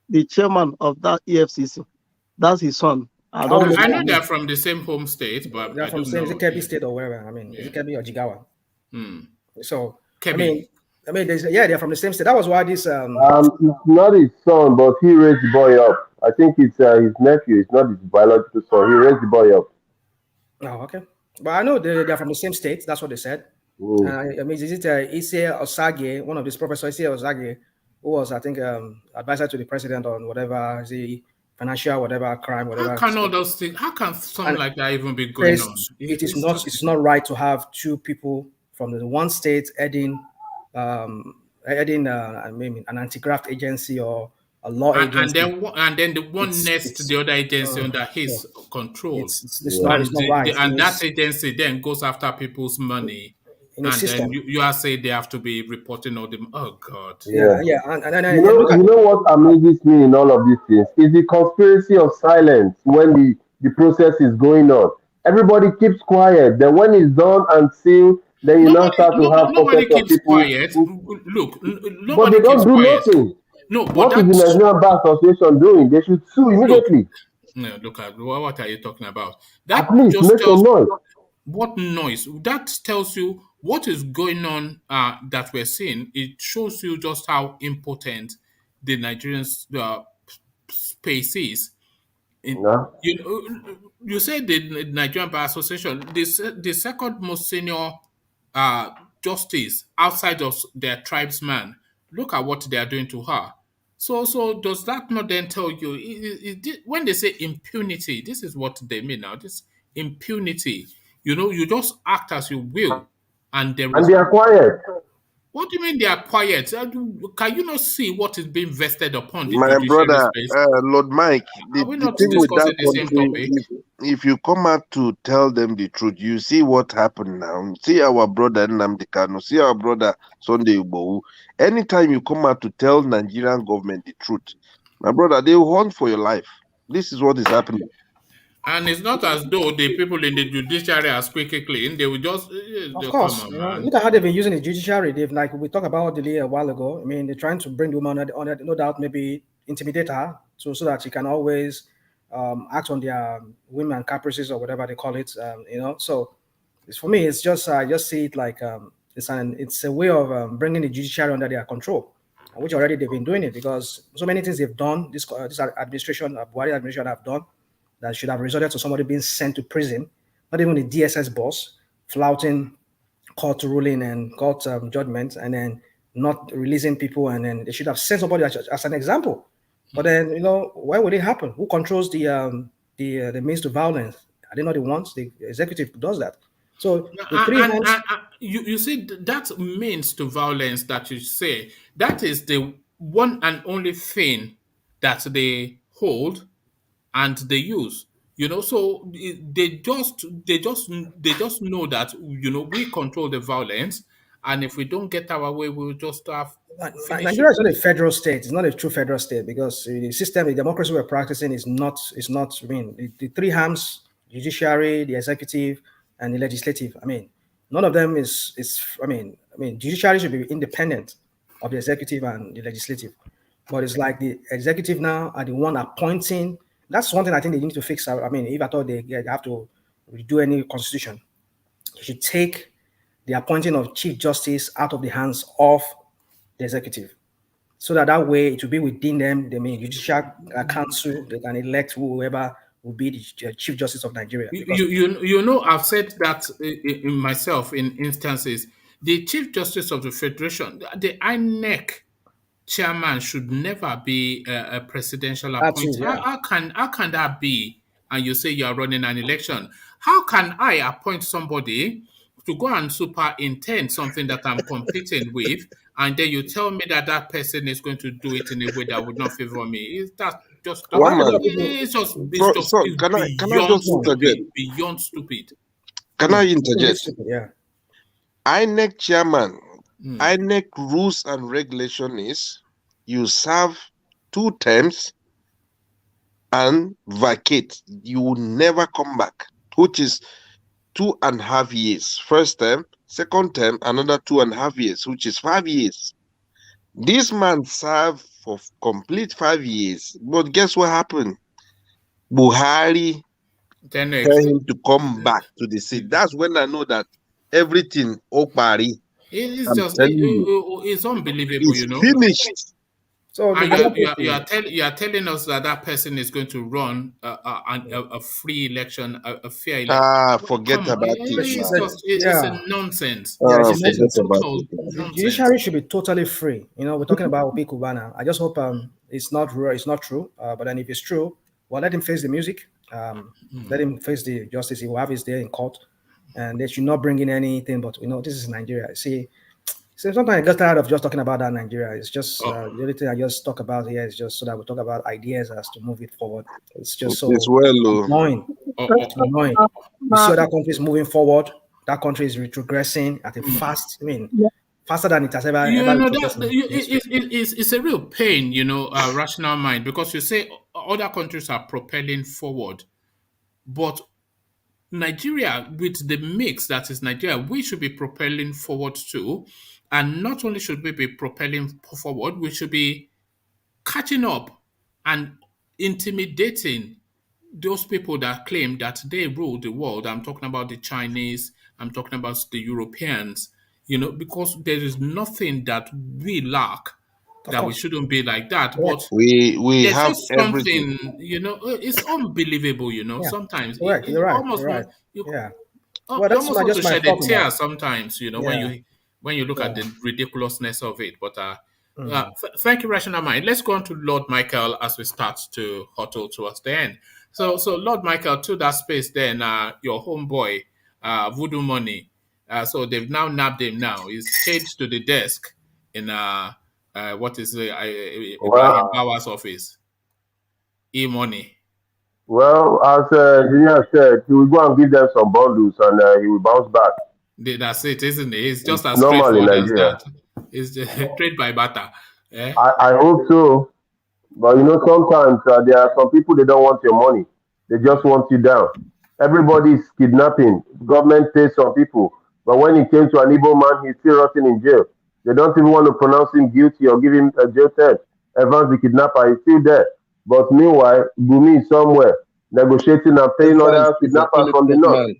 the chairman of that EFCC. That's his son. I know they're from the same home state, but they're from the same Kebbi state or wherever. I mean, is it Kebbi or Jigawa? So Kebbi. I mean, they're from the same state. That was why this. It's not his son, but he raised the boy up. I think it's his nephew. It's not his biological son. He raised the boy up. Oh, okay. But I know they're from the same state. That's what they said. I mean, is it Issei Osage, one of these professors, Issei Osage, who was, I think, advisor to the president on whatever the financial, whatever crime, whatever. How can all those things? How can something like that even be going on? It's not right to have two people from the one state heading an anti-graft agency or a law agency, and then the one next to the other agency under his control. It's not right. And that agency then goes after people's money. And then you are saying they have to be reporting all them. Oh God! Yeah. And you know what amazes me in all of these things is the conspiracy of silence when the process is going on. Everybody keeps quiet. Then when it's done and seen, then you now start to have nobody keeps quiet. Look, but they don't do nothing. No, but what is the Nigerian Bar Association doing? They should sue immediately. Look at what are you talking about? At least make some noise. What noise? That tells you what is going on that we're seeing. It shows you just how important the Nigerian space is. You say the Nigerian Bar Association, the second most senior justice outside of their tribesman. Look at what they are doing to her. So does that not then tell you, when they say impunity, this is what they mean now, this impunity. You just act as you will. And they are quiet. What do you mean they are quiet? Can you not see what is being vested upon the My judiciary brother, space? Lord Mike, Are we the not thing with that discussing the same country, topic? if you come out to tell them the truth, you see what happened now. See our brother Nnamdi Kanu, see our brother Sunday Igbohu. Anytime you come out to tell Nigerian government the truth, my brother, they will hunt for your life. This is what is happening. And it's not as though the people in the judiciary are squeaky clean. They will just, Of come course, on, you know, man. look at how they've been using the judiciary. They've, like we talked about ODILI'S a while ago. I mean, they're trying to bring the woman on no doubt, maybe intimidate her, so that she can always act on their women caprices or whatever they call it. You know, so it's, for me, it's just I just see it like it's a way of bringing the judiciary under their control, which already they've been doing it, because so many things they've done. This administration, Buhari administration, have done that should have resulted to somebody being sent to prison. Not even the DSS boss flouting court ruling and court judgment, and then not releasing people, and then they should have sent somebody as an example. But then, you know, why would it happen? Who controls the means to violence? Are they not the ones? The executive does that. So the three hands. You see, that means to violence that you say, that is the one and only thing that they hold and they use. You know, so they just know that, you know, we control the violence, and if we don't get our way, we'll just finish Nigeria it. is not a federal state. It's not a true federal state, because the system, the democracy we're practicing is not. I mean, the three arms: judiciary, the executive, and the legislative. I mean, none of them is. I mean, judiciary should be independent of the executive and the legislative, but it's like the executive now are the one appointing. That's one thing I think they need to fix. I mean, if I thought they have to redo any constitution, they should take the appointing of chief justice out of the hands of the executive, so that way it will be within them. They mean judicial council. They can elect whoever will be the chief justice of Nigeria. You know, I've said that in myself in instances. The chief justice of the federation, the INEC chairman, should never be a presidential appointee. Yeah. How can that be? And you say you are running an election. How can I appoint somebody to go and superintend something that I'm competing with, and then you tell me that that person is going to do it in a way that would not favor me? Is that just Can I just interject? Beyond stupid. Can I interject? Yeah. INEC chairman, INEC rules and regulation is you serve 2 terms and vacate. You will never come back, which is 2.5 years. First term, second term, another 2.5 years, which is 5 years. This man served for complete 5 years. But guess what happened? Buhari tell him to come back to the seat. That's when I know that everything Okpari, it's unbelievable, it's you know. Finished. So and you are telling us that that person is going to run a free election, a fair election. Forget about it. It's a nonsense. The judiciary should be totally free. You know, we're talking about Obi Kubana. I just hope it's not true. But then if it's true, well, let him face the music. Let him face the justice. He will have his day in court, and they should not bring in anything. But you know, this is Nigeria. See, sometimes I get tired of just talking about that Nigeria. It's just the only thing I just talk about here is just so that we talk about ideas as to move it forward. It's just so annoying. It's annoying. You see other countries moving forward. That country is retrogressing at a fast. I mean, faster than it has ever. It's a real pain, you know, rational mind, because you say other countries are propelling forward, but Nigeria, with the mix that is Nigeria, we should be propelling forward too. And not only should we be propelling forward, we should be catching up and intimidating those people that claim that they rule the world. I'm talking about the Chinese, I'm talking about the Europeans, you know, because there is nothing that we lack that we shouldn't be like that. But we have just something, you know, it's unbelievable, you know, sometimes. You're right. You almost want to shed a tear sometimes, you know, when you look at the ridiculousness of it. But thank you, Rational Mind. Let's go on to Lord Michael as we start to huddle towards the end. So Lord Michael, to that space then, your homeboy, Voodoo Money, So they've now nabbed him now. He's chained to the desk in what is Ibrahim Well, Power's office. E-money. well, as engineer said, he will go and give them some bundles and he will bounce back. That's it, isn't it? It's just It's as normal in straightforward as Nigeria. that. It's trade by barter. Eh? I hope so. But sometimes there are some people, they don't want your money. They just want you down. Everybody is kidnapping. Government pays some people. But when it came to an Igbo man, he's still rotting in jail. They don't even want to pronounce him guilty or give him a jail term. Evans, the kidnapper, is still there. But meanwhile, Gumi is somewhere negotiating and paying other kidnappers from the north.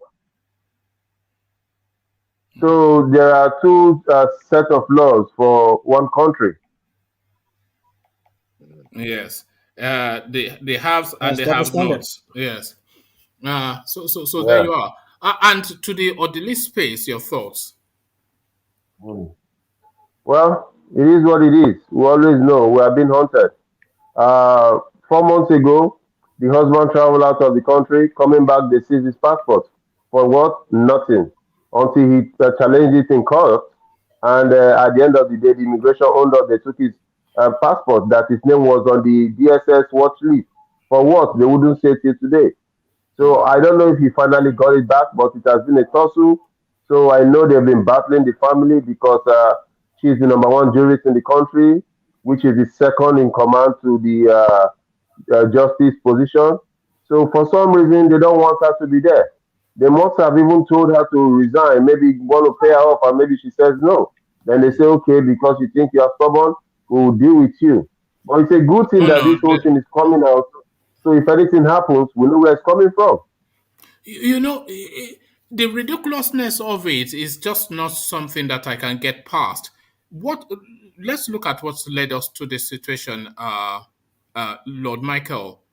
So there are two set of laws for one country. Yes. They have and they have nots. Yes. So there you are. And to the ODILI'S space, your thoughts? Well, it is what it is. We always know we are being hunted. 4 months ago, the husband traveled out of the country. Coming back, they seized his passport. For what? Nothing. Until he challenged it in court. And at the end of the day, the immigration owned up, they took his passport that his name was on the DSS watch list. For what? They wouldn't say till today. So I don't know if he finally got it back, but it has been a tussle. So I know they've been battling the family because she's the number one jurist in the country, which is the second in command to the justice position. So for some reason, they don't want her to be there. They must have even told her to resign, maybe want to pay her off, and maybe she says no. Then they say, okay, because you think you are stubborn, we'll deal with you. But it's a good thing that this whole thing is coming out. So if anything happens, we know where it's coming from. The ridiculousness of it is just not something that I can get past. Let's look at what's led us to this situation, Lord Michael.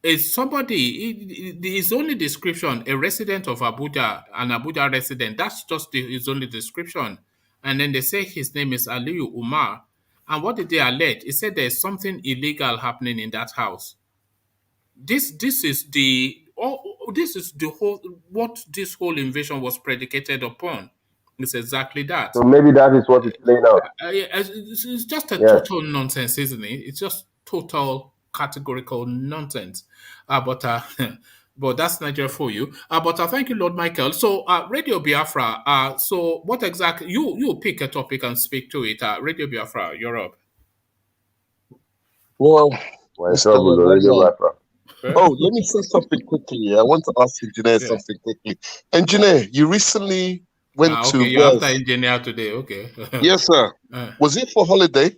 Is somebody, his only description, a resident of Abuja, an Abuja resident, that's just his only description. And then they say his name is Aliyu Umar. And what did they allege? He said there's something illegal happening in that house. This is the whole what this whole invasion was predicated upon. It's exactly that. So maybe that is what is playing out. It's just a total nonsense, isn't it? It's just total categorical nonsense. But that's Nigeria for you. But thank you, Lord Michael. So Radio Biafra. So what exactly you pick a topic and speak to it? Radio Biafra, Europe. Well, Radio Biafra. Oh, let me say something quickly. I want to ask Engineer something quickly. Engineer, you recently went to you're after Engineer today. Okay. Yes, sir. Was it for holiday?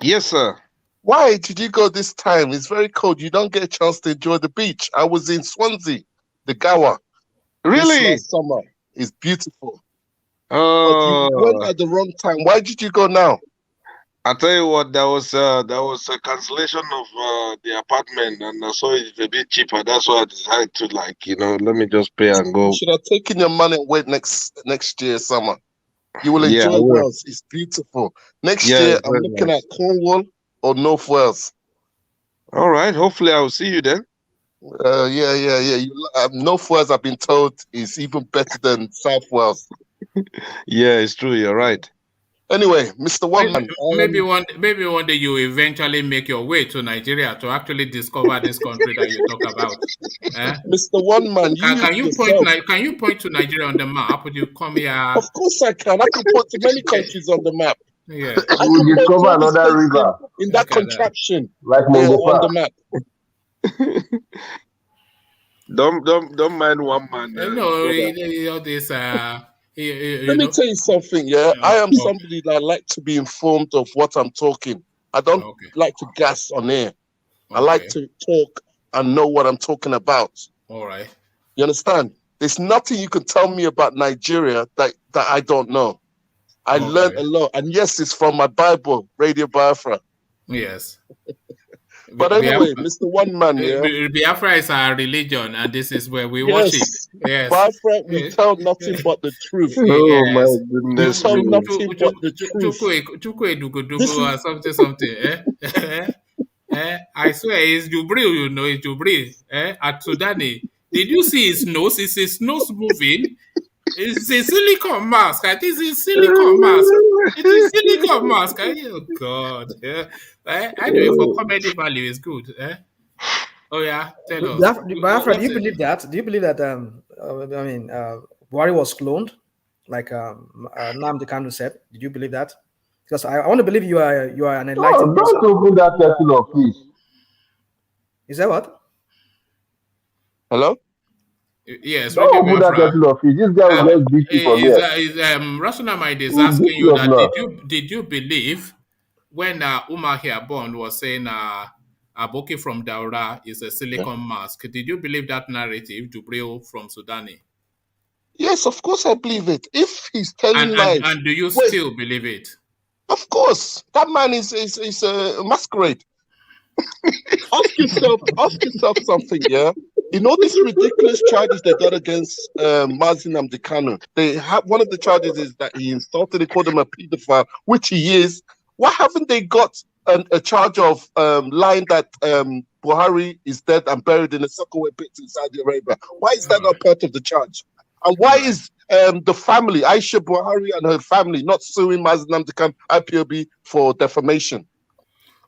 Yes, sir. Why did you go this time? It's very cold. You don't get a chance to enjoy the beach. I was in Swansea, the Gower. Really? This summer. It's beautiful. But you went at the wrong time. Why did you go now? I tell you what, there was a cancellation of the apartment, and I saw it a bit cheaper. That's why I decided to let me just pay and go. You should have taken your money and wait next year summer. You will enjoy Wales. It's beautiful. Next year, I'm looking at Cornwall or North Wales. All right. Hopefully, I will see you then. Yeah. North Wales, I've been told, is even better than South Wales. Yeah, it's true. You're right. Anyway, Mr. One Man. Maybe one day you eventually make your way to Nigeria to actually discover this country that you talk about. Mr. One Man, can you point to Nigeria on the map? Would you come here? Of course I can. I can point to many countries on the map. Yeah. I will discover another river in that contraption like on the map. Don't mind One Man. All this. Let me tell you something, I am somebody that like to be informed of what I'm talking. I don't like to gas on air. I like to talk and know what I'm talking about. All right. You understand? There's nothing you can tell me about Nigeria that I don't know. I learned a lot. And yes, it's from my Bible, Radio Biafra. Yes. But anyway, Mr. One Man, Biafra is our religion, and this is where we worship. Yes. Biafra, we tell nothing but the truth. Oh my goodness. We tell nothing but the truth. Or something. I swear, it's Jubril, it's Jubril. At Sudani. Did you see his nose? Is his nose moving? It's a silicone mask. I think it's a silicone mask. It is silicone mask. Oh God. Yeah. Anyway, for comedy value, it's good. Oh yeah, tell us. Biafra, do you believe that? Do you believe that? Buhari was cloned, like Nnamdi Kanu said. Did you believe that? Because I want to believe you are an enlightened person. Don't open that kettle of fish. Is that what? Hello? Yes, don't open that kettle of fish. This guy will just beat you from here. Rational Mind is asking you that did you believe when Umar Hiabon was saying Aboki from Daura is a silicon mask? Did you believe that narrative, Jubril from Sudani? Yes, of course I believe it. If he's telling lies. And do you still believe it? Of course. That man is a masquerade. Ask yourself something, yeah? You know these ridiculous charges they got against Mazi Nnamdi Kanu? They have one of the charges is that he insulted, they called him a pedophile, which he is. Why haven't they got a charge of lying that Buhari is dead and buried in a Sokowe pit in Saudi Arabia? Why is that not part of the charge? And why is the family, Aisha Buhari and her family, not suing Mazi Nnamdi Kanu IPOB for defamation?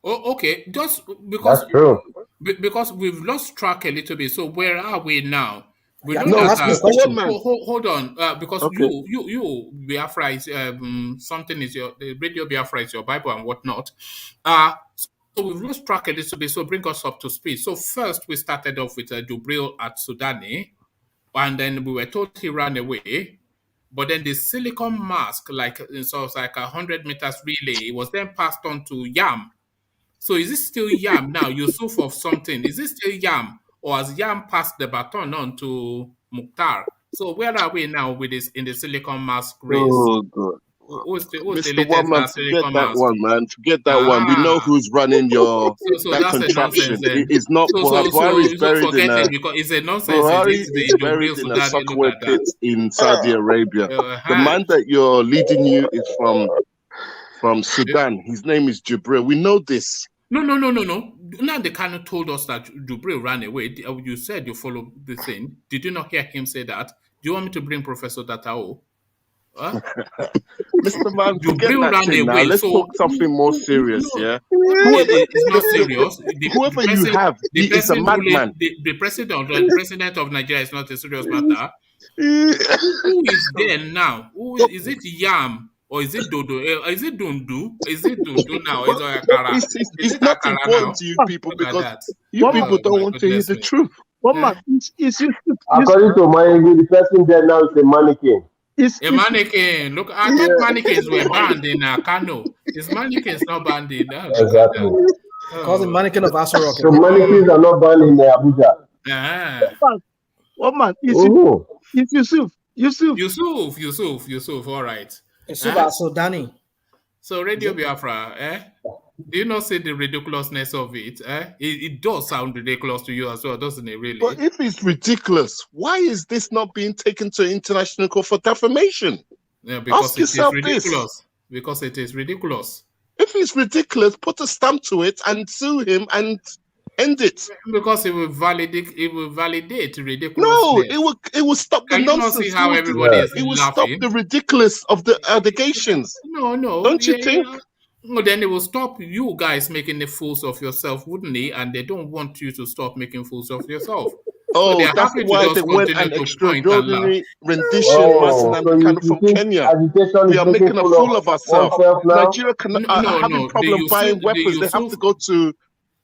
Oh, okay. Just because that's true. Because we've lost track a little bit. So where are we now? We know no, that. Hold on. Because you Biafra is something is your the Radio Biafra is your Bible and whatnot. So we've lost track a little bit. So bring us up to speed. So first we started off with Jubril at Sudani, and then we were told he ran away. But then the silicone mask, like so it was like 100 meters relay, was then passed on to Yam. So is it still Yam now, Yusuf of something? Is it still Yam? Or has Yam passed the baton on to Mukhtar? So where are we now with this in the silicon mask race? Oh, God. Who's the Mr. One Man, forget that one, man. Forget that one. We know who's running your that contraption. It's not Buhari is buried in a because it's a nonsense. Buhari is buried in a Sokowe pit in Saudi Arabia. The man that you're leading you is from Sudan. His name is Jubril. We know this. No. Now the Kanu told us that Jubril ran away. You said you followed the thing. Did you not hear him say that? Do you want me to bring Professor Datao? Huh? Mr. Man, forget that thing now. Let's talk something more serious, yeah? It's not serious. Whoever you have, is a madman. The president of Nigeria is not a serious matter. Who is there now? Is it Yam? Or is it Dodo? Is it Dundu? Is it Dundu now? It's not important to you people because you people don't want to hear the truth. According to my the person there now is a mannequin. A mannequin. Look, I thought mannequins were banned in Kano. Is mannequins not banned in exactly. Because the mannequin of Asurok. So mannequins are not banned in Abuja. What man? It's Yusuf. All right. Sudani. So Radio Biafra, do you not see the ridiculousness of it? It does sound ridiculous to you as well, doesn't it, really? But if it's ridiculous, why is this not being taken to international court for defamation? Yeah, because ask yourself ridiculous. This. Because it is ridiculous. If it's ridiculous, put a stamp to it and sue him and end it. Because it will validate ridiculousness. No, it will stop the nonsense. Not see how everybody is it will laughing? Stop the ridiculous of the allegations. No. Don't you think? No, then it will stop you guys making the fools of yourself, wouldn't it? And they don't want you to stop making fools of yourself. Oh, so that's why they went an extraordinary rendition from Kenya. We are making a fool of ourselves. Nigeria are having problem buying weapons. They have to go to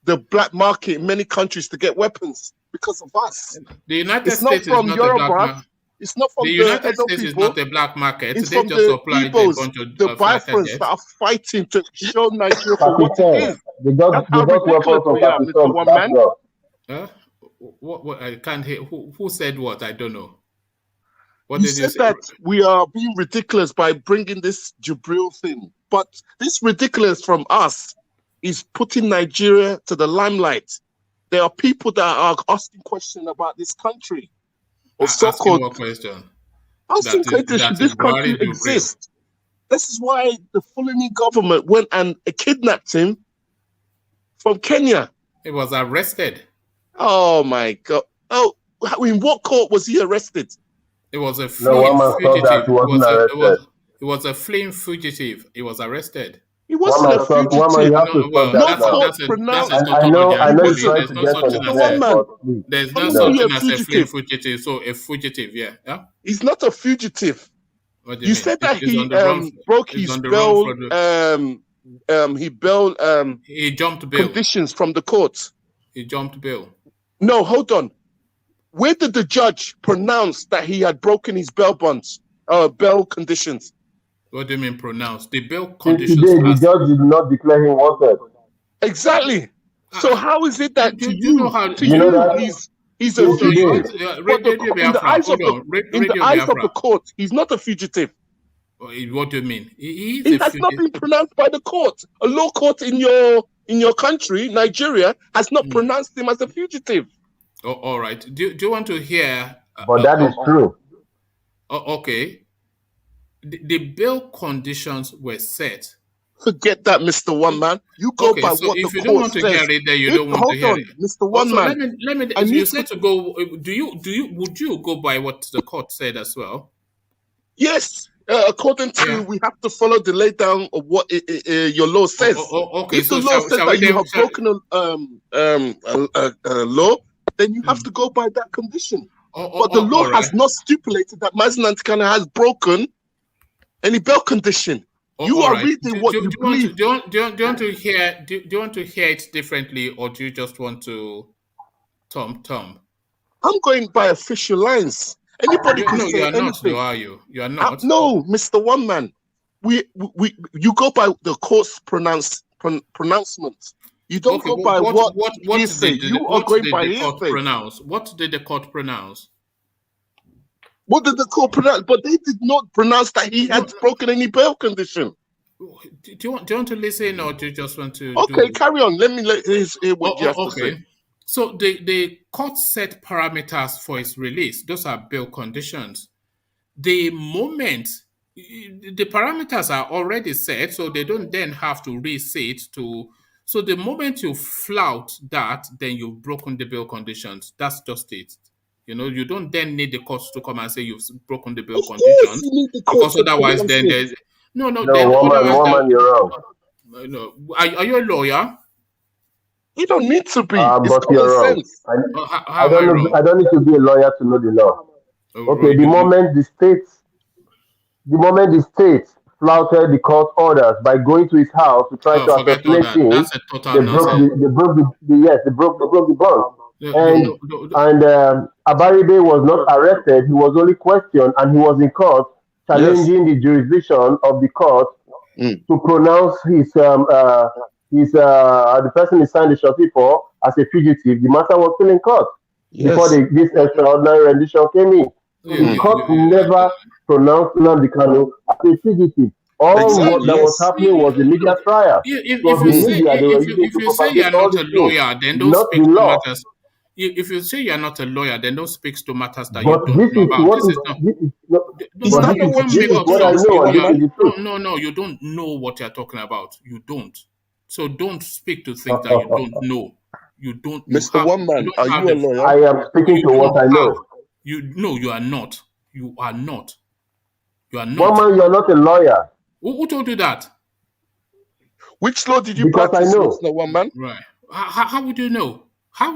the black market in many countries to get weapons because of us. The United States is not Yoruba. It's not from the United States is not a black market. It's they from just supplied a bunch of the Biafrans that are fighting to show Nigeria for what it is. They got weapons from Pakistan. What I can't hear. Who said what? I don't know. What did you say? That we are being ridiculous by bringing this Jubril thing, but this ridiculous from us is putting Nigeria to the limelight. There are people that are asking questions about this country. Or so-called question. Asking questions, should this country exist? This is why the Fulani government went and kidnapped him from Kenya. He was arrested. Oh my God. Oh, in what court was he arrested? It was a No, fleeing one man saw that fugitive. he wasn't arrested. It was a fleeing fugitive. He was arrested. He wasn't a One man, fugitive. you have to stop that Not now. court That's a pronounced. tautology, I know you're actually. trying There's to no get such on thing his as One head, man. but please. there's How no can such he be a thing as a fleeing fugitive? fugitive. So a fugitive, yeah. He's not a fugitive. What do you mean? said that He's he on the run. broke He's his on the run bail. for the. He bail. He jumped bail. Conditions from the court. He jumped bail. No, hold on. Where did the judge pronounce that he had broken his bail bonds? Bail conditions. What do you mean pronounce? The bail Since conditions. today, the judge did not declare him wanted. Exactly. So how is it that do you know how? he's a fugitive? But in the eyes of the court, he's not a fugitive. What do you mean? He has not been pronounced by the court. A law court in your country, Nigeria, has not pronounced him as a fugitive. Oh, all right. Do you want to hear? But that is true. Okay. The bail conditions were set. Forget that, Mr. One Man. You go by so what if the you court don't want to says. hear it, then you don't want to hear it. Mr. One Man. Let me. If you said to go, would you go by what the court said as well? Yes. According to, we have to follow the laydown of what your law says. Okay. If the law says that you have broken a law, then you have to go by that condition. But the law has not stipulated that Mazi Nantikana has broken any bail condition. You are reading what you believe. Do you want to hear? Do you want to hear it differently, or do you just want to Tom? I'm going by official lines. Anybody can say anything. Not, though, are you? You are not. No, Mr. One Man. You go by the court's pronouncement. You don't go by what he said. You are going by his pronounce. What did the court pronounce? What did the court pronounce? But they did not pronounce that he had broken any bail condition. Do you want to listen, or do you just want to? Okay, carry on. Let me hear what you have to say. So the court set parameters for his release. Those are bail conditions. The moment the parameters are already set, so they don't then have to reset to. So the moment you flout that, then you've broken the bail conditions. That's just it. You don't then need the court to come and say you've broken the bail conditions, because otherwise then there's no. Then woman, you're wrong. No, are you a lawyer? You don't need to be. But you're wrong. I don't need to be a lawyer to know the law. Okay, the moment the state flouted the court orders by going to his house to try to assassinate him, they broke the bond. And Abaribe was not arrested. He was only questioned, and he was in court challenging the jurisdiction of the court to pronounce the person he signed the shorty for as a fugitive. The matter was still in court before this extraordinary rendition came in. The court never pronounced Nnamdi Kanu as a fugitive. All that was happening was the media trial. If you say you're not a lawyer, then don't speak to matters. If you say you're not a lawyer, then don't speak to matters that you don't know about. No, you don't know what you're talking about. You don't. So don't speak to things that you don't know. You don't. Mr. One Man, are you a lawyer? I am speaking to what I know. You are not. You are not. You are not. One Man, you are not a lawyer. Who told you that? Which law did you practice, I know. Mr. One Man? Right. How would you know? I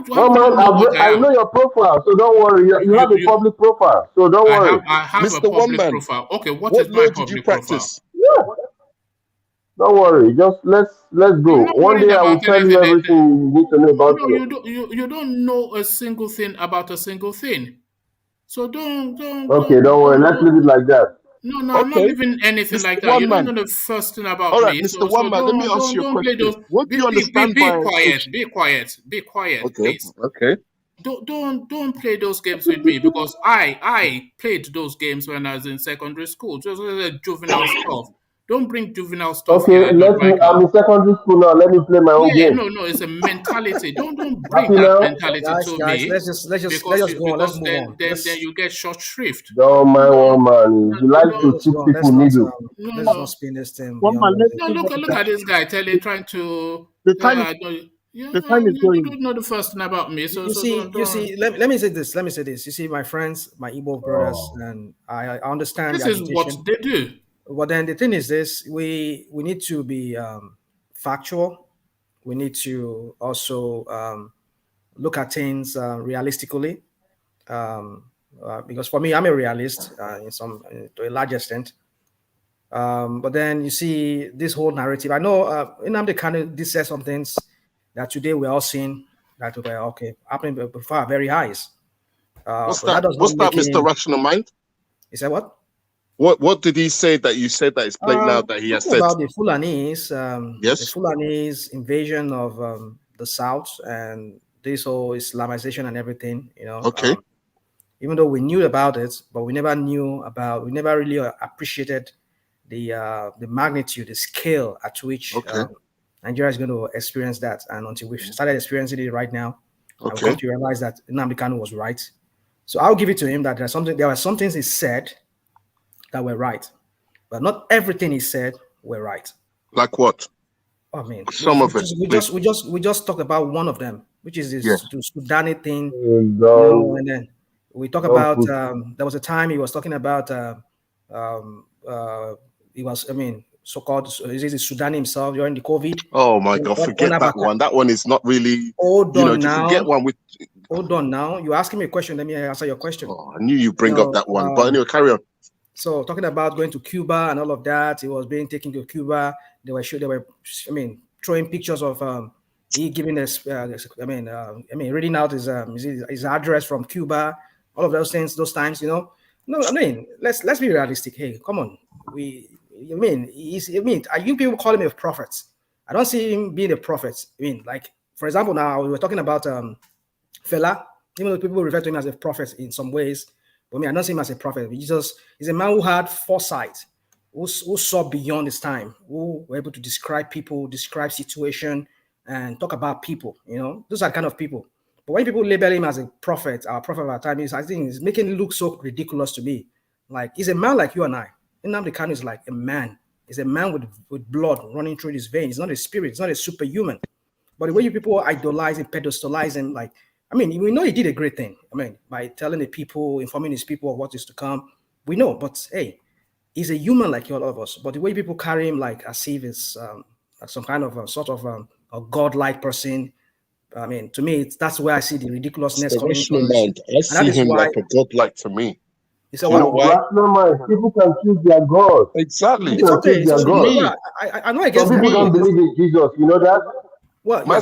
know your profile, so don't worry. You have a public profile, so don't worry. I have Mr. a public profile. Okay, what is my public profile? Yeah. Don't worry. Just let's go. One day I will tell you everything you need to know about you don't know a single thing about a single thing. So don't. Okay, don't worry. Let's leave it like that. No, I'm not leaving anything like that. You don't know the first thing about me. All right, Mr. One Man, let me ask you a question. What do you understand by... Be quiet, okay, please. Okay. Don't play those games with me, because I played those games when I was in secondary school. Just juvenile stuff. Don't bring juvenile stuff. Okay, I'm in secondary school now. Let me play my own game. No, it's a mentality. Don't bring that mentality to me. Let's just go on. Let's move on. Then you get short shrift. Don't mind one man. You like to shoot people needle. Let's not spin this thing. No, look at this guy trying to. Yeah, The time is you going. don't know the first thing about me, so You see. Let me say this. Let me say this. You see, my friends, my Igbo brothers, and I understand the this is what agitation. they do. But then the thing is this: we need to be factual. We need to also look at things realistically. Because for me, I'm a realist to a large extent. But then you see this whole narrative. I know Nnamdi Kanu did say some things that today we're all seeing that were happening before our very eyes. What's But that? does What's not that, make Mr. him. Rational Mind? Is that what? What did he say that you said that is playing now that he has Talking said? about the Fulanis, Yes. the Fulanis invasion of the South and this whole Islamization and everything, Okay. Even though we knew about it, but we never really appreciated the magnitude, the scale at which Nigeria is going to experience that. And until we've started experiencing it right now, I've come to realize that Nnamdi Kanu was right. So I'll give it to him that there were some things he said that were right, but not everything he said were right. Like what? I mean, some of it. We just talked about one of them, which is this Sudani thing. And then we talk about there was a time he was talking about he was so-called is it Sudani himself during the COVID. Oh my God, forget that one. That one is not really. Hold on now. Forget one with. Hold on now. You're asking me a question. Let me answer your question. Oh, I knew you bring up that one, but anyway, carry on. So talking about going to Cuba and all of that, he was being taken to Cuba. They were throwing pictures of he giving us reading out his address from Cuba, all of those things, those times, No, let's be realistic. Hey, come on. Are you people call him a prophet? I don't see him being a prophet. Like, for example, now we were talking about Fela, even though people refer to him as a prophet in some ways. But I don't see him as a prophet. He's a man who had foresight, who saw beyond his time, who were able to describe people, describe situation, and talk about people. Those are the kind of people. But when people label him as a prophet, our prophet of our time, I think it's making it look so ridiculous to me. Like, he's a man like you and I. Nnamdi Kanu is like a man. He's a man with blood running through his veins. He's not a spirit. He's not a superhuman. But the way you people idolize and pedestalize him, like, we know he did a great thing. By telling the people, informing his people of what is to come, we know. But hey, he's a human like all of us. But the way people carry him, like as if it's some kind of a godlike person. To me, that's where I see the ridiculousness coming from. I see him like a godlike to me. You know why? People can choose their God. Exactly. People can choose their God. Yeah, I know against some people don't believe in Jesus. You know that? Well, no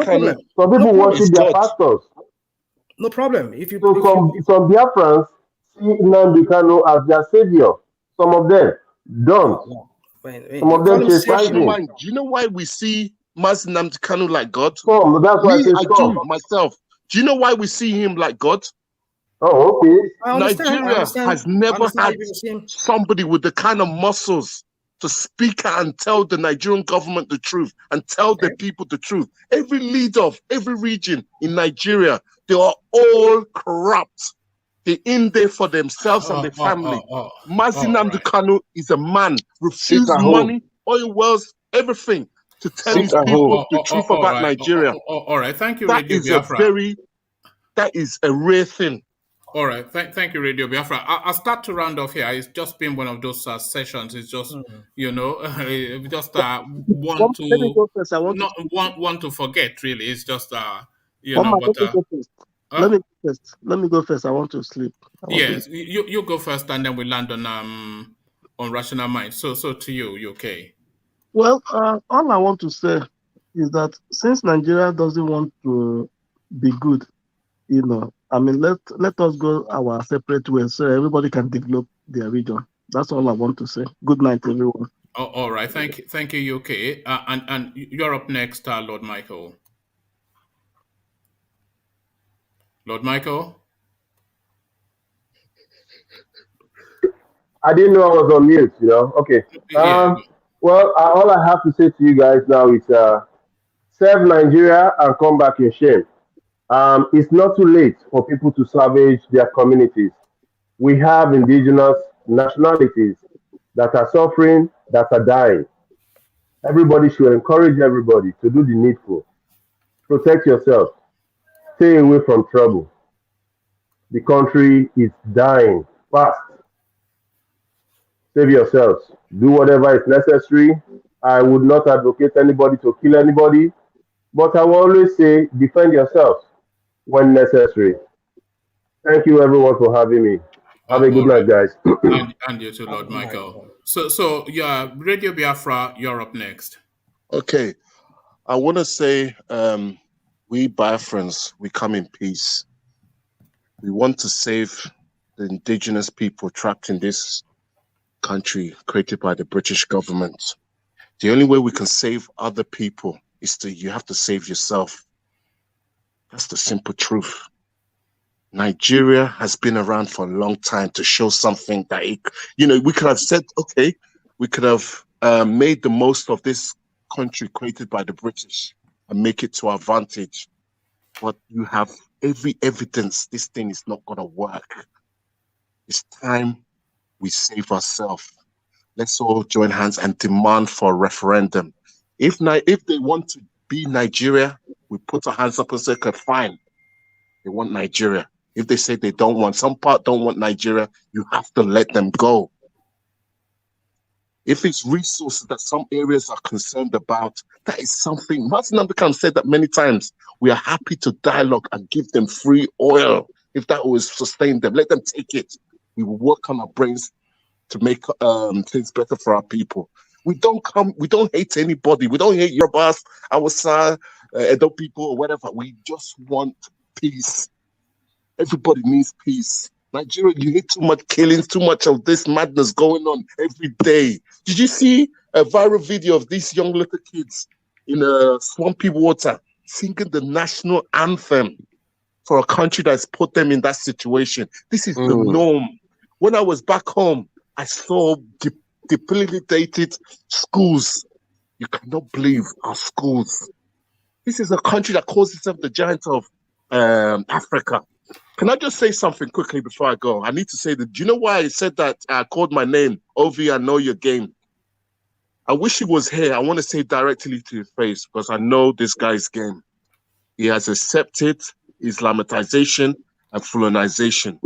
problem. Some people worship their pastors. No problem. Some Biafrans see Nnamdi Kanu as their savior. Some of them don't. Some of them chastise him. Do you know why we see Nnamdi Kanu like God? That's why I do myself. Do you know why we see him like God? Oh, okay. Nigeria has never had somebody with the kind of muscles to speak and tell the Nigerian government the truth and tell the people the truth. Every leader of every region in Nigeria, they are all corrupt. They're in there for themselves and their family. Nnamdi Kanu is a man, refused money, oil wells, everything to tell his people the truth about Nigeria. All right, thank you, Radio Biafra. That is a rare thing. All right, thank you, Radio Biafra. I'll start to round off here. It's just been one of those sessions. It's just, just want to forget. Really, it's just Let me go first. I want to sleep. Yes, you go first, and then we land on Rational Mind. So to you okay? Well, all I want to say is that since Nigeria doesn't want to be good, let us go our separate ways so everybody can develop their region. That's all I want to say. Good night, everyone. All right, thank you, UK. And you're up next, Lord Michael. Lord Michael. I didn't know I was on mute. Okay. Well, all I have to say to you guys now is serve Nigeria and come back in shame. It's not too late for people to salvage their communities. We have indigenous nationalities that are suffering, that are dying. Everybody should encourage everybody to do the needful. Protect yourself. Stay away from trouble. The country is dying fast. Save yourselves. Do whatever is necessary. I would not advocate anybody to kill anybody, but I will always say defend yourselves when necessary. Thank you everyone for having me. Have a good night, guys. And you too, Lord Michael. So yeah, Radio Biafra, you're up next. Okay. I want to say we Biafrans, we come in peace. We want to save the indigenous people trapped in this country created by the British government. The only way we can save other people is you have to save yourself. That's the simple truth. Nigeria has been around for a long time to show something that we could have said, okay, we could have made the most of this country created by the British and make it to our advantage. But you have every evidence this thing is not going to work. It's time we save ourselves. Let's all join hands and demand for a referendum. If they want to be Nigeria, we put our hands up and say, okay, fine. They want Nigeria. If they say they don't want, some part don't want Nigeria, you have to let them go. If it's resources that some areas are concerned about, that is something. Martin Namdekan said that many times. We are happy to dialogue and give them free oil. If that will sustain them, let them take it. We will work on our brains to make things better for our people. We don't hate anybody. We don't hate Yorubas, Hausa, Edo people, or whatever. We just want peace. Everybody needs peace. Nigeria, you hate too much killings, too much of this madness going on every day. Did you see a viral video of these young little kids in swampy water singing the national anthem for a country that's put them in that situation? This is the norm. When I was back home, I saw debilitated schools. You cannot believe our schools. This is a country that calls itself the giant of Africa. Can I just say something quickly before I go? I need to say that. Do you know why I said that? I called my name, Ovi, I know your game. I wish he was here. I want to say directly to his face because I know this guy's game. He has accepted Islamatization and Fulanization.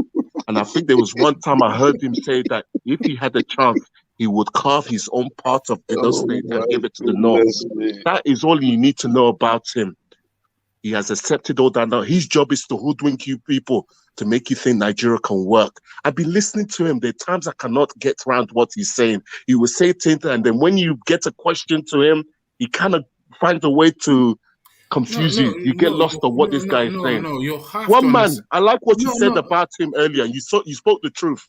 And I think there was one time I heard him say that if he had a chance, he would carve his own part of Edo State and give it to the North. That is all you need to know about him. He has accepted all that now. His job is to hoodwink you people to make you think Nigeria can work. I've been listening to him. There are times I cannot get around what he's saying. He will say things, and then when you get a question to him, he kind of finds a way to confuse you. You get lost on what this guy is saying. No, you have One to man, understand. I like what you said about him earlier. You spoke the truth.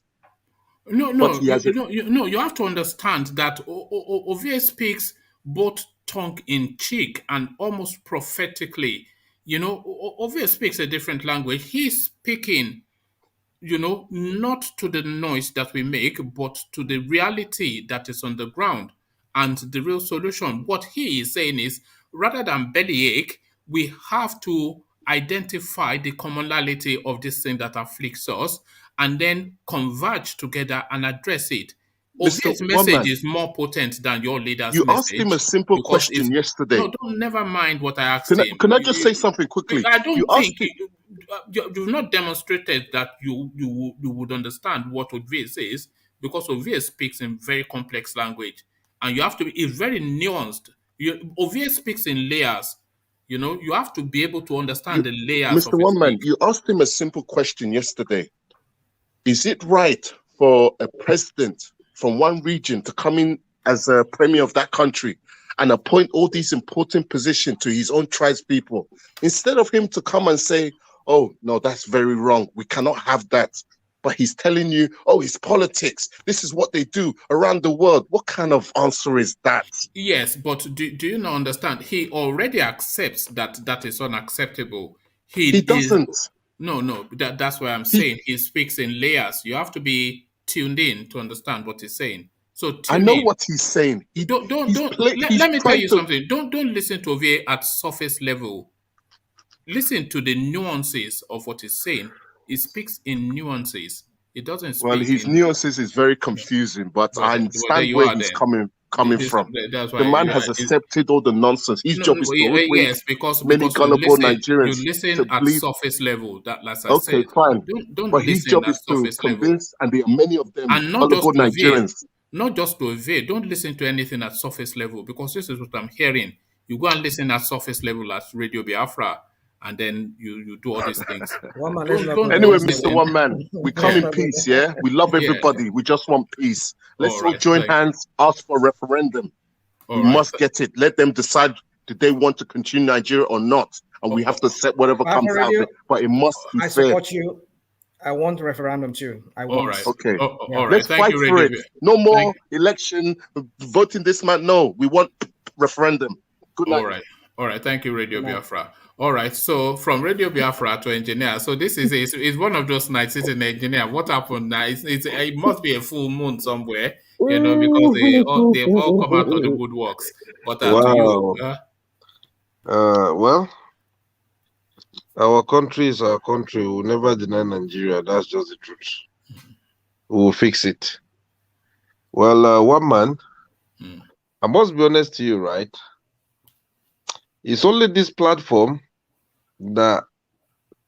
You have to understand that Ovie speaks both tongue in cheek and almost prophetically. Ovie speaks a different language. He's speaking, not to the noise that we make, but to the reality that is on the ground and the real solution. What he is saying is, rather than bellyache, we have to identify the commonality of this thing that afflicts us and then converge together and address it. Ovie's message is more potent than your leader's message. You asked him a simple question yesterday. No, never mind what I asked him. Can I just say something quickly? I don't think you've not demonstrated that you would understand what Ovie says, because Ovie speaks in very complex language, and you have to be. It's very nuanced. Ovie speaks in layers. You have to be able to understand the layers. Mr. One Man, you asked him a simple question yesterday. Is it right for a president from one region to come in as a premier of that country and appoint all these important positions to his own tribe's people, instead of him to come and say, oh, no, that's very wrong. We cannot have that. But he's telling you, oh, it's politics. This is what they do around the world. What kind of answer is that? Yes, but do you not understand? He already accepts that is unacceptable. He doesn't. No, that's what I'm saying. He speaks in layers. You have to be tuned in to understand what he's saying. So I know what he's saying. Let me tell you something. Don't listen to Ovie at surface level. Listen to the nuances of what he's saying. He speaks in nuances. It doesn't speak. Well, his nuances is very confusing, but I understand where he's coming coming from. That's The why. man has accepted all the nonsense. His job is to hoodwink Yes, because many you gullible listen, Nigerians to at believe. surface level. That, as I Okay, said, fine. don't But his listen job at is to surface level. convince, and there are many of them, And not gullible just to evade, Nigerians. Don't listen to anything at surface level, because this is what I'm hearing. You go and listen at surface level at Radio Biafra, and then you do all these things. Anyway, Mr. One Man, we come in peace, yeah? We love everybody. We just want peace. Let's all join hands, ask for a referendum. We must get it. Let them decide, do they want to continue Nigeria or not? And we have to set whatever comes out of it. But it must be fair. I support you. I want referendum too. I want. All right. Okay. All right. Let's Thank fight you, for Radio it. No more election, voting this man. No, we want referendum. Good night. All right. Thank you, Radio Biafra. All right. So from Radio Biafra to engineer. So this is one of those nights. It's an engineer. What happened now? It must be a full moon somewhere, because they've all come out of the woodworks. But to you, well, our country is our country. We'll never deny Nigeria. That's just the truth. We'll fix it. Well, One Man, I must be honest to you, right? It's only this platform that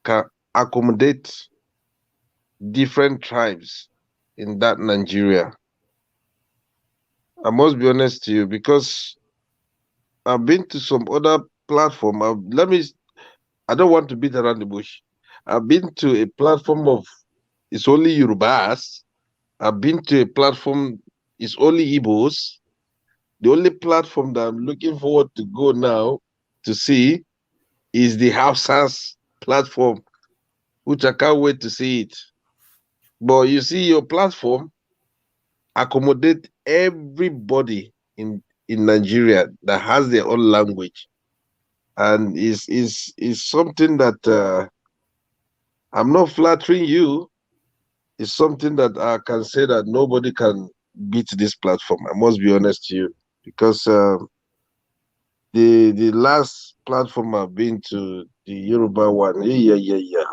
can accommodate different tribes in that Nigeria. I must be honest to you, because I've been to some other platform. I don't want to beat around the bush. I've been to a platform of it's only Yorubas. I've been to a platform it's only Igbos. The only platform that I'm looking forward to go now to see is the Hausas platform, which I can't wait to see it. But you see, your platform accommodate everybody in Nigeria that has their own language, and is something that I'm not flattering you. It's something that I can say that nobody can beat this platform. I must be honest to you, because the last platform I've been to, the Yoruba one, the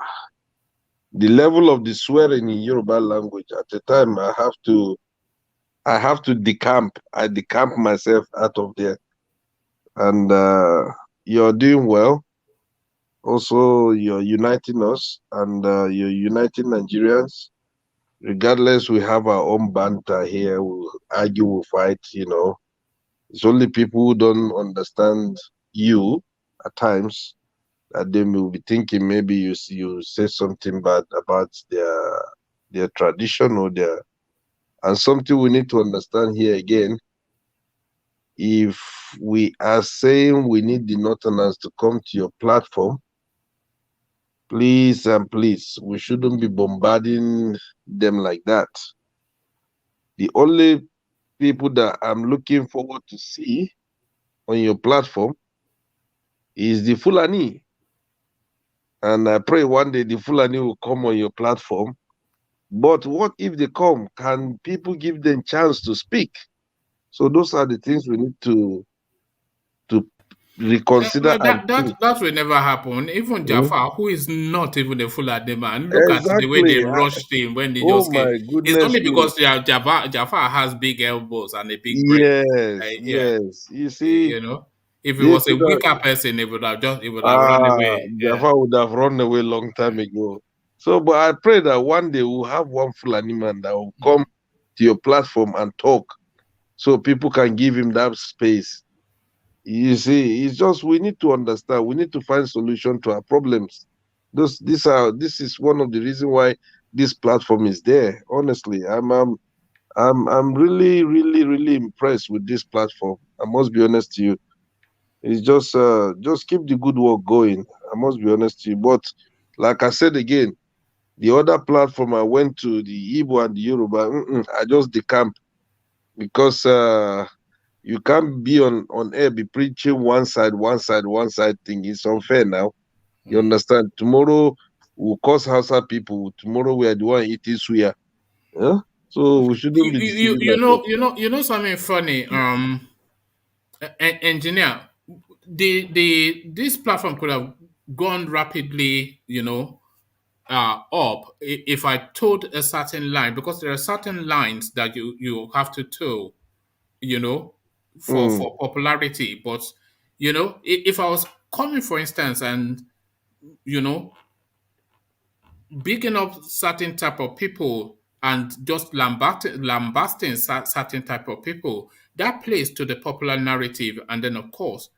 level of the swearing in Yoruba language at the time, I have to decamp. I decamp myself out of there. And you're doing well. Also, you're uniting us, and you're uniting Nigerians. Regardless, we have our own banter here. We'll argue, we'll fight, It's only people who don't understand you at times that they will be thinking maybe you say something bad about their tradition or and something we need to understand here again. If we are saying we need the Northerners to come to your platform, please and please, we shouldn't be bombarding them like that. The only people that I'm looking forward to see on your platform is the Fulani. And I pray one day the Fulani will come on your platform. But what if they come? Can people give them chance to speak? So those are the things we need to reconsider. That will never happen. Even Jafar, who is not even a Fulani man, look at the way they rushed him when they just came. It's only because Jafar has big elbows and a big brain. Yes. You see, if it was a weaker person, he would have run away. Jafar would have run away long time ago. So, but I pray that one day we'll have one Fulani man that will come to your platform and talk, so people can give him that space. You see, it's just we need to understand. We need to find solution to our problems. This is one of the reasons why this platform is there. Honestly, I'm really, really, really impressed with this platform. I must be honest to you. It's just keep the good work going. I must be honest to you. But like I said again, the other platform I went to, the Igbo and the Yoruba, I just decamp, because you can't be on air, be preaching one side thing. It's unfair now. You understand? Tomorrow we'll cause Hausa people. Tomorrow we are the one eating suya. Yeah? So we shouldn't be deceiving you know something funny. Engineer, this platform could have gone rapidly, up if I told a certain line, because there are certain lines that you have to toe, for popularity. But if I was coming, for instance, and bigging up certain type of people and just lambasting certain type of people, that plays to the popular narrative. And then, of course,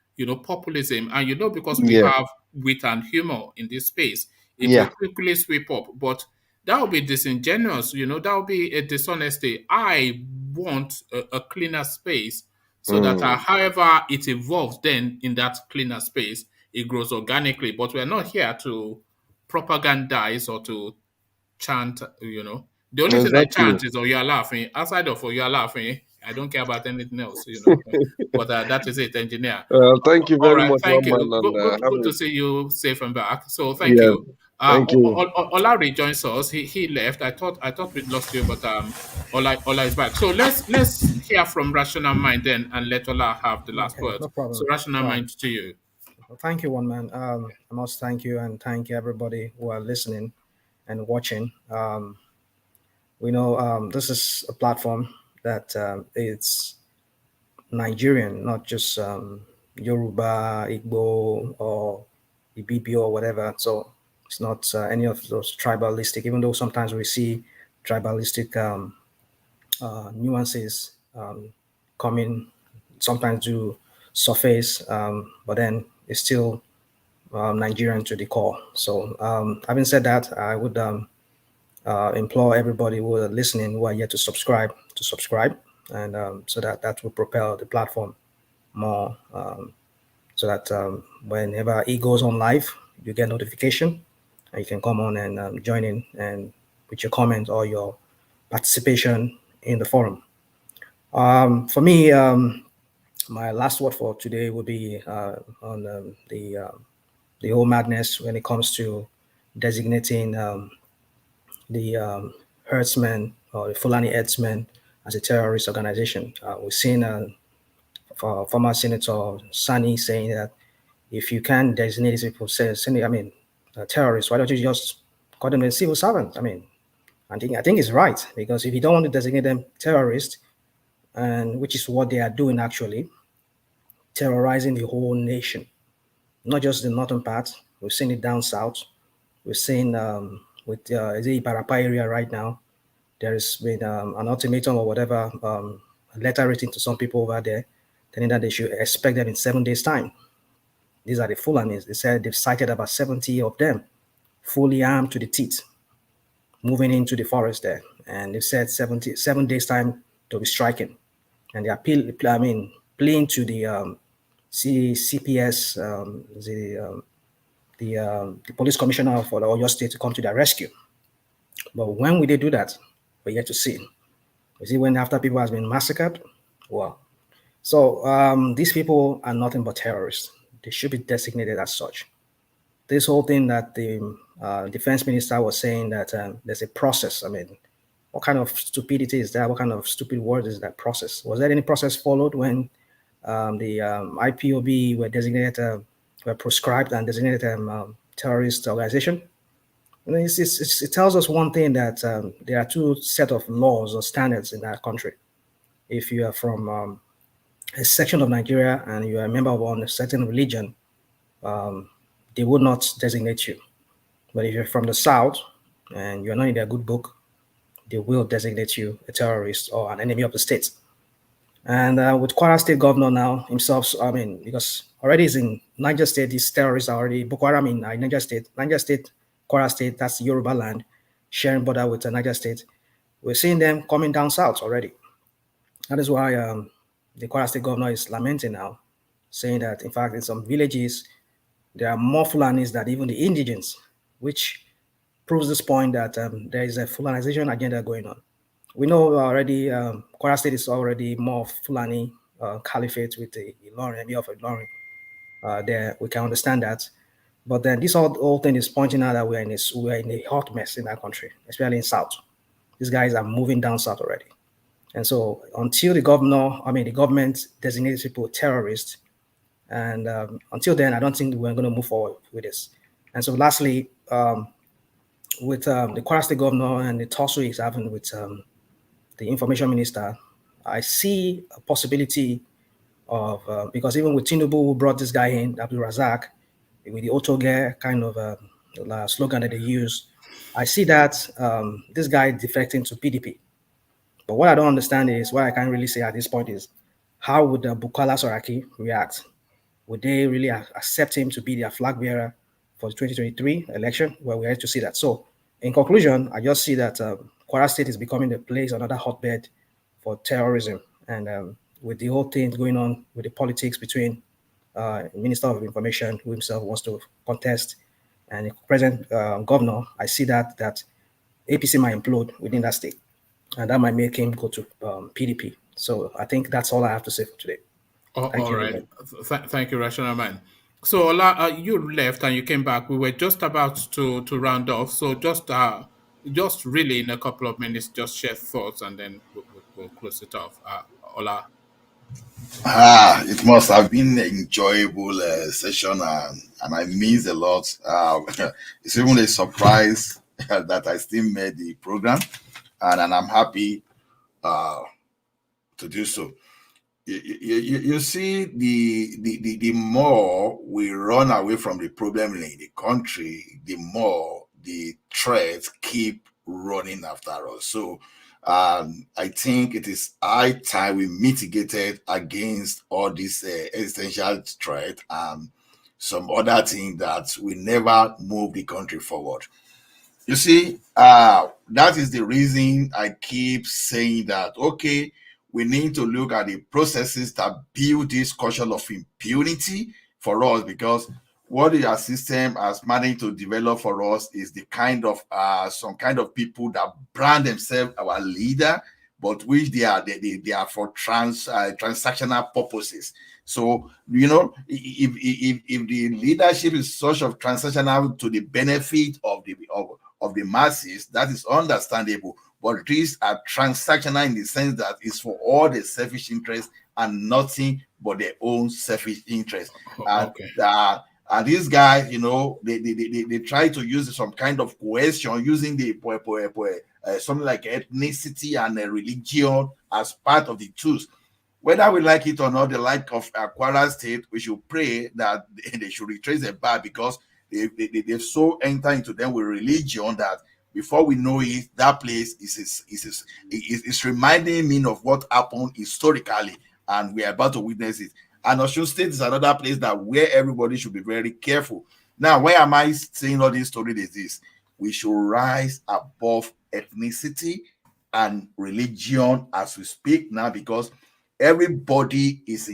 populism. And because we Yeah. have wit and humor in this space, it will Yeah. quickly sweep up. But that would be disingenuous. That would be a dishonesty. I want a cleaner space so that however it evolves, then in that cleaner space, it grows organically. But we're not here to propagandize or to chant, The only thing I Exactly. chant is, "Oh, you're laughing." Outside of "Oh, you're laughing," I don't care about anything else, But that is it, engineer. Thank you All very right, much, thank one you. man, and have Good a to see you safe and back. So thank yeah. you. Thank you. Olari joins us. He left. I thought we lost you, but Ola is back. So let's hear from Rational Mind then, and let Ola have the last Okay, word. no problem. So Rational Mind to you. Thank you, one man. I must thank you and thank everybody who are listening and watching. We know this is a platform that it's Nigerian, not just Yoruba, Igbo, or Ibibio or whatever. So it's not any of those tribalistic, even though sometimes we see tribalistic nuances coming, sometimes do surface, but then it's still Nigerian to the core. So having said that, I would implore everybody who are listening, who are yet to subscribe, and so that will propel the platform more, so that whenever it goes on live, you get notification, and you can come on and join in and with your comment or your participation in the forum. For me, my last word for today would be on the whole madness when it comes to designating the herdsmen or the Fulani herdsmen as a terrorist organization. We've seen former Senator Sani saying that if you can designate these people, terrorists, why don't you just call them a civil servant? I think it's right, because if you don't want to designate them terrorists, and which is what they are doing actually, terrorizing the whole nation, not just the northern part. We've seen it down south. We've seen with the Ibarapa area right now, there has been an ultimatum or whatever, a letter written to some people over there, telling that they should expect them in 7 days' time. These are the Fulanis. They said they've cited about 70 of them, fully armed to the teeth, moving into the forest there. And they've said 7 days' time to be striking. And they are pleading to the CPS, the police commissioner for the Oyo State to come to their rescue. But when will they do that? We're yet to see. Is it when after people has been massacred? Well, so these people are nothing but terrorists. They should be designated as such. This whole thing that the defense minister was saying that there's a process. What kind of stupidity is that? What kind of stupid word is that, process? Was there any process followed when the IPOB were designated, were proscribed and designated terrorist organization? It tells us one thing, that there are two set of laws or standards in that country. If you are from a section of Nigeria and you are a member of a certain religion, they would not designate you. But if you're from the south and you're not in their good book, they will designate you a terrorist or an enemy of the state. And with Kwara State governor now himself, because already is in Niger State, these terrorists are already, Boko Haram in Niger State, Kwara State, that's Yoruba land, sharing border with Niger State. We're seeing them coming down south already. That is why the Kwara State governor is lamenting now, saying that, in fact, in some villages, there are more Fulanis than even the indigents, which proves this point that there is a Fulanization agenda going on. We know already Kwara State is already more Fulani caliphate with the Ilorin, Emir of Ilorin. There, we can understand that. But then this whole thing is pointing out that we're in a hot mess in that country, especially in South. These guys are moving down south already. And so until the government designates people terrorists, and until then, I don't think we're going to move forward with this. And so lastly, with the Kwara State governor and the tussle he's having with the information minister, I see a possibility of because even with Tinubu, who brought this guy in, ABDULRAZAQ, with the Otoge kind of slogan that they use, I see that this guy defecting to PDP. But what I don't understand is, what I can't really say at this point is, how would Bukola Saraki react? Would they really accept him to be their flag bearer for the 2023 election? Well, we're yet to see that. So, in conclusion, I just see that Kwara State is becoming the place, another hotbed for terrorism. And with the whole thing going on with the politics between Minister of Information, who himself wants to contest, and the present governor, I see that APC might implode within that state, and that might make him go to PDP. So I think that's all I have to say for today. All right. Thank you, Rational Man. So Ola, you left and you came back. We were just about to round off. So just really in a couple of minutes, just share thoughts and then we'll close it off. Ola. It must have been an enjoyable session and I miss a lot. It's even a surprise that I still made the program and I'm happy to do so. You see, the more we run away from the problem in the country, the more the threats keep running after us. So I think it is high time we mitigated against all this existential threat and some other thing that will never move the country forward. You see, that is the reason I keep saying that, okay, we need to look at the processes that build this culture of impunity for us, because what the system has managed to develop for us is the kind of some kind of people that brand themselves our leader, but which they are for transactional purposes. So if the leadership is such of transactional to the benefit of the masses, that is understandable. But these are transactional in the sense that it's for all the selfish interests and nothing but their own selfish interest. And these guys, they try to use some kind of coercion using the something like ethnicity and religion as part of the tools. Whether we like it or not, the like of Kwara State, we should pray that they should retrace their path, because they've so entered into them with religion that before we know it, that place is reminding me of what happened historically, and we are about to witness it. And Osun State is another place that where everybody should be very careful. Now, why am I saying all this story is this? We should rise above ethnicity and religion as we speak now, because everybody is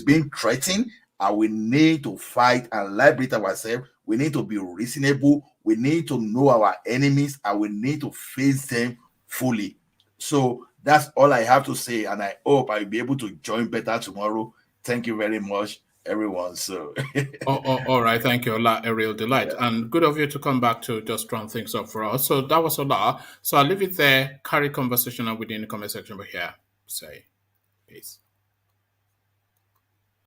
being threatened, and we need to fight and liberate ourselves. We need to be reasonable. We need to know our enemies, and we need to face them fully. So that's all I have to say, and I hope I'll be able to join better tomorrow. Thank you very much, everyone. So all right, thank you, Ola. A real delight, and good of you to come back to just round things up for us. So that was Ola. So I'll leave it there. Carry conversation on within the comment section over here. Say peace.